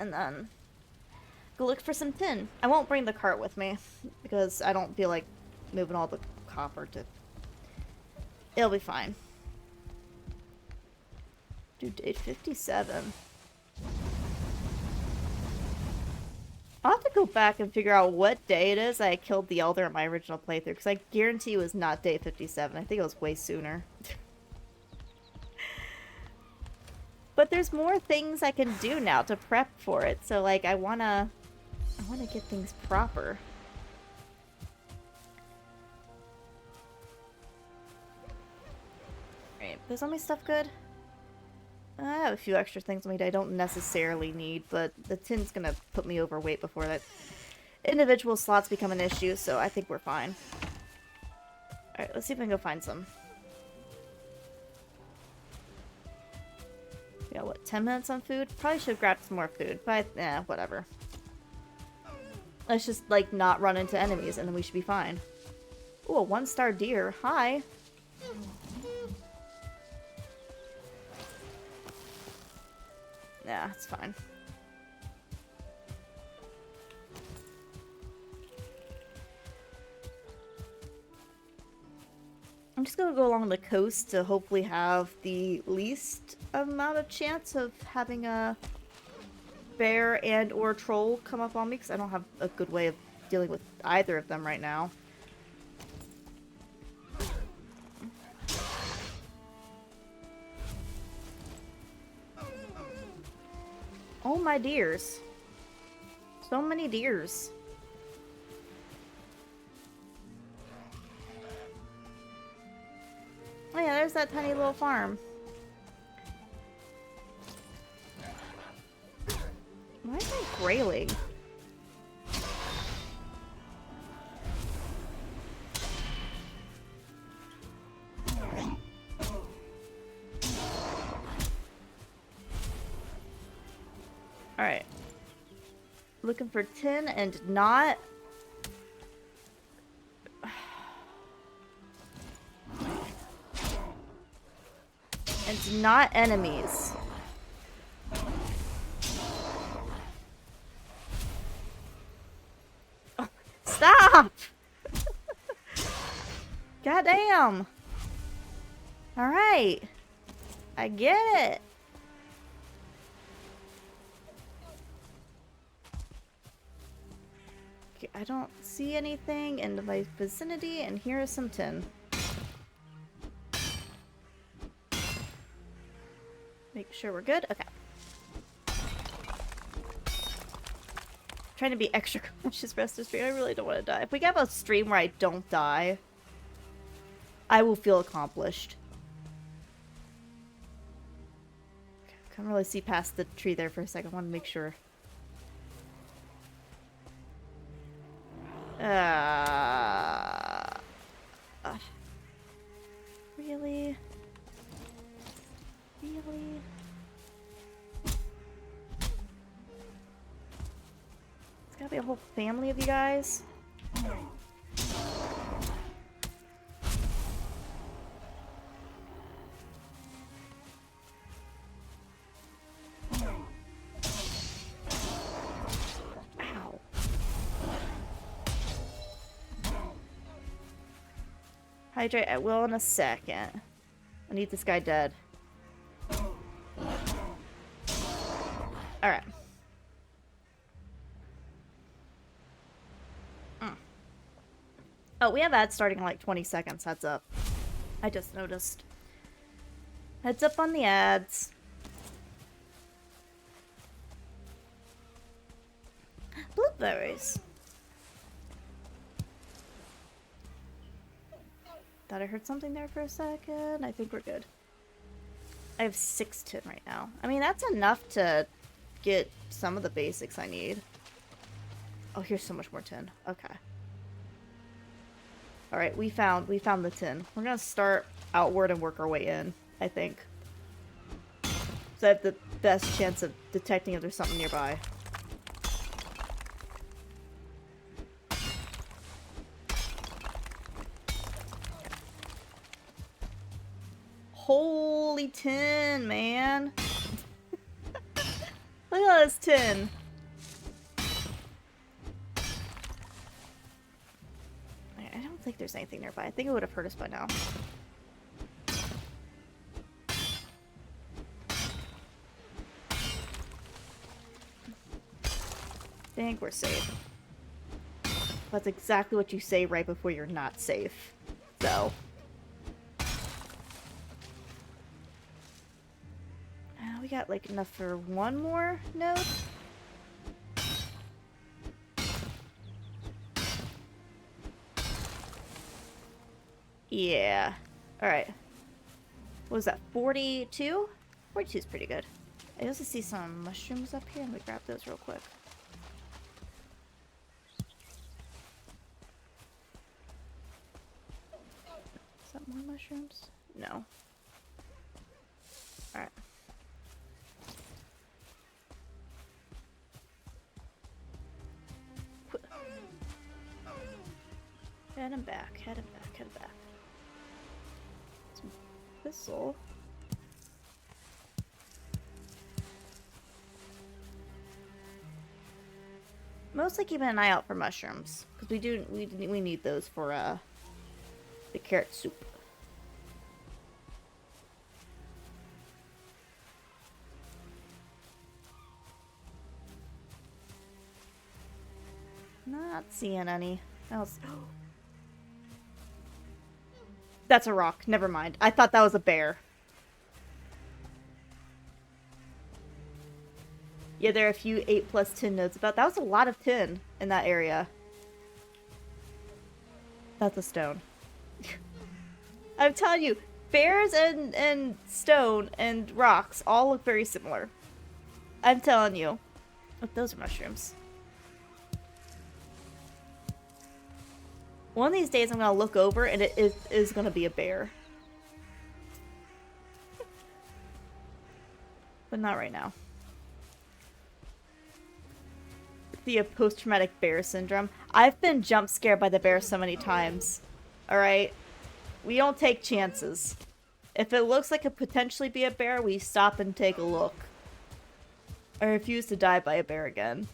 and then go look for some tin. I won't bring the cart with me because I don't feel like moving all the copper to... It'll be fine. Due date 57. I'll have to go back and figure out what day it is I killed the Elder in my original playthrough, because I guarantee it was not day 57. I think it was way sooner. But there's more things I can do now to prep for it, so like I wanna get things proper. Alright, is all my stuff good? I have a few extra things on me that I don't necessarily need, but the tin's gonna put me overweight before that individual slots become an issue, so I think we're fine. Alright, let's see if I can go find some. Yeah, what, 10 minutes on food? Probably should have grabbed some more food, but whatever. Let's just, like, not run into enemies, and then we should be fine. Ooh, a 1-star deer. Hi! Yeah, it's fine. I'm just gonna go along the coast to hopefully have the least amount of chance of having a bear and or troll come up on me, because I don't have a good way of dealing with either of them right now. Oh my deers. So many deers. Oh yeah, there's that tiny little farm. Why is that grayling? Alright. Looking for tin and not... and not enemies. Oh, stop! Goddamn! Alright. I get it. Okay, I don't see anything in my vicinity, and here is some tin. Make sure we're good. Okay. Trying to be extra cautious rest of stream. I really don't want to die. If we have a stream where I don't die, I will feel accomplished. Okay, can't really see past the tree there for a second. I want to make sure. Really? Really? It's gotta be a whole family of you guys. Ow. Hydrate at will in a second. I need this guy dead. Alright. Oh, we have ads starting in like 20 seconds. Heads up. I just noticed. Heads up on the ads. Blueberries. Thought I heard something there for a second. I think we're good. I have 6 tin right now. I mean, that's enough to get some of the basics I need. Oh, here's so much more tin. Okay. Alright, we found the tin. We're gonna start outward and work our way in, I think. So I have the best chance of detecting if there's something nearby. Holy tin, man! Look at all this tin! I don't think there's anything nearby. I think it would have hurt us by now. I think we're safe. That's exactly what you say right before you're not safe. So. We got like enough for one more node. Yeah. Alright. What was that? 42? 42 is pretty good. I also see some mushrooms up here. Let me grab those real quick. Is that more mushrooms? No. Alright. Head him back, head him back, head him back. Some thistle. Mostly keeping an eye out for mushrooms, because we need those for the carrot soup. Not seeing any else. That's a rock. Never mind. I thought that was a bear. Yeah, there are a few 8+ tin nodes about. That was a lot of tin in that area. That's a stone. I'm telling you, bears and stone and rocks all look very similar. I'm telling you. Oh, those are mushrooms. One of these days I'm gonna look over and it is gonna be a bear. But not right now. The post-traumatic bear syndrome. I've been jump scared by the bear so many times. Alright? We don't take chances. If it looks like it could potentially be a bear, we stop and take a look. I refuse to die by a bear again.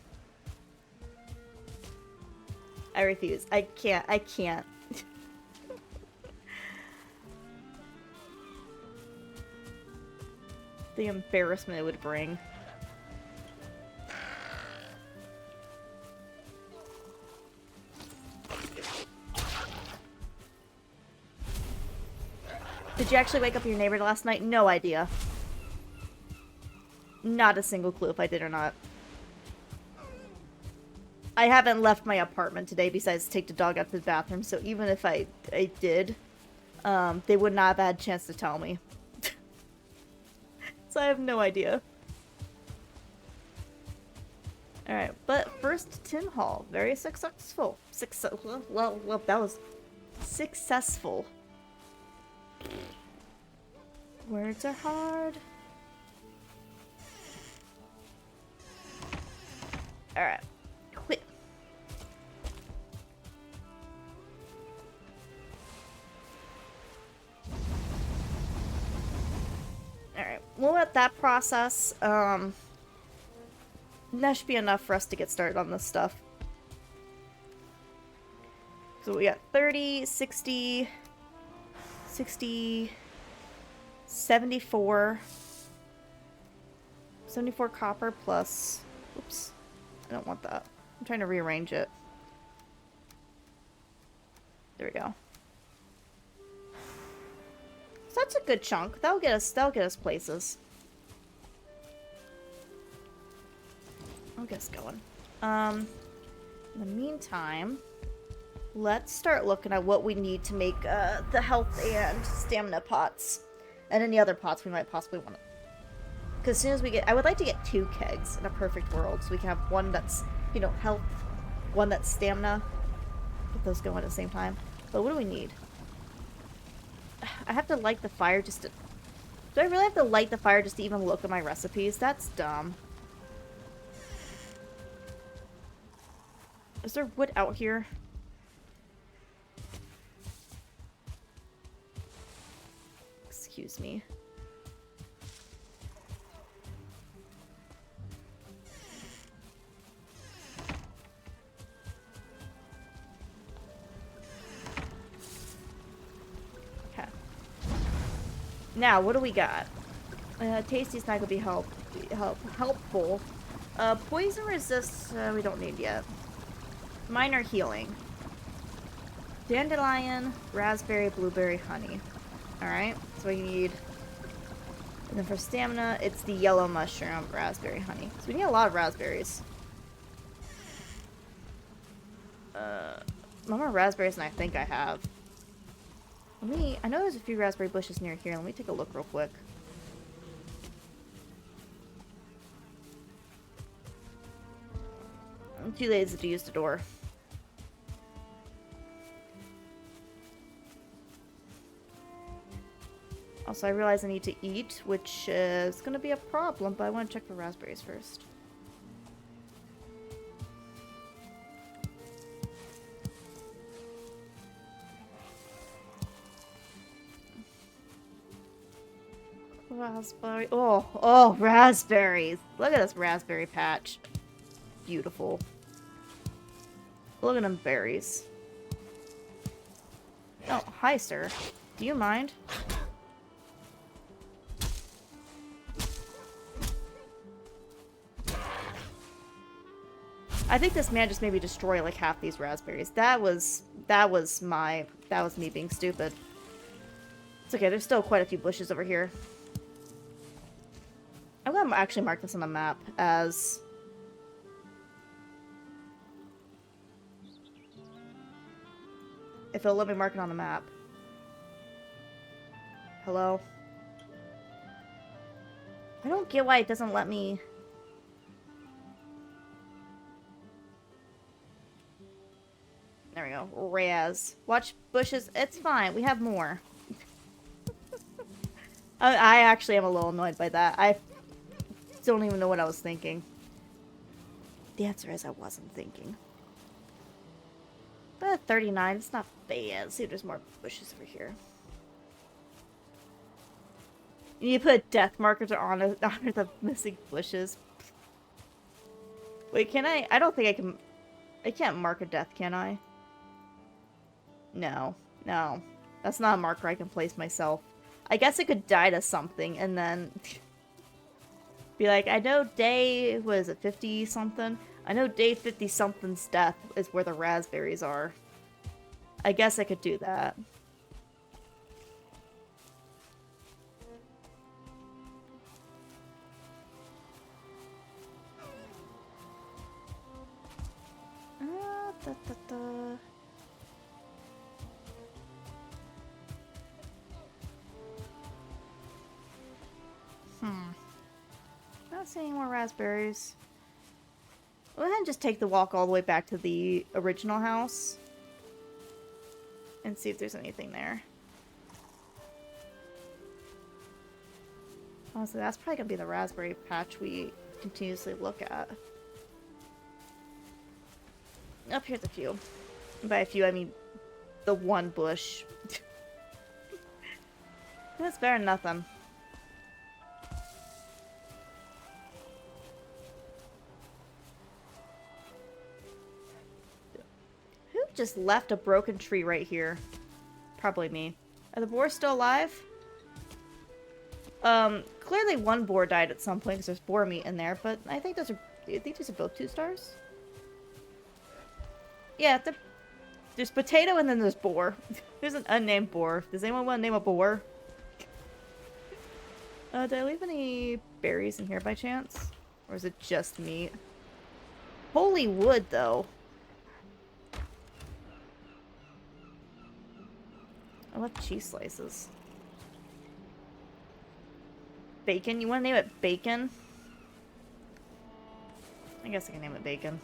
I refuse. I can't. I can't. The embarrassment it would bring. Did you actually wake up your neighbor last night? No idea. Not a single clue if I did or not. I haven't left my apartment today besides take the dog out to the bathroom, so even if I did, they would not have had a chance to tell me. So I have no idea. Alright, but first tin haul. Very successful. Well, that was successful. Words are hard. Alright. Quit. Alright, we'll let that process. That should be enough for us to get started on this stuff. So we got 30, 60, 60, 74. 74 copper plus... Oops. I don't want that. I'm trying to rearrange it. There we go. So that's a good chunk. That'll get us places. I'll get us going. In the meantime, let's start looking at what we need to make the health and stamina pots. And any other pots we might possibly want to. Because as soon as we get... I would like to get 2 kegs in a perfect world. So we can have one that's, you know, health. One that's stamina. Get those going at the same time. But what do we need? I have to light the fire just to... Do I really have to light the fire just to even look at my recipes? That's dumb. Is there wood out here? Excuse me. Okay. Now, what do we got? Tasty snack will be helpful. Poison resist, we don't need yet. Minor healing. Dandelion, raspberry, blueberry, honey. Alright, so we need... And then for stamina, it's the yellow mushroom, raspberry, honey. So we need a lot of raspberries. More raspberries than I think I have. I know there's a few raspberry bushes near here. Let me take a look real quick. I'm too lazy to use the door. Also, I realize I need to eat, which is going to be a problem, but I want to check for raspberries first. Raspberry. Oh, raspberries. Look at this raspberry patch. Beautiful. Look at them berries. Oh, hi, sir. Do you mind? I think this man just made me destroy like half these raspberries. That was me being stupid. It's okay, there's still quite a few bushes over here. I'm gonna actually mark this on the map as... If it'll let me mark it on the map. Hello? I don't get why it doesn't let me... There we go. Raz. Watch bushes. It's fine. We have more. I actually am a little annoyed by that. I don't even know what I was thinking. The answer is I wasn't thinking. But at 39, it's not bad. Let's see if there's more bushes over here. You need to put a death marker to honor the missing bushes. Wait, can I? I don't think I can... I can't mark a death, can I? No. No. That's not a marker I can place myself. I guess I could die to something and then... be like, I know day... What is it, 50-something? I know day 50-something's death is where the raspberries are. I guess I could do that. Not seeing any more raspberries. We'll go ahead and just take the walk all the way back to the original house. And see if there's anything there. Honestly, that's probably going to be the raspberry patch we continuously look at. Up here's a few. And by a few, I mean the one bush. That's better than nothing. Who just left a broken tree right here? Probably me. Are the boars still alive? Clearly one boar died at some point because there's boar meat in there, but I think those are... I think these are both 2 stars? Yeah, There's potato and then there's boar. There's an unnamed boar. Does anyone want to name a boar? Did I leave any berries in here by chance? Or is it just meat? Holy wood, though. I love cheese slices. Bacon? You want to name it bacon? I guess I can name it bacon.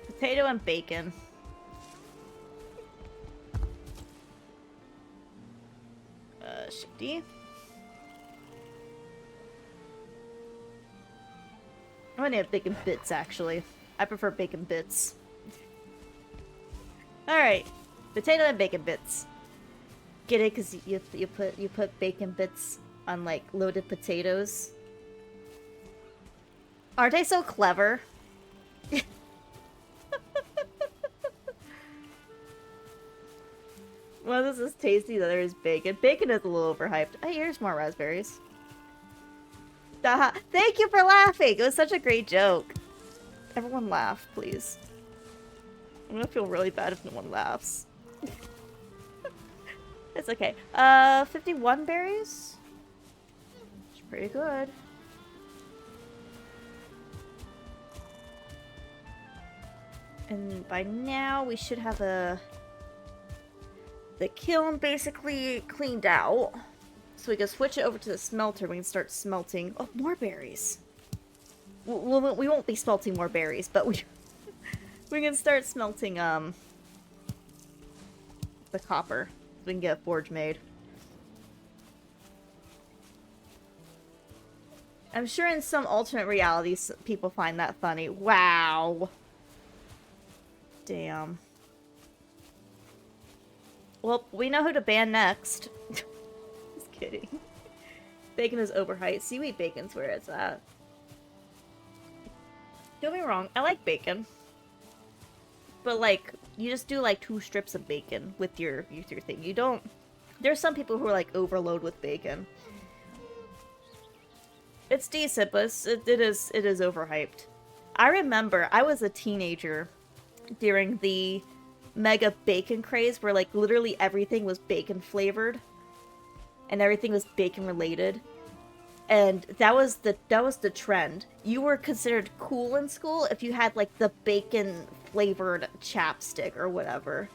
Potato and bacon. Shifty. I'm gonna name it bacon bits, actually. I prefer bacon bits. Alright. Potato and bacon bits. Get it? Because you put bacon bits on, like, loaded potatoes. Aren't they so clever? One of this is tasty, the other is bacon. Bacon is a little overhyped. Hey, here's more raspberries. Thank you for laughing! It was such a great joke. Everyone laugh, please. I'm gonna feel really bad if no one laughs. It's okay. 51 berries? It's pretty good. And by now, we should have the kiln basically cleaned out. So we can switch it over to the smelter. We can start smelting... Oh, more berries. We won't be smelting more berries, but we can start smelting, the copper. So we can get a forge made. I'm sure in some alternate realities, people find that funny. Wow. Damn. Well, we know who to ban next. Just kidding. Bacon is overhyped. Seaweed bacon's where it's at. Don't get me wrong, I like bacon. But, like, you just do, like, 2 strips of bacon with your thing. You don't... There's some people who are, like, overload with bacon. It's decent, but it is overhyped. I remember, I was a teenager during the mega bacon craze where, like, literally everything was bacon flavored and everything was bacon related, and that was the trend. You were considered cool in school if you had, like, the bacon flavored chapstick or whatever,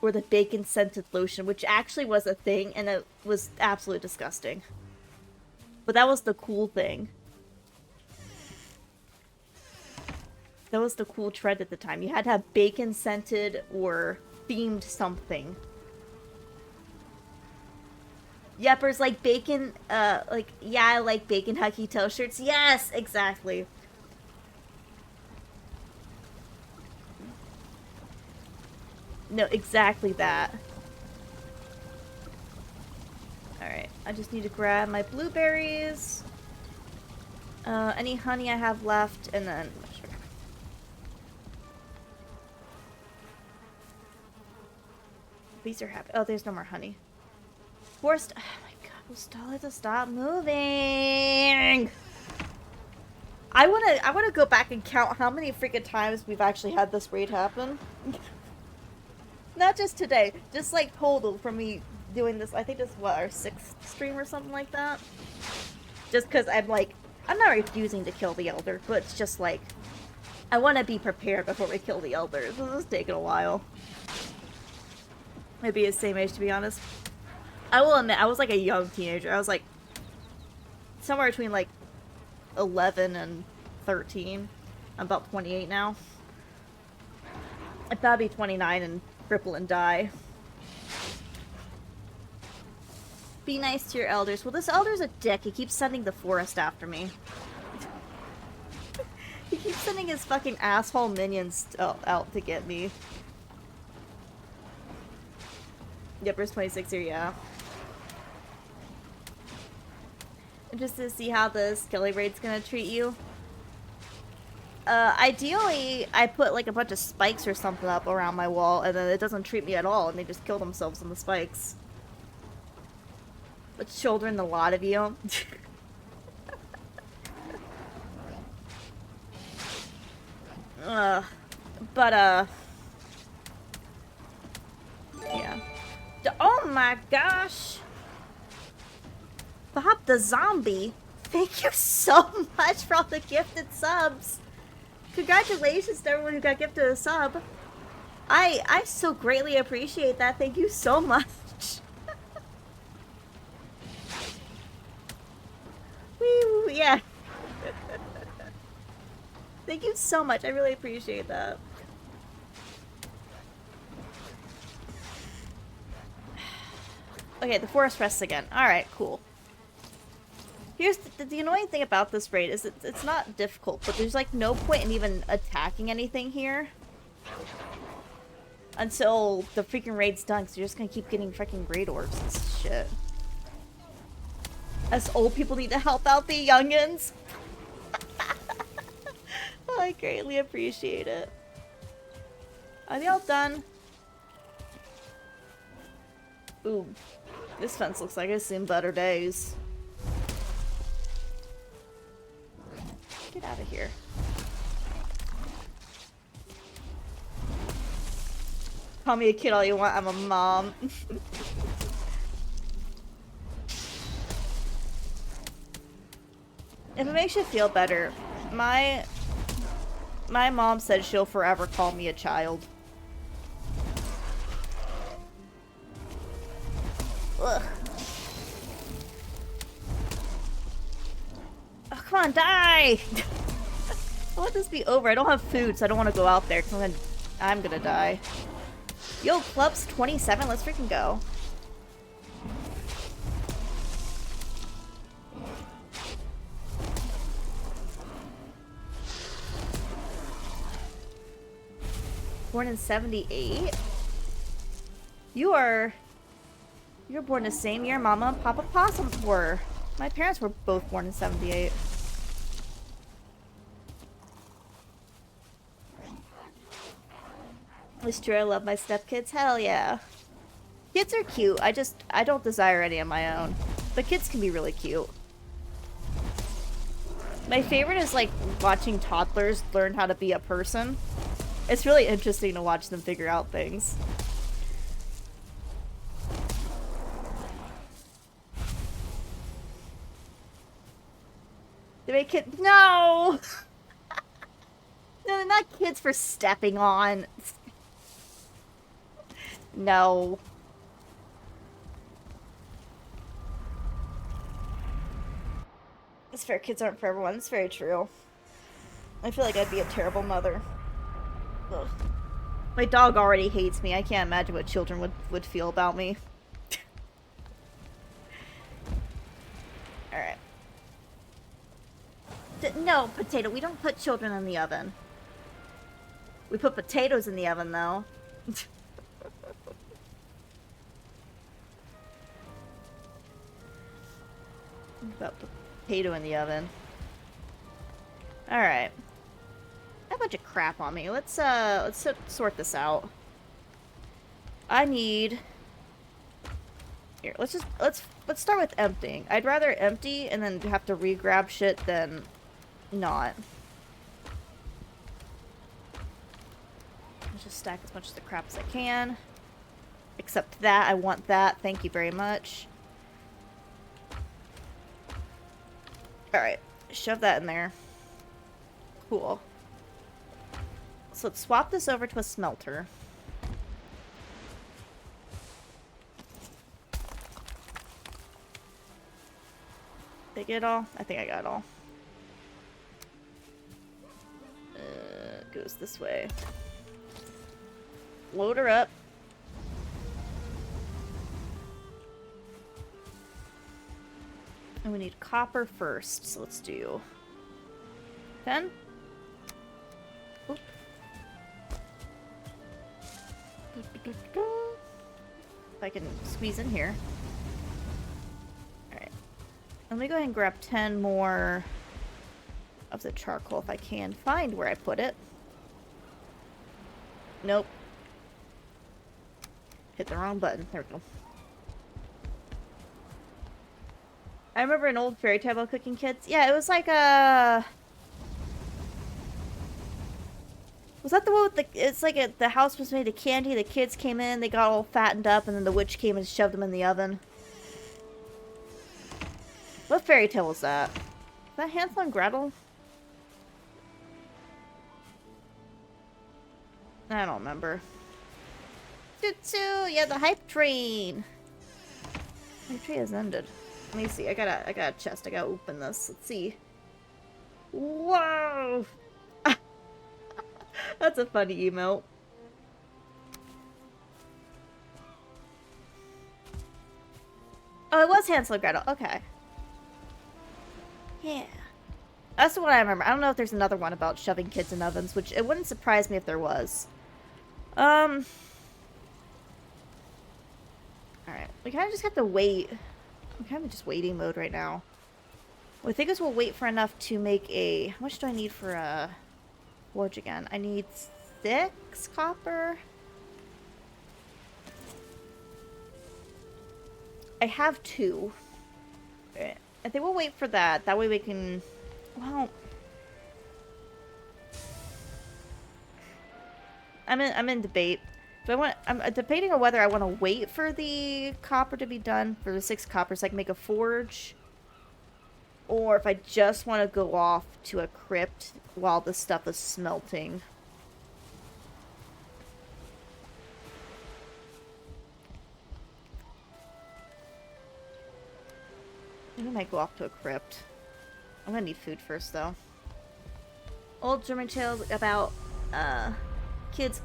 or the bacon scented lotion, which actually was a thing, and it was absolutely disgusting, but that was the cool thing. That was the cool trend at the time. You had to have bacon scented or themed something. Yeppers like bacon, like, yeah, I like bacon Hucky Toe shirts. Yes, exactly. No, exactly that. Alright, I just need to grab my blueberries. Any honey I have left, and then... Bees are happy. Oh, there's no more honey. Forced. Oh my god, we'll stall it to stop moving. I wanna go back and count how many freaking times we've actually had this raid happen. Not just today, just like total from me doing this. I think this is what, our 6th stream or something like that. Just because I'm like, I'm not refusing to kill the elder, but it's just like, I want to be prepared before we kill the elders. This is taking a while. Maybe his same age, to be honest. I will admit, I was like a young teenager. I was like somewhere between like 11 and 13. I'm about 28 now. I thought I'd be 29 and cripple and die. Be nice to your elders. Well, this elder's a dick. He keeps sending the forest after me. He keeps sending his fucking asshole minions out to get me. Yep, there's 26 here, yeah. Just to see how the Skelly raid's gonna treat you. Ideally, I put like a bunch of spikes or something up around my wall, and then it doesn't treat me at all, and they just kill themselves on the spikes. But children, a lot of you. But, yeah. Oh my gosh! Bob the Zombie, thank you so much for all the gifted subs. Congratulations to everyone who got gifted a sub. I so greatly appreciate that. Thank you so much. Wee, yeah. Thank you so much. I really appreciate that. Okay, the forest rests again. Alright, cool. Here's the annoying thing about this raid is it's not difficult, but there's like no point in even attacking anything here until the freaking raid's done, because you're just gonna keep getting freaking raid orbs and shit. Us old people need to help out the youngins. Oh, I greatly appreciate it. Are they all done? Ooh, this fence looks like it's seen better days. Get out of here. Call me a kid all you want, I'm a mom. If it makes you feel better, my mom said she'll forever call me a child. Ugh. Oh, come on, die! I want this to be over. I don't have food, so I don't want to go out there, because I'm gonna die. Yo, club's 27. Let's freaking go. Born in 78? You were born the same year Mama and Papa Possum were. My parents were both born in 78. It's true, I love my stepkids. Hell yeah. Kids are cute. I don't desire any of my own. But kids can be really cute. My favorite is like watching toddlers learn how to be a person. It's really interesting to watch them figure out things. They make kids— No! No, they're not kids for stepping on. No. It's fair, kids aren't for everyone. It's very true. I feel like I'd be a terrible mother. Ugh. My dog already hates me. I can't imagine what children would feel about me. Alright. No, potato. We don't put children in the oven. We put potatoes in the oven, though. About potato in the oven. Alright. I have a bunch of crap on me. Let's sort this out. I need... Here, let's start with emptying. I'd rather empty and then have to re-grab shit than not. Let's just stack as much of the crap as I can. Except that. I want that. Thank you very much. Alright. Shove that in there. Cool. So let's swap this over to a smelter. Did I get it all? I think I got it all. Goes this way. Load her up. And we need copper first, so let's do 10. Oop. If I can squeeze in here. Alright. Let me go ahead and grab 10 more of the charcoal if I can find where I put it. Nope. Hit the wrong button. There we go. I remember an old fairy tale about cooking kids. Yeah, it was like a... Was that the one with the... It's like the house was made of candy, the kids came in, they got all fattened up, and then the witch came and shoved them in the oven. What fairy tale was that? Is that Hansel and Gretel? I don't remember. Yeah, the hype train. Hype train has ended. Let me see. I got a chest. I gotta open this. Let's see. Whoa! That's a funny emote. Oh, it was Hansel and Gretel. Okay. Yeah. That's the one I remember. I don't know if there's another one about shoving kids in ovens, which it wouldn't surprise me if there was. Alright. We kind of just have to wait. I'm kind of just waiting mode right now. Well, I think we'll wait for enough to make a... How much do I need for a forge again? I need 6 copper. I have 2. Alright. I think we'll wait for that. That way we can... Well... I'm in debate. I'm debating on whether I want to wait for the copper to be done, for the 6 copper, so I can make a forge. Or if I just want to go off to a crypt while this stuff is smelting. I think I might go off to a crypt. I'm gonna need food first, though. Old German tales about, kids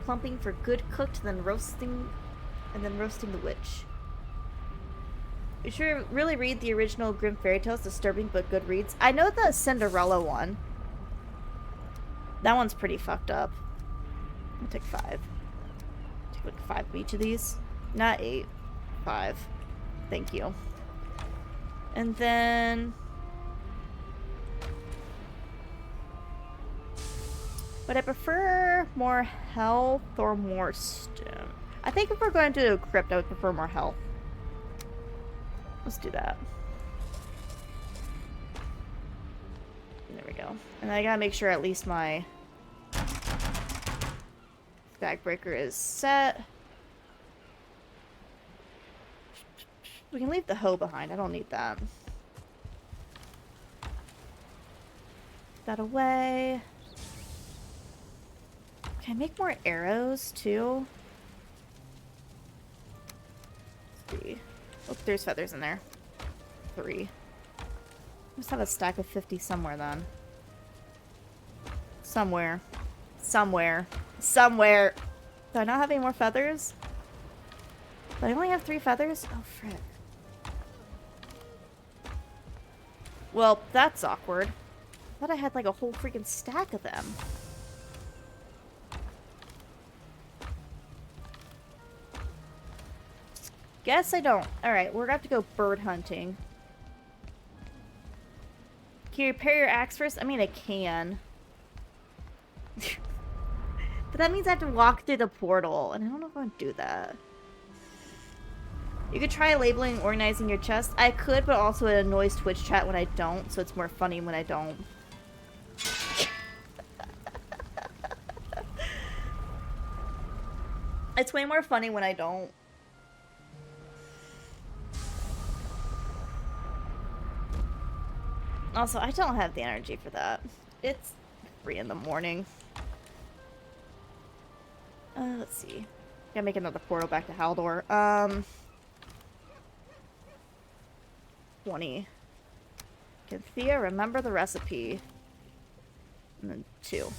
plumping for good cooked, then roasting the witch. You should really read the original Grimm fairy tales, disturbing but good reads. I know the Cinderella one. That one's pretty fucked up. I'll take 5. Take like 5 of each of these. Not 8. 5. Thank you. And then... But I prefer more health or more stone. I think if we're going to do a crypt, I would prefer more health. Let's do that. There we go. And I gotta make sure at least my bag breaker is set. We can leave the hoe behind. I don't need that. Put that away. Can I make more arrows, too? Let's see. Oh, there's feathers in there. 3. I must have a stack of 50 somewhere, then. Somewhere. Somewhere. Somewhere! Do I not have any more feathers? Do I only have 3 feathers? Oh, frick. Well, that's awkward. I thought I had, like, a whole freaking stack of them. Guess I don't. Alright, we're gonna have to go bird hunting. Can you repair your axe first? I mean, I can. But that means I have to walk through the portal, and I don't know if I want to do that. You could try labeling and organizing your chest. I could, but also it annoys Twitch chat when I don't, so it's more funny when I don't. It's way more funny when I don't. Also, I don't have the energy for that. It's 3 in the morning. Let's see. Gotta make another portal back to Haldor. 20. Can Thea remember the recipe? And then 2.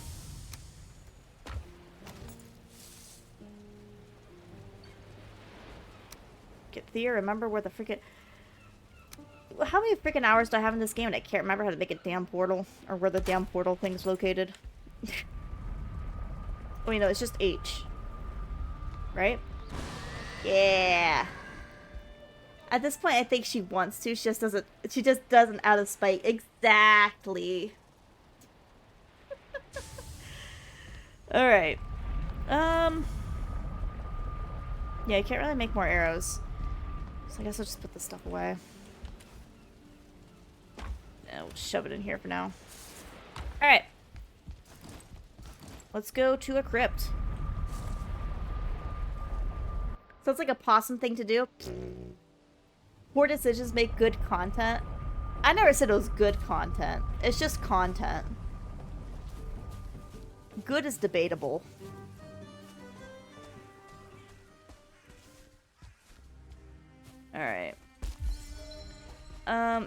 Can Thea remember where the freaking... How many freaking hours do I have in this game and I can't remember how to make a damn portal? Or where the damn portal thing's located? Oh, you know, it's just H. Right? Yeah. At this point, I think she wants to. She just doesn't out of spite. Exactly. Alright. Yeah, I can't really make more arrows. So I guess I'll just put this stuff away. We'll shove it in here for now. Alright. Let's go to a crypt. Sounds like a possum thing to do. Poor decisions make good content. I never said it was good content. It's just content. Good is debatable. Alright.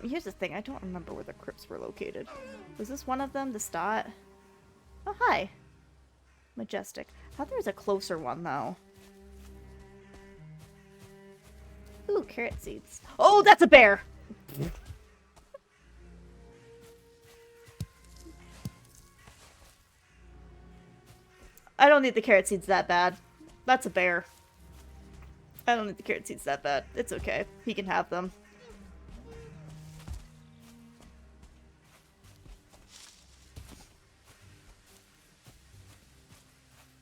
Here's the thing. I don't remember where the crypts were located. Was this one of them? The Stott? Oh, hi. Majestic. I thought there was a closer one, though. Ooh, carrot seeds. Oh, that's a bear! I don't need the carrot seeds that bad. That's a bear. I don't need the carrot seeds that bad. It's okay. He can have them.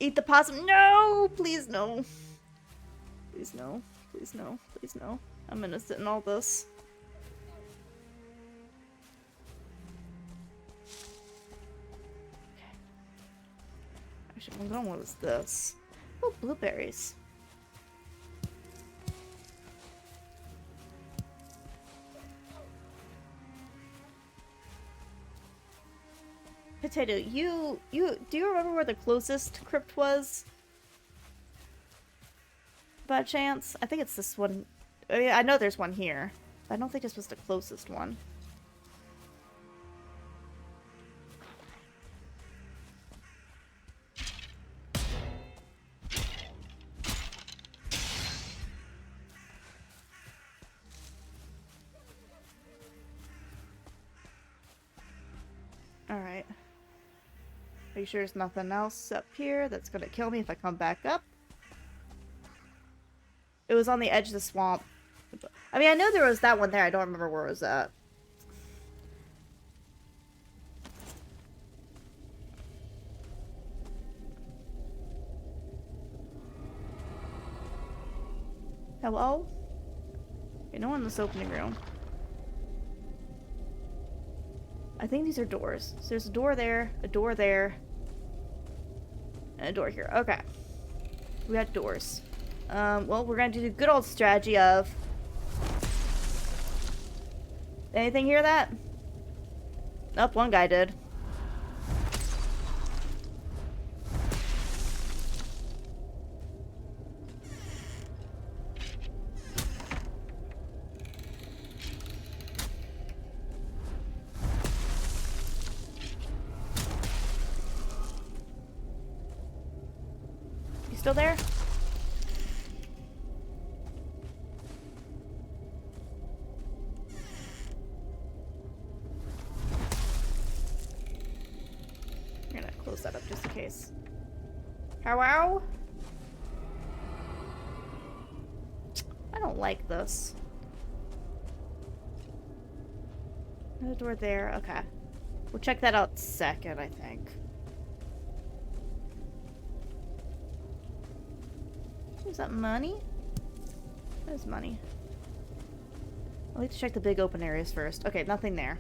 Eat the possum. No! Please no. Please no. Please no. Please no. I'm innocent in all this. Okay. Actually, what was this? Oh, blueberries. Potato, do you remember where the closest crypt was? By chance? I think it's this one. Oh, yeah, I know there's one here. I don't think this was the closest one. Alright. Are you sure there's nothing else up here that's gonna kill me if I come back up? It was on the edge of the swamp. I mean, I know there was that one there. I don't remember where it was at. Hello? Okay, no one in this opening room. I think these are doors. So there's a door there, and a door here. Okay. We got doors. Well, we're gonna do the good old strategy of... Anything hear that? Nope, one guy did. You still there? That up just in case. Hello? I don't like this. There's a door there. Okay. We'll check that out second, I think. Is that money? There's money. I'll need to check the big open areas first. Okay, nothing there.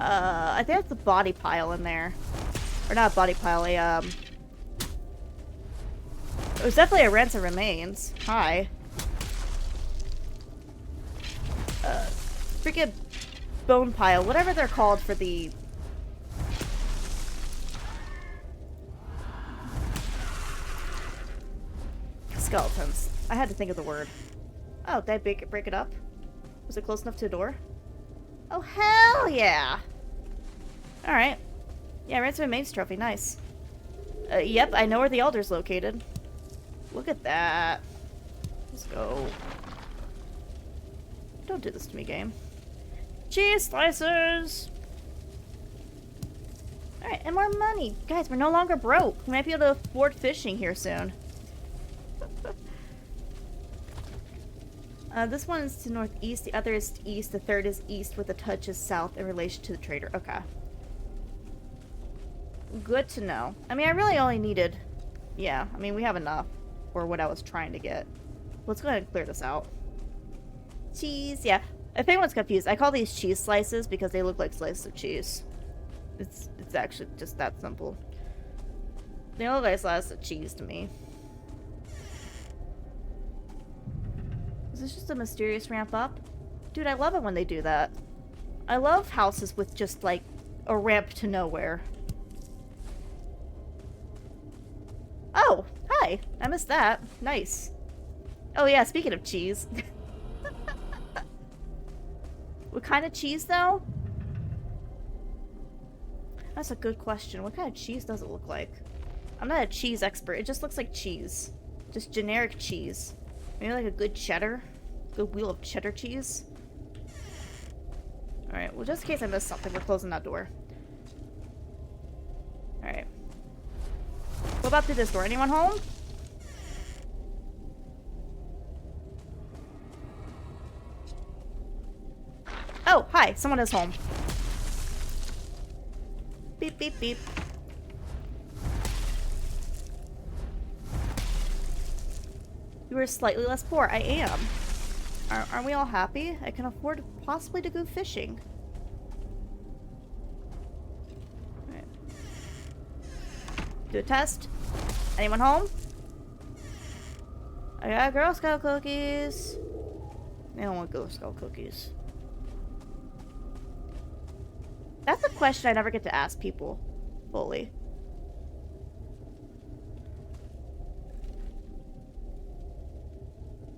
I think that's the body pile in there. Or not a body pile, it was definitely a ransom remains. Hi. Freaking bone pile, whatever they're called for the... skeletons. I had to think of the word. Oh, did I break it up? Was it close enough to a door? Oh, hell yeah! Alright. Yeah, ransom remains trophy. Nice. Yep, I know where the altar's located. Look at that. Let's go. Don't do this to me, game. Cheese slicers! Alright, and more money. Guys, we're no longer broke. We might be able to afford fishing here soon. This one is to northeast, the other is to east, the third is east with a touch is south in relation to the trader. Okay. Good to know. I mean, I really only needed... Yeah, I mean, we have enough for what I was trying to get. Let's go ahead and clear this out. Cheese, yeah. If anyone's confused, I call these cheese slices because they look like slices of cheese. It's actually just that simple. They look like slices of cheese to me. Is this just a mysterious ramp up? Dude, I love it when they do that. I love houses with just, like, a ramp to nowhere. Oh, hi. I missed that. Nice. Oh yeah, speaking of cheese. What kind of cheese, though? That's a good question. What kind of cheese does it look like? I'm not a cheese expert. It just looks like cheese. Just generic cheese. Maybe like a good cheddar? Good wheel of cheddar cheese? Alright, well just in case I missed something, we're closing that door. Alright. What about through this door? Anyone home? Oh, hi. Someone is home. Beep, beep, beep. You are slightly less poor. I am. Aren't we all happy? I can afford possibly to go fishing. Alright. Do a test. Anyone home? I got Girl Scout cookies. I don't want Girl Scout cookies. That's a question I never get to ask people fully.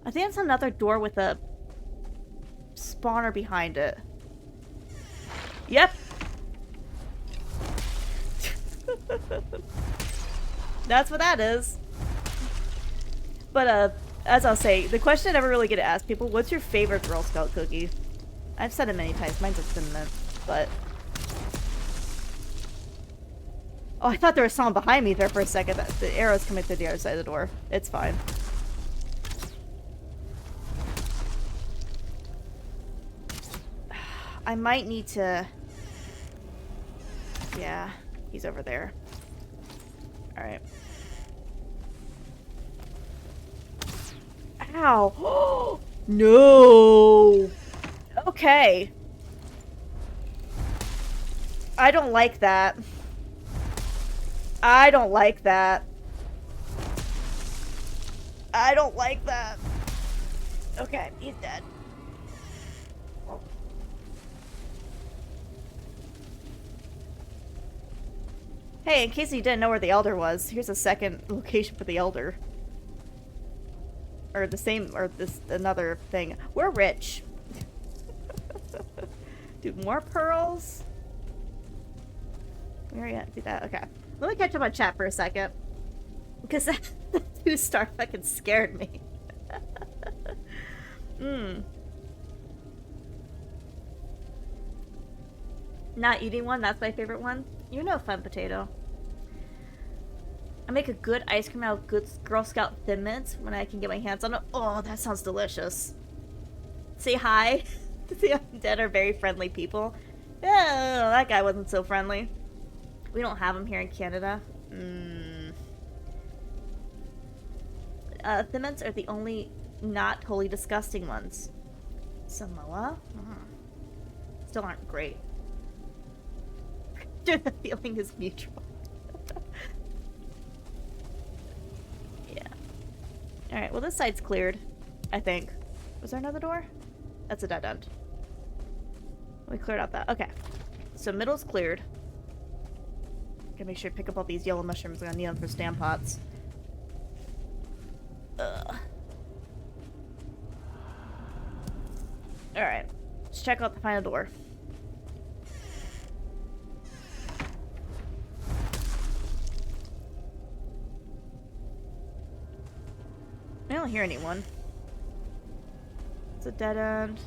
I think it's another door with a spawner behind it. Yep. That's what that is. But, as I'll say, the question I never really get to ask people, what's your favorite Girl Scout cookie? I've said it many times. Mine's a cinnamon, but... Oh, I thought there was someone behind me there for a second. The arrow's coming through the other side of the door. It's fine. I might need to... Yeah, he's over there. Alright. Ow! No! Okay. I don't like that. I don't like that. I don't like that. Okay, he's dead. Hey, in case you didn't know where the Elder was, here's a second location for the Elder. Or the same, or this, another thing. We're rich. Dude, more pearls? We already had to do that. Okay. Let me catch up on chat for a second. Because that 2-star fucking scared me. Not eating one, that's my favorite one. You're no fun potato. I make a good ice cream out of good Girl Scout Thin Mints when I can get my hands on it. Oh, that sounds delicious. Say hi. The undead are very friendly people. Oh, that guy wasn't so friendly. We don't have them here in Canada. Thin Mints are the only not totally disgusting ones. Samoa? Still aren't great. The feeling is mutual. Yeah. Alright, well this side's cleared. I think. Was there another door? That's a dead end. We cleared out that. Okay. So middle's cleared. Gotta make sure to pick up all these yellow mushrooms. I'm gonna need them for stamp pots. Ugh. Alright. Let's check out the final door. I don't hear anyone. It's a dead end.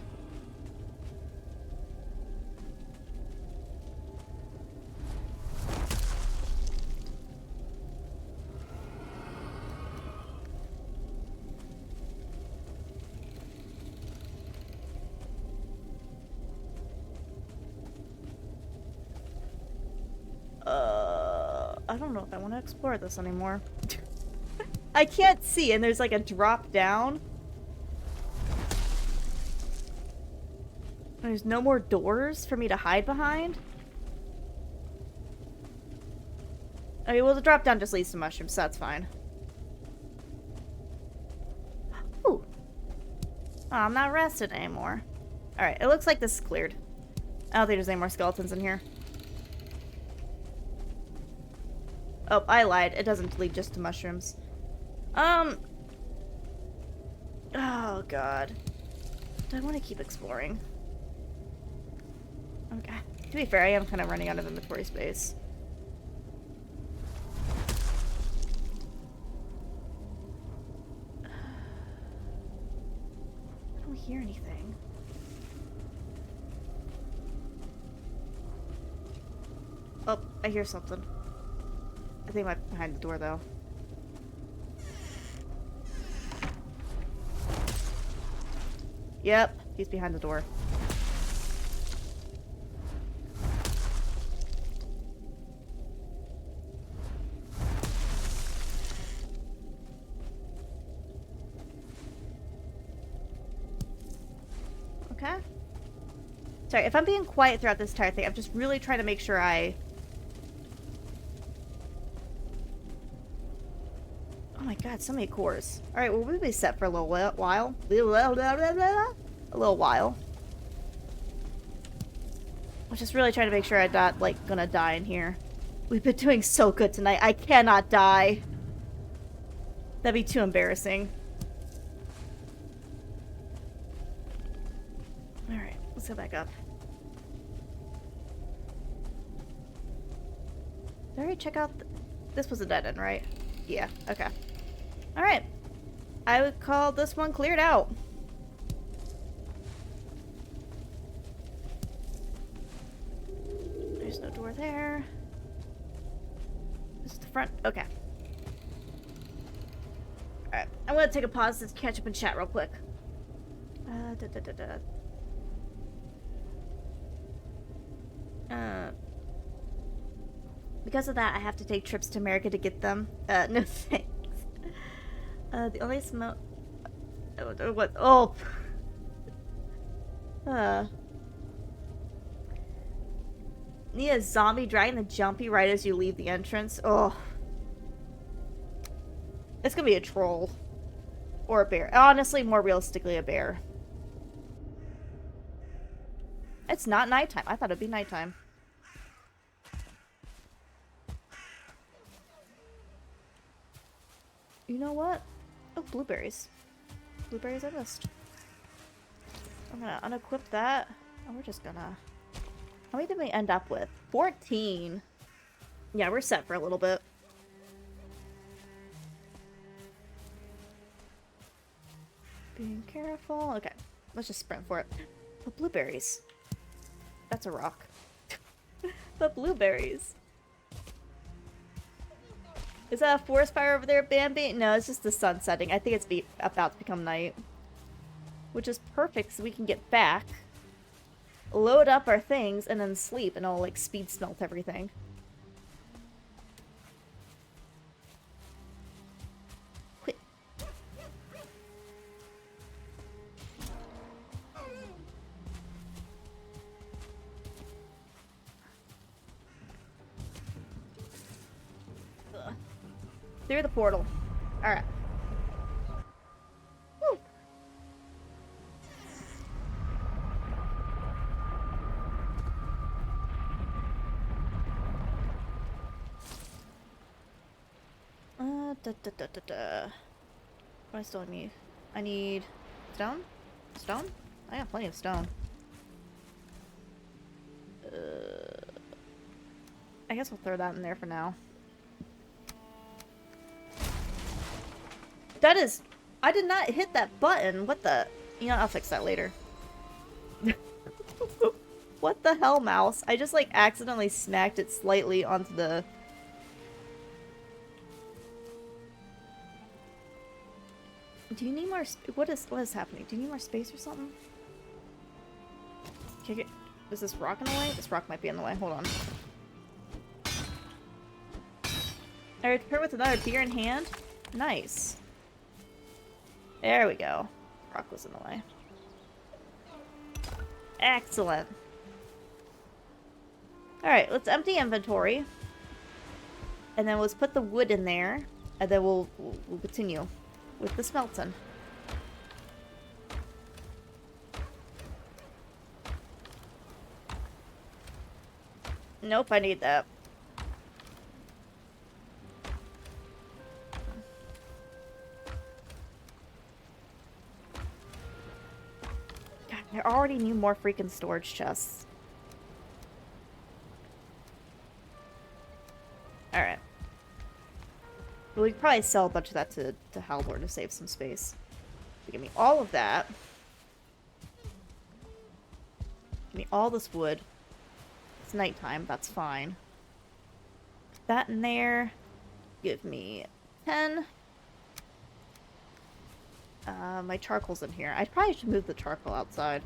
I don't know if I want to explore this anymore. I can't see, and there's like a drop down. There's no more doors for me to hide behind? Okay, well, the drop down just leads to mushrooms, so that's fine. Ooh. Oh, I'm not rested anymore. Alright, it looks like this is cleared. I don't think there's any more skeletons in here. Oh, I lied. It doesn't lead just to mushrooms. Oh, God. Do I want to keep exploring? Okay. To be fair, I am kind of running out of inventory space. I don't hear anything. Oh, I hear something. I think I'm behind the door, though. Yep, he's behind the door. Okay. Sorry, if I'm being quiet throughout this entire thing, I'm just really trying to make sure I... Oh my god, so many cores. Alright, well, we'll be set for a little while. A little while. I'm just really trying to make sure I'm not, like, gonna die in here. We've been doing so good tonight. I cannot die. That'd be too embarrassing. Alright, let's go back up. Did I already check out... This was a dead end, right? Yeah, okay. Alright. I would call this one cleared out. There's no door there. This is the front. Okay. Alright. I'm gonna take a pause to catch up and chat real quick. Because of that, I have to take trips to America to get them. No thanks. The only smoke... What? Oh! Need a zombie dragging the jumpy right as you leave the entrance. Oh. It's gonna be a troll. Or a bear. Honestly, more realistically, a bear. It's not nighttime. I thought it'd be nighttime. You know what? Oh, blueberries. Blueberries I missed. I'm gonna unequip that. And we're just gonna... How many did we end up with? 14. Yeah, we're set for a little bit. Being careful. Okay, let's just sprint for it. But blueberries. That's a rock. But blueberries. Is that a forest fire over there, Bambi? No, it's just the sun setting. I think it's about to become night. Which is perfect, so we can get back, load up our things, and then sleep, and I'll, like, speed smelt everything. Quit. Ugh. Through the portal. Alright. Woo. What do I still need? I need stone? Stone? I got plenty of stone. I guess we'll throw that in there for now. That is... I did not hit that button. What the... You know, I'll fix that later. What the hell, mouse? I just, like, accidentally smacked it slightly onto the... Do you need more... What is happening? Do you need more space or something? Okay, is this rock in the way? This rock might be in the way. Hold on. I return with another beer in hand. Nice. There we go. Rock was in the way. Excellent. Alright, let's empty inventory. And then let's put the wood in there. And then we'll continue with the smelting. Nope, I need that. God, I already need more freaking storage chests. Alright. Well, we could probably sell a bunch of that to Haldor to save some space. Give me all of that. Give me all this wood. It's nighttime, that's fine. Put that in there. Give me 10. My charcoal's in here. I probably should move the charcoal outside.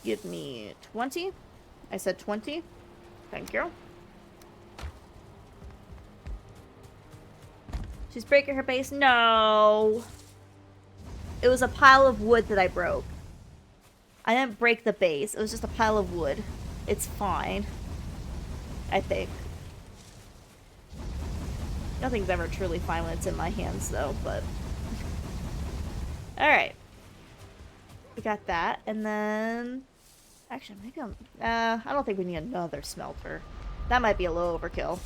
Give me 20. I said 20. Thank you. She's breaking her base. No! It was a pile of wood that I broke. I didn't break the base. It was just a pile of wood. It's fine. I think. Nothing's ever truly fine when it's in my hands, though, but... Alright. We got that, and then... Actually, maybe I'm... I don't think we need another smelter. That might be a little overkill.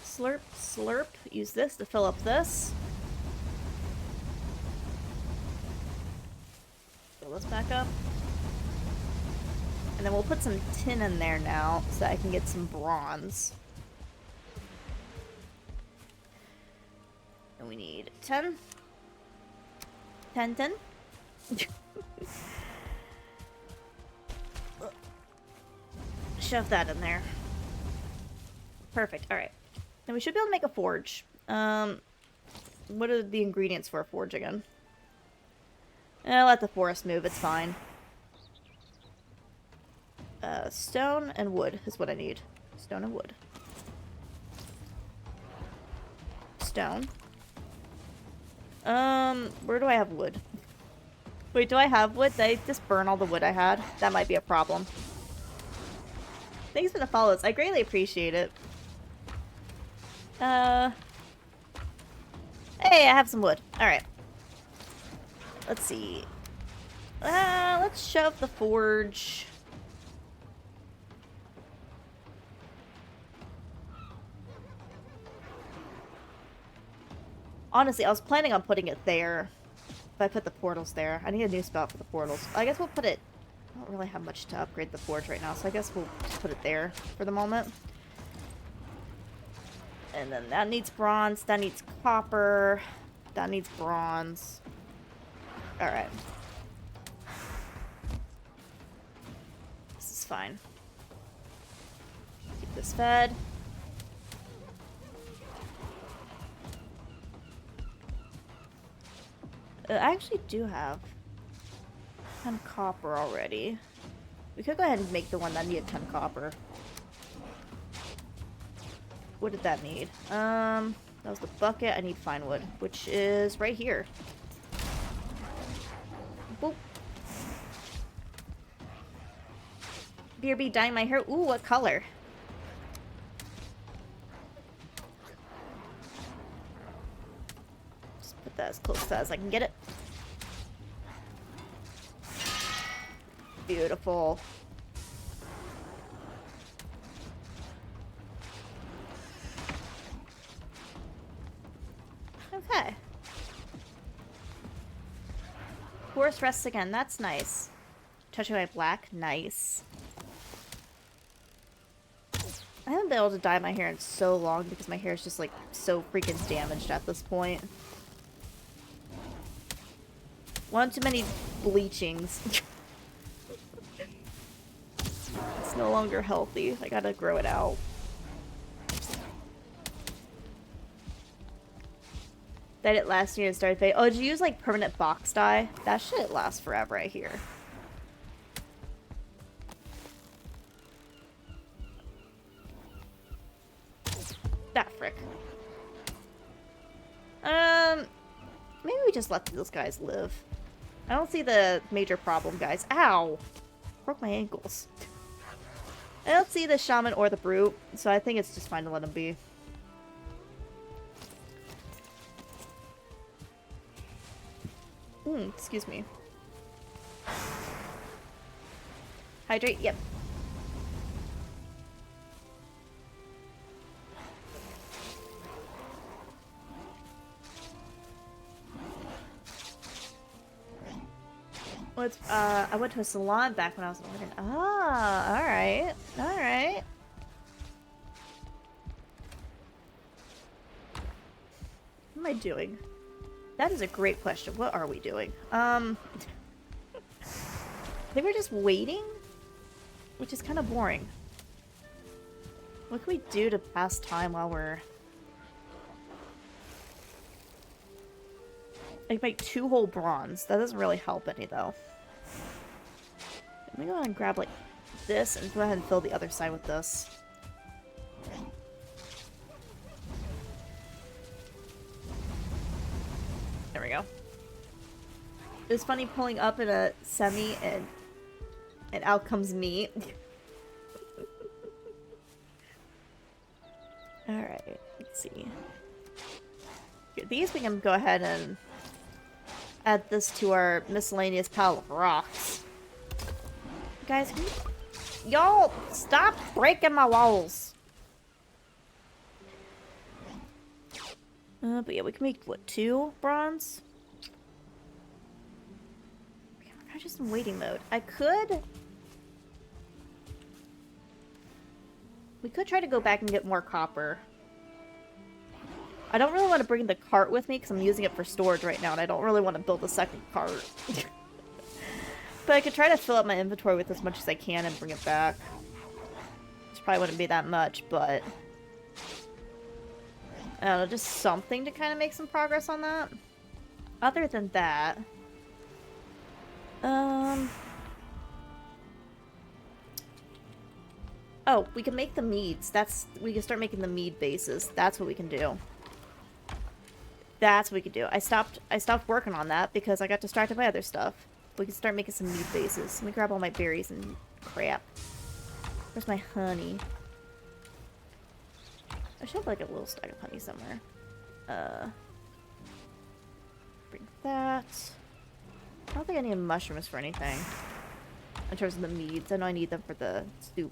Slurp, slurp. Use this to fill up this. Fill this back up. And then we'll put some tin in there now so I can get some bronze. And we need 10. 10, 10. Shove that in there. Perfect. Alright. Then we should be able to make a forge. What are the ingredients for a forge again? Let the forest move, it's fine. Stone and wood is what I need. Stone and wood. Stone. Where do I have wood? Wait, do I have wood? Did I just burn all the wood I had? That might be a problem. Thanks for the follows. I greatly appreciate it. Hey, I have some wood. Alright. Let's see. Let's shove the forge. Honestly, I was planning on putting it there. But I put the portals there. I need a new spot for the portals. I guess we'll put it... I don't really have much to upgrade the forge right now, so I guess we'll just put it there for the moment. And then that needs bronze, that needs copper, that needs bronze. Alright. This is fine. Keep this fed. I actually do have 10 copper already. We could go ahead and make the one that needed 10 copper. What did that need? That was the bucket. I need fine wood, which is right here. Boop. BRB dyeing my hair. Ooh, what color? Just put that as close as I can get it. Beautiful. Okay. Forest rests again. That's nice. Touching my black. Nice. I haven't been able to dye my hair in so long because my hair is just like so freaking damaged at this point. One too many bleachings. It's no longer healthy. I gotta grow it out. That it lasts year and started fade. Oh, did you use like permanent box dye? That shit lasts forever, I hear. That frick. Maybe we just let those guys live. I don't see the major problem, guys. Ow! Broke my ankles. I don't see the shaman or the brute, so I think it's just fine to let them be. Excuse me. Hydrate? Yep. Well, I went to a salon back when I was working. Ah, alright. Alright. What am I doing? That is a great question. What are we doing? I think we're just waiting? Which is kind of boring. What can we do to pass time while we're... I can make 2 whole bronze. That doesn't really help any, though. Let me go ahead and grab, like, this and go ahead and fill the other side with this. There we go. It was funny pulling up in a semi and out comes me. Alright, let's see. These we can go ahead and add this to our miscellaneous pile of rocks. Guys, can you... Y'all, stop breaking my walls! But yeah, we can make, what, 2 bronze? I'm kind of just in waiting mode. We could try to go back and get more copper. I don't really want to bring the cart with me because I'm using it for storage right now, and I don't really want to build a second cart. But I could try to fill up my inventory with as much as I can and bring it back. Which probably wouldn't be that much, but... I don't know, just something to kind of make some progress on that. Other than that... Oh, we can make the meads. We can start making the mead bases. That's what we can do. That's what we can do. I stopped working on that because I got distracted by other stuff. We can start making some mead bases. Let me grab all my berries and crap. Where's my honey? I should have like a little stack of honey somewhere. Bring that. I don't think I need mushrooms for anything. In terms of the meads. I know I need them for the soup.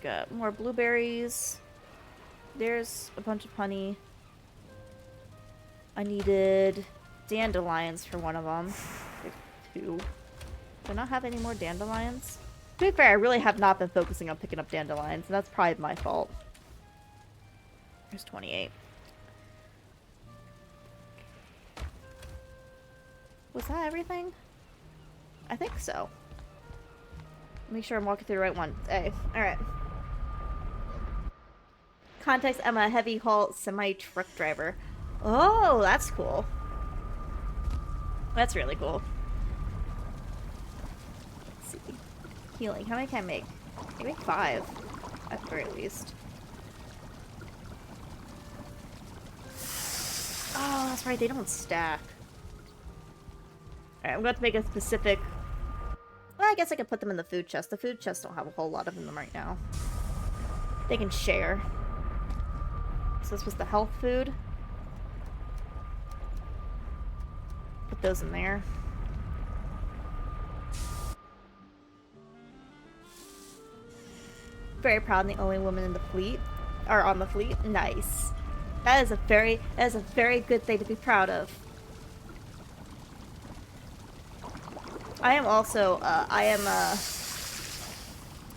Got more blueberries. There's a bunch of honey. I needed dandelions for one of them. There's 2. Do I not have any more dandelions? To be fair, I really have not been focusing on picking up dandelions, and that's probably my fault. There's 28. Was that everything? I think so. Make sure I'm walking through the right one. Hey, alright. Context, I'm a heavy haul semi-truck driver. Oh, that's cool. That's really cool. Let's see. Healing. How many can I make? I can make 5. At the very least. Oh, that's right. They don't stack. Alright, I'm going to make a specific... Well, I guess I could put them in the food chest. The food chests don't have a whole lot of them right now. They can share. So this was the health food. Put those in there. Very proud I'm the only woman in the fleet. Or on the fleet. Nice. That is a very good thing to be proud of. I am also, I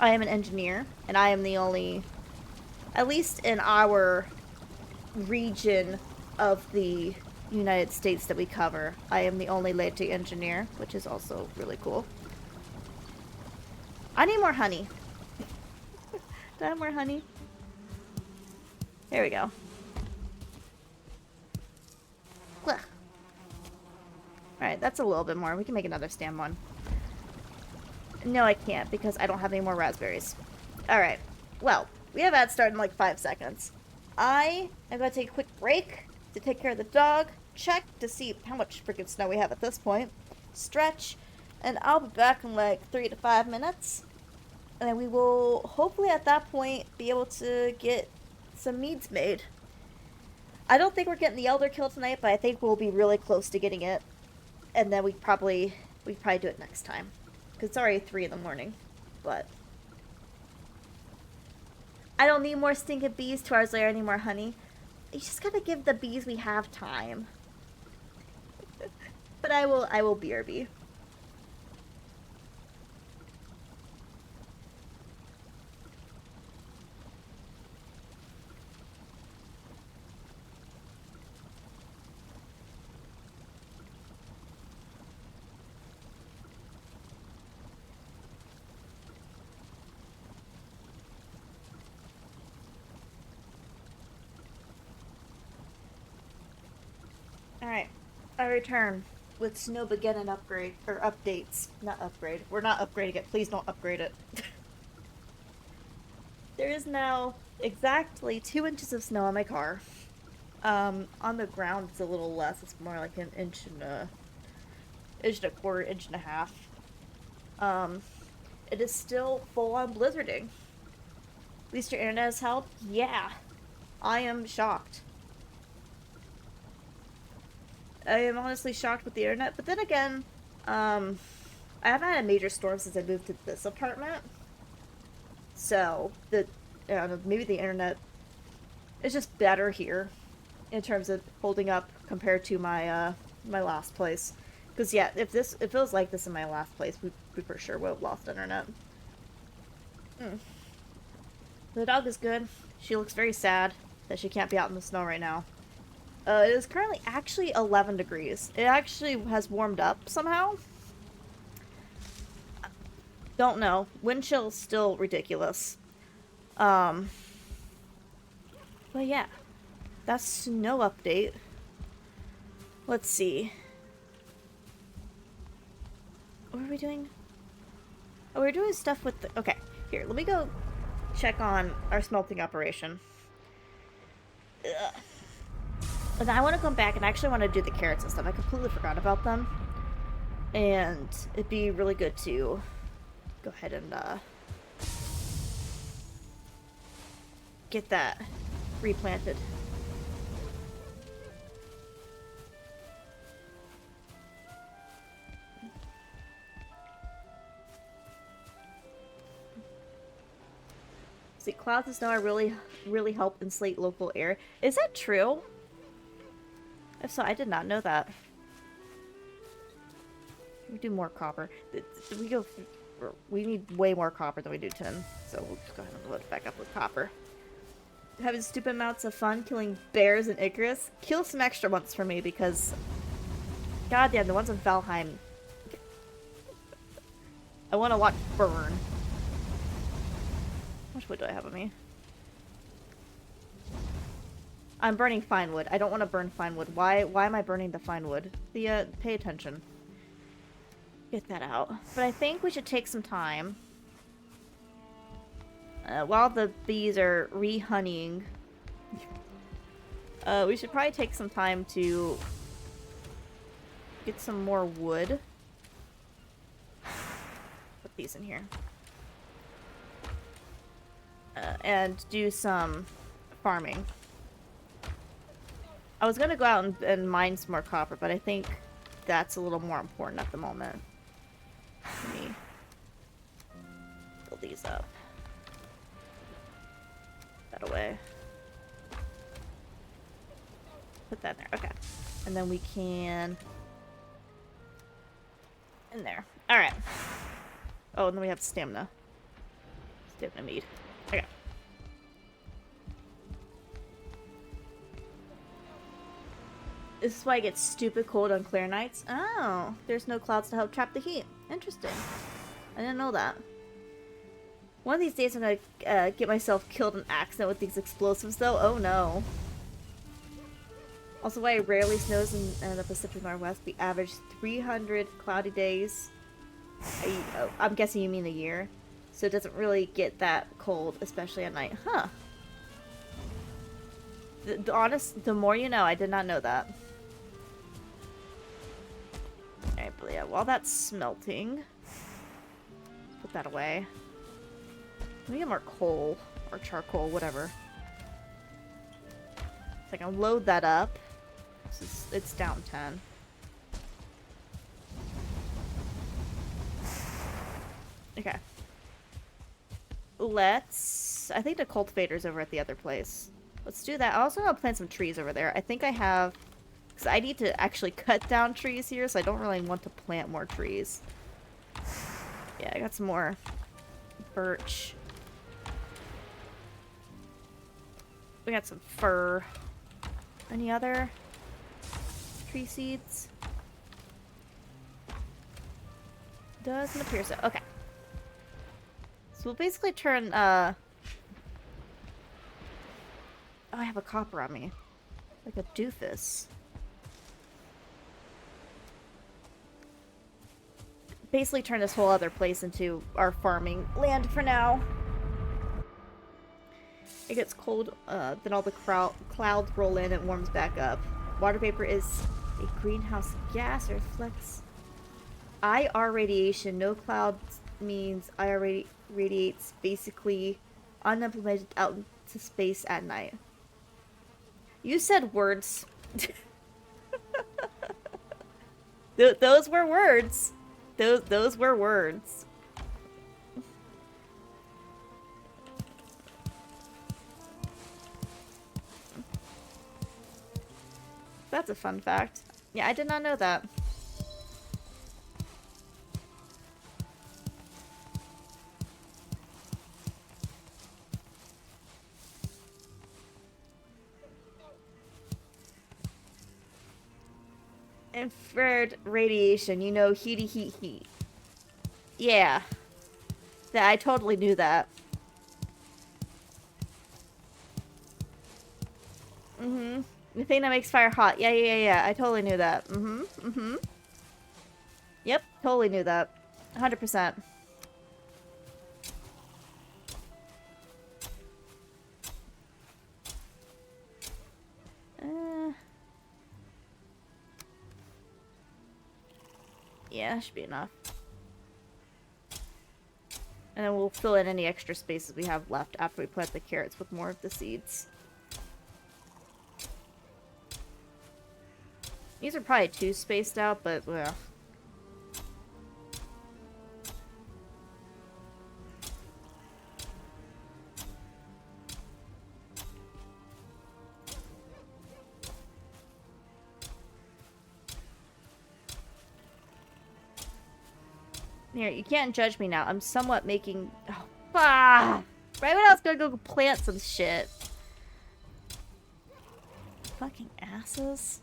am an engineer, and I am the only, at least in our region of the United States that we cover, I am the only lady engineer, which is also really cool. I need more honey. Do I have more honey? There we go. Alright, that's a little bit more. We can make another stem one. No, I can't, because I don't have any more raspberries. Alright. Well, we have ads start in like 5 seconds. I am going to take a quick break to take care of the dog, check to see how much freaking snow we have at this point, stretch, and I'll be back in like 3 to 5 minutes. And we will, hopefully at that point, be able to get some meads made. I don't think we're getting the elder kill tonight, but I think we'll be really close to getting it. And then we probably do it next time. Because it's already 3 in the morning. But I don't need more stinking bees 2 hours later, any more honey. You just gotta give the bees we have time. But I will BRB. Alright, I return with Snowbegin upgrade, or updates. Not upgrade. We're not upgrading it. Please don't upgrade it. There is now exactly 2 inches of snow on my car. On the ground it's a little less. It's more like an inch and a quarter, inch and a half. It is still full on blizzarding. At least your internet has helped? Yeah. I am shocked. I am honestly shocked with the internet, but then again, I haven't had a major storm since I moved to this apartment. So, maybe the internet is just better here in terms of holding up compared to my my last place. Because yeah, if it was like this in my last place, we for sure would have lost internet. The dog is good. She looks very sad that she can't be out in the snow right now. It is currently actually 11 degrees. It actually has warmed up somehow. Don't know. Wind chill's still ridiculous. But yeah. That's snow update. Let's see. What are we doing? Oh, we're doing stuff with the... Okay, here, let me go check on our smelting operation. Ugh. And I want to come back and actually want to do the carrots and stuff. I completely forgot about them. And it'd be really good to go ahead and get that replanted. See, clouds and snow are really help insulate local air. Is that true? If so, I did not know that. We do more copper. We need way more copper than we do tin. So we'll just go ahead and load it back up with copper. Having stupid amounts of fun killing bears and Icarus. Kill some extra ones for me because... Goddamn, the ones in Valheim. I want to watch burn. How much wood do I have on me? I'm burning fine wood. I don't want to burn fine wood. Why am I burning the fine wood? Pay attention. Get that out. But I think we should take some time. While the bees are re-honeying. We should probably take some time to get some more wood. Put these in here. And do some farming. I was gonna go out and mine some more copper, but I think that's a little more important at the moment. Let me build these up. That away. Put that in there. Okay. And then we can... in there. Alright. Oh, and then we have stamina. Stamina mead. Okay. This is why it gets stupid cold on clear nights. Oh, there's no clouds to help trap the heat. Interesting. I didn't know that. One of these days I'm gonna get myself killed in accident with these explosives though. Oh no. Also, why it rarely snows in the Pacific Northwest. We average 300 cloudy days. I'm guessing you mean a year. So it doesn't really get that cold, especially at night. Huh. The more you know. I did not know that. Alright, but yeah, while that's smelting, put that away. Let me get more coal, or charcoal, whatever. So I can load that up. It's down 10. Okay. I think the cultivator's over at the other place. Let's do that. I also want to plant some trees over there. I think I have... Because I need to actually cut down trees here, so I don't really want to plant more trees. Yeah, I got some more birch. We got some fir. Any other tree seeds? Doesn't appear so. Okay. So we'll basically turn, Oh, I have a copper on me. Like a doofus. Basically turn this whole other place into our farming land for now. It gets cold, then all the clouds roll in and it warms back up. Water vapor is a greenhouse gas, reflects IR radiation. No clouds means IR radiates, basically unimplemented out into space at night. You said words. Those were words. Those were words. That's a fun fact. Yeah, I did not know that. Infrared radiation, you know, heat. Yeah. Yeah, I totally knew that. Mm-hmm. The thing that makes fire hot. Yeah. I totally knew that. Mm-hmm. Yep, totally knew that. 100%. Yeah, that should be enough. And then we'll fill in any extra spaces we have left after we plant the carrots with more of the seeds. These are probably too spaced out, but well. Here, you can't judge me now. I'm somewhat making... Oh, right when I was gonna go plant some shit. Fucking asses.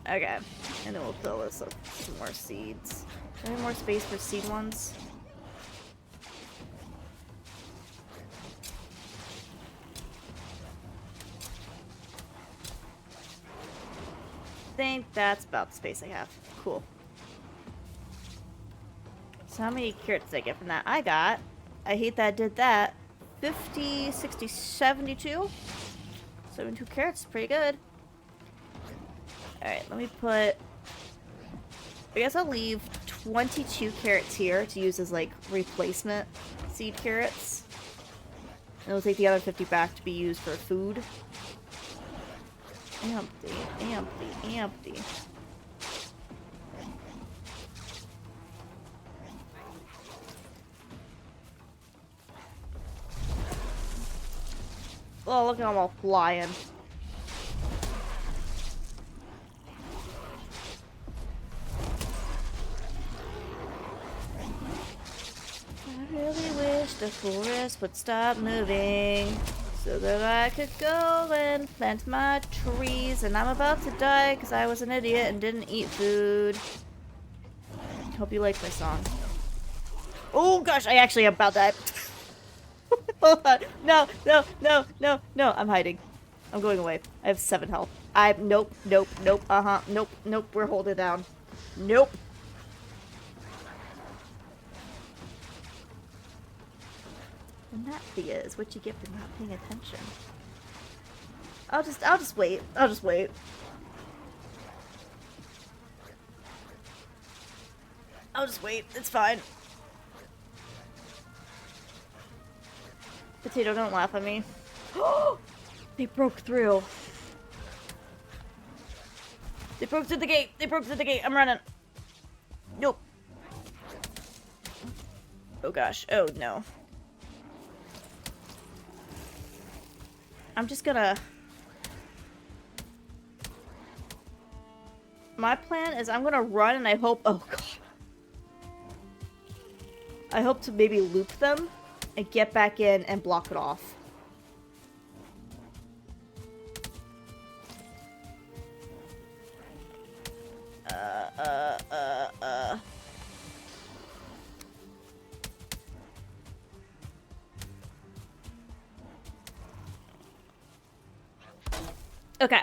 Okay, and then we'll fill this up with some more seeds. Any more space for seed ones? I think that's about the space I have. Cool. So how many carrots did I get from that? I hate that I did that, 50, 60, 72? 72 carrots, pretty good. Alright, let me put... I guess I'll leave 22 carrots here to use as, like, replacement seed carrots. And we'll take the other 50 back to be used for food. Empty. Oh, look at them all flying. I really wish the forest would stop moving so that I could go and plant my trees. And I'm about to die because I was an idiot and didn't eat food. Hope you like my song. Oh gosh, I actually am about that. Hold on. No, no, no, no, no. I'm hiding. I'm going away. I have 7 health. Nope, nope, nope, nope, nope. We're holding down. Nope. And that is what you get for not paying attention. I'll just wait. I'll just wait. I'll just wait. It's fine. Potato, don't laugh at me. They broke through. They broke through the gate. They broke through the gate. I'm running. Nope. Oh gosh. Oh no. I'm just gonna... My plan is I'm gonna run and I hope... Oh god. I hope to maybe loop them and get back in and block it off. Okay.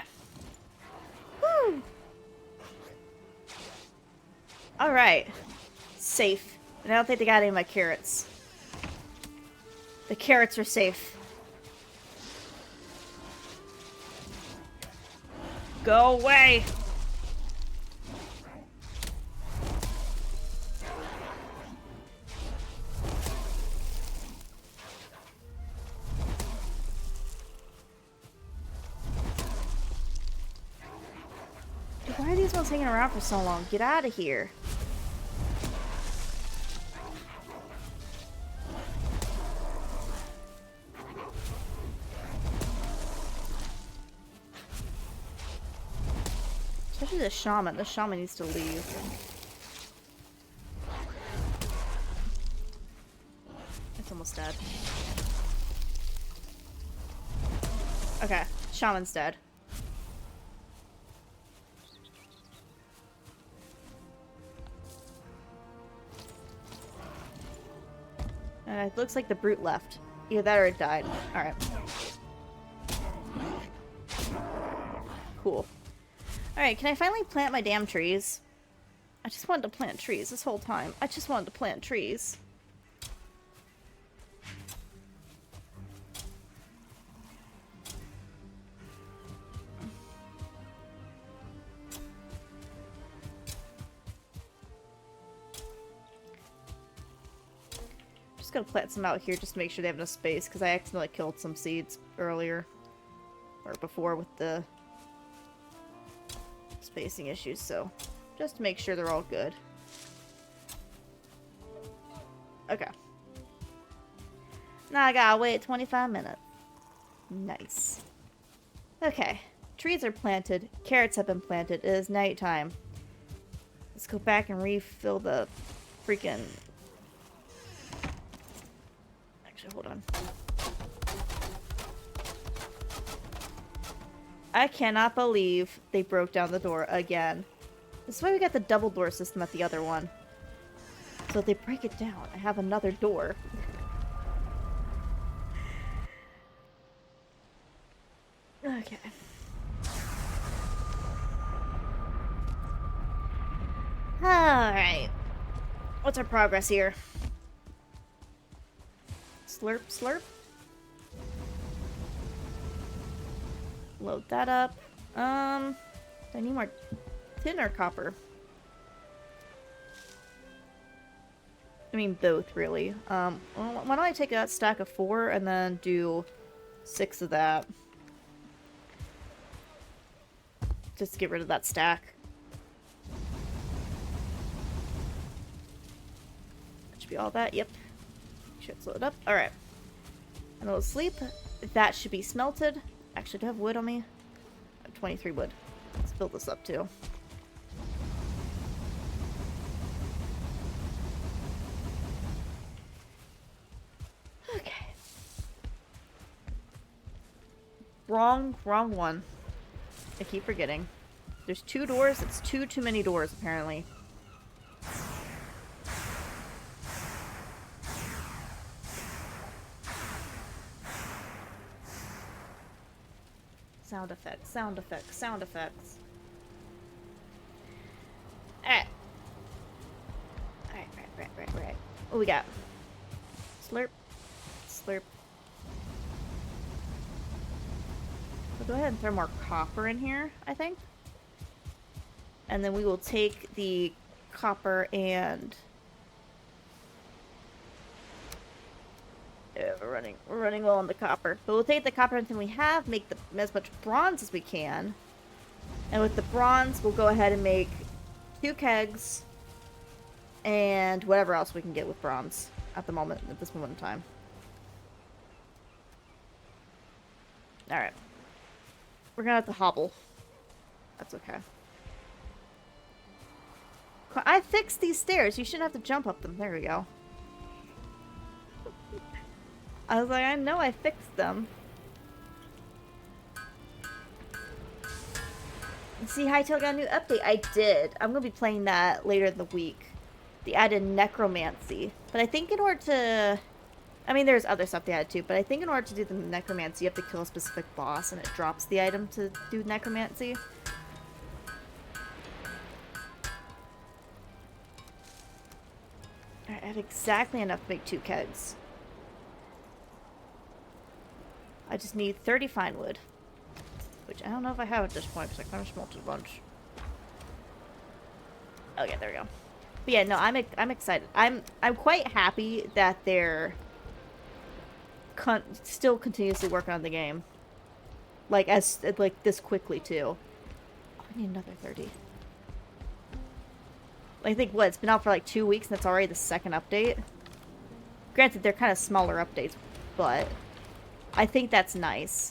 Woo. Alright. Safe. And I don't think they got any of my carrots. The carrots are safe. Go away! Dude, why are these ones hanging around for so long? Get out of here. Especially the shaman. The shaman needs to leave. It's almost dead. Okay, shaman's dead. And it looks like the brute left. Either that or it died. Alright. Cool. Alright, can I finally plant my damn trees? I just wanted to plant trees this whole time. I just wanted to plant trees. Just gonna plant some out here just to make sure they have enough space, because I accidentally killed some seeds earlier. Or before with the spacing issues, so just to make sure they're all good. Okay. Now I gotta wait 25 minutes. Nice. Okay. Trees are planted. Carrots have been planted. It is nighttime. Let's go back and refill the freaking... Actually, hold on. I cannot believe they broke down the door again. This is why we got the double door system at the other one. So if they break it down, I have another door. Okay. Alright. What's our progress here? Slurp, slurp. Load that up. Do I need more tin or copper? I mean, both, really. Well, why don't I take a stack of 4 and then do 6 of that? Just to get rid of that stack. That should be all that. Yep. Should load up. Alright. And it'll sleep. That should be smelted. Actually, do I have wood on me? I have 23 wood. Let's build this up too. Okay. Wrong one. I keep forgetting. There's 2 doors. It's too many doors, apparently. Sound effects, sound effects, sound effects. Alright. Alright. What we got? Slurp. Slurp. We'll go ahead and throw more copper in here, I think. And then we will take the copper and... Yeah, we're running low on the copper. But we'll take the copper and we have, make as much bronze as we can. And with the bronze, we'll go ahead and make 2 kegs and whatever else we can get with bronze at this moment in time. Alright. We're gonna have to hobble. That's okay. I fixed these stairs. You shouldn't have to jump up them. There we go. I was like, I know I fixed them. See, Hytale got a new update. I did. I'm going to be playing that later in the week. They added necromancy. But I think in order to... I mean, there's other stuff they added too, but I think in order to do the necromancy, you have to kill a specific boss, and it drops the item to do necromancy. I have exactly enough to make 2 kegs. I just need 30 fine wood. Which I don't know if I have at this point, because I kind of smelted a bunch. Okay, there we go. But yeah, no, I'm excited. I'm quite happy that they're still continuously working on the game. Like, this quickly, too. Oh, I need another 30. I think, what, it's been out for like 2 weeks and it's already the 2nd update? Granted, they're kind of smaller updates, but I think that's nice.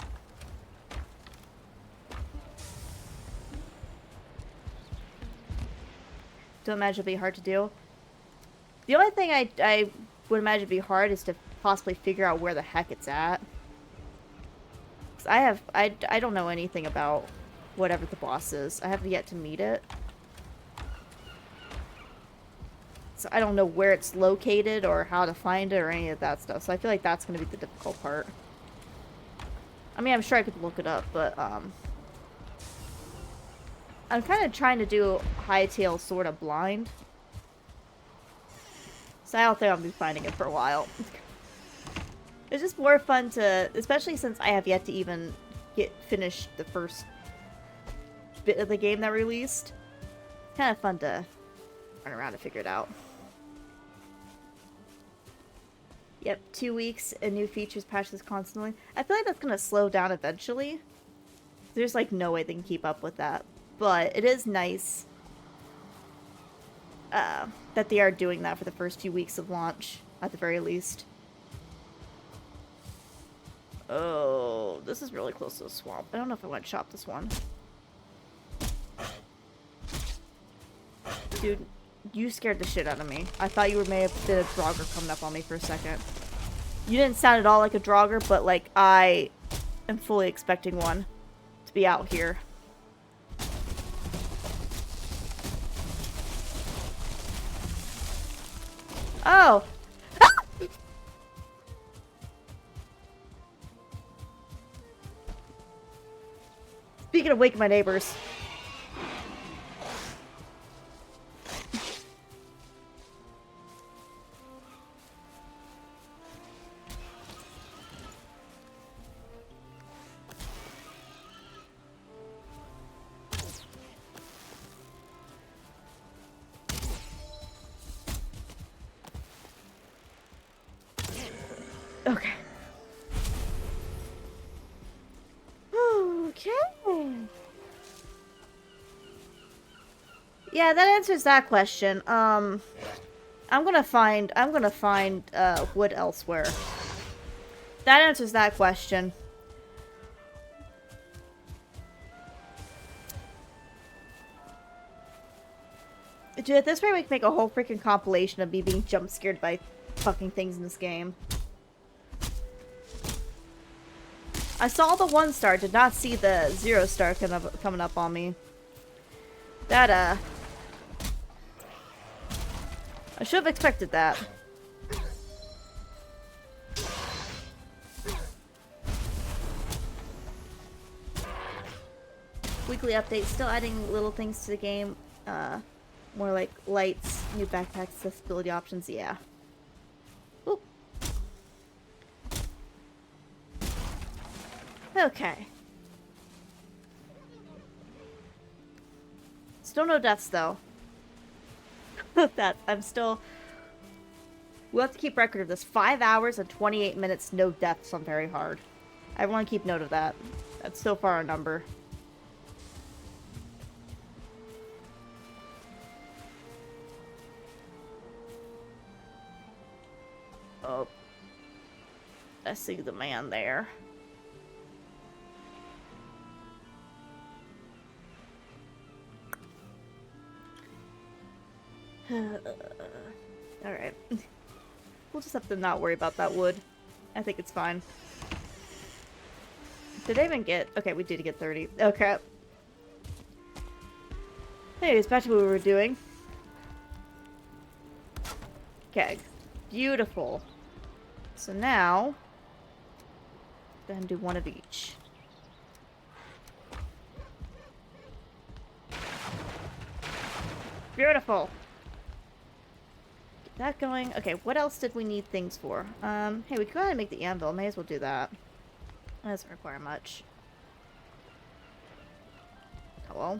Don't imagine it'll be hard to do. The only thing I would imagine be hard is to possibly figure out where the heck it's at. 'Cause I don't know anything about whatever the boss is. I have yet to meet it. So I don't know where it's located or how to find it or any of that stuff. So I feel like that's going to be the difficult part. I mean, I'm sure I could look it up, but I'm kind of trying to do Hytale sort of blind. So I don't think I'll be finding it for a while. It's just more fun to, especially since I have yet to even finish the first bit of the game that released. It's kind of fun to run around and figure it out. Yep, 2 weeks and new features patches constantly. I feel like that's going to slow down eventually. There's like no way they can keep up with that. But it is nice that they are doing that for the first few weeks of launch, at the very least. Oh, this is really close to the swamp. I don't know if I want to chop this one. Dude, you scared the shit out of me. I thought you may have been a Draugr coming up on me for a second. You didn't sound at all like a Draugr, but like I am fully expecting one to be out here. Oh! Ah! Speaking of waking my neighbors. Okay. Okay. Yeah, that answers that question. I'm gonna find wood elsewhere. That answers that question. Dude, at this rate we can make a whole freaking compilation of me being jump scared by fucking things in this game. I saw the 1 star, did not see the 0 star coming up on me. That, I should have expected that. weekly updates, still adding little things to the game. More like lights, new backpack accessibility options, yeah. Oop. Okay. Still no deaths, though. I'm still... We'll have to keep record of this. 5 hours and 28 minutes, no deaths on very hard. I want to keep note of that. That's so far a number. Oh. I see the man there. Alright. We'll just have to not worry about that wood. I think it's fine. Did I even get... Okay, we did get 30. Okay. Anyways, back to what we were doing. Okay. Beautiful. So now... Go ahead and do one of each. Beautiful. Get that going. Okay, what else did we need things for? Hey, we could go ahead and make the anvil. May as well do that. That doesn't require much. Hello?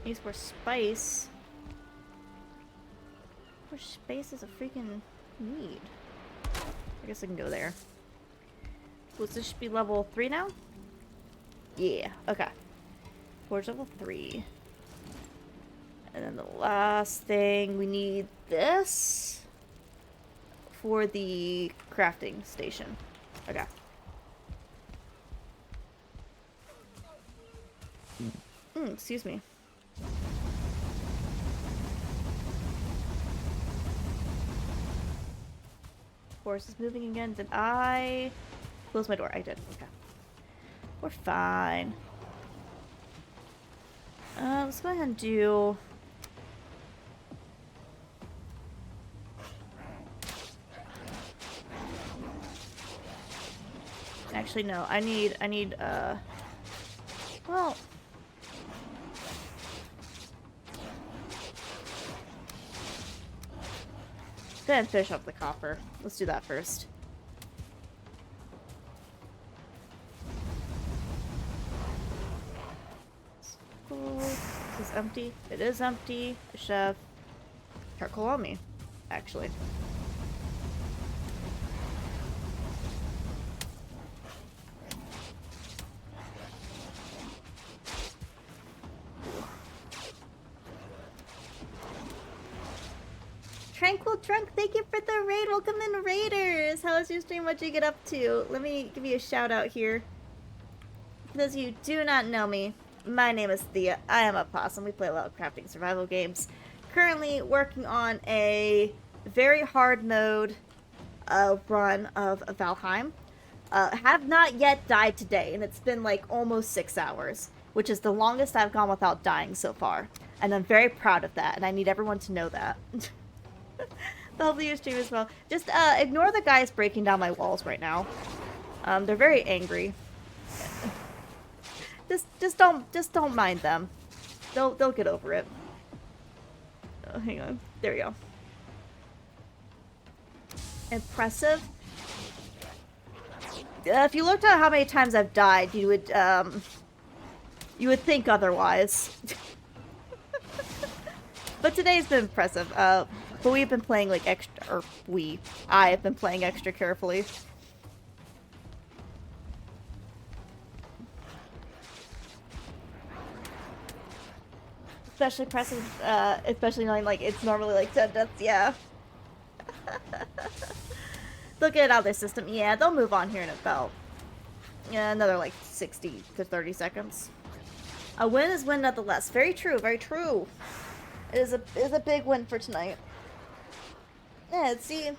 Needs for spice. How much space does a freaking need? I guess I can go there. So this should be level 3 now? Yeah, okay. Forge level 3. And then the last thing, we need this for the crafting station. Okay. Excuse me. Horse is moving again. Did I close my door? I did. Okay. We're fine. Let's go ahead and do... Actually, no. I need, well... Go ahead and finish up the copper. Let's do that first. This is empty. It is empty. I should have charcoal on me, actually. Tranquil Drunk, thank you for the raid. Welcome in, Raiders. How was your stream? What'd you get up to? Let me give you a shout out here. For those of you who do not know me, my name is Thea. I am a possum. We play a lot of crafting survival games. Currently working on a very hard mode run of Valheim. Have not yet died today, and it's been like almost 6 hours, which is the longest I've gone without dying so far. And I'm very proud of that, and I need everyone to know that. Hopefully your stream as well. Just ignore the guys breaking down my walls right now. They're very angry. Just don't mind them. They'll get over it. Oh, hang on. There we go. Impressive. If you looked at how many times I've died, you would think otherwise. But today's been impressive. But we've been playing like extra, I have been playing extra carefully. Especially impressive, especially knowing like it's normally like 10 deaths, yeah. They'll get out of their system, yeah, they'll move on here in about, yeah, another like 60 to 30 seconds. A win is win nonetheless. Very true, very true. It is a big win for tonight. Yeah, see,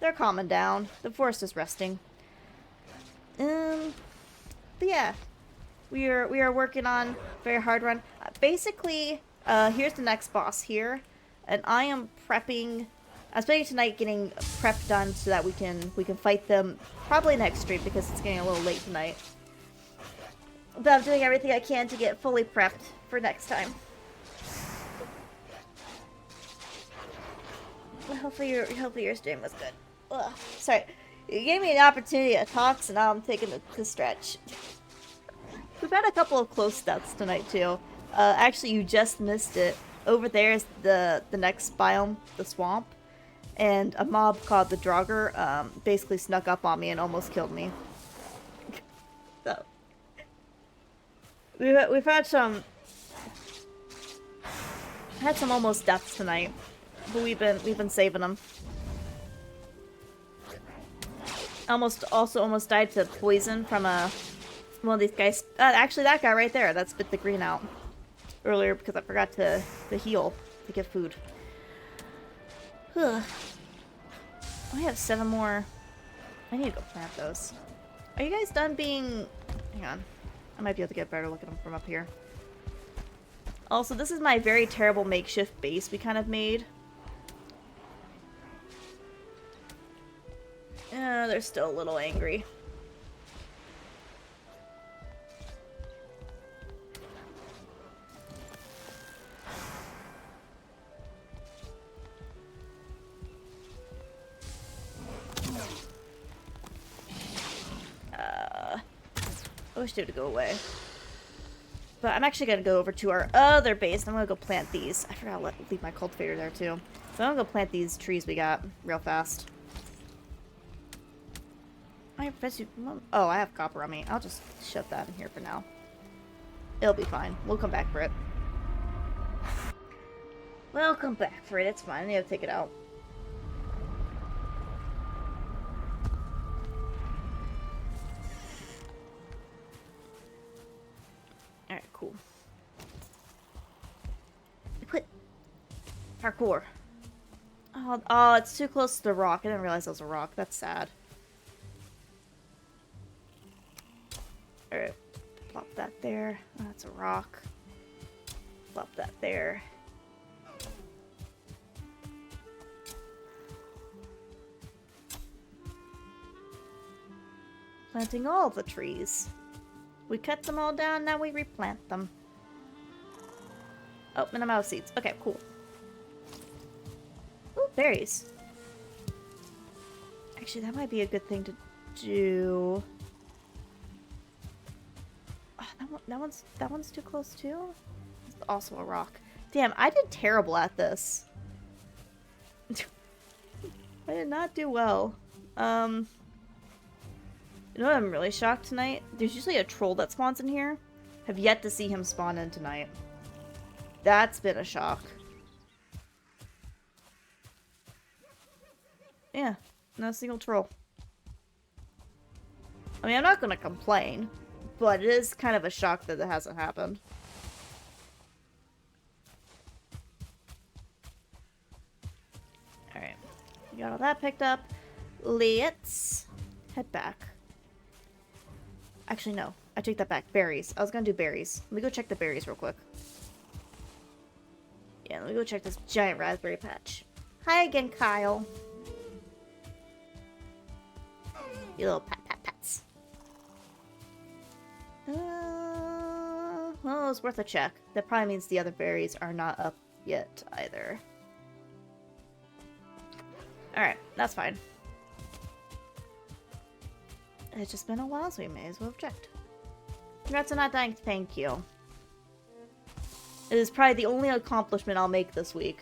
they're calming down. The forest is resting. But yeah, we are working on very hard run. Basically, here's the next boss here, and I am prepping. I'm spending tonight getting prep done so that we can fight them probably next stream because it's getting a little late tonight. But I'm doing everything I can to get fully prepped for next time. Hopefully your stream was good. Ugh, sorry. You gave me an opportunity to talk, so now I'm taking the stretch. We've had a couple of close stats tonight, too. Actually, you just missed it. Over there is the next biome, the swamp. And a mob called the Draugr basically snuck up on me and almost killed me. So, we've had some almost deaths tonight, but we've been saving them. Almost died to poison from one of these guys. Actually, that guy right there that spit the green out earlier because I forgot to heal to get food. Ugh. I have 7 more. I need to go plant those. Are you guys done being... Hang on. I might be able to get a better look at them from up here. Also, this is my very terrible makeshift base we kind of made. They're still a little angry. I wish they would go away. But I'm actually going to go over to our other base, and I'm going to go plant these. I forgot to leave my cultivator there, too. So I'm going to go plant these trees we got real fast. Oh, I have copper on me. I'll just shove that in here for now. It'll be fine. We'll come back for it. We'll come back for it. It's fine. I need to take it out. Alright, cool. Put parkour. Oh, it's too close to the rock. I didn't realize it was a rock. That's sad. Alright. Plop that there. Oh, that's a rock. Plop that there. Planting all the trees. We cut them all down, now we replant them. Oh, and I'm out of seeds. Okay, cool. Ooh, berries. Actually, that might be a good thing to do. Oh, that one's too close too? It's also a rock. Damn, I did terrible at this. I did not do well. You know what I'm really shocked tonight? There's usually a troll that spawns in here. Have yet to see him spawn in tonight. That's been a shock. Yeah, not a single troll. I mean, I'm not gonna complain, but it is kind of a shock that it hasn't happened. Alright. We got all that picked up. Let's head back. Actually, no. I take that back. Berries. I was gonna do berries. Let me go check the berries real quick. Yeah, let me go check this giant raspberry patch. Hi again, Kyle. You little pats. Well, it's worth a check. That probably means the other berries are not up yet, either. Alright, that's fine. It's just been a while, so we may as well have checked. Congrats on not dying, thank you. It is probably the only accomplishment I'll make this week.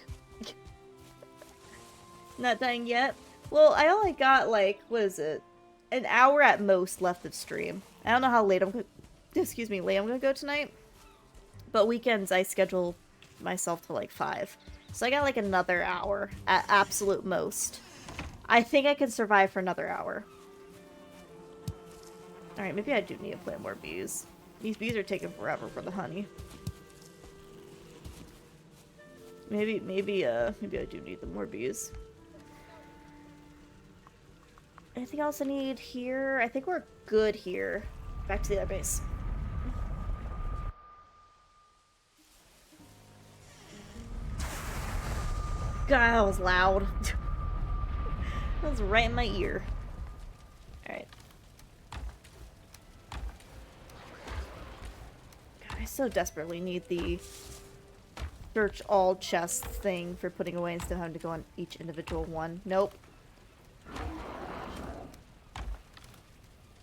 Not dying yet? Well, I only got, like, what is it? An hour at most left of stream. I don't know how late I'm gonna... Excuse me, late I'm gonna go tonight. But weekends, I schedule myself to, like, 5. So I got, like, another hour at absolute most. I think I can survive for another hour. Alright, maybe I do need to plant more bees. These bees are taking forever for the honey. Maybe I do need the more bees. Anything else I need here? I think we're good here. Back to the other base. God, that was loud. That was right in my ear. Alright. so desperately need the search all chests thing for putting away instead of having to go on each individual one. Nope.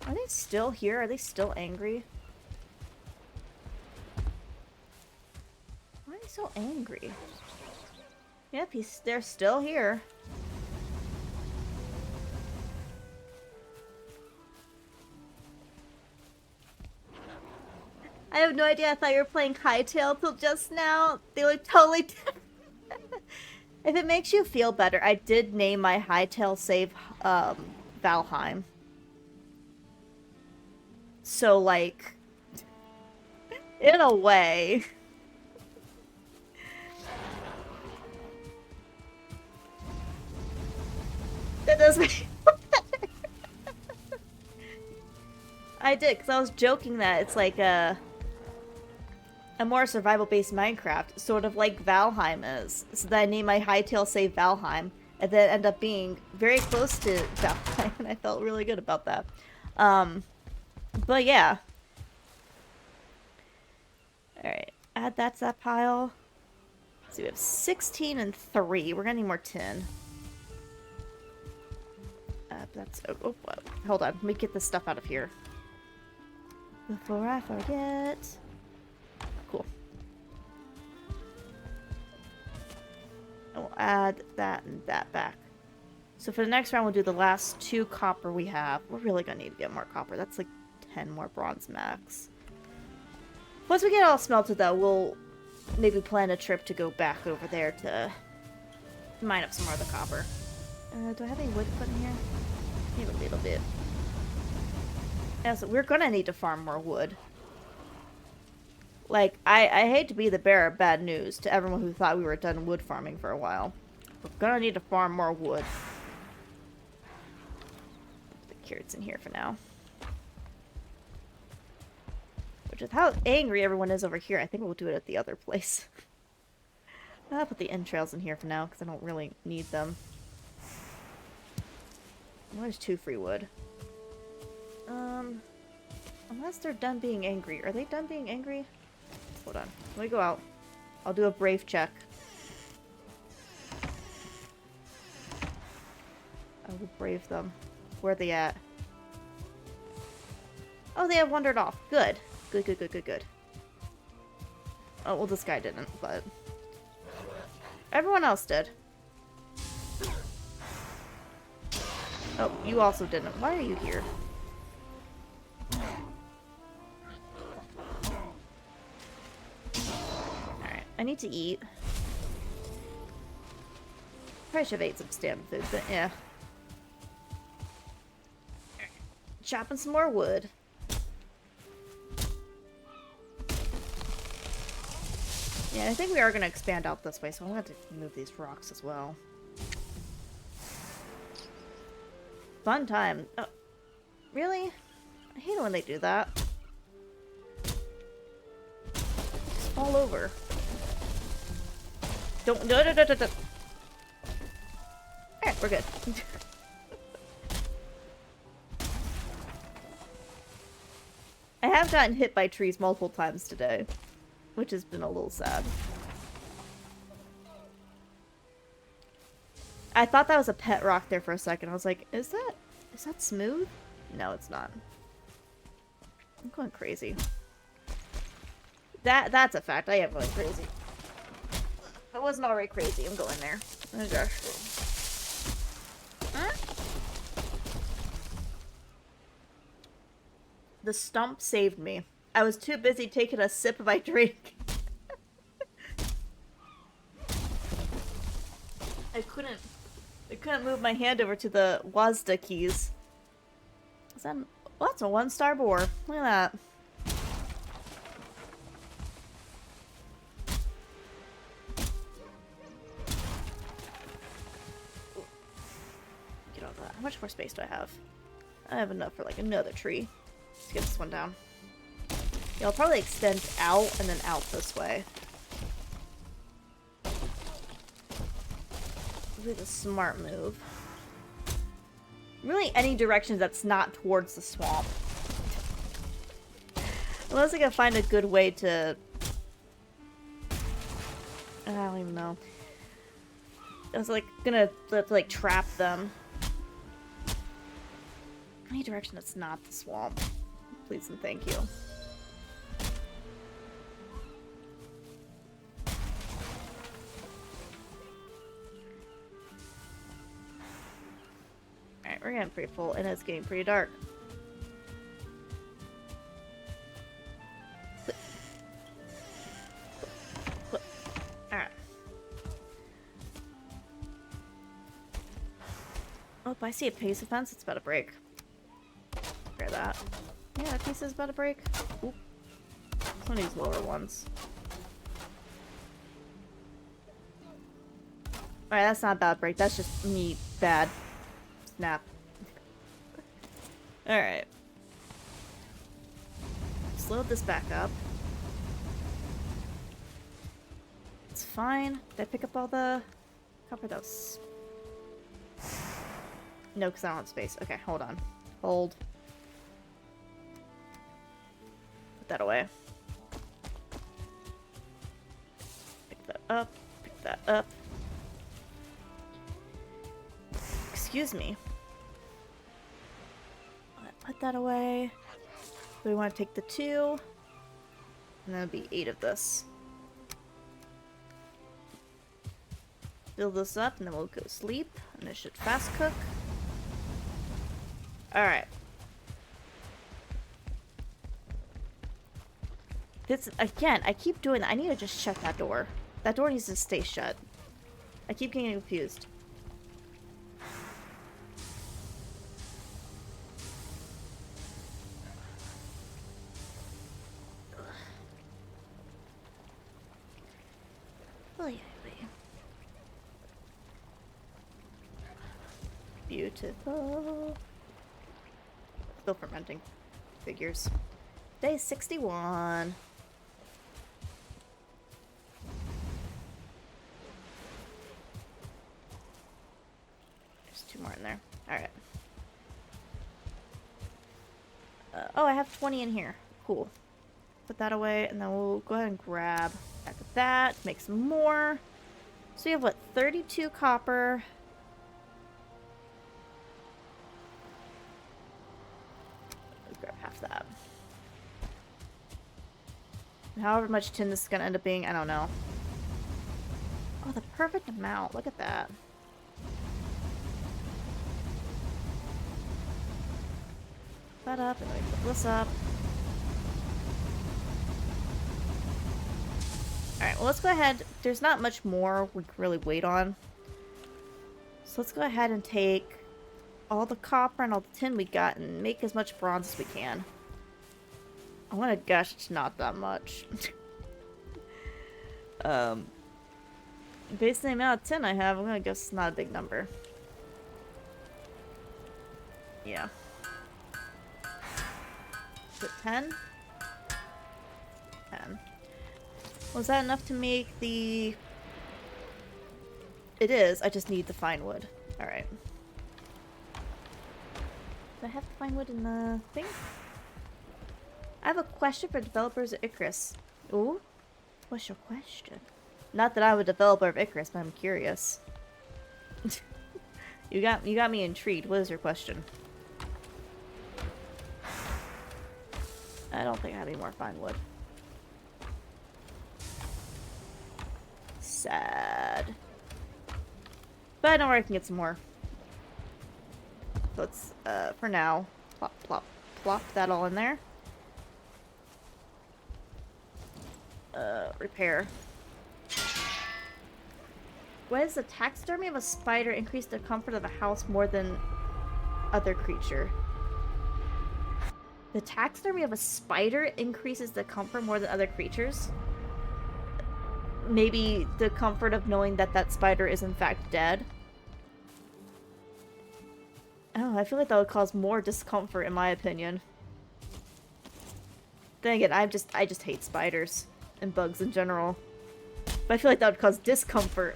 Are they still here? Are they still angry? Why are they so angry? Yep, they're still here. I have no idea. I thought you were playing Hightail till just now. They look totally different. If it makes you feel better, I did name my Hightail save Valheim. So, like, in a way. That does make I did, because I was joking that it's like a more survival-based Minecraft, sort of like Valheim is. So that I named my Hightail save Valheim, and then end up being very close to Valheim, and I felt really good about that. But yeah. Alright, add that to that pile. So we have 16 and 3. We're gonna need more tin. That's... Oh, hold on. Let me get this stuff out of here. Before I forget. Cool. And we'll add that and that back. So for the next round, we'll do the last 2 copper we have. We're really gonna need to get more copper. That's like 10 more bronze max. Once we get it all smelted, though, we'll maybe plan a trip to go back over there to mine up some more of the copper. Do I have any wood to put in here? Maybe a little bit. Yeah, so we're gonna need to farm more wood. Like, I hate to be the bearer of bad news to everyone who thought we were done wood farming for a while. We're gonna need to farm more wood. Put the carrots in here for now. Which is how angry everyone is over here. I think we'll do it at the other place. I'll put the entrails in here for now, because I don't really need them. There's 2 free wood. Unless they're done being angry. Are they done being angry? Hold on. Let me go out. I'll do a brave check. I will brave them. Where are they at? Oh, they have wandered off. Good. Good, good, good, good, good. Oh, well, this guy didn't, but... everyone else did. Oh, you also didn't. Why are you here? Alright, I need to eat. Probably should have ate some standard food, but yeah. Chopping some more wood. Yeah, I think we are going to expand out this way, so I'm going to have to move these rocks as well. Fun time. Oh, really? I hate it when they do that. Just fall over. Don't. No. Alright, we're good. I have gotten hit by trees multiple times today, which has been a little sad. I thought that was a pet rock there for a second. I was like, is that smooth? No, it's not. I'm going crazy. That's a fact. I am going crazy. If I wasn't already crazy, I'm going there. Oh gosh. Huh? The stump saved me. I was too busy taking a sip of my drink. I couldn't move my hand over to the WASD keys. Is that... well, that's a 1-star boar. Look at that. Get all that. How much more space do I have? I have enough for like another tree. Let's get this one down. Yeah, I'll probably extend out and then out this way. This is a smart move. Really, any direction that's not towards the swamp. Unless I can find a good way to... I don't even know. I was like gonna like trap them. Any direction that's not the swamp. Please and thank you. Alright, we're getting pretty full and it's getting pretty dark. Alright. Oh, I see a pace fence. It's about to break. Grab that. Yeah, that piece is about to break. Oop. Some of these lower ones. Alright, that's not a bad break. That's just me bad. Snap. Alright. Let's load this back up. It's fine. Did I pick up all the copper dose? No, because I don't have space. Okay, hold on. Hold. Put that away. Pick that up. Pick that up. Excuse me. Put that away. We want to take the 2. And that'll be 8 of this. Fill this up, and then we'll go sleep. And it should fast cook. Alright. This, again, I keep doing that. I need to just shut that door. That door needs to stay shut. I keep getting confused. Beautiful. Still fermenting. Figures. Day 61. There's 2 more in there. Alright. Oh, I have 20 in here. Cool. Put that away, and then we'll go ahead and grab back of that. Make some more. So we have, what, 32 copper. Grab half that. And however much tin this is gonna end up being, I don't know. Oh, the perfect amount. Look at that. Put that up, and then we put this up. Alright, well, let's go ahead. There's not much more we can really wait on. So let's go ahead and take all the copper and all the tin we got and make as much bronze as we can. I want to guess it's not that much. Based on the amount of tin I have, I'm going to guess it's not a big number. Yeah. Is it 10? 10. Was that enough to make the... It is, I just need the fine wood. Alright. Do I have to find wood in the thing? I have a question for developers of Icarus. Ooh? What's your question? Not that I'm a developer of Icarus, but I'm curious. You got me intrigued. What is your question? I don't think I have any more fine wood. Sad. But I know where I can get some more. So let's, for now, plop, plop, plop that all in there. Repair. Why does the taxidermy of a spider increase the comfort of a house more than other creature? The taxidermy of a spider increases the comfort more than other creatures? Maybe the comfort of knowing that that spider is in fact dead? Oh, I feel like that would cause more discomfort in my opinion. Then again, I just hate spiders and bugs in general. But I feel like that would cause discomfort.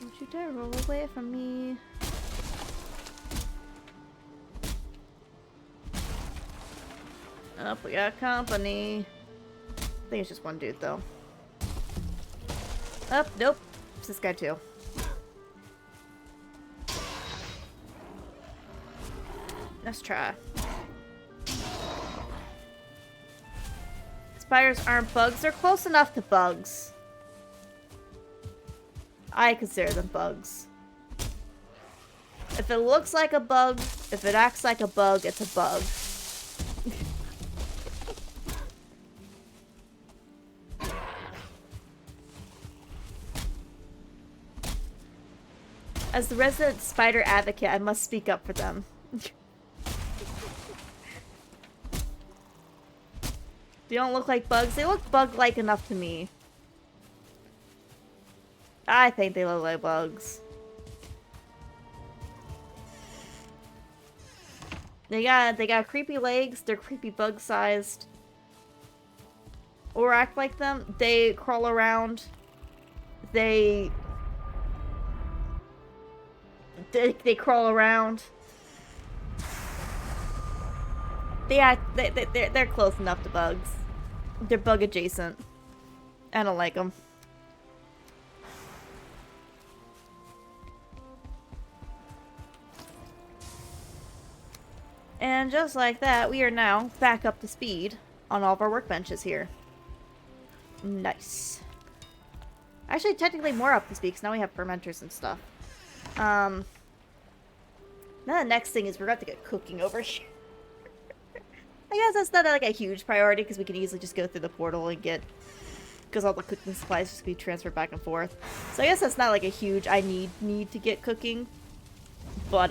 Don't you dare roll Go away from me. Up, we got company. I think it's just one dude, though. Up, nope. It's this guy, too. Let's try. Spiders aren't bugs. They're close enough to bugs. I consider them bugs. If it looks like a bug, if it acts like a bug, it's a bug. As the resident spider advocate, I must speak up for them. They don't look like bugs. They look bug-like enough to me. I think they look like bugs. They got creepy legs. They're creepy bug-sized. Or act like them. They crawl around. They crawl around. They're close enough to bugs. They're bug adjacent. I don't like them. And just like that, we are now back up to speed on all of our workbenches here. Nice. Actually, technically more up to speed, because now we have fermenters and stuff. Now the next thing is we're going to get cooking over here. I guess that's not like a huge priority because we can easily just go through the portal and get, because all the cooking supplies just be transferred back and forth. So I guess that's not like a huge I need to get cooking. But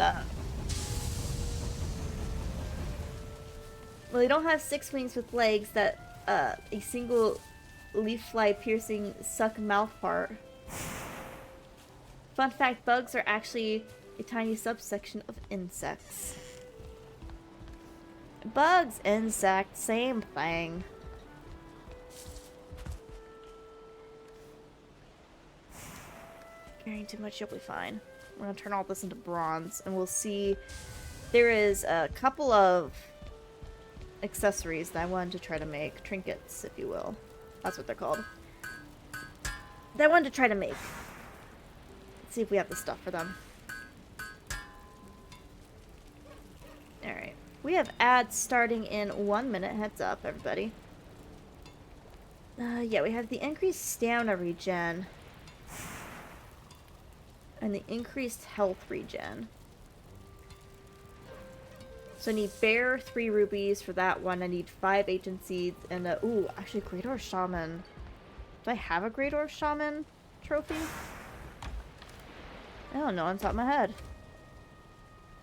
well, they don't have 6 wings with legs that a single leaf fly piercing suck mouth part. Fun fact, bugs are actually a tiny subsection of insects. Bugs, insects, same thing. Carrying too much, you'll be fine. We're gonna turn all this into bronze, and we'll see. There is a couple of accessories that I wanted to try to make. Trinkets, if you will. That's what they're called. That I wanted to try to make. Let's see if we have the stuff for them. Alright. We have ads starting in 1 minute. Heads up, everybody. Yeah, we have the increased stamina regen. And the increased health regen. So I need bear, 3 rubies for that one. I need 5 ancient seeds and ooh, actually Greater Shaman. Do I have a Greater Shaman trophy? I don't know on top of my head.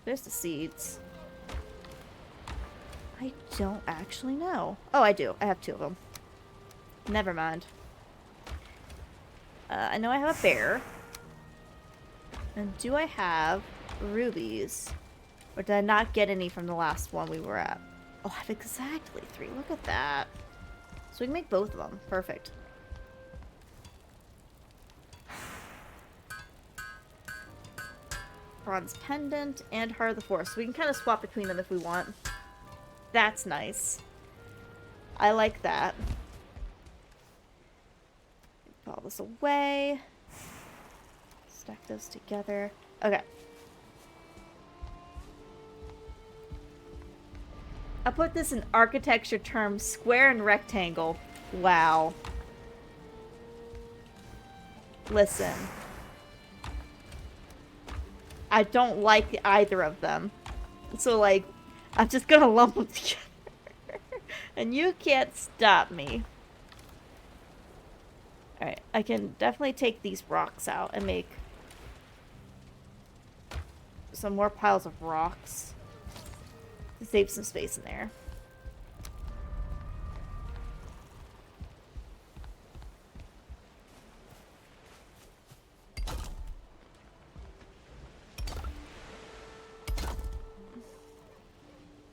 There's the seeds. I don't actually know. Oh, I do. I have 2 of them. Never mind. I know I have a bear. And do I have rubies? Or did I not get any from the last one we were at? Oh, I have exactly 3. Look at that. So we can make both of them. Perfect. Bronze pendant and Heart of the Forest. So we can kind of swap between them if we want. That's nice. I like that. Put all this away. Stack those together. Okay. I'll put this in architecture terms, square and rectangle. Wow. Listen. I don't like either of them. So, like, I'm just gonna lump them together. And you can't stop me. Alright, I can definitely take these rocks out and make some more piles of rocks. To save some space in there.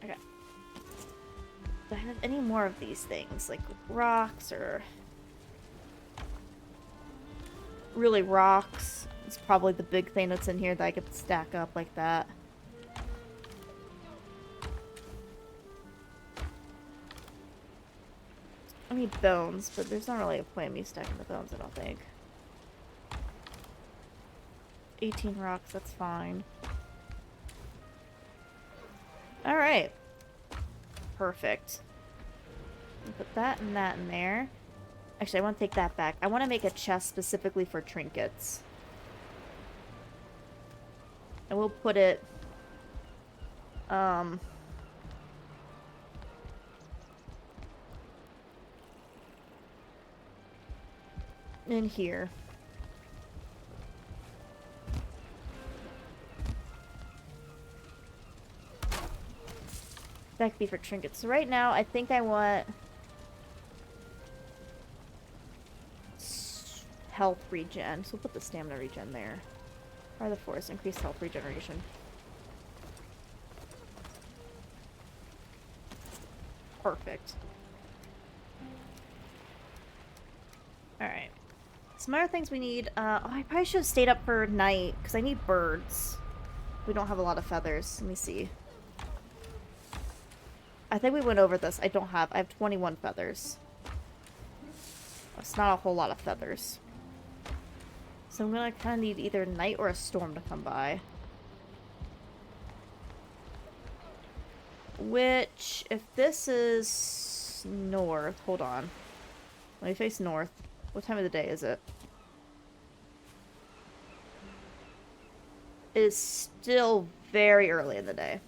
Okay. Do I have any more of these things? Like rocks or... really rocks? It's probably the big thing that's in here that I could stack up like that. I need bones, but there's not really a point in me stacking the bones, I don't think. 18 rocks, that's fine. Alright. Perfect. Put that and that in there. Actually, I want to take that back. I want to make a chest specifically for trinkets. And we'll put it... in here. That could be for trinkets. So right now, I think I want... health regen. So we'll put the stamina regen there. Or the force, increased health regeneration. Perfect. Alright. Some other things we need. Oh, I probably should have stayed up for night, because I need birds. We don't have a lot of feathers. Let me see. I think we went over this. I have 21 feathers. That's not a whole lot of feathers. So I'm gonna kind of need either night or a storm to come by. Which, if this is north, hold on. Let me face north. What time of the day is it? It is still very early in the day.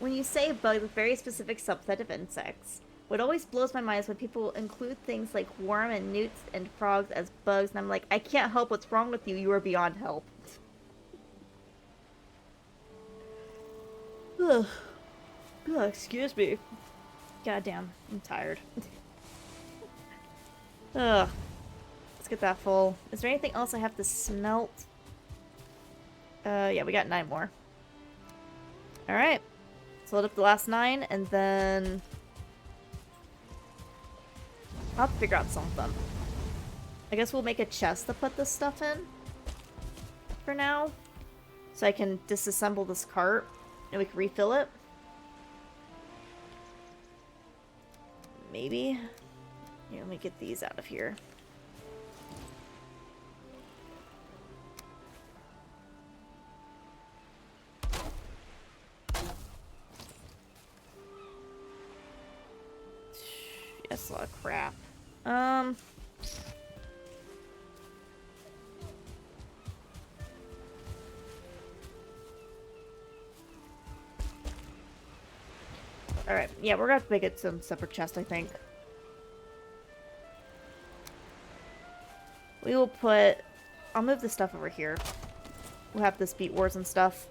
When you say bug, a very specific subset of insects. What always blows my mind is when people include things like worm and newts and frogs as bugs, and I'm like, I can't help what's wrong with you. You are beyond help. Ugh. Ugh, excuse me. Goddamn, I'm tired. Ugh. Let's get that full. Is there anything else I have to smelt? Yeah, we got 9 more. Alright. So load up the last 9, and then... I'll have to figure out something. I guess we'll make a chest to put this stuff in. For now. So I can disassemble this cart, and we can refill it. Maybe. Here, let me get these out of here. That's a lot of crap. Alright, yeah, we're gonna have to make it some separate chest, I think. We will put... I'll move the stuff over here. We'll have this beat ores and stuff.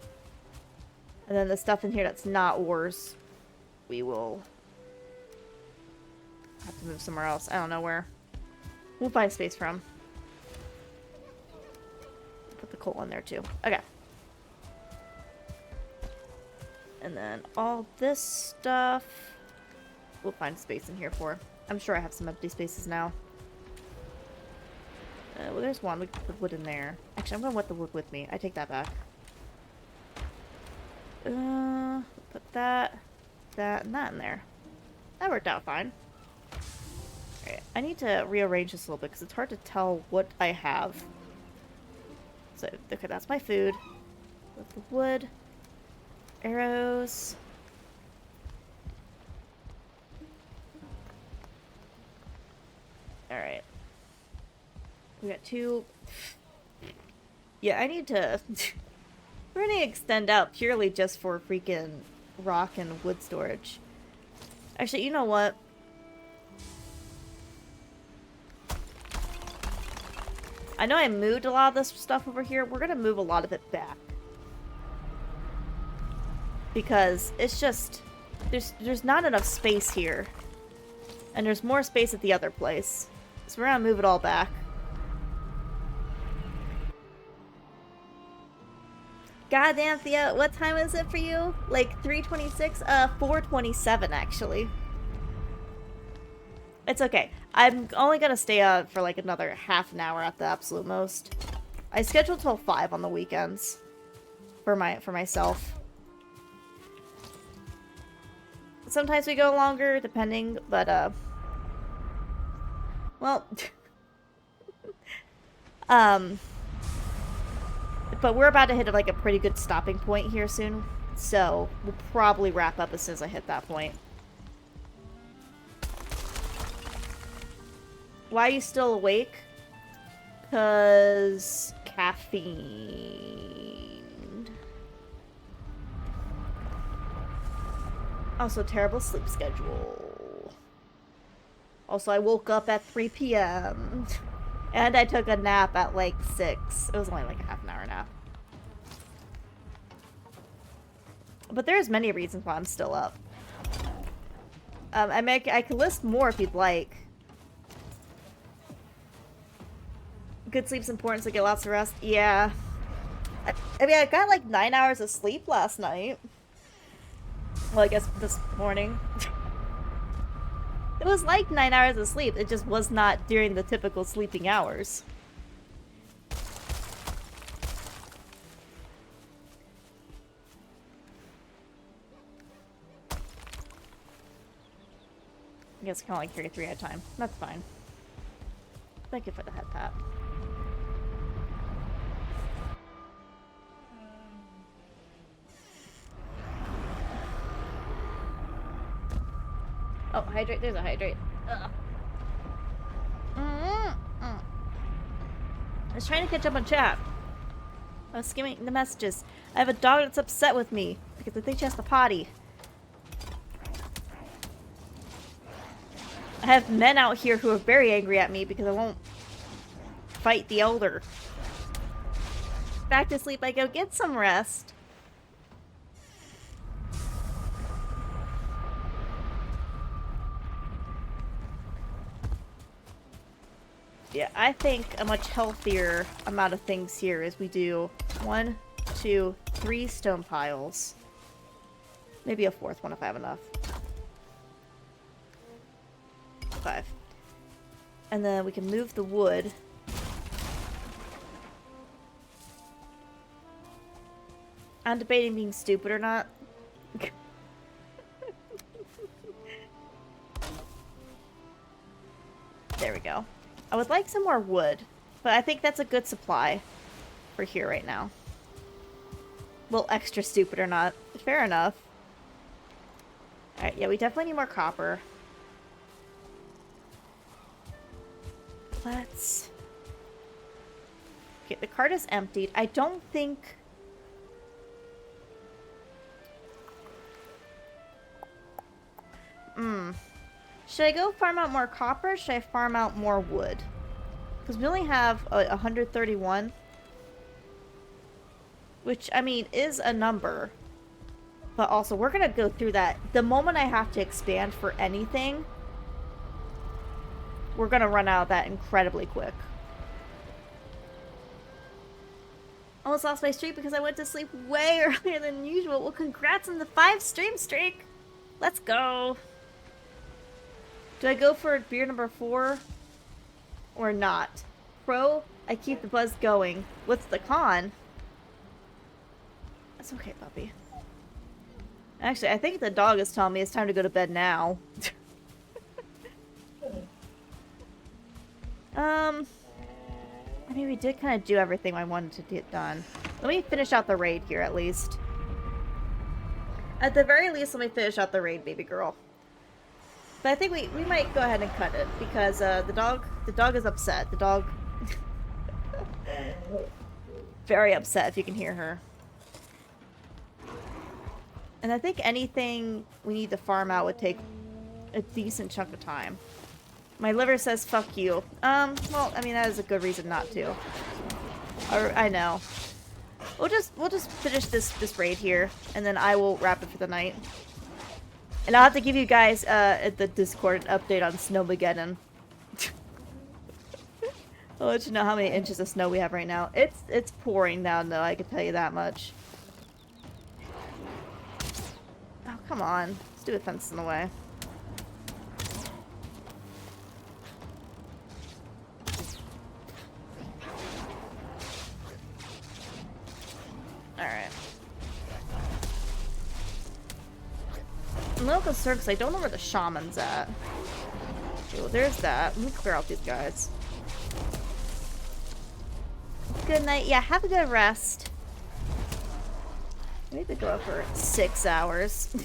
And then the stuff in here that's not ores, we will... have to move somewhere else. I don't know where. We'll find space from. Put the coal in there too. Okay. And then all this stuff, we'll find space in here for. I'm sure I have some empty spaces now. Well, there's one. We can put wood in there. Actually, I'm going to want the wood with me. I take that back. Put that, and that in there. That worked out fine. Alright, I need to rearrange this a little bit because it's hard to tell what I have. So, okay, that's my food. With the wood. Arrows. Alright. We got 2. Yeah, I need to... We're gonna extend out purely just for freaking rock and wood storage. Actually, you know what? I know I moved a lot of this stuff over here. We're gonna move a lot of it back. Because it's just... There's not enough space here. And there's more space at the other place. So we're gonna move it all back. Goddamn, Thea, what time is it for you? Like 3:26? 4:27 actually. It's okay. I'm only gonna stay out for like another half an hour at the absolute most. I scheduled till 5 on the weekends for myself. Sometimes we go longer, depending, but well, but we're about to hit like a pretty good stopping point here soon, so we'll probably wrap up as soon as I hit that point. Why are you still awake? Because caffeine. Also, terrible sleep schedule. Also, I woke up at 3 p.m. And I took a nap at like 6. It was only like a half an hour nap. But there's many reasons why I'm still up. I mean, I could list more if you'd like. Good sleep's important, so get lots of rest. Yeah. I mean, I got like 9 hours of sleep last night. Well, I guess this morning. It was like 9 hours of sleep. It just was not during the typical sleeping hours. I guess I can only carry 3 at a time. That's fine. Thank you for the head tap. Oh, hydrate. There's a hydrate. Ugh. I was trying to catch up on chat. I was skimming the messages. I have a dog that's upset with me because I think she has to potty. I have men out here who are very angry at me because I won't fight the elder. Back to sleep I go. Get some rest. Yeah, I think a much healthier amount of things here is we do 1, 2, 3 stone piles. Maybe a 4th one if I have enough. 5. And then we can move the wood. I'm debating being stupid or not. There we go. I would like some more wood, but I think that's a good supply for here right now. Well, extra stupid or not. Fair enough. Alright, yeah, we definitely need more copper. Let's... Okay, the cart is emptied. I don't think... Should I go farm out more copper or should I farm out more wood? Because we only have 131. Which, I mean, is a number. But also, we're going to go through that. The moment I have to expand for anything, we're going to run out of that incredibly quick. Almost lost my streak because I went to sleep way earlier than usual. Well, congrats on the 5 stream streak. Let's go. Do I go for beer number 4 or not? Pro, I keep the buzz going. What's the con? That's okay, puppy. Actually, I think the dog is telling me it's time to go to bed now. I mean, we did kind of do everything I wanted to get done. Let me finish out the raid here, at least. At the very least, let me finish out the raid, baby girl. But I think we might go ahead and cut it because the dog is upset. The dog very upset if you can hear her. And I think anything we need to farm out would take a decent chunk of time. My liver says fuck you. Well, I mean that is a good reason not to. Or I know. We'll just finish this raid here and then I will wrap it for the night. And I'll have to give you guys the Discord update on Snowmageddon. I'll let you know how many inches of snow we have right now. It's pouring down though, I can tell you that much. Oh, come on. Let's do a fence in the way. Alright. I'm a little concerned because I don't know where the shaman's at. Okay, well, there's that. Let me clear out these guys. Good night. Yeah, have a good rest. I need to go up for 6 hours.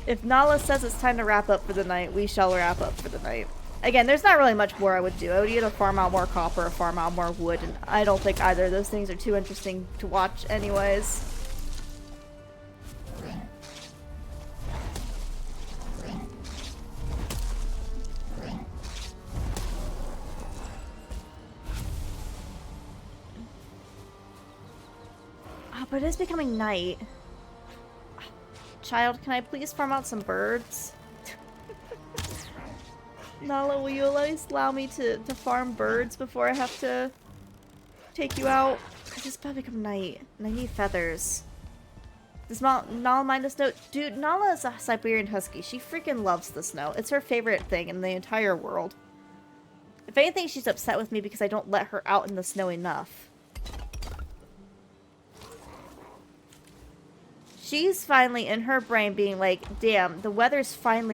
If Nala says it's time to wrap up for the night, we shall wrap up for the night. Again, there's not really much more I would do. I would either farm out more copper or farm out more wood, and I don't think either of those things are too interesting to watch anyways. Oh, but it is becoming night. Child, can I please farm out some birds? Nala, will you at least allow me to farm birds before I have to take you out? Because it's about to become night, and I need feathers. Does Nala mind the snow? Dude, Nala is a Siberian Husky. She freaking loves the snow. It's her favorite thing in the entire world. If anything, she's upset with me because I don't let her out in the snow enough. She's finally, in her brain, being like, damn, the weather's finally